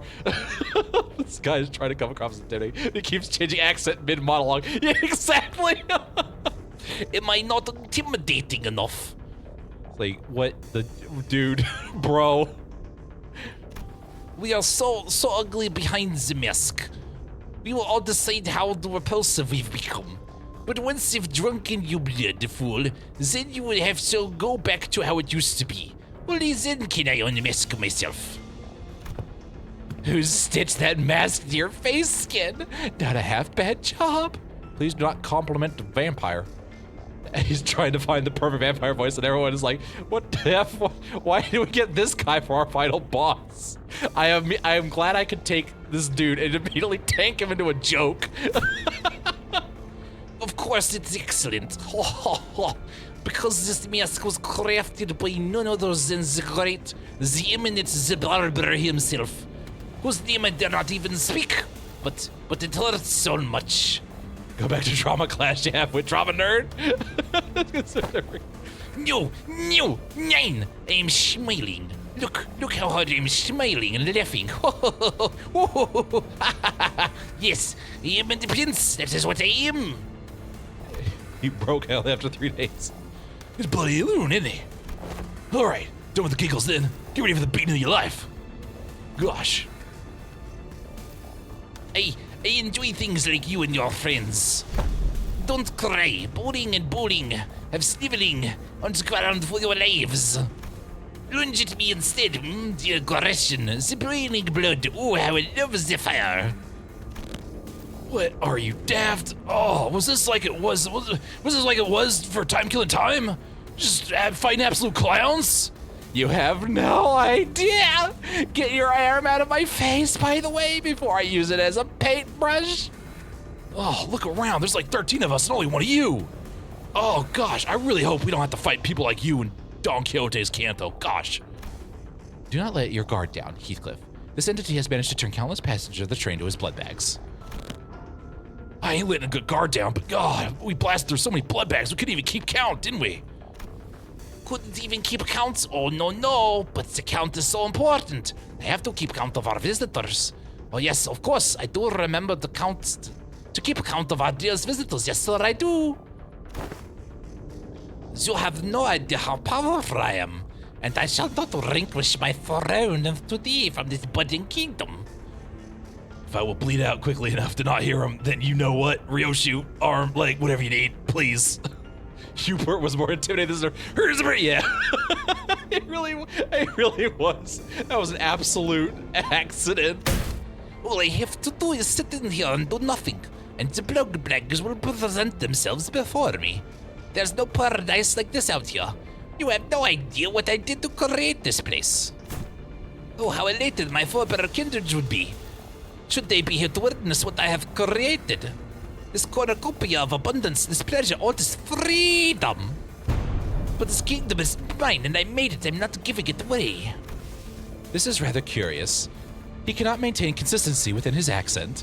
This guy's trying to come across as intimidating. He keeps changing accent mid-monologue. Yeah, exactly. Am I not intimidating enough? Like, what the dude, bro? We are so ugly behind the mask. We will all decide how repulsive we've become. But once you've drunken your blood, fool, then you will have to go back to how it used to be. Only then can I unmask myself. Who stitched that mask to your face skin? Not a half bad job. Please do not compliment the vampire. He's trying to find the perfect vampire voice, and everyone is like, "What the f? Why did we get this guy for our final boss?" I am glad I could take this dude and immediately tank him into a joke. Of course, it's excellent. Because this mask was crafted by none other than the great, the eminent, the barber himself, whose name I dare not even speak. But it hurts so much. Go back to drama class you have with drama nerd. No, nein, I'm smiling. Look how hard I'm smiling and laughing. Yes, I am the prince, that is what I am. He broke hell after 3 days. He's bloody loon, isn't he? Alright, done with the giggles then. Get ready for the beating of your life. Gosh. I enjoy things like you and your friends. Don't cry. Boring and bowling. Have sniveling on the ground for your lives. Lunge at me instead, the aggression, the boiling blood. Oh, how I love the fire. What are you, daft? Oh, was this like it was? Was this like it was for Time Killing Time? Just fighting absolute clowns? You have no idea! Get your arm out of my face, by the way, before I use it as a paintbrush. Oh, look around. There's like 13 of us and only one of you. Oh, gosh. I really hope we don't have to fight people like you in Don Quixote's Canto. Gosh. Do not let your guard down, Heathcliff. This entity has managed to turn countless passengers of the train to his blood bags. I ain't letting a good guard down, but God, we blasted through so many blood bags we couldn't even keep count, didn't we? Couldn't even keep count? Oh, no, but the count is so important. I have to keep count of our visitors. Oh, yes, of course, I do remember the count, to keep count of our dearest visitors. Yes, sir, I do. You have no idea how powerful I am, and I shall not relinquish my throne of today from this budding kingdom. If I will bleed out quickly enough to not hear him, then you know what, Ryoshu, arm, leg, whatever you need, please. Hubert was more intimidated than her. Yeah. It really was. That was an absolute accident. All I have to do is sit in here and do nothing, and the blood bags will present themselves before me. There's no paradise like this out here. You have no idea what I did to create this place. Oh, how elated my forebear kindreds would be. Should they be here to witness what I have created. This cornucopia of abundance, this pleasure, all this freedom. But this kingdom is mine and I made it. I'm not giving it away. This is rather curious. He cannot maintain consistency within his accent.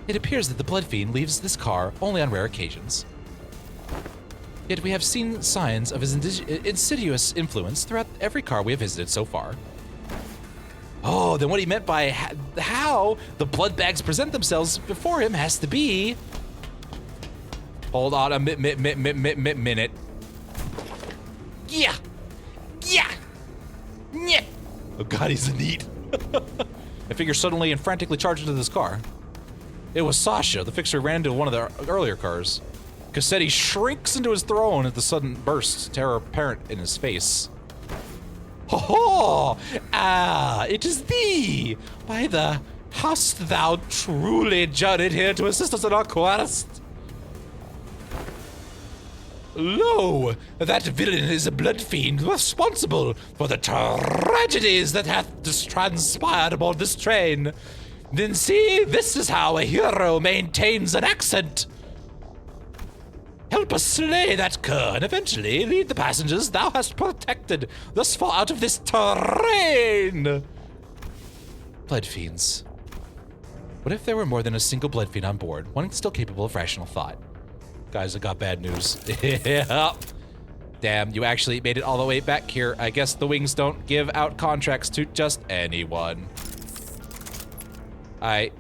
It appears that the Blood Fiend leaves this car only on rare occasions. Yet we have seen signs of his insidious influence throughout every car we have visited so far. Oh, then what he meant by how the blood bags present themselves before him has to be... Hold on a minute. Yeah! Yeah! Yeah! Oh god, he's a neat. I figure suddenly and frantically charged into this car. It was Sasha, the fixer, ran into one of the earlier cars. Cassetti shrinks into his throne at the sudden burst, terror apparent in his face. Ho ho! Ah, it is thee! Why the hast thou truly journeyed here to assist us in our quest? Lo, that villain is a blood fiend responsible for the tragedies that hath transpired aboard this train. Then see, this is how a hero maintains an accent. Help us slay that cur, and eventually lead the passengers thou hast protected thus far out of this terrain. Blood fiends. What if there were more than a single blood fiend on board, one still capable of rational thought? Guys, I got bad news. Yeah. Damn, you actually made it all the way back here. I guess the wings don't give out contracts to just anyone. I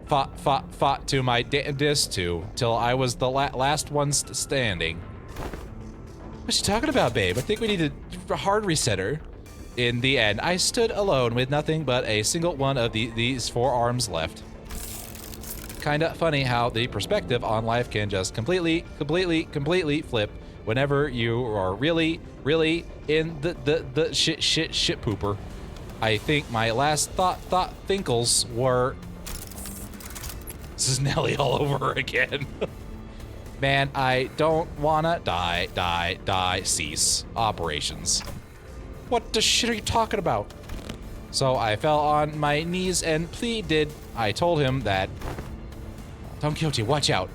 fought to my damnedest till I was the last one standing. What's she talking about, babe? I think we need a hard resetter. In the end, I stood alone with nothing but a single one of these 4 arms left. Kinda funny how the perspective on life can just completely flip whenever you are really in the shit pooper. I think my last thinkles were... This is Nelly all over again. Man, I don't wanna die, cease operations. What the shit are you talking about? So I fell on my knees and pleaded. I told him that, Don Quixote, watch out.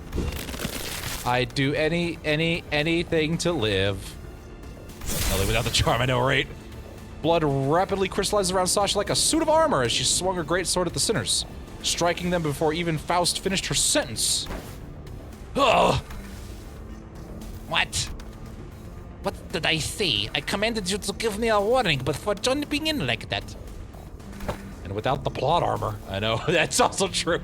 I'd do anything to live. Nelly without the charm, I know, right? Blood rapidly crystallized around Sasha like a suit of armor as she swung her great sword at the sinners, striking them before even Faust finished her sentence. Ugh! What? What did I say? I commanded you to give me a warning, but for jumping in like that. And without the plot armor. I know, that's also true.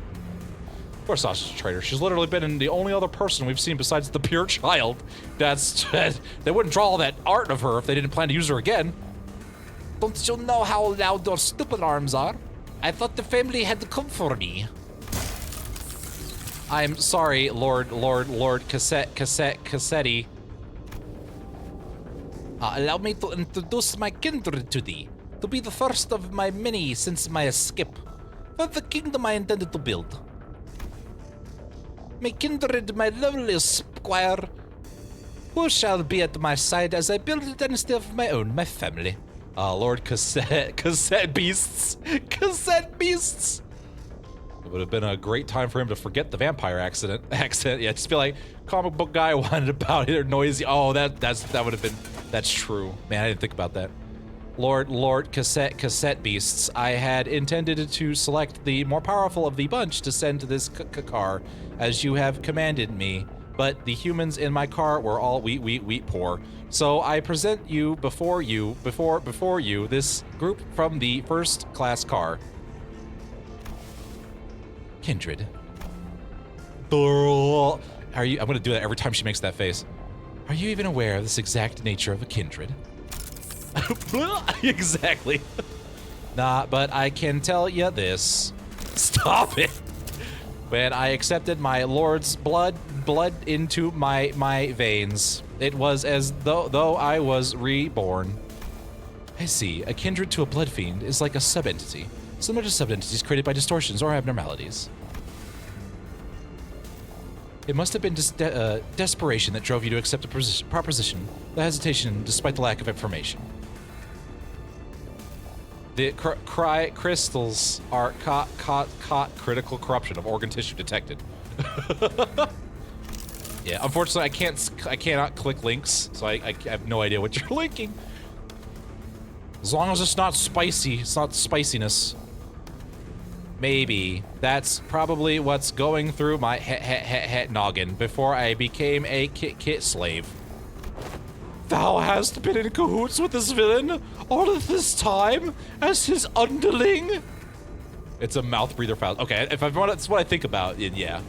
Of course Sasha's a traitor. She's literally been the only other person we've seen besides the pure child. They wouldn't draw all that art of her if they didn't plan to use her again. Don't you know how loud those stupid arms are? I thought the family had to come for me. I'm sorry, Lord Cassetti. Allow me to introduce my kindred to thee, to be the first of my many since my escape, for the kingdom I intended to build. My kindred, my lovely squire, who shall be at my side as I build a dynasty of my own, my family. Lord Cassette Beasts. Cassette Beasts! It would have been a great time for him to forget the vampire accent. Yeah, just be like, comic book guy wanted about it or noisy. Oh, that would have been, that's true. Man, I didn't think about that. Lord Cassette Beasts, I had intended to select the more powerful of the bunch to send to this car, as you have commanded me, but the humans in my car were all wheat poor. So I present you before you, this group from the first class car. Kindred. Are you, I'm gonna do that every time she makes that face. Are you even aware of this exact nature of a kindred? Exactly. Nah, but I can tell you this. Stop it. When I accepted my lord's blood into my veins, it was as though I was reborn. I see. A kindred to a blood fiend is like a sub-entity, similar to sub-entities created by distortions or abnormalities. It must have been desperation that drove you to accept a proposition, the hesitation despite the lack of information. The crystals are caught critical corruption of organ tissue detected. Yeah, unfortunately I cannot click links, so I have no idea what you're linking. As long as it's not spicy, it's not spiciness. Maybe. That's probably what's going through my noggin before I became a kit slave. Thou hast been in cahoots with this villain all of this time as his underling? It's a mouth breather file. Okay, if that's what I think about, yeah.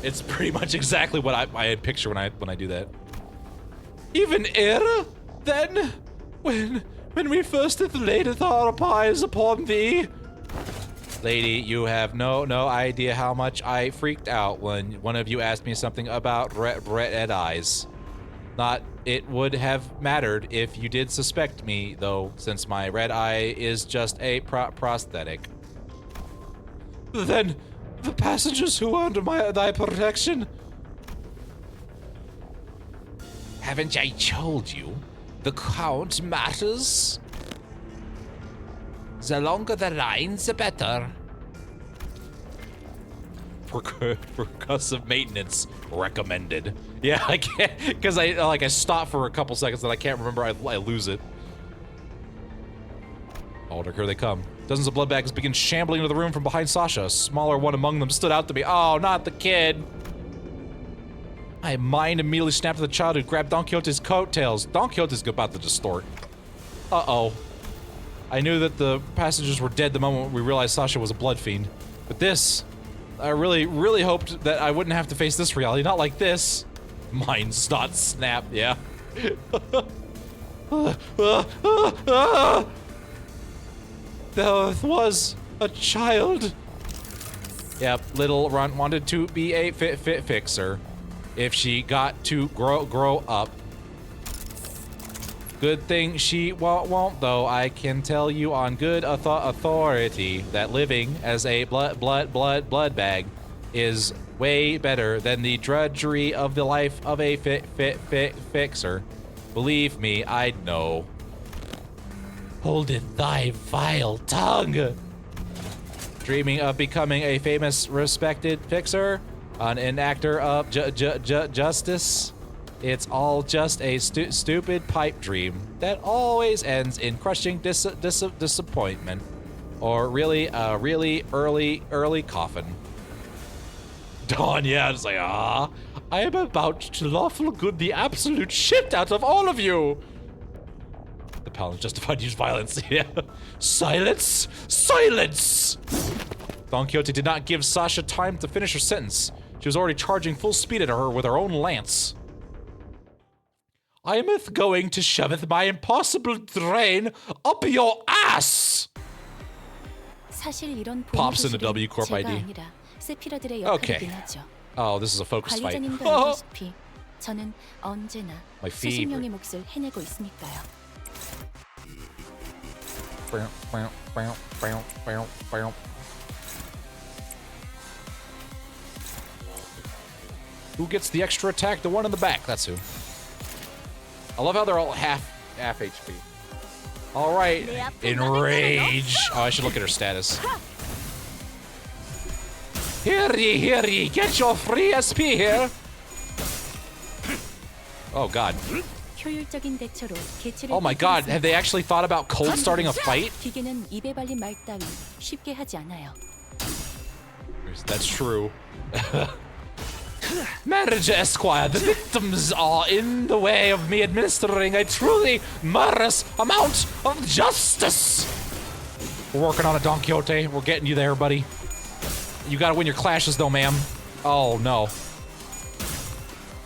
It's pretty much exactly what I picture when I do that. Even ere then, when we first laid our eyes upon thee. Lady, you have no idea how much I freaked out when one of you asked me something about red eyes. Not it would have mattered if you did suspect me, though, since my red eye is just a prosthetic. Then, the passengers who are under thy protection. Haven't I told you? The count matters. The longer the lines, the better. Percussive maintenance recommended. Yeah, I can't, because I stop for a couple seconds and I can't remember. I lose it. Oh, here they come. Dozens of bloodbags begin shambling into the room from behind Sasha. A smaller one among them stood out to me. Oh, not the kid. My mind immediately snapped to the child who grabbed Don Quixote's coattails. Don Quixote's about to distort. Uh-oh. I knew that the passengers were dead the moment we realized Sasha was a blood fiend. But this, I really hoped that I wouldn't have to face this reality. Not like this. Mind's not snap, yeah. There was a child. Yep, little Runt wanted to be a fixer. If she got to grow up. Good thing she won't, though. I can tell you on good authority that living as a blood bag is way better than the drudgery of the life of a fixer. Believe me, I know. Hold it thy vile tongue. Dreaming of becoming a famous, respected fixer, an enactor of justice. It's all just a stupid pipe dream that always ends in crushing disappointment, or really a really early coffin. Dawn, yeah, it's like, I am about to lawful good the absolute shit out of all of you. The paladin justified use violence. Yeah. Silence! Silence! Don Quixote did not give Sasha time to finish her sentence. She was already charging full speed at her with her own lance. I am going to shoveth my impossible drain up your ass! Pops in the W Corp ID. Okay. Oh, this is a focus fight. My favorite. Who gets the extra attack? The one in the back. That's who. I love how they're all half HP. All right, enrage. Oh, I should look at her status. Hear ye, get your free SP here. Oh God. Oh my God, have they actually thought about cold starting a fight? That's true. Manager Esquire, the victims are in the way of me administering a truly murderous amount of justice. We're working on it, Don Quixote. We're getting you there, buddy. You gotta win your clashes, though, ma'am. Oh, no.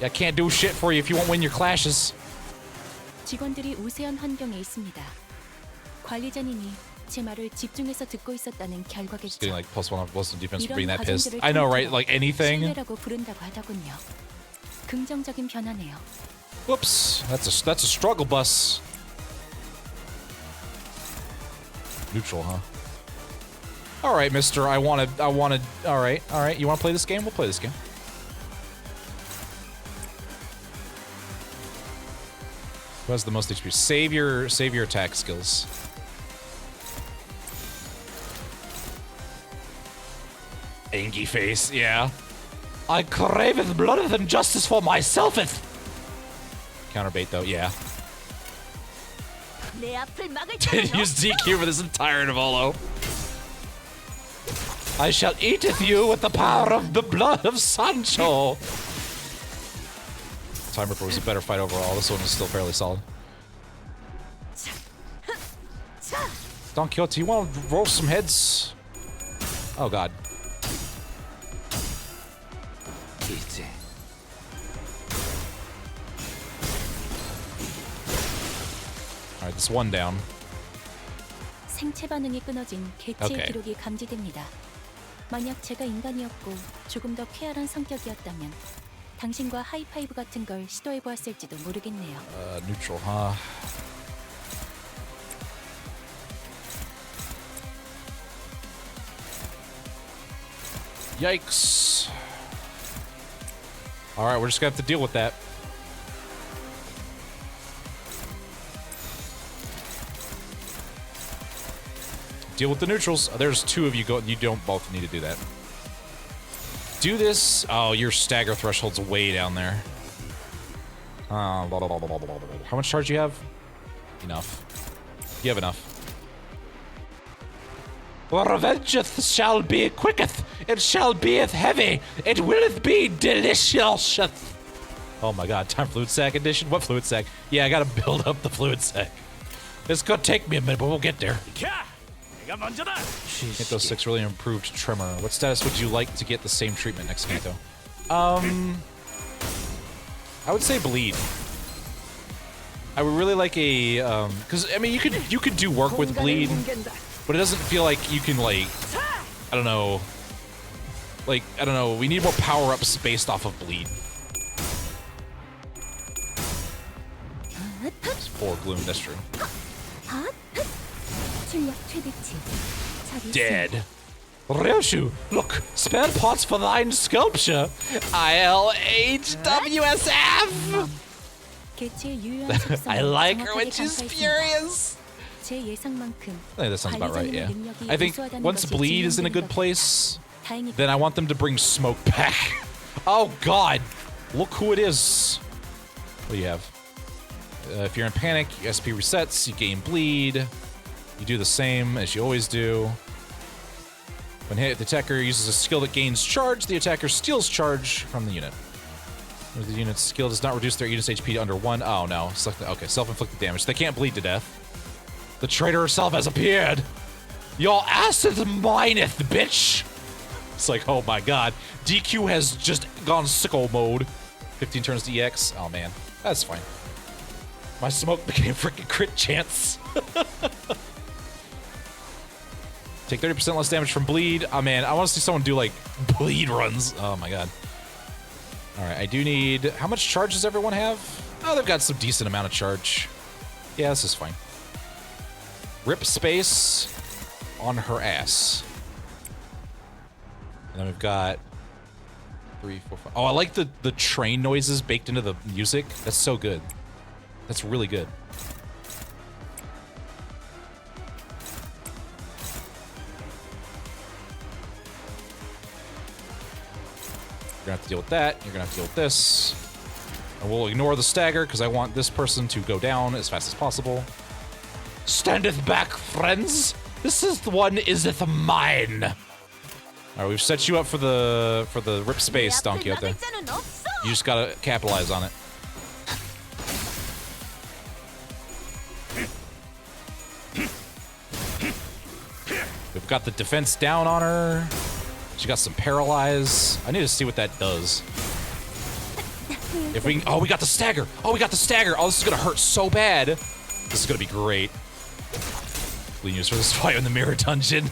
I can't do shit for you if you won't win your clashes. 직원들이 우세한 환경에 있습니다. 관리자님이 제 말을 집중해서 듣고 있었다는 결과겠죠. Getting like +1 on plus defense for being that pissed. I know, right? Like anything. 신뢰라고 부른다고 하더군요. 긍정적인 변화네요. Whoops, that's a struggle bus. Neutral, huh? All right, mister, I wanted, all right. You want to play this game? We'll play this game. Who has the most HP? Save your attack skills. Angy face, yeah. I craveth blood and justice for myselfeth. Counterbait though, yeah. 내 앞을 막을 Didn't use DQ for this entire Navolo. I shall eateth you with the power of the blood of Sancho. Time Ripper was a better fight overall. This one was still fairly solid. Don Quixote, you want to roll some heads? Oh god. Alright, this one down. 생체 반응이 끊어진 개체의 Okay. 기록이 감지됩니다. 만약 제가 인간이었고 조금 더 쾌활한 성격이었다면 당신과 하이파이브 같은 걸 시도해 보았을지도 모르겠네요. Neutral, huh? Yikes. Alright, we're just gonna have to deal with that. Deal with the neutrals. There's two of you go. You don't both need to do that. Do this. Oh, your stagger threshold's way down there. How much charge do you have? Enough. You have enough. Revengeth shall be quicketh. It shall beeth heavy. It willeth be delicious. Oh my god, time fluid sack edition? What fluid sack? Yeah, I gotta build up the fluid sack. It's gonna take me a minute, but we'll get there. 캬! 내가 먼저다. Get those 6 really improved Tremor. What status would you like to get the same treatment next Canto? I would say Bleed. I would really like a because I mean you could do work with Bleed, but it doesn't feel like you can like I don't know. We need more power-ups based off of Bleed. It's 4 Gloom, that's true. Dead. Ryoshu, look, spare parts for thine sculpture. ILHWSF! 개체의 유효한 속성을 I like her 정확하게 when she's 간파했습니다. furious. 제 예상만큼 I think that sounds about right, yeah. 능력이 I think 우수하다는 once 것이 Bleed is in a 증명된 good 것 place, 다행히 then I want them to bring Smoke back. Oh god, look who it is. What do you have? If you're in panic, SP resets, you gain Bleed. You do the same as you always do. When hit, the attacker uses a skill that gains charge, the attacker steals charge from the unit. If the unit's skill does not reduce their unit's HP to under 1. Oh no, okay, self-inflicted damage. They can't bleed to death. The traitor herself has appeared. Your ass is mineth, bitch. It's like, oh my god. DQ has just gone sicko mode. 15 turns to EX. Oh man, that's fine. My smoke became freaking crit chance. Take 30% less damage from bleed. Oh man, I want to see someone do like bleed runs. Oh my god. Alright, I do need... How much charge does everyone have? Oh, they've got some decent amount of charge. Yeah, this is fine. Rip space on her ass. And then we've got 3, 4, 5. Oh, I like the train noises baked into the music. That's so good. That's really good. You're gonna have to deal with that. You're gonna have to deal with this. And we'll ignore the stagger because I want this person to go down as fast as possible. Standeth back, friends. This is the one iseth mine. All right, we've set you up for the rip space, Don Quixote. You just gotta capitalize on it. We've got the defense down on her. She got some paralyze. I need to see what that does. If we can, oh, we got the stagger. Oh, we got the stagger. Oh, this is gonna hurt so bad. This is gonna be great. We use for this fight in the mirror dungeon.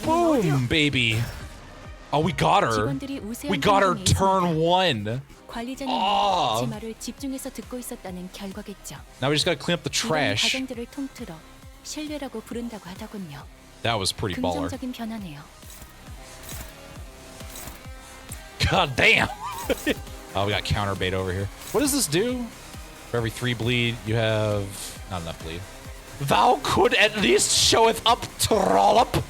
Boom, baby. Oh, we got her. We got her turn 1. 관리자님은 아. 제 말을 집중해서 듣고 있었다는 결과겠죠. Now we just gotta clean up the 이런 trash. 과정들을 통틀어 신뢰라고 부른다고 하더군요. That was pretty baller. 긍정적인 변화네요. God damn. Oh, we got counter bait over here. What does this do? For every 3 bleed, you have not enough bleed. Thou could at least showeth up, trollop.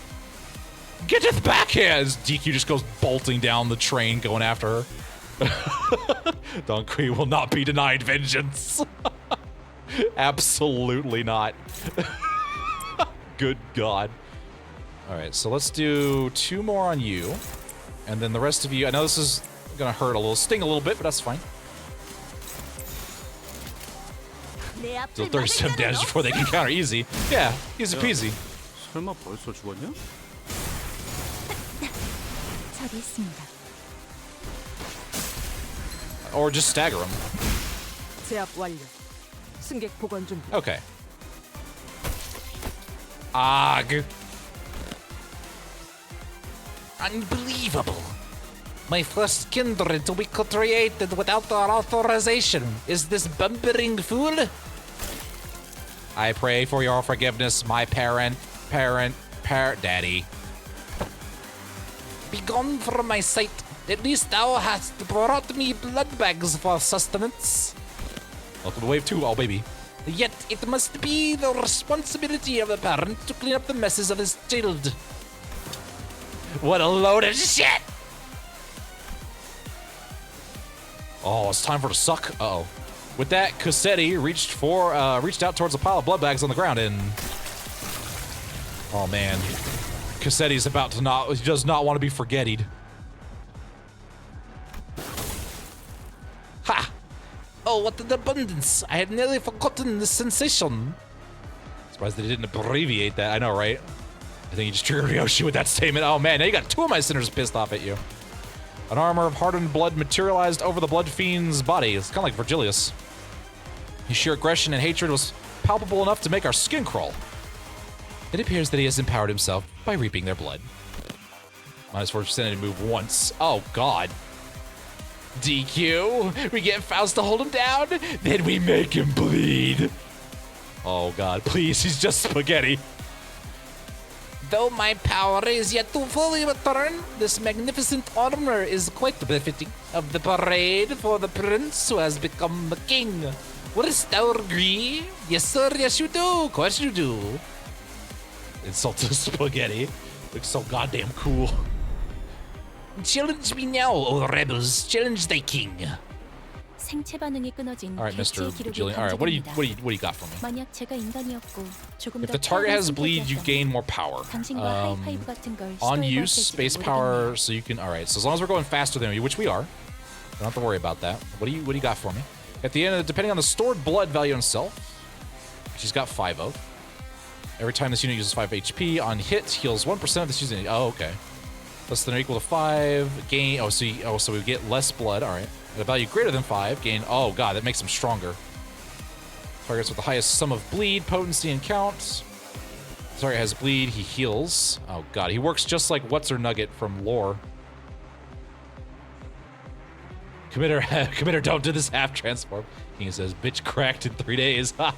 Getteth back here as DQ just goes bolting down the train going after her. Don Kui will not be denied vengeance. Absolutely not. Good God. All right, so let's do 2 more on you. And then the rest of you, I know this is gonna hurt a little, sting a little bit, but that's fine. Deal 37 damage before they can counter easy. Yeah, easy peasy. 설마 벌써 죽었냐? 처리했습니다. Or just stagger them. 제압 완료. 승객 보관 준비. Okay. Ag. Unbelievable. My first kindred we created without our authorization. Is this bumbering fool? I pray for your forgiveness, my parent, daddy. Begone from my sight. At least thou hast brought me blood bags for sustenance. Welcome to wave 2, oh baby. Yet it must be the responsibility of the parent to clean up the messes of his child. What a load of shit! Oh, it's time for the suck. Uh-oh. With that, Cassetti reached out towards a pile of blood bags on the ground and... Oh man. Cassetti's about to he does not want to be forgetted. Ha! Oh, what an abundance! I had nearly forgotten the sensation. Surprised they didn't abbreviate that. I know, right? I think you just triggered Yoshi with that statement. Oh man, now you got 2 of my sinners pissed off at you. An armor of hardened blood materialized over the blood fiend's body. It's kind of like Virgilius. His sheer aggression and hatred was palpable enough to make our skin crawl. It appears that he has empowered himself by reaping their blood. -4% to move once. Oh god. DQ. We get Faust to hold him down, then we make him bleed. Oh god, please, he's just spaghetti. Though my power is yet to fully return, this magnificent armor is quite befitting of the parade for the prince who has become a king. Wouldst thou agree? Yes, sir, yes you do. Of course you do. Insult to spaghetti. Looks so goddamn cool. Challenge me now, O rebels. Challenge thy king. 생체 반응이 끊어진 All right, Mr. 개체의 기록이 Jillian. All right, what do 감지됩니다. you got for me? 만약 제가 인간이었고 조금 If 더 the target has 빠른 bleed, you 선택이었다면 gain more power. 당신과 하이파이브 같은 걸 On 시도해봤을지도 use, space 모르겠네요. power, so you can. All right, so as long as we're going faster than you, which we are, don't have to worry about that. What do you got for me? At the end, depending on the stored blood value on self, she's got 5 of. Every time this unit uses 5 HP on hit, heals 1% of this unit. Oh, okay. Less than or equal to 5. Gain. So we get less blood. All right. At a value greater than 5, gain. Oh god, that makes him stronger. Targets with the highest sum of bleed, potency, and count. Target has bleed. He heals. Oh god, he works just like What's Her Nugget from Lore. Committer, don't do this half transform. King says, bitch cracked in 3 days. Ha!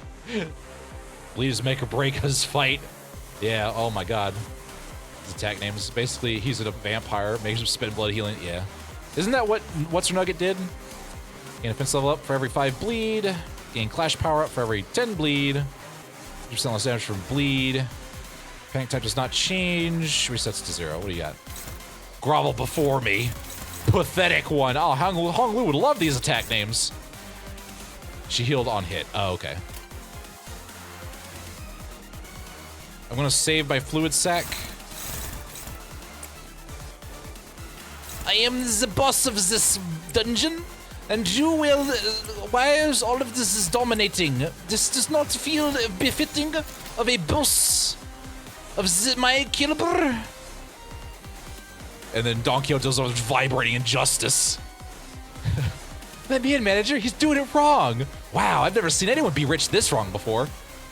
Bleed is make or break his fight. Yeah, oh my god. His attack name is basically, he's a vampire, makes him spend blood healing. Yeah. Isn't that what What's Her Nugget did? Gain offense level up for every 5 bleed. Gain clash power up for every 10 bleed. 2% less damage from bleed. Panic type does not change. Resets to 0. What do you got? Grovel before me. Pathetic one. Oh, Hong Lu would love these attack names. She healed on hit. Oh, okay. I'm gonna save my fluid sac. I am the boss of this dungeon, and you will... why is all of this is dominating? This does not feel befitting of a boss of my caliber. And then Don Quixote's vibrating injustice. That man manager, he's doing it wrong. Wow, I've never seen anyone be rich this wrong before.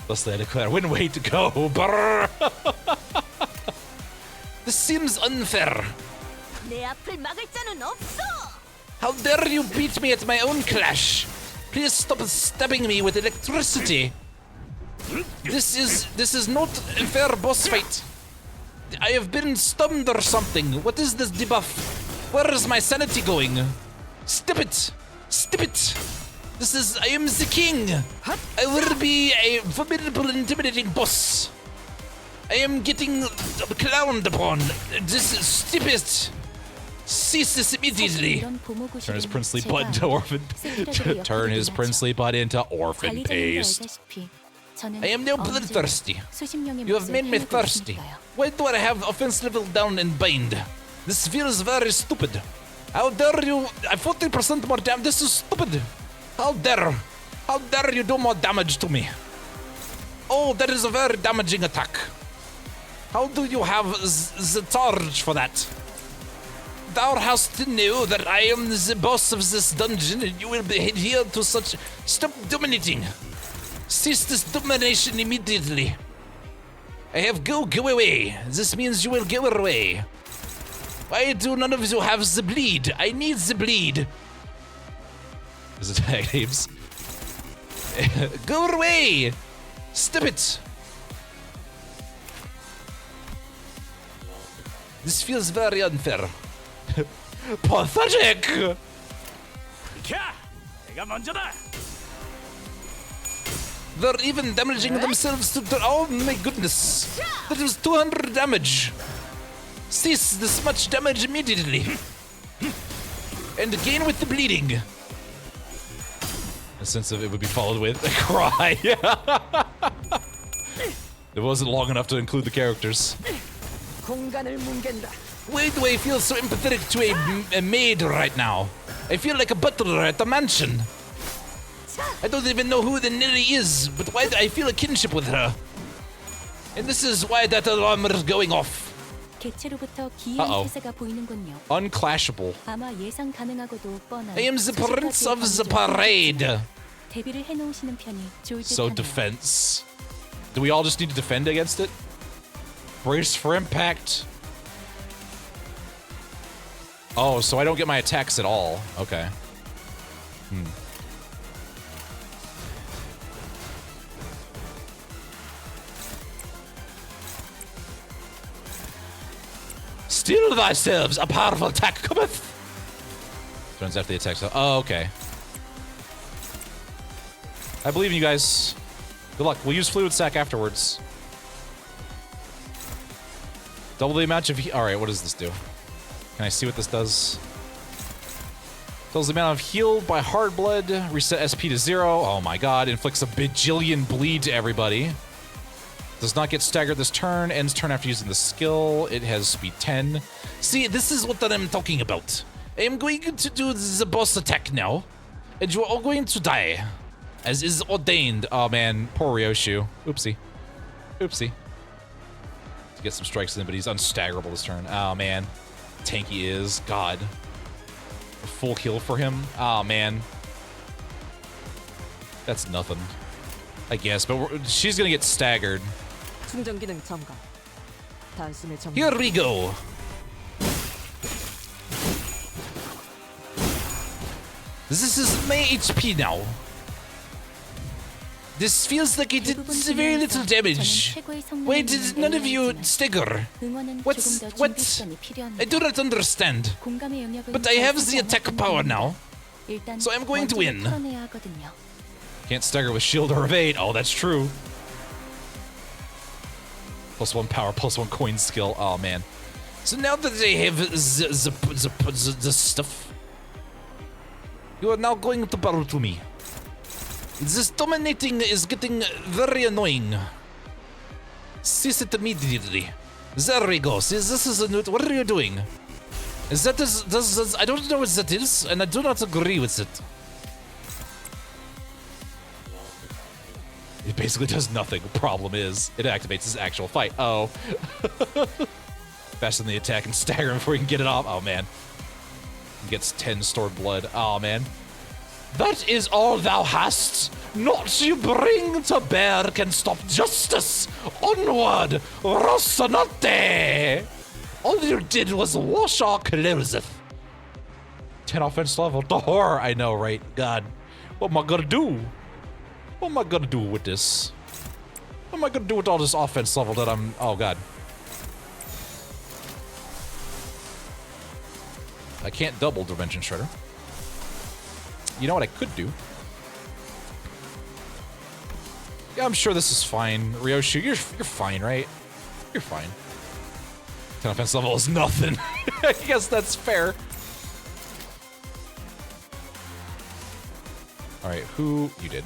Thusly I declare, I wouldn't wait to go. Brrr. This seems unfair. 내 앞을 막을 자는 없어. How dare you beat me at my own clash? Please stop stabbing me with electricity. This is not a fair boss fight. I have been stunned or something. What is this debuff? Where is my sanity going? Stop it! Stop it! I am the king! I will be a formidable, intimidating boss. I am getting clowned upon. This is stupid. Cease this immediately. Turn his princely butt into orphan. Turn his princely butt into orphan paste. I am now bloodthirsty. You have made me thirsty. Why do I have offense level down and bind? This feels very stupid. How dare you? 40% more damage. This is stupid. How dare you do more damage to me? Oh, that is a very damaging attack. How do you have the charge for that? Thou hast to know that I am the boss of this dungeon and you will be here to such... Stop dominating. Cease this domination immediately. I have go away. This means you will go away. Why do none of you have the bleed? I need the bleed. His attack names. Go away! Stop it! This feels very unfair. Pathetic! They're even damaging themselves to... Oh my goodness! That was 200 damage! Cease this much damage immediately! And again with the bleeding! A sense of it would be followed with a cry. It wasn't long enough to include the characters. Why do I feel so empathetic to a maid right now? I feel like a butler at the mansion. I don't even know who the Neir is, but why do I feel a kinship with her? And this is why that alarm is going off. Unclashable. I am the prince of the parade. So defense. Do we all just need to defend against it? Brace for impact. Oh, so I don't get my attacks at all. Okay. Still thyself, a powerful attack cometh. Turns after the attack. So, oh, okay. I believe in you guys. Good luck. We'll use fluid sac afterwards. Double the amount of heal. All right, what does this do? Can I see what this does? Doubles the amount of heal by hard blood. Reset SP to 0. Oh my god. Inflicts a bajillion bleed to everybody. Does not get staggered this turn. Ends turn after using the skill. It has speed 10. See, this is what I'm talking about. I am going to do the boss attack now. And you are all going to die. As is ordained. Oh man, poor Ryoshu. Oopsie. Oopsie. To get some strikes in him, but he's unstaggerable this turn. Oh man. Tanky is. God. A full kill for him. Oh man. That's nothing. I guess, but she's gonna get staggered. Here we go. This is my HP now. This feels like it did very little damage. Why did none of you stagger? What? I do not understand. But I have the attack power now, so I'm going to win. Can't stagger with shield or evade. Oh, that's true. +1 power, +1 coin skill. Oh man. So now that I have the stuff, you are now going to battle to me. This dominating is getting very annoying. Cease it immediately. There we go. See, this is a new... What are you doing? Is that I don't know what that is, and I do not agree with it. It basically does nothing. The problem is, it activates his actual fight. Oh. Fasten the attack and stagger him before he can get it off. Oh, man. He gets 10 stored blood. Oh, man. That is all thou hast. Naught you bring to bear can stop justice. Onward, Rocinante. All you did was wash our clothes. 10 offense level. The horror. I know, right? God. What am I gonna do? What am I gonna do with this? What am I gonna do with all this offense level that I'm... Oh, God. I can't double Dimension Shredder. You know what I could do? Yeah, I'm sure this is fine. Ryoshu, you're fine, right? You're fine. 10 offense level is nothing. I guess that's fair. Alright, who... You did.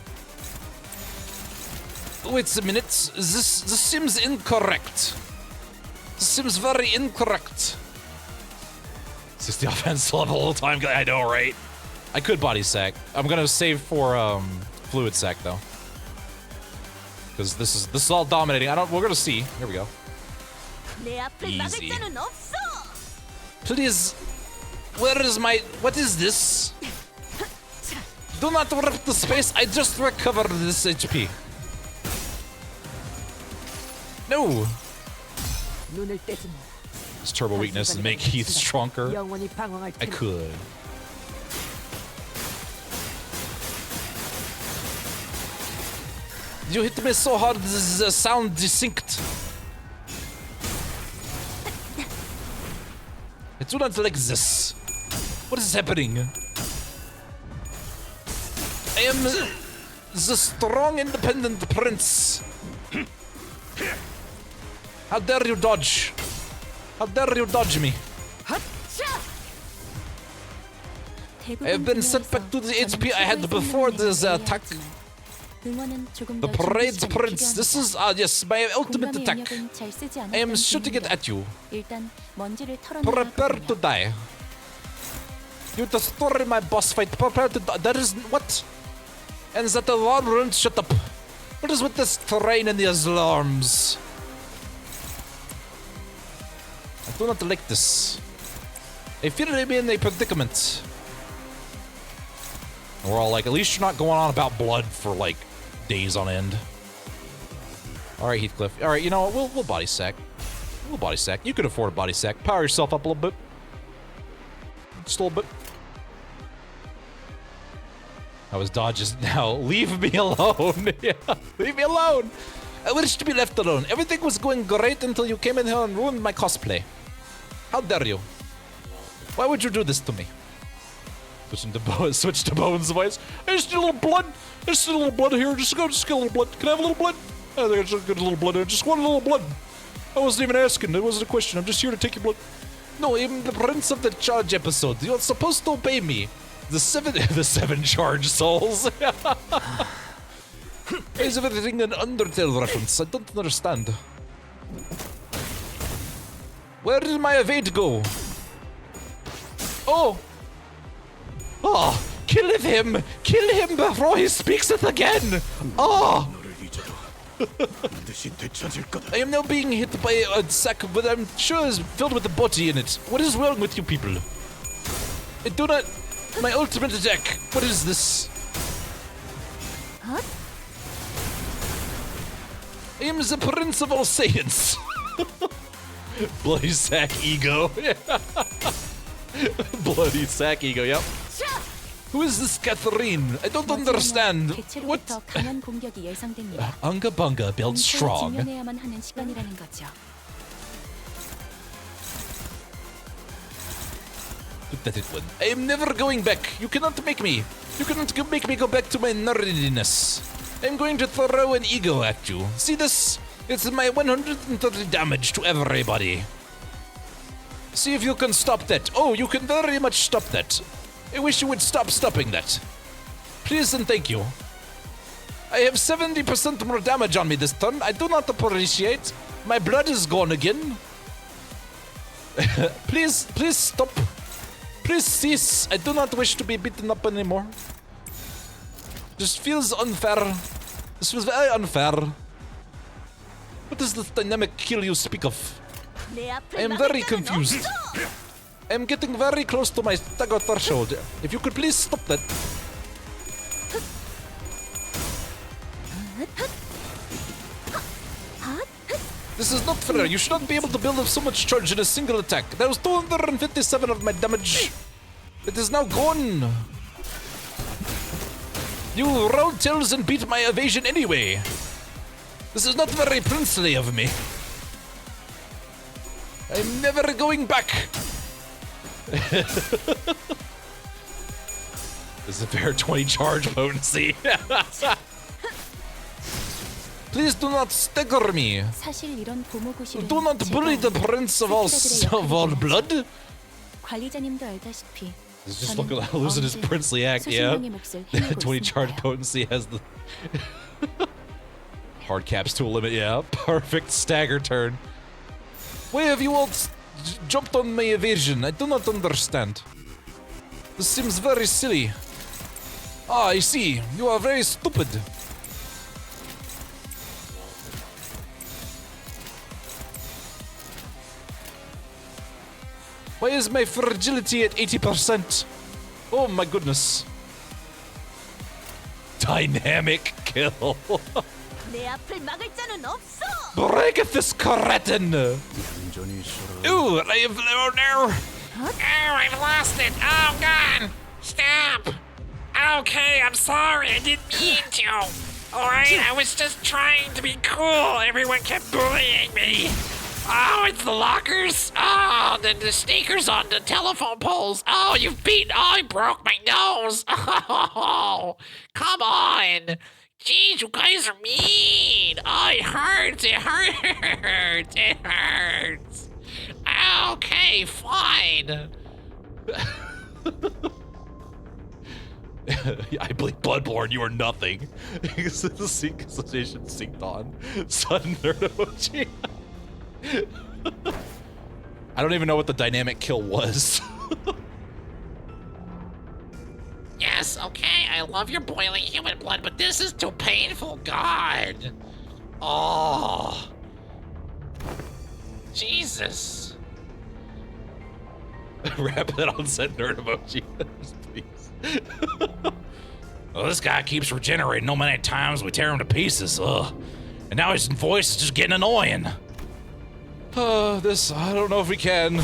Wait a minute. This seems incorrect. This seems very incorrect. 60 offense level all the time. I know, right? I could body sack. I'm gonna save for fluid sack though. Because this is all dominating. We're gonna see. Here we go. Easy. Please. Where is my... What is this? Do not rip the space. I just recovered this HP. No. This turbo weakness and make Heath stronger. I could. You hit me so hard, the sound desynced. I do not like this. What is happening? I am the strong, independent prince. How dare you dodge? How dare you dodge me? I have been sent back to the HP I had before this attack. The Parade Prince. This is, yes, my ultimate attack. I am shooting it at you. Prepare to die. You destroy my boss fight. Prepare to die. That is, what? And that alarm run, shut up. What is with this terrain and these alarms? I do not like this. I feel I'm in a predicament. And we're all like, at least you're not going on about blood for like days on end. Alright, Heathcliff. Alright, you know what? We'll body sack. We'll body sack. You can afford a body sack. Power yourself up a little bit. Just a little bit. I was dodges now. Leave me alone. Yeah, leave me alone. I wish to be left alone. Everything was going great until you came in here and ruined my cosplay. How dare you? Why would you do this to me? Switch to Bones' voice. I just need a little blood. I just need a little blood here. Just get a little blood. Can I have a little blood? I think I just get a little blood. I just want a little blood. I wasn't even asking. It wasn't a question. I'm just here to take your blood. No, I'm the Prince of the Charge episode. You're supposed to obey me. The seven charge souls. Is everything an Undertale reference? I don't understand. Where did my evade go? Oh! Oh! Kill him! Kill him before he speaks it again! Oh! I am now being hit by a sack, but I'm sure it's filled with a body in it. What is wrong with you people? I do not... My ultimate attack! What is this? Huh? I am the Prince of all Saiyans! Bloody sack ego. Bloody sack ego, yep. Who is this Catherine? I don't understand. What? Unga Bunga built strong. Pathetic one. I am never going back. You cannot make me. You cannot make me go back to my nerdiness. I'm going to throw an ego at you. See this? It's my 130 damage to everybody. See if you can stop that. Oh, you can very much stop that. I wish you would stop stopping that. Please and thank you. I have 70% more damage on me this turn. I do not appreciate. My blood is gone again. Please stop. Please cease. I do not wish to be beaten up anymore. This feels unfair. This feels very unfair. What is this dynamic kill you speak of? I am very confused. I am getting very close to my stagger threshold. If you could please stop that. This is not fair. You should not be able to build up so much charge in a single attack. That was 257 of my damage. It is now gone. You rolled tails and beat my evasion anyway. This is not very princely of me. I'm never going back. This is a fair 20 charge potency. Please do not stagger me. 사실 이런 보모구실은 Do not bully the prince of all blood. 관리자님도 알다시피 He's just losing his princely act, yeah. 20 charge potency has the hard caps to a limit, yeah. Perfect stagger turn. Why have you all jumped on my evasion? I do not understand. This seems very silly. Ah, I see. You are very stupid. Why is my fragility at 80%? Oh my goodness. Dynamic kill. 내 앞을 막을 자는 없어. Break this cretin! 완전히 싫어. Ooh, I have oh no! Oh, I've lost it. Oh, God. Stop. Okay, I'm sorry. I didn't mean to. Alright, I was just trying to be cool. Everyone kept bullying me. Oh, it's the lockers. Oh, the sneakers on the telephone poles. Oh, you beat. Oh, I broke my nose. Oh, come on. Jeez, you guys are mean. Oh, it hurts. It hurts. It hurts. Okay, fine. I believe Bloodborne, you are nothing. The synchronization synced on. Sudden nerd emoji. I don't even know what the dynamic kill was. Yes, okay, I love your boiling human blood, but this is too painful, God. Oh. Jesus. Rapid onset nerd emoji. Please. Well, this guy keeps regenerating no many times we tear him to pieces. Ugh. And now his voice is just getting annoying. I don't know if we can.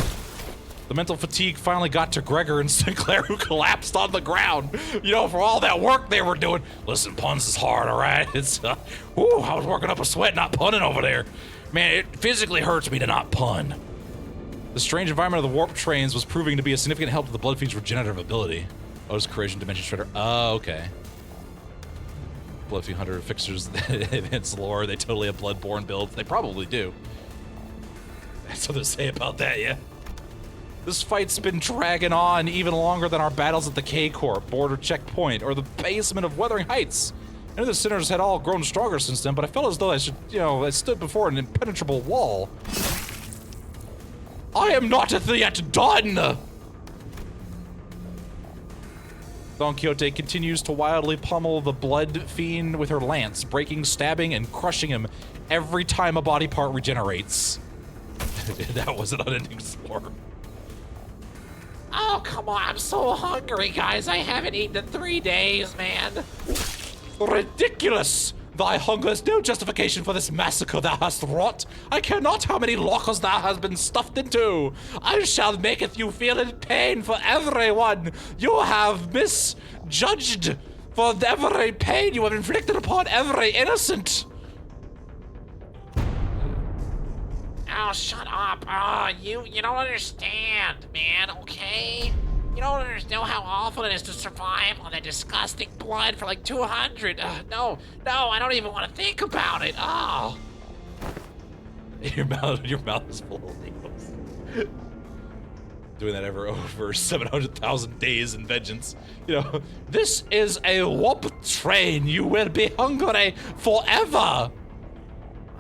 The mental fatigue finally got to Gregor and Sinclair, who collapsed on the ground. You know, for all that work they were doing. Listen, puns is hard, all right? It's, I was working up a sweat not punning over there. Man, it physically hurts me to not pun. The strange environment of the warp trains was proving to be a significant help to the Bloodfiend's regenerative ability. Oh, it's Corrosion Dimension Shredder. Oh, okay. Bloodfiend Hunter fixers advanced lore. They totally have Bloodborne builds. They probably do. That's what they say about that, yeah. This fight's been dragging on even longer than our battles at the K-Corp, border checkpoint, or the basement of Wuthering Heights. I knew the sinners had all grown stronger since then, but I felt as though I stood before an impenetrable wall. I am not yet done! Don Quixote continues to wildly pummel the blood fiend with her lance, breaking, stabbing, and crushing him every time a body part regenerates. That was an unending storm. Oh, come on, I'm so hungry, guys. I haven't eaten in 3 days, man. Ridiculous! Thy hunger is no justification for this massacre thou hast wrought. I care not how many lockers thou hast been stuffed into. I shall maketh you feel in pain for everyone you have misjudged, for every pain you have inflicted upon every innocent. Oh, shut up. Oh, you don't understand, man, okay? You don't understand how awful it is to survive on that disgusting blood for like 200. No, I don't even want to think about it. Oh. Your mouth is full of needles. Doing that over 700,000 days in vengeance. You know, this is a warp train. You will be hungry forever.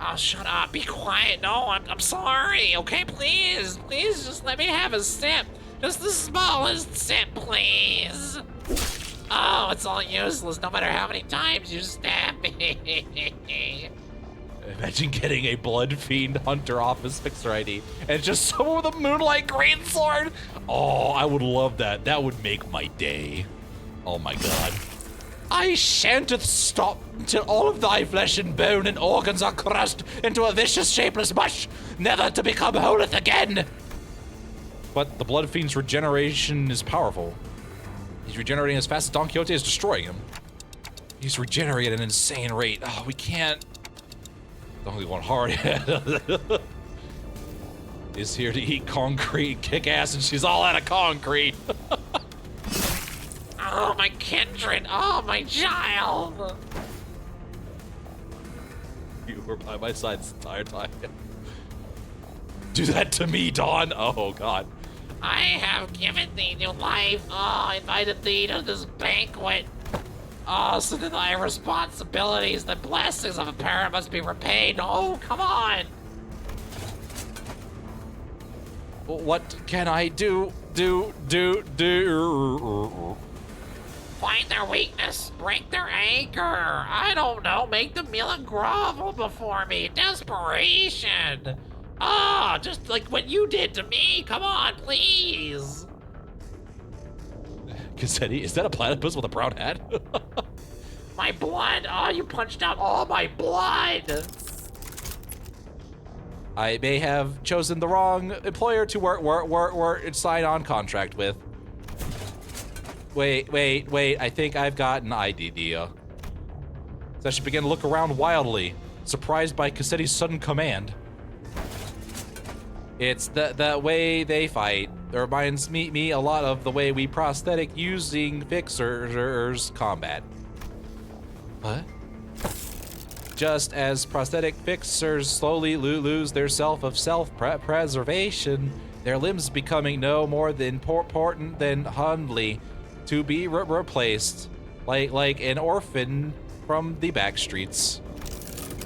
Oh, shut up. Be quiet. No, I'm sorry. Okay, please just let me have a sip. Just the smallest sip, please. Oh, it's all useless no matter how many times you stab me. Imagine getting a blood fiend hunter off his fixer ID and just someone with a moonlight greatsword. Oh, I would love that. That would make my day. Oh my god. I shan't stop until all of thy flesh and bone and organs are crushed into a vicious, shapeless mush, never to become wholeth again. But the Blood Fiend's regeneration is powerful. He's regenerating as fast as Don Quixote is destroying him. He's regenerating at an insane rate. Oh, we can't. Don't really want hard. is here to eat concrete, kick ass, and she's all out of concrete. Oh, my kindred. Oh, my child. You were by my side this entire time. Do that to me, Dawn. Oh, God. I have given thee new life. Oh, invited thee to this banquet. Oh, so that thy responsibilities, the blessings of a parent must be repaid. Oh, come on. What can I do? Find their weakness. Break their anchor. I don't know. Make them kneel and grovel before me. Desperation. Ah, just like what you did to me. Come on, please. Cassetti, is that a platypus with a brown hat? My blood. Oh, you punched out all my blood. I may have chosen the wrong employer to work and sign on contract with. Wait. I think I've got an idea. So I should begin to look around wildly, surprised by Cassetti's sudden command. It's the way they fight. It reminds me a lot of the way we prosthetic using fixers combat. What? Just as prosthetic fixers slowly lose their self-preservation, their limbs becoming no more than important than humbly to be replaced, like an orphan from the back streets.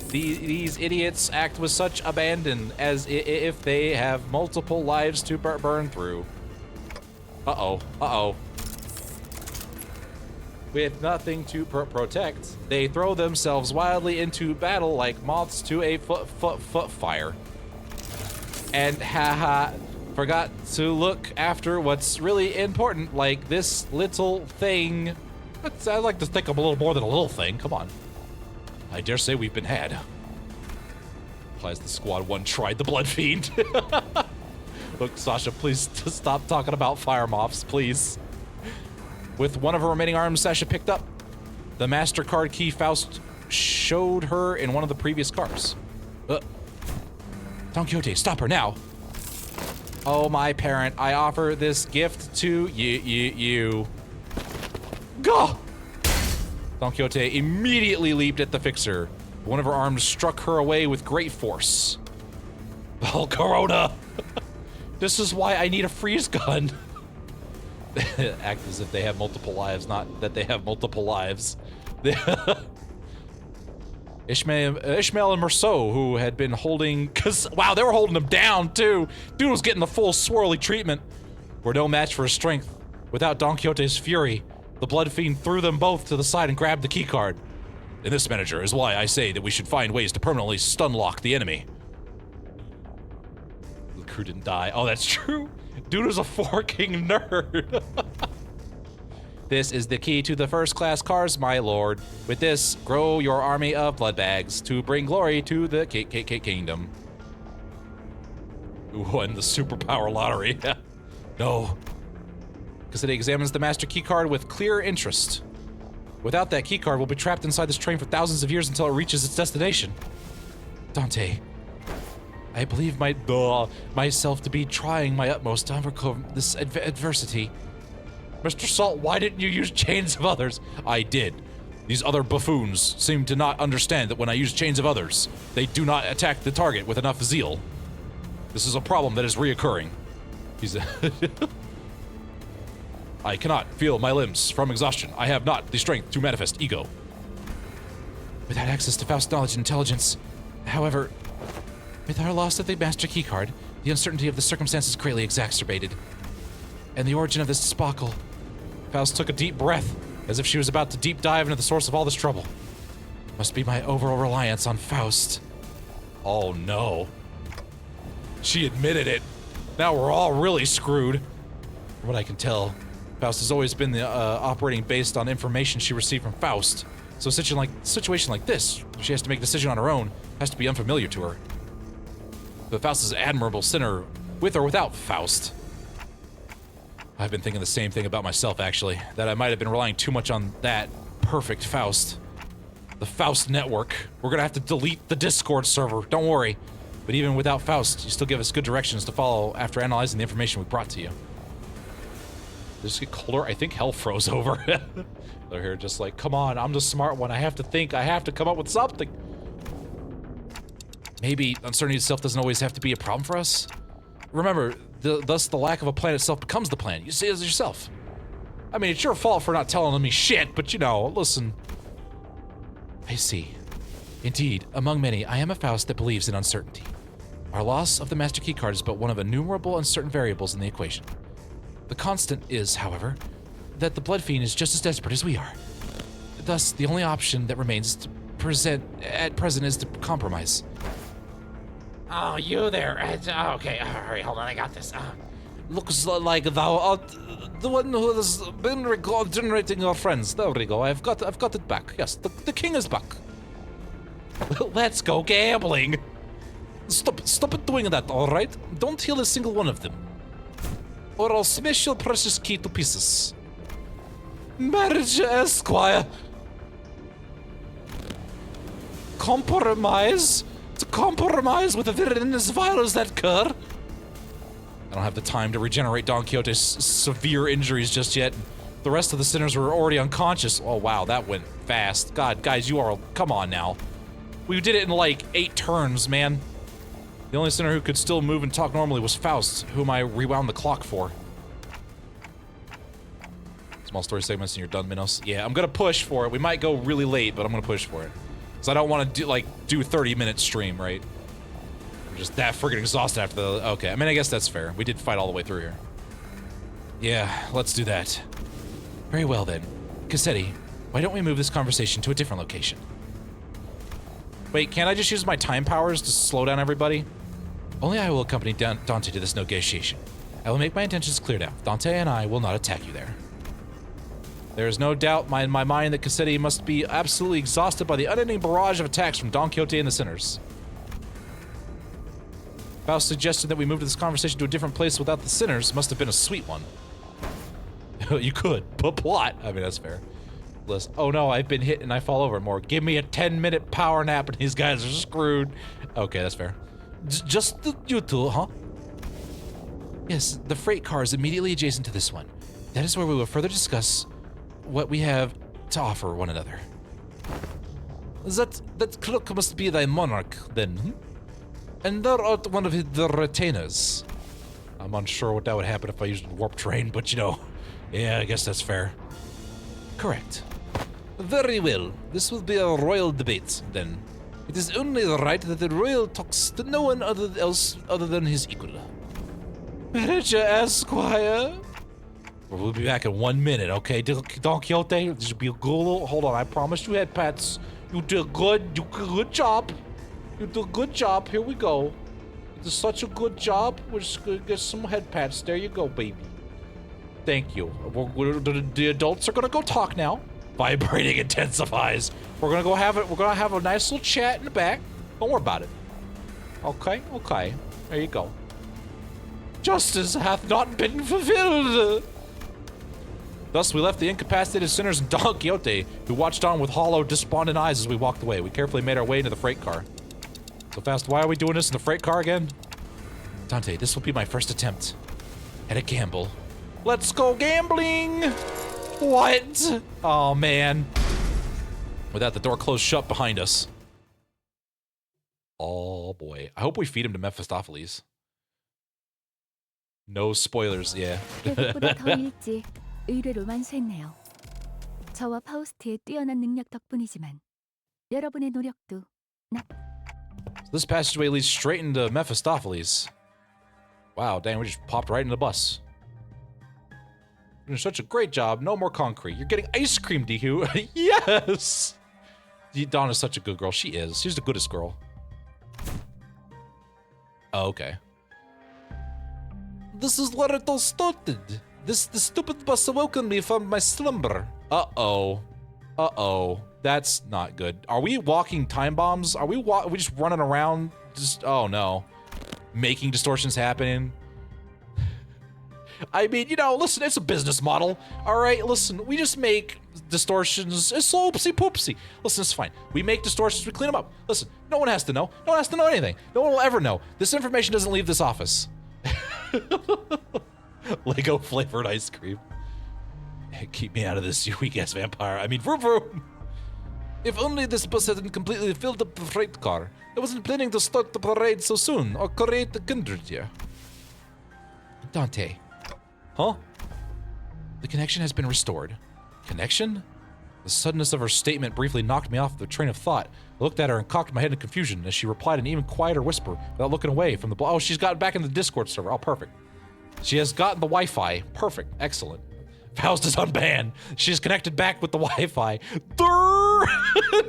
These idiots act with such abandon as if they have multiple lives to burn through. Uh-oh. With nothing to protect, they throw themselves wildly into battle like moths to a foot fire. And forgot to look after what's really important, like this little thing. I'd like to think I'm a little more than a little thing. Come on. I dare say we've been had. Implies the squad one tried the blood fiend. Look, Sasha, please stop talking about fire moths, please. With one of her remaining arms Sasha picked up, the MasterCard key Faust showed her in one of the previous cars. Don Quixote, stop her now. Oh, my parent, I offer this gift to you. Go! Don Quixote immediately leaped at the fixer. One of her arms struck her away with great force. Oh, Corona! This is why I need a freeze gun. Act as if they have multiple lives, not that they have multiple lives. Ishmael and Merceau, who had been holding... Wow, they were holding him down, too. Dude was getting the full swirly treatment. Were no match for his strength. Without Don Quixote's fury, the Blood Fiend threw them both to the side and grabbed the keycard. And this, manager, is why I say that we should find ways to permanently stun-lock the enemy. The crew didn't die. Oh, that's true. Dude was a forking nerd. This is the key to the first-class cars, my lord. With this, grow your army of blood bags to bring glory to the kingdom. Who won the superpower lottery? No. Because it examines the master keycard with clear interest. Without that keycard, we'll be trapped inside this train for thousands of years until it reaches its destination. Dante, I believe myself to be trying my utmost to overcome this adversity. Mr. Salt, why didn't you use chains of others? I did. These other buffoons seem to not understand that when I use chains of others, they do not attack the target with enough zeal. This is a problem that is reoccurring. I cannot feel my limbs from exhaustion. I have not the strength to manifest ego. Without access to Faust's knowledge and intelligence, however, with our loss of the master keycard, the uncertainty of the circumstances greatly exacerbated. And the origin of this debacle. Faust took a deep breath, as if she was about to deep dive into the source of all this trouble. Must be my overall reliance on Faust. Oh no. She admitted it. Now we're all really screwed. From what I can tell, Faust has always been operating based on information she received from Faust. So a situation like this, she has to make a decision on her own, has to be unfamiliar to her. But Faust is an admirable sinner, with or without Faust. I've been thinking the same thing about myself, actually. That I might have been relying too much on that perfect Faust. The Faust network. We're gonna have to delete the Discord server, don't worry. But even without Faust, you still give us good directions to follow after analyzing the information we brought to you. Did this get colder? I think hell froze over. They're here just like, come on, I'm the smart one. I have to think. I have to come up with something. Maybe uncertainty itself doesn't always have to be a problem for us. Remember, thus the lack of a plan itself becomes the plan. You see it as yourself. I mean, it's your fault for not telling me shit, but you know, listen. I see. Indeed, among many, I am a Faust that believes in uncertainty. Our loss of the Master Key card is but one of innumerable uncertain variables in the equation. The constant is, however, that the Blood Fiend is just as desperate as we are. Thus, the only option that remains at present is to compromise. Oh, you there. Okay, alright, hold on, I got this. Looks like thou art the one who has been generating your friends. There we go. I've got it back. Yes, the king is back. Let's go gambling. Stop it doing that, all right? Don't heal a single one of them, or I'll smash your precious key to pieces. Marriage, Esquire. Compromise? To compromise with a villain as vile as that cur? I don't have the time to regenerate Don Quixote's severe injuries just yet. The rest of the sinners were already unconscious. Oh wow, that went fast. God, guys, you are, come on now. We did it in like 8 turns, man. The only sinner who could still move and talk normally was Faust, whom I rewound the clock for. Small story segments and you're done, Minos. Yeah, I'm gonna push for it. We might go really late, but I'm gonna push for it. Because I don't want to do 30-minute stream, right? I'm just that friggin' exhausted after the... Okay, I mean, I guess that's fair. We did fight all the way through here. Yeah, let's do that. Very well then. Cassetti, why don't we move this conversation to a different location? Wait, can't I just use my time powers to slow down everybody? Only I will accompany Dante to this negotiation. I will make my intentions clear now. Dante and I will not attack you there. There is no doubt in my mind that Cassetti must be absolutely exhausted by the unending barrage of attacks from Don Quixote and the sinners. Faust suggested that we move this conversation to a different place without the sinners. Must have been a sweet one. You could, but plot. I mean, that's fair. Listen, oh no, I've been hit and I fall over more. Give me a 10-minute power nap and these guys are screwed. Okay, that's fair. Just you two, huh? Yes, the freight car is immediately adjacent to this one. That is where we will further discuss what we have to offer one another. That cloak must be thy monarch, then, hmm? And thou art one of the retainers. I'm unsure what that would happen if I used warp train, but you know, yeah, I guess that's fair. Correct. Very well. This will be a royal debate, then. It is only right that the royal talks to no one else other than his equal. Manager Esquire. We'll be back in 1 minute, okay? Don Quixote, this will be a good. Hold on, I promised you head pats. You did good job. You did a good job. Here we go. You did such a good job. We're just gonna get some head pats. There you go, baby. Thank you. The adults are gonna go talk now. Vibrating intensifies. We're gonna go have it. We're gonna have a nice little chat in the back. Don't worry about it. Okay, okay. There you go. Justice hath not been fulfilled. Thus, we left the incapacitated sinners and Don Quixote, who watched on with hollow, despondent eyes as we walked away. We carefully made our way into the freight car. So fast, why are we doing this in the freight car again? Dante, this will be my first attempt at a gamble. Let's go gambling! What? Oh, man. With that, the door closed shut behind us. Oh, boy. I hope we feed him to Mephistopheles. No spoilers, yeah. 계획보다 더 일찍 의뢰로 완수했네요. 저와 파우스트의 뛰어난 능력 덕분이지만 여러분의 노력도 So this passageway leads straight into Mephistopheles. Wow, dang, we just popped right in the bus. You're doing such a great job. No more concrete. You're getting ice cream, Dehu. Yes! Dawn is such a good girl. She is. She's the goodest girl. Oh, okay. This is where it all started. The stupid bus awoken me from my slumber. Uh-oh. Uh-oh. That's not good. Are we walking time bombs? Are we just running around? Just, oh no. Making distortions happen. I mean, you know, listen, it's a business model. All right, listen, we just make distortions. It's so oopsie poopsie. Listen, it's fine. We make distortions, we clean them up. Listen, no one has to know. No one has to know anything. No one will ever know. This information doesn't leave this office. Lego flavored ice cream. Hey, keep me out of this, you weak ass vampire. I mean, vroom vroom. If only this bus hadn't completely filled up the freight car. I wasn't planning to start the parade so soon or create the kindred here. Dante. Huh? The connection has been restored. Connection? The suddenness of her statement briefly knocked me off the train of thought. I looked at her and cocked my head in confusion as she replied in an even quieter whisper without looking away from the... Oh, she's gotten back in the Discord server. Oh, perfect. She has gotten the Wi-Fi. Perfect. Excellent. Faust is unbanned. She's connected back with the Wi-Fi.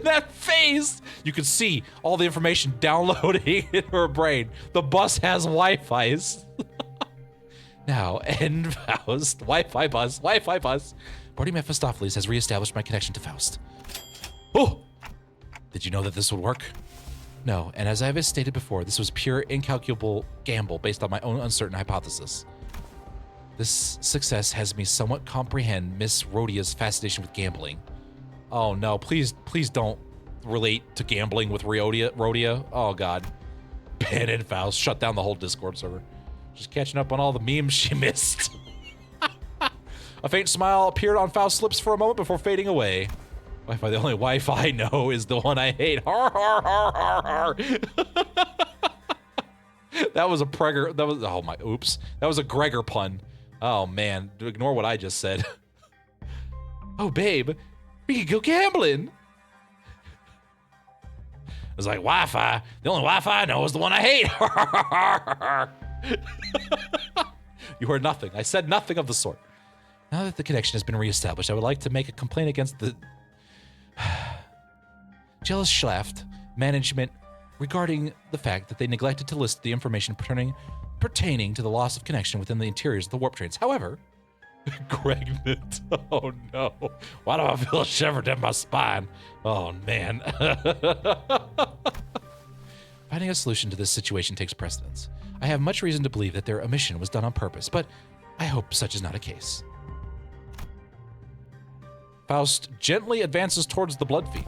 That face! You can see all the information downloading in her brain. The bus has Wi-Fi's. Now, end Faust. Wi-Fi bus. Wi-Fi bus. Barty Mephistopheles has reestablished my connection to Faust. Oh! Did you know that this would work? No, and as I have stated before, this was pure incalculable gamble based on my own uncertain hypothesis. This success has me somewhat comprehend Miss Rhodia's fascination with gambling. Oh no, please don't relate to gambling with Rhodia. Oh god. Ben and Faust shut down the whole Discord server. Just catching up on all the memes she missed. A faint smile appeared on Faust's lips for a moment before fading away. Wi-Fi, the only Wi-Fi I know is the one I hate. Har har har har har. That was a Pregger. That was, oh my, oops. That was a Gregor pun. Oh man, ignore what I just said. Oh babe, we could go gambling. I was like, Wi-Fi, the only Wi-Fi I know is the one I hate. You heard nothing. I said nothing of the sort. Now that the connection has been reestablished, I would like to make a complaint against the jealous Schlaft management regarding the fact that they neglected to list the information pertaining to the loss of connection within the interiors of the warp trains. However, Pregnant. Oh no. Why do I feel shivered in my spine? Oh man. Finding a solution to this situation takes precedence. I have much reason to believe that their omission was done on purpose, but I hope such is not a case. Faust gently advances towards the blood feed.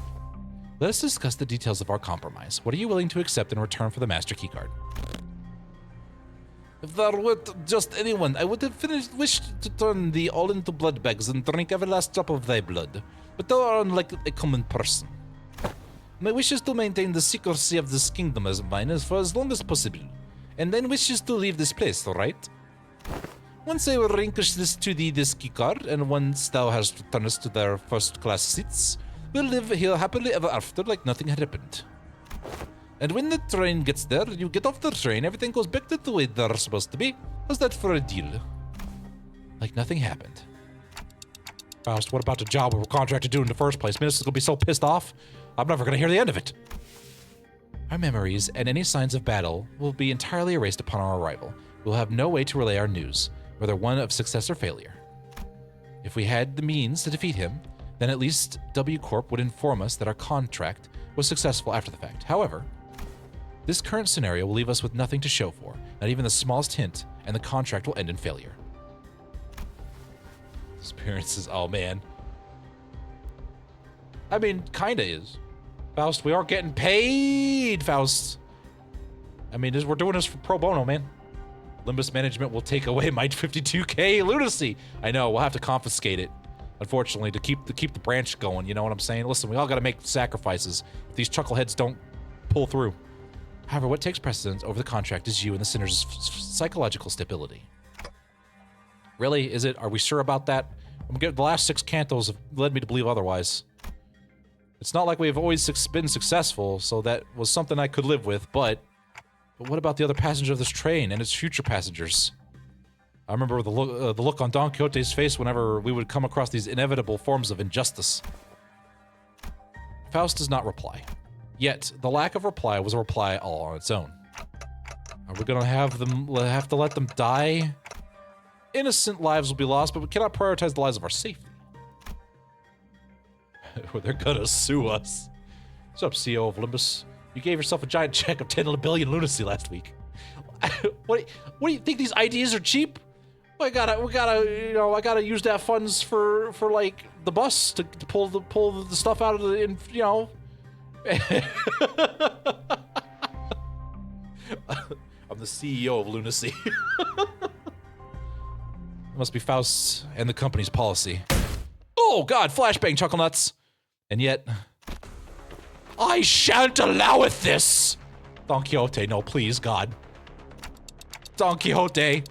Let us discuss the details of our compromise. What are you willing to accept in return for the master keycard? If there were just anyone, I would have wished to turn thee all into blood bags and drink every last drop of thy blood. But thou art unlike a common person. My wish is to maintain the secrecy of this kingdom as mine for as long as possible, and then wishes to leave this place, right? Once I relinquish this to thee, this keycard, and once thou hast returned us to their first-class seats, we'll live here happily ever after like nothing had happened. And when the train gets there, you get off the train, everything goes back to the way they're supposed to be. How's that for a deal? Like nothing happened. Faust, what about the job we were contracted to do in the first place? Minos is gonna be so pissed off, I'm never gonna hear the end of it. Our memories and any signs of battle will be entirely erased upon our arrival. We'll have no way to relay our news, whether one of success or failure. If we had the means to defeat him, then at least W Corp would inform us that our contract was successful after the fact. However, this current scenario will leave us with nothing to show for, not even the smallest hint, and the contract will end in failure. Experiences, oh man. I mean, kinda is. Faust, we are getting paid, Faust. I mean, we're doing this for pro bono, man. Limbus management will take away my 52k lunacy. I know, we'll have to confiscate it, unfortunately, to keep the branch going, you know what I'm saying? Listen, we all gotta make sacrifices if these chuckleheads don't pull through. However, what takes precedence over the contract is you and the sinner's psychological stability. Really? Is it? Are we sure about that? The last 6 cantos have led me to believe otherwise. It's not like we've always been successful, so that was something I could live with, but what about the other passenger of this train and its future passengers? I remember the look on Don Quixote's face whenever we would come across these inevitable forms of injustice. Faust does not reply. Yet, the lack of reply was a reply all on its own. Are we gonna have to let them die? Innocent lives will be lost, but we cannot prioritize the lives of our safety. They're gonna sue us. What's up, CEO of Limbus? You gave yourself a giant check of 10 billion lunacy last week. What do you think, these ideas are cheap? We gotta, you know, I gotta use that funds for like the bus to pull the stuff out of the, you know. I'm the CEO of lunacy. It must be Faust and the company's policy. Oh God, flashbang, chuckle nuts. And yet, I shan't alloweth this. Don Quixote, no, please, God. Don Quixote.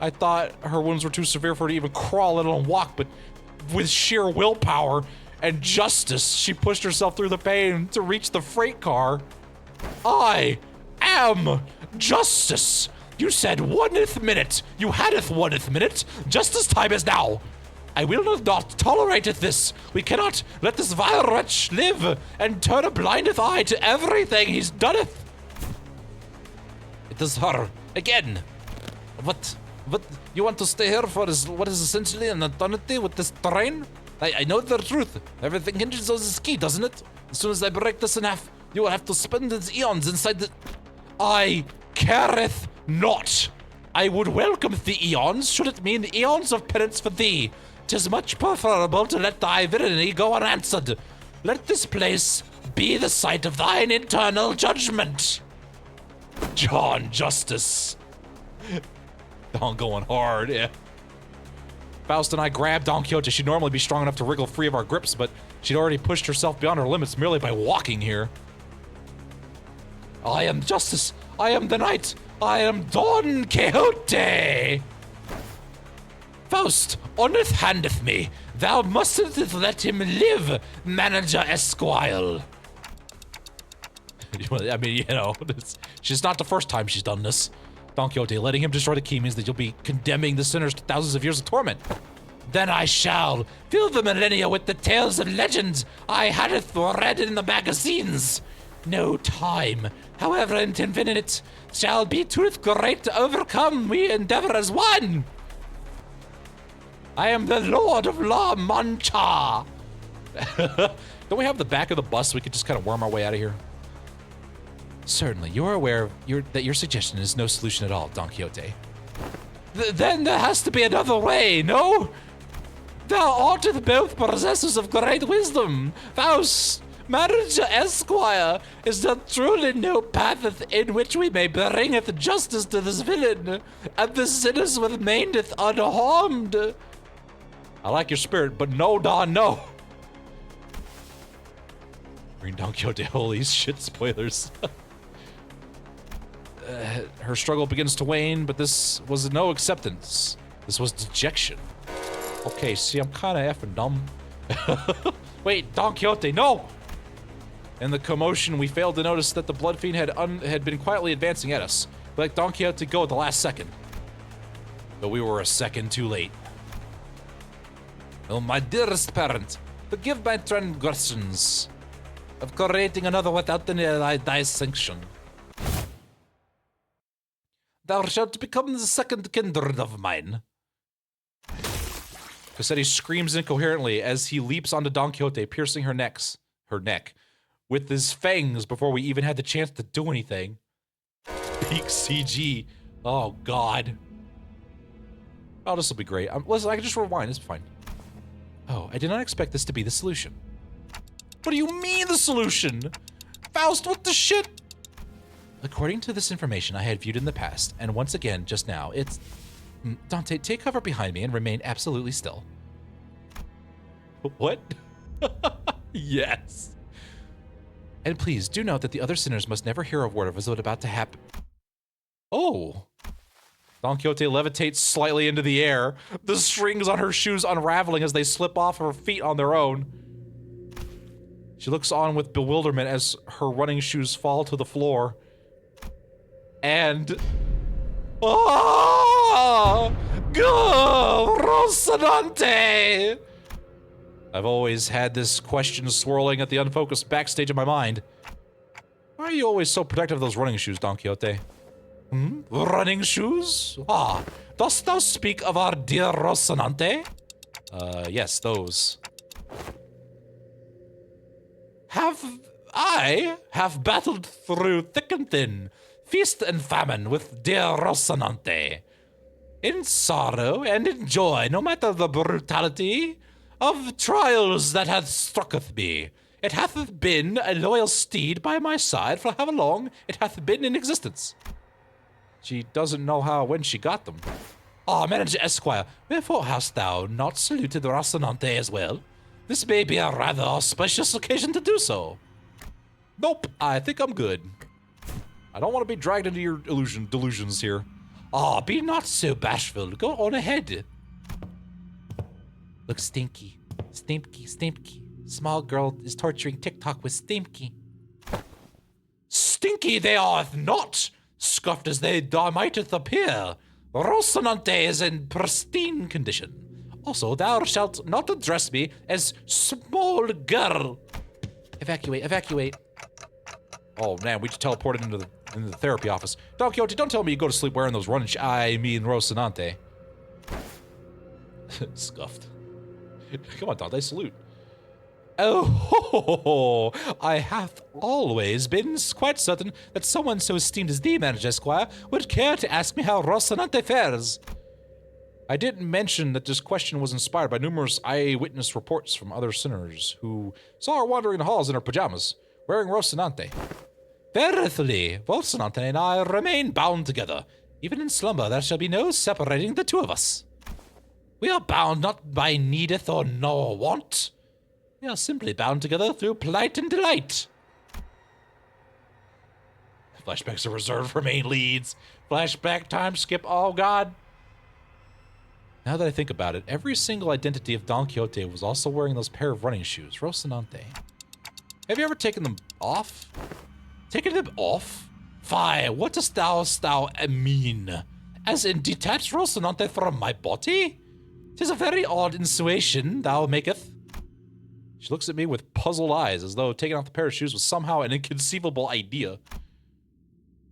I thought her wounds were too severe for her to even crawl, let alone walk, but with sheer willpower and justice, she pushed herself through the pain to reach the freight car. I am justice. You said 1th minute. You hadeth 1th minute. Justice time is now. I will not tolerate this. We cannot let this vile wretch live and turn a blindeth eye to everything he's doneeth. It is her again. What you want to stay here for is what is essentially an eternity with this terrain? I know the truth. Everything hinges on this key, doesn't it? As soon as I break this in half, you will have to spend its eons inside the... I careth not. I would welcome the eons, should it mean eons of penance for thee. 'Tis much preferable to let thy villainy go unanswered. Let this place be the site of thine eternal judgment. John Justice. Don going hard, yeah. Faust and I grabbed Don Quixote. She'd normally be strong enough to wriggle free of our grips, but she'd already pushed herself beyond her limits merely by walking here. I am justice. I am the knight. I am Don Quixote. Faust, honeth handeth me. Thou mustn't let him live, Manager Esquire. I mean, you know, she's not the first time she's done this. Don Quixote, letting him destroy the key means that you'll be condemning the sinners to thousands of years of torment. Then I shall fill the millennia with the tales and legends I hadeth read in the magazines. No time, however infinite, shall be too great to overcome. We endeavor as one. I am the Lord of La Mancha. Don't we have the back of the bus so we could just kind of worm our way out of here? Certainly, you are aware that your suggestion is no solution at all, Don Quixote. Then there has to be another way, no? Thou art both possessors of great wisdom. Faust, Manager Esquire, is there truly no path in which we may bringeth justice to this villain, and the sinners remaineth unharmed? I like your spirit, but no, Don, no. Bring Don Quixote, holy shit, spoilers. Her struggle begins to wane, but this was no acceptance. This was dejection. Okay, see, I'm kind of effing dumb. Wait, Don Quixote, no! In the commotion, we failed to notice that the Blood Fiend had been quietly advancing at us. We let Don Quixote go at the last second. But we were a second too late. Oh, my dearest parent, forgive my transgressions of creating another without thy sanction. Thou shalt become the second kindred of mine. Cassetti screams incoherently as he leaps onto Don Quixote, piercing her neck with his fangs before we even had the chance to do anything. Peak CG. Oh, God. Oh, this will be great. Listen, I can just rewind. It's fine. Oh, I did not expect this to be the solution. What do you mean the solution? Faust, what the shit? According to this information I had viewed in the past, and once again just now, it's... Dante, take cover behind me and remain absolutely still. What? Yes. And please, do note that the other sinners must never hear a word of what's about to happen. Oh. Don Quixote levitates slightly into the air, the strings on her shoes unraveling as they slip off her feet on their own. She looks on with bewilderment as her running shoes fall to the floor. And... Oh! Go! Rocinante! I've always had this question swirling at the unfocused backstage of my mind. Why are you always so protective of those running shoes, Don Quixote? Hmm? Running shoes? Ah, dost thou speak of our dear Rocinante? Yes, those. I have battled through thick and thin, feast and famine with dear Rocinante. in sorrow and in joy, no matter the brutality of trials that hath strucketh me. It hath been a loyal steed by my side for how long it hath been in existence. She doesn't know when she got them. Ah, Manager Esquire, wherefore hast thou not saluted Rocinante as well? This may be a rather auspicious occasion to do so. Nope, I think I'm good. I don't want to be dragged into your delusions here. Ah, be not so bashful. Go on ahead. Look, Stinky. Stinky. Small girl is torturing TikTok with Stinky. Stinky they are not, scuffed as they mighteth appear. Rocinante is in pristine condition. Also, thou shalt not address me as small girl. Evacuate. Oh man, we just teleported into the therapy office. Don Quixote, don't tell me you go to sleep wearing those running I mean Rocinante. Scuffed. Come on, Dante, salute. Oh, I hath always been quite certain that someone so esteemed as thee, Manager Esquire, would care to ask me how Rocinante fares. I didn't mention that this question was inspired by numerous eyewitness reports from other sinners who saw her wandering the halls in her pajamas, wearing Rocinante. Verily, Rocinante and I remain bound together. Even in slumber there shall be no separating the two of us. We are bound not by needeth or nor want. We are simply bound together through plight and delight. Flashbacks are reserved for main leads. Flashback time skip, oh god. Now that I think about it, every single identity of Don Quixote was also wearing those pair of running shoes, Rocinante. Have you ever taken them off? Taken them off? Fie, what dost thou mean? As in detach Rocinante from my body? 'Tis a very odd insinuation thou maketh. She looks at me with puzzled eyes, as though taking off the pair of shoes was somehow an inconceivable idea.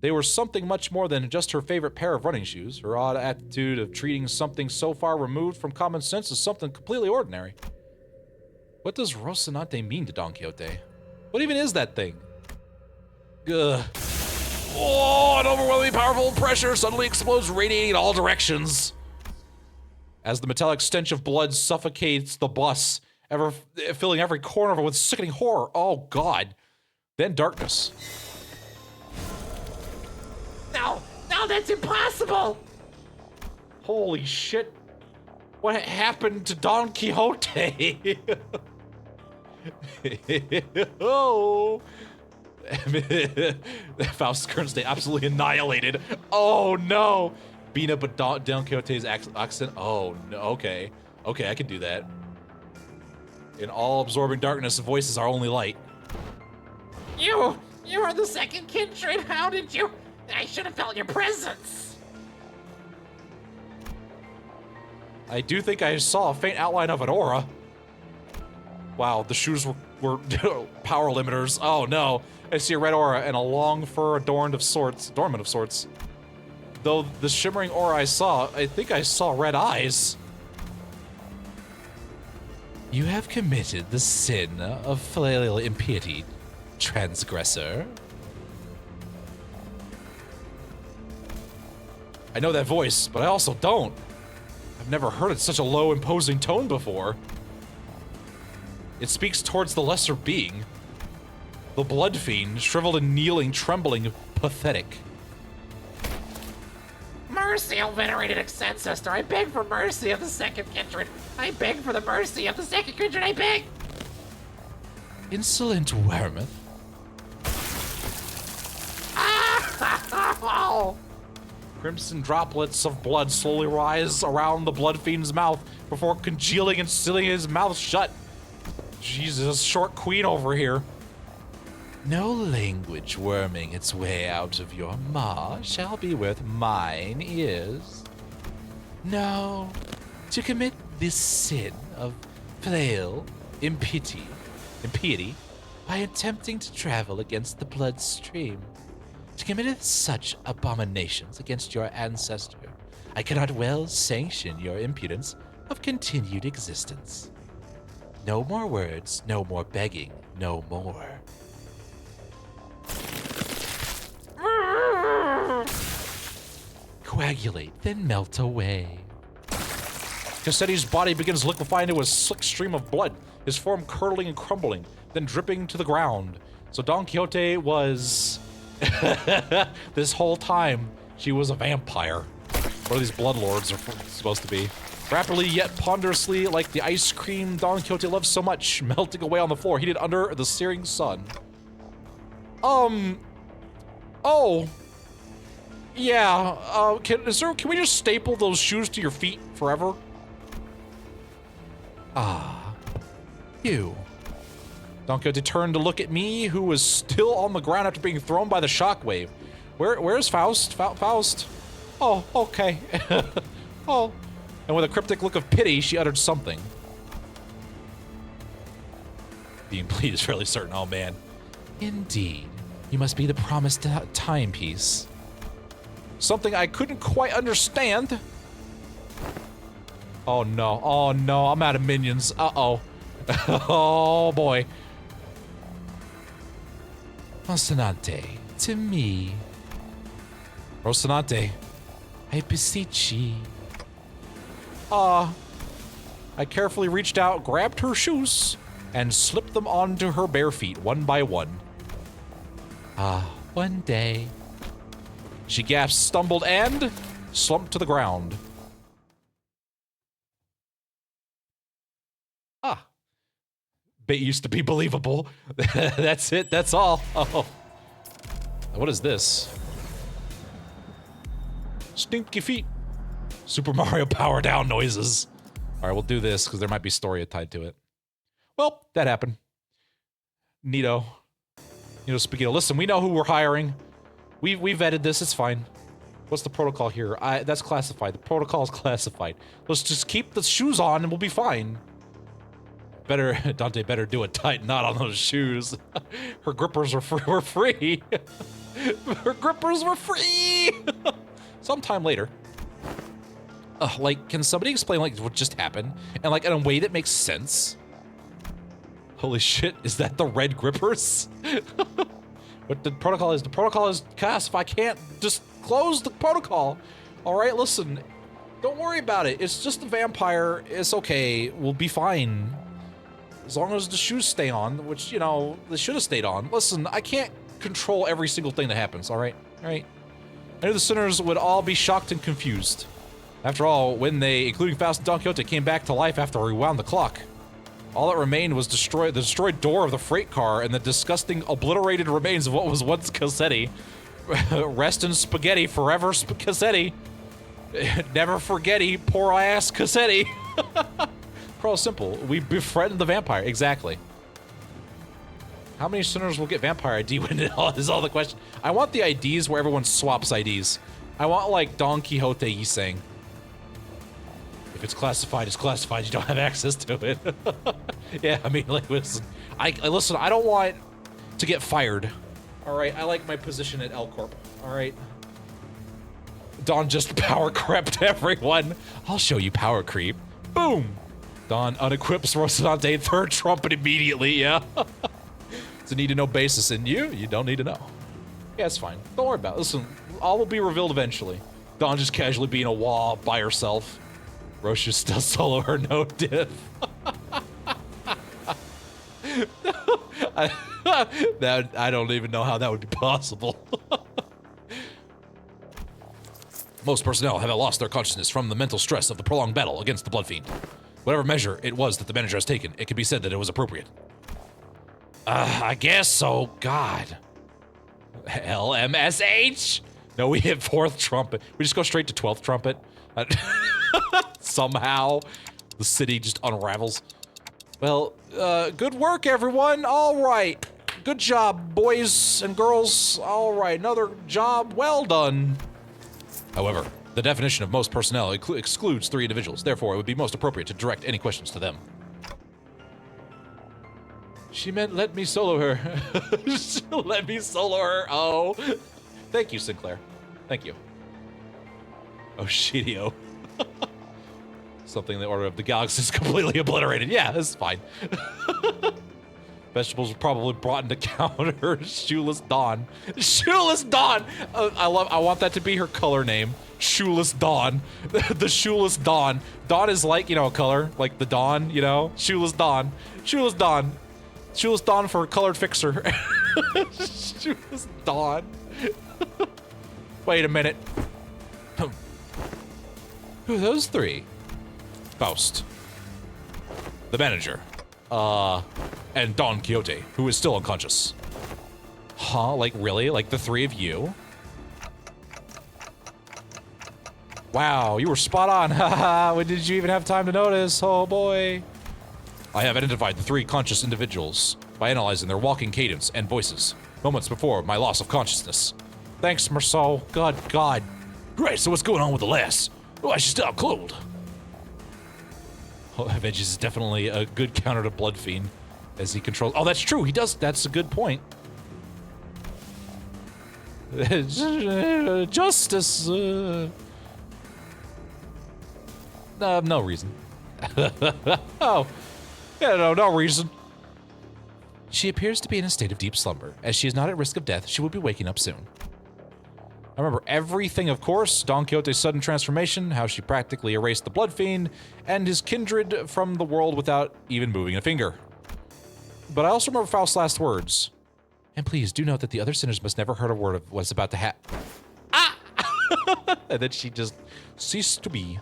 They were something much more than just her favorite pair of running shoes. Her odd attitude of treating something so far removed from common sense as something completely ordinary. What does Rocinante mean to Don Quixote? What even is that thing? Ugh. Oh, an overwhelmingly powerful pressure suddenly explodes, radiating in all directions. As the metallic stench of blood suffocates the bus, filling every corner of it with sickening horror. Oh, God. Then darkness. No, that's impossible! Holy shit. What happened to Don Quixote? Oh. Faust's current state absolutely annihilated. Oh, no. Beating up with Don Quixote's accent. Oh, no. Okay. Okay, I can do that. In all-absorbing darkness, voice is our only light. You are the second kindred. How did you? I should have felt your presence. I do think I saw a faint outline of an aura. Wow, the shoes were power limiters. Oh no, I see a red aura and a long fur adornment of sorts. Though the shimmering aura I think I saw red eyes. You have committed the sin of filial impiety, transgressor. I know that voice, but I also don't. I've never heard it such a low, imposing tone before. It speaks towards the lesser being. The blood fiend, shriveled and kneeling, trembling, pathetic. Mercy, O venerated ancestor, I beg for mercy of the second kindred. I beg for the mercy of the second kindred, I beg! Insolent Wermouth. Ah! Crimson droplets of blood slowly rise around the blood fiend's mouth before congealing and sealing his mouth shut. Jesus, short queen over here. No language worming its way out of your maw shall be worth mine ears. No, to commit this sin of flail impiety by attempting to travel against the bloodstream, to commit such abominations against your ancestor, I cannot well sanction your impudence of continued existence. No more words, no more begging, no more. coagulate, then melt away. Cassetti's body begins liquefying into a slick stream of blood, his form curdling and crumbling, then dripping to the ground. So Don Quixote was... this whole time, she was a vampire. What are these bloodlords are supposed to be? Rapidly yet ponderously, like the ice cream Don Quixote loves so much, melting away on the floor, heated under the searing sun. Oh. Yeah, can we just staple those shoes to your feet forever? Ah. You. Don Quixote turned to look at me, who was still on the ground after being thrown by the shockwave. Where's Faust? Faust? Oh, okay. Oh. And with a cryptic look of pity, she uttered something. Being pleased is fairly certain. Oh, man. Indeed. You must be the promised timepiece. Something I couldn't quite understand. Oh, no. Oh, no. I'm out of minions. Uh-oh. Oh, boy. Rocinante, to me. Rocinante, I beseech ye. I carefully reached out, grabbed her shoes, and slipped them onto her bare feet, one by one. One day. She gasped, stumbled, and slumped to the ground. Bait used to be believable. That's it, that's all. Oh. What is this? Stinky feet. Super Mario power down noises. All right, we'll do this because there might be story tied to it. Well, that happened. Neato. Spaghetto. Listen, we know who we're hiring. We vetted this. It's fine. What's the protocol here? That's classified. The protocol is classified. Let's just keep the shoes on and we'll be fine. Dante better do a tight knot on those shoes. Her grippers were free. Her grippers were free. Sometime later. Can somebody explain, what just happened? And, in a way that makes sense? Holy shit, is that the red grippers? What the protocol is? The protocol is cast. I can't just close the protocol. All right, listen. Don't worry about it. It's just a vampire. It's okay. We'll be fine. As long as the shoes stay on, which, they should have stayed on. Listen, I can't control every single thing that happens, all right? All right? I knew the sinners would all be shocked and confused. After all, when they, including Faust and Don Quixote, came back to life after we wound the clock, all that remained was the destroyed door of the freight car and the disgusting, obliterated remains of what was once Cassetti. Rest in spaghetti forever, Cassetti. Never forgetty, poor ass Cassetti. Pro simple. We befriend the vampire. Exactly. How many sinners will get vampire ID when it is all the question? I want the IDs where everyone swaps IDs. I want Don Quixote saying, if it's classified, it's classified. You don't have access to it. Yeah, I mean, listen. Listen, I don't want to get fired. All right, I like my position at L Corp. All right. Don just power crept everyone. I'll show you power creep. Boom. Don unequips Rocinante, third trumpet immediately, yeah. It's a need-to-know basis, and you don't need to know. Yeah, it's fine. Don't worry about it. Listen, all will be revealed eventually. Dawn just casually being a wall by herself. Roche is still solo her no diff. I don't even know how that would be possible. Most personnel have lost their consciousness from the mental stress of the prolonged battle against the Blood Fiend. Whatever measure it was that the manager has taken, it can be said that it was appropriate. I guess so. God. LMSH? No, we hit 4th trumpet. We just go straight to 12th trumpet. Somehow, the city just unravels. Well, good work, everyone. All right. Good job, boys and girls. All right, another job well done. However, the definition of most personnel excludes 3 individuals. Therefore, it would be most appropriate to direct any questions to them. She meant let me solo her. Let me solo her. Oh. Thank you, Sinclair. Thank you. Oh, Shidio. Something in the order of the galaxy is completely obliterated. Yeah, this is fine. Vegetables were probably brought into counter. Shoeless Dawn. Shoeless Dawn! I want that to be her color name. Shoeless Dawn. The shoeless Dawn. Dawn is like, you know, a color. Like the dawn, you know? Shoeless Dawn. Shoeless Dawn. Shoeless Dawn for a colored fixer. Shoeless Dawn. Wait a minute. Who are those three? Faust. The manager. And Don Quixote, who is still unconscious. Huh? Like, really? Like, the three of you? Wow, you were spot on. Haha, when did you even have time to notice? Oh, boy. I have identified the three conscious individuals by analyzing their walking cadence and voices, moments before my loss of consciousness. Thanks, Marceau. God. Great, so what's going on with the lass? Oh, I should stop cold. Oh, Veggies is definitely a good counter to Bloodfiend, as he controls. Oh, that's true. He does. That's a good point. Justice. No reason. Oh, yeah, no reason. She appears to be in a state of deep slumber. As she is not at risk of death, she will be waking up soon. I remember everything, of course. Don Quixote's sudden transformation, how she practically erased the Bloodfiend, and his kindred from the world without even moving a finger. But I also remember Faust's last words. And please, do note that the other sinners must never heard a word of what's about to happen. Ah! And then she just ceased to be.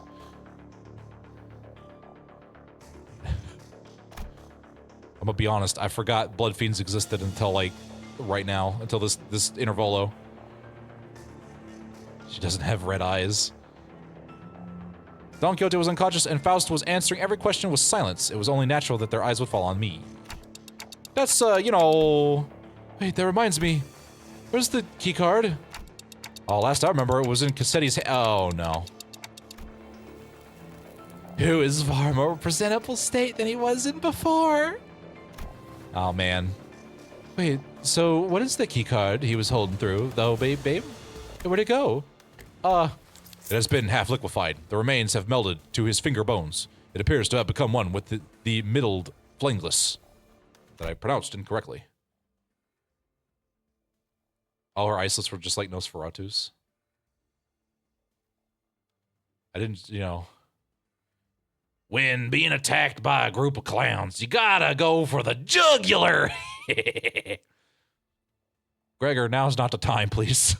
I'm gonna be honest, I forgot Bloodfiends existed until, like, right now. Until this intervolo. She doesn't have red eyes. Don Quixote was unconscious and Faust was answering every question with silence. It was only natural that their eyes would fall on me. That's, you know... Wait, that reminds me. Where's the keycard? Oh, last I remember, it was in Cassetti's oh, no. Who is far more presentable state than he was in before? Oh, man. Wait, so what is the keycard he was holding through, though, babe? Where'd it go? It has been half liquefied. The remains have melded to his finger bones. It appears to have become one with the middled flangless. That I pronounced incorrectly. All her islets were just like Nosferatu's. I didn't, you know. When being attacked by a group of clowns, you gotta go for the jugular! Gregor, now's not the time, please.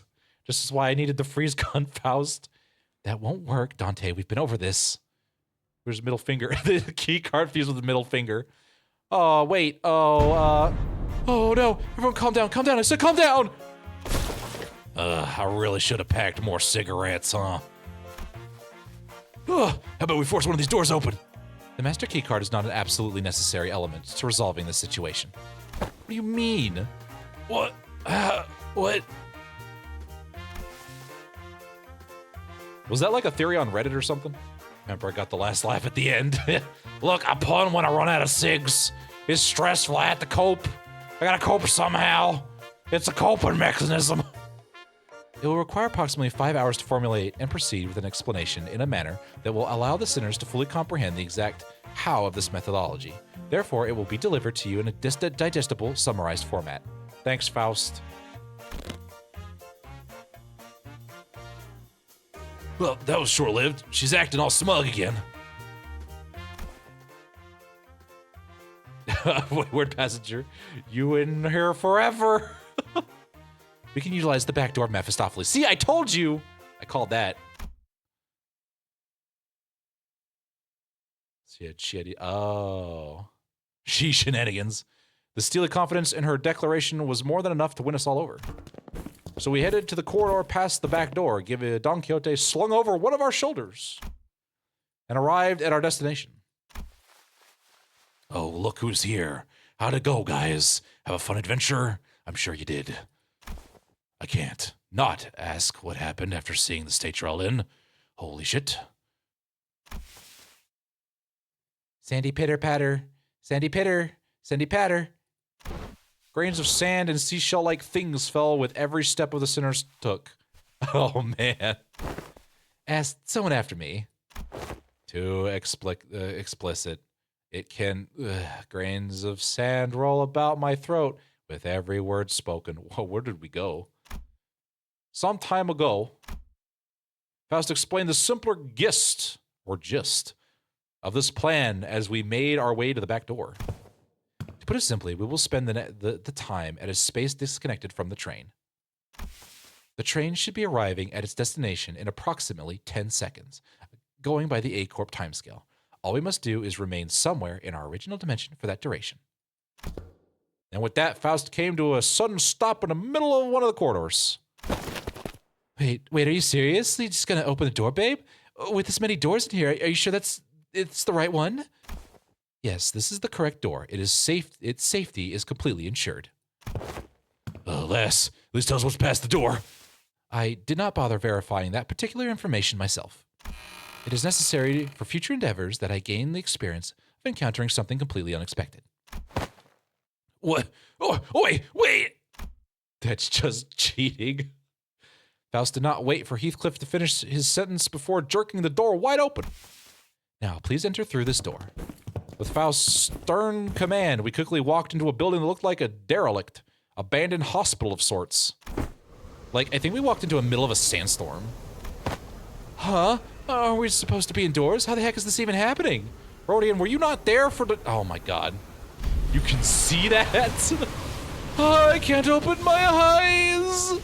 This is why I needed the freeze gun, Faust. That won't work, Dante. We've been over this. Where's the middle finger? The key card fused with the middle finger. Oh, wait. Oh, no. Everyone calm down. Calm down. I said calm down! I really should have packed more cigarettes, huh? How about we force one of these doors open? The master key card is not an absolutely necessary element to resolving this situation. What do you mean? What? What? Was that like a theory on Reddit or something? Remember, I got the last laugh at the end. Look, I pun when I run out of cigs. It's stressful. I have to cope. I gotta cope somehow. It's a coping mechanism. It will require approximately 5 hours to formulate and proceed with an explanation in a manner that will allow the sinners to fully comprehend the exact how of this methodology. Therefore, it will be delivered to you in a digestible, summarized format. Thanks, Faust. Well, that was short-lived. She's acting all smug again. Word passenger, you in here forever. We can utilize the back door of Mephistopheles. See, I told you! I called that. She shenanigans. The steely confidence in her declaration was more than enough to win us all over. So we headed to the corridor past the back door, giving Don Quixote slung over one of our shoulders, and arrived at our destination. Oh, look who's here. How'd it go, guys? Have a fun adventure? I'm sure you did. I can't not ask what happened after seeing the state you're all in. Holy shit. Sandy pitter patter. Sandy pitter. Sandy patter. Grains of sand and seashell-like things fell with every step of the sinners took. Oh, man. Ask someone after me. Too explicit. It can... grains of sand roll about my throat with every word spoken. Whoa, where did we go? Some time ago, Faust explained the simpler gist of this plan as we made our way to the back door. To put it simply, we will spend the time at a space disconnected from the train. The train should be arriving at its destination in approximately 10 seconds, going by the A-Corp timescale. All we must do is remain somewhere in our original dimension for that duration. And with that, Faust came to a sudden stop in the middle of one of the corridors. Wait, are you serious? You just gonna open the door, babe? With this many doors in here, are you sure it's the right one? Yes, this is the correct door. It is safe. Its safety is completely ensured. Lass, at least tell us what's past the door. I did not bother verifying that particular information myself. It is necessary for future endeavors that I gain the experience of encountering something completely unexpected. What? Oh, wait! That's just cheating. Faust did not wait for Heathcliff to finish his sentence before jerking the door wide open. Now, please enter through this door. With Faust's stern command, we quickly walked into a building that looked like a derelict, abandoned hospital of sorts. Like, I think we walked into the middle of a sandstorm. Huh? Are we supposed to be indoors? How the heck is this even happening? Rodian, were you not there for the... Oh my god. You can see that? I can't open my eyes!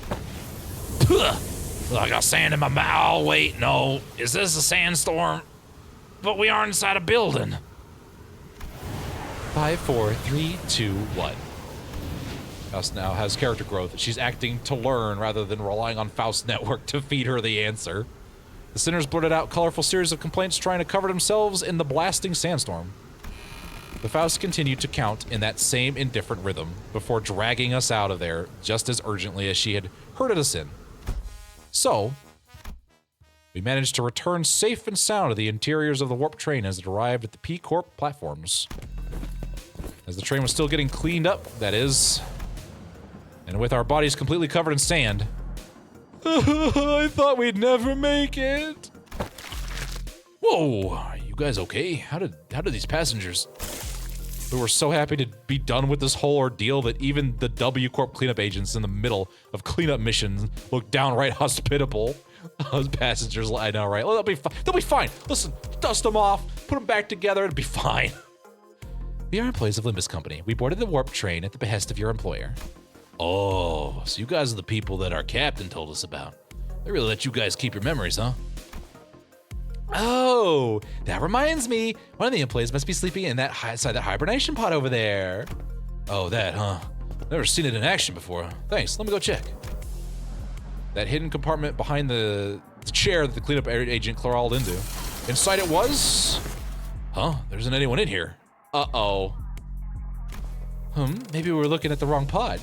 I got sand in my mouth. Wait, no. Is this a sandstorm? But we are inside a building. 5, 4, 3, 2, 1. Faust now has character growth. She's acting to learn rather than relying on Faust's network to feed her the answer. The sinners blurted out colorful series of complaints trying to cover themselves in the blasting sandstorm. The Faust continued to count in that same indifferent rhythm before dragging us out of there just as urgently as she had herded us in. So, we managed to return safe and sound to the interiors of the warp train as it arrived at the P-Corp platforms. As the train was still getting cleaned up, that is, and with our bodies completely covered in sand. I thought we'd never make it. Whoa, are you guys okay? How did these passengers... We were so happy to be done with this whole ordeal that even the W-Corp cleanup agents in the middle of cleanup missions looked downright hospitable. Those passengers, I know, right? Well, they'll be fine. Listen, dust them off, put them back together, it'll be fine. We are employees of Limbus Company. We boarded the warp train at the behest of your employer. Oh, so you guys are the people that our captain told us about. They really let you guys keep your memories, huh? Oh, that reminds me. One of the employees must be sleeping in that inside that hibernation pod over there. Oh, that, huh? Never seen it in action before. Thanks, let me go check. That hidden compartment behind the chair that the cleanup agent crawled into. Inside it was... Huh? There isn't anyone in here. Uh-oh. Maybe we were looking at the wrong pod.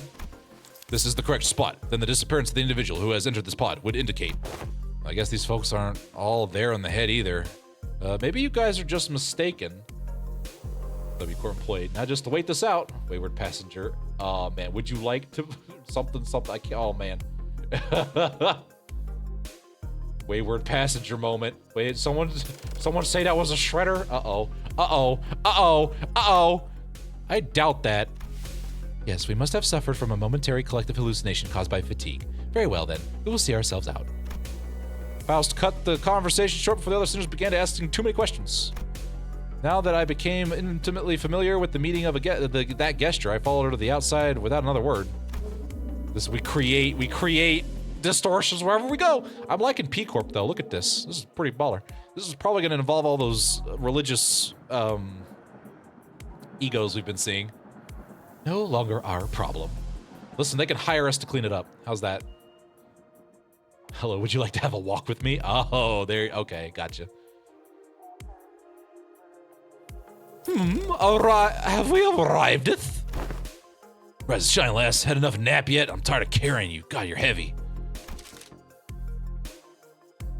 This is the correct spot. Then the disappearance of the individual who has entered this pod would indicate. I guess these folks aren't all there in the head either. Maybe you guys are just mistaken. W-Corp employee. Now just to wait this out. Wayward passenger. Oh man, would you like to... something, I can't... Oh man. Wayward passenger moment. Wait, someone say that was a shredder? Uh-oh. I doubt that. Yes, we must have suffered from a momentary collective hallucination caused by fatigue. Very well then, we will see ourselves out. Faust cut the conversation short before the other sinners began asking too many questions. Now that I became intimately familiar with the meaning of that gesture, I followed her to the outside without another word. We create distortions wherever we go. I'm liking P-Corp though. Look at this. This is pretty baller. This is probably going to involve all those religious egos we've been seeing. No longer our problem. Listen, they can hire us to clean it up. How's that? Hello, would you like to have a walk with me? Oh, there. Okay, gotcha. Alright, have we arrived? Rise, shine, lass. Had enough nap yet? I'm tired of carrying you. God, you're heavy.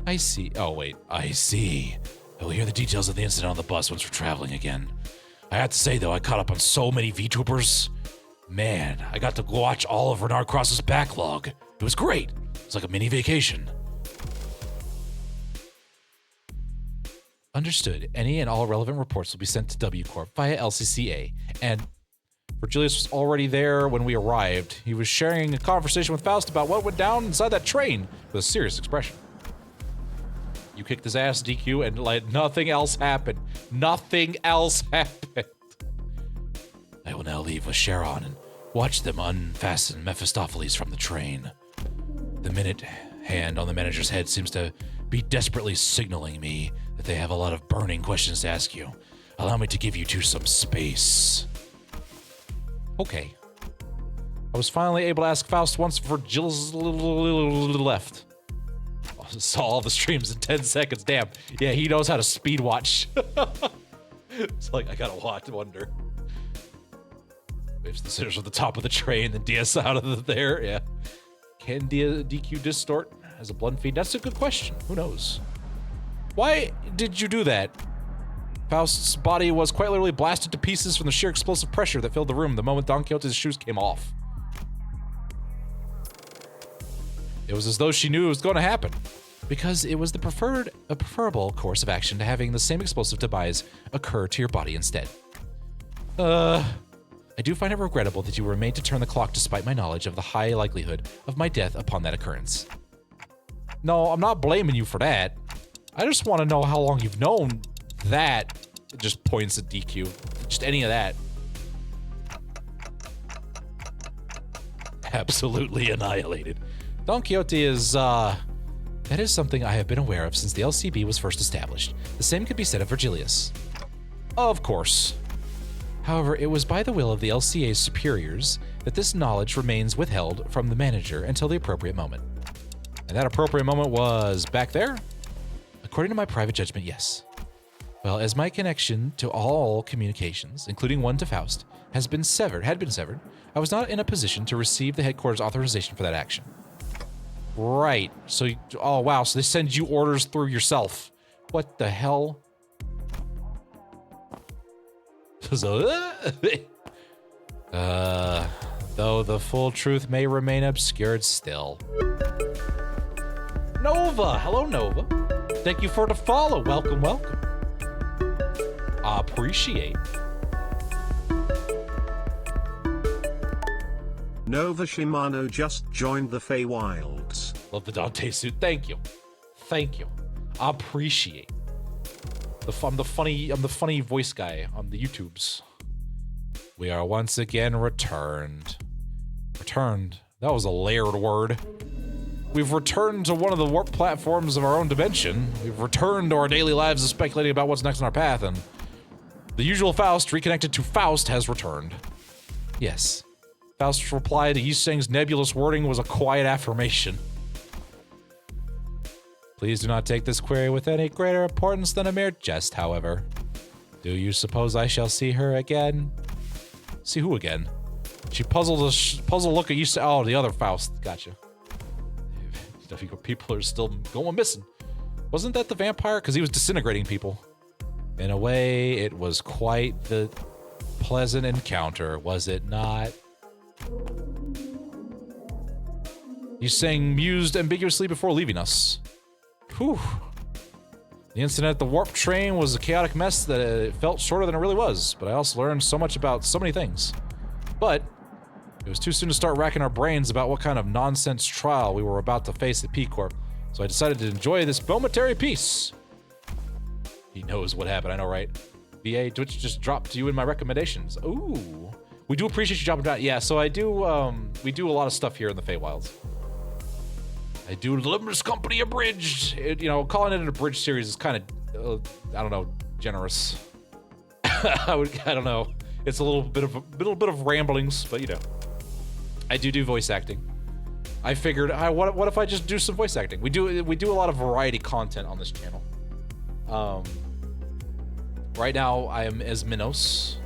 I see. Oh, wait. I see. I will hear the details of the incident on the bus once we're traveling again. I have to say, though, I caught up on so many VTubers. Man, I got to watch all of Renard Cross's backlog. It was great. It's like a mini vacation. Understood. Any and all relevant reports will be sent to W-Corp via LCCA. And Virgilius was already there when we arrived. He was sharing a conversation with Faust about what went down inside that train with a serious expression. You kicked his ass, DQ, and like nothing else happened. Nothing else happened. I will now leave with Sharon and watch them unfasten Mephistopheles from the train. The minute hand on the manager's head seems to be desperately signaling me that they have a lot of burning questions to ask you. Allow me to give you two some space. Okay. I was finally able to ask Faust once before Jill's left. I saw all the streams in 10 seconds. Damn. Yeah, he knows how to speed watch. It's like, I gotta wonder. Waves the sinners at the top of the train, then DS out of there. Yeah. Can DQ distort as a blunt feed? That's a good question. Who knows? Why did you do that? Faust's body was quite literally blasted to pieces from the sheer explosive pressure that filled the room the moment Don Quixote's shoes came off. It was as though she knew it was going to happen, because it was the preferable course of action to having the same explosive demise occur to your body instead. I do find it regrettable that you were made to turn the clock despite my knowledge of the high likelihood of my death upon that occurrence. No, I'm not blaming you for that. I just want to know how long you've known that. It just points at DQ. Just any of that. Absolutely annihilated. Don Quixote is, that is something I have been aware of since the LCB was first established. The same could be said of Virgilius. Of course. However, it was by the will of the LCA's superiors that this knowledge remains withheld from the manager until the appropriate moment. And that appropriate moment was back there? According to my private judgment, yes. Well, as my connection to all communications, including one to Faust, had been severed, I was not in a position to receive the headquarters authorization for that action. Right. So, oh wow, so they send you orders through yourself. What the hell? So, though the full truth may remain obscured still. Nova! Hello, Nova. Thank you for the follow. Welcome, welcome. I appreciate. Nova Shimano just joined the Feywilds. Love the Dante suit. Thank you. Thank you. I appreciate. I'm the funny voice guy on the YouTubes. We are once again returned. Returned. That was a layered word. We've returned to one of the warp platforms of our own dimension. We've returned to our daily lives of speculating about what's next on our path, and the usual Faust, reconnected to Faust, has returned. Yes. Faust's reply to Yiseng's nebulous wording was a quiet affirmation. Please do not take this query with any greater importance than a mere jest, however. Do you suppose I shall see her again? See who again? She puzzled look at Yiseng. Oh, the other Faust. Gotcha. People are still going missing. Wasn't that the vampire? Because he was disintegrating people. In a way, it was quite the pleasant encounter, was it not? Yiseng mused ambiguously before leaving us. Whew. The incident at the warp train was a chaotic mess that it felt shorter than it really was, but I also learned so much about so many things. But it was too soon to start racking our brains about what kind of nonsense trial we were about to face at P-Corp, so I decided to enjoy this momentary peace. He knows what happened, I know, right? VA, Twitch just dropped you in my recommendations. Ooh. We do appreciate you dropping down. Yeah, so I do, we do a lot of stuff here in the Feywilds. I do Limbuscompany abridged. You know, calling it an abridged series is kind of, I don't know, generous. I don't know. It's a little bit of ramblings, but you know, I do voice acting. I figured, what if I just do some voice acting? We do a lot of variety content on this channel. Right now I am as Minos.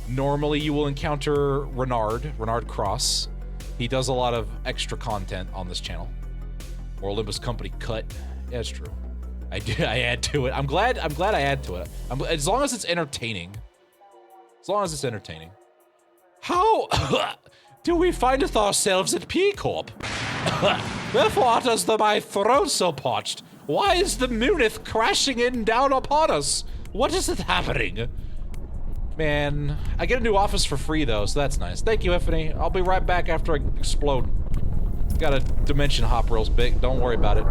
Normally you will encounter Renard Cross. He does a lot of extra content on this channel. Or limbuscompany cut. Yeah, it's true. I add to it. I'm glad I add to it. As long as it's entertaining. As long as it's entertaining. How do we findeth ourselves at P-Corp? Wherefore does my throat so parched? Why is the Munith crashing in down upon us? What is it happening? Man, I get a new office for free though, so that's nice. Thank you, Effany. I'll be right back after I explode. Got a dimension hop real big. Don't worry about it.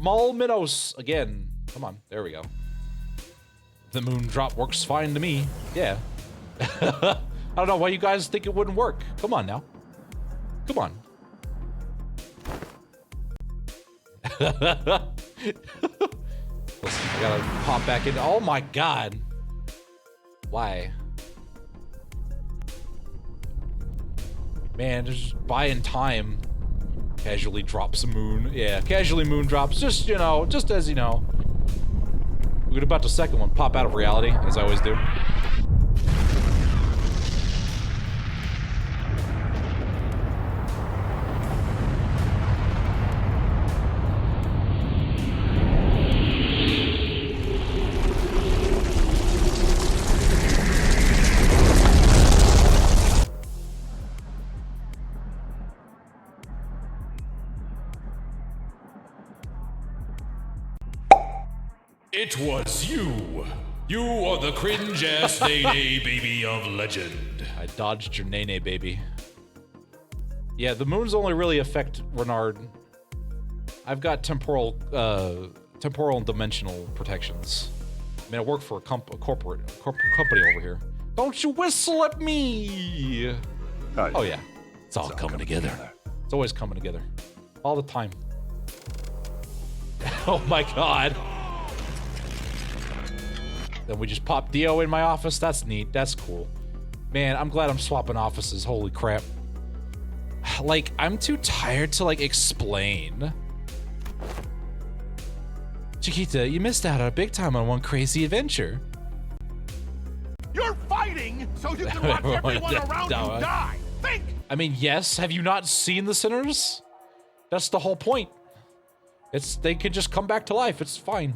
small Minos again. Come on, there we go. The moon drop works fine to me. Yeah. I don't know why you guys think it wouldn't work. Come on now. Come on. Listen, I gotta pop back in. Oh my god. Why? Man, just buying time. Casually drops a moon. Yeah, casually moon drops. Just, you know, just as you know. We're about the second one pop out of reality, as I always do. It was you. You are the cringe-ass Nene baby of legend. I dodged your Nene baby. Yeah, the moons only really affect Renard. I've got temporal and dimensional protections. I mean, I work for a corporate company over here. Don't you whistle at me! Oh yeah, it's all coming together. It's always coming together, all the time. Oh my god. Then we just pop Dio in my office. That's neat. That's cool. Man, I'm glad I'm swapping offices. Holy crap. Like, I'm too tired to, like, explain. Chiquita, you missed out big time on one crazy adventure. You're fighting so you can watch everyone around you die. Think! I mean, yes. Have you not seen the sinners? That's the whole point. They can just come back to life. It's fine.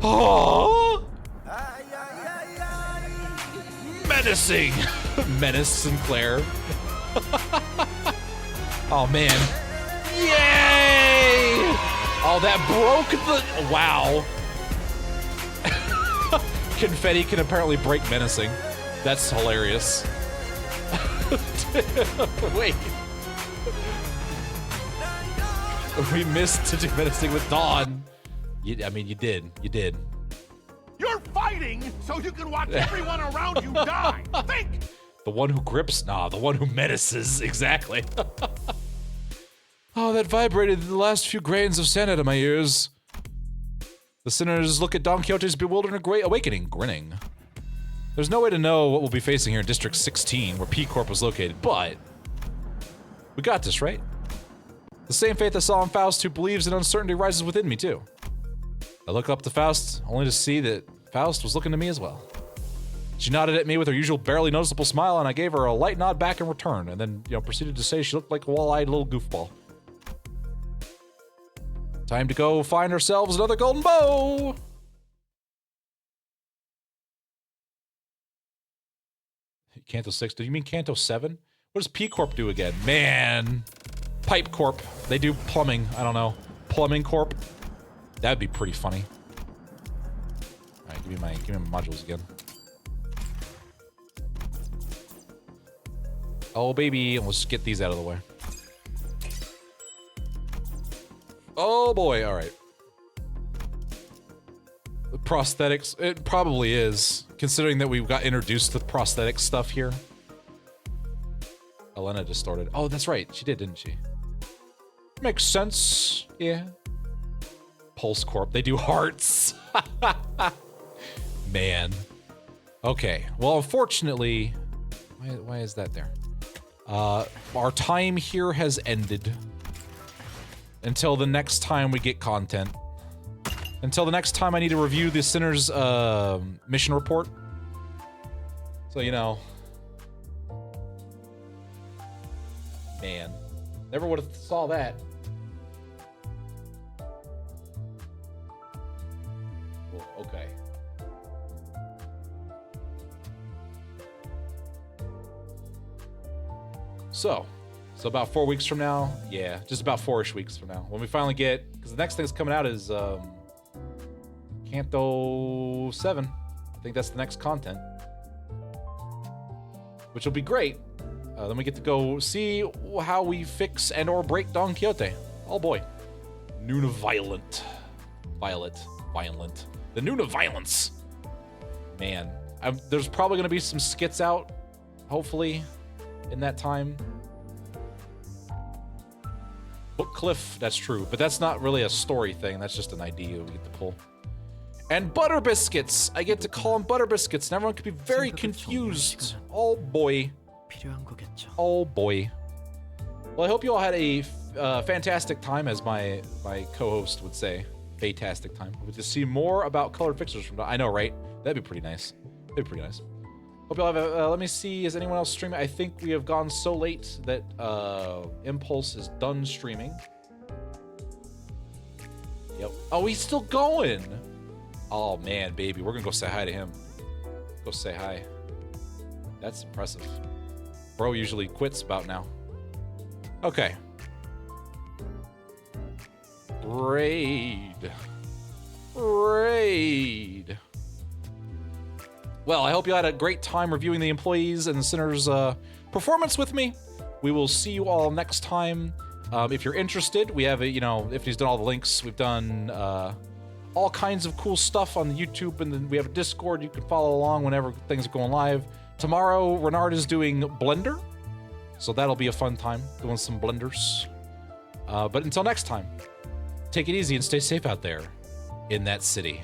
Oh! Menacing! Menace Sinclair. Oh, man. Yay! Oh, that broke the... Wow. Confetti can apparently break menacing. That's hilarious. Wait. We missed to do menacing with Dawn. I mean, you did. You did. You're fighting so you can watch everyone around you die. Think! The one who grips? Nah, the one who menaces. Exactly. Oh, that vibrated the last few grains of sand out of my ears. The sinners look at Don Quixote's bewildered and great awakening, grinning. There's no way to know what we'll be facing here in District 16, where P-Corp was located, but... we got this, right? The same faith I saw in Faust, who believes in uncertainty, rises within me, too. I look up to Faust, only to see that Faust was looking to me as well. She nodded at me with her usual barely noticeable smile, and I gave her a light nod back in return, and then, you know, proceeded to say she looked like a wall-eyed little goofball. Time to go find ourselves another golden bow! Canto 6, do you mean Canto 7? What does P-Corp do again? Man! Pipe Corp. They do plumbing, I don't know. Plumbing Corp. That'd be pretty funny. Alright, give me my modules again. Oh baby, let's get these out of the way. Oh boy, alright. The prosthetics, it probably is, considering that we got introduced to the prosthetic stuff here. Elena distorted. Oh, that's right, she did, didn't she? Makes sense, yeah. Pulse Corp, they do hearts. Man. Okay, well, unfortunately, why is that there? Our time here has ended. Until the next time we get content. Until the next time I need to review the Sinner's, mission report. So, you know. Man. Never would have saw that. Oh, okay. So about 4 weeks from now, yeah, just about 4-ish weeks from now, when we finally get, because the next thing that's coming out is Canto 7. I think that's the next content, which will be great. Then we get to go see how we fix and or break Don Quixote. Oh boy, Noon of Violent. Violent. The Noon of Violence. Man, there's probably going to be some skits out, hopefully, in that time. Book Cliff, that's true, but that's not really a story thing. That's just an idea we get to pull. And Butter Biscuits. I get to call them Butter Biscuits, and everyone could be very confused. Oh boy. 필요한 거겠죠. Oh boy. Well, I hope you all had a fantastic time, as my co-host would say. Fantastic time. Hope to see more about colored fixtures from. I know, right? That'd be pretty nice. That'd be pretty nice. Hope y'all have a, let me see, is anyone else streaming? I think we have gone so late that Impulse is done streaming. Yep. Oh, he's still going. Oh man, baby, we're gonna go say hi to him. Go say hi. That's impressive. Bro usually quits about now. Okay. Raid. Well, I hope you had a great time reviewing the employees and the Sinner's performance with me. We will see you all next time. If you're interested, we have if he's done all the links, we've done all kinds of cool stuff on the YouTube, and then we have a Discord. You can follow along whenever things are going live. Tomorrow, Renard is doing Blender, so that'll be a fun time, doing some blenders. But until next time, take it easy and stay safe out there in that city.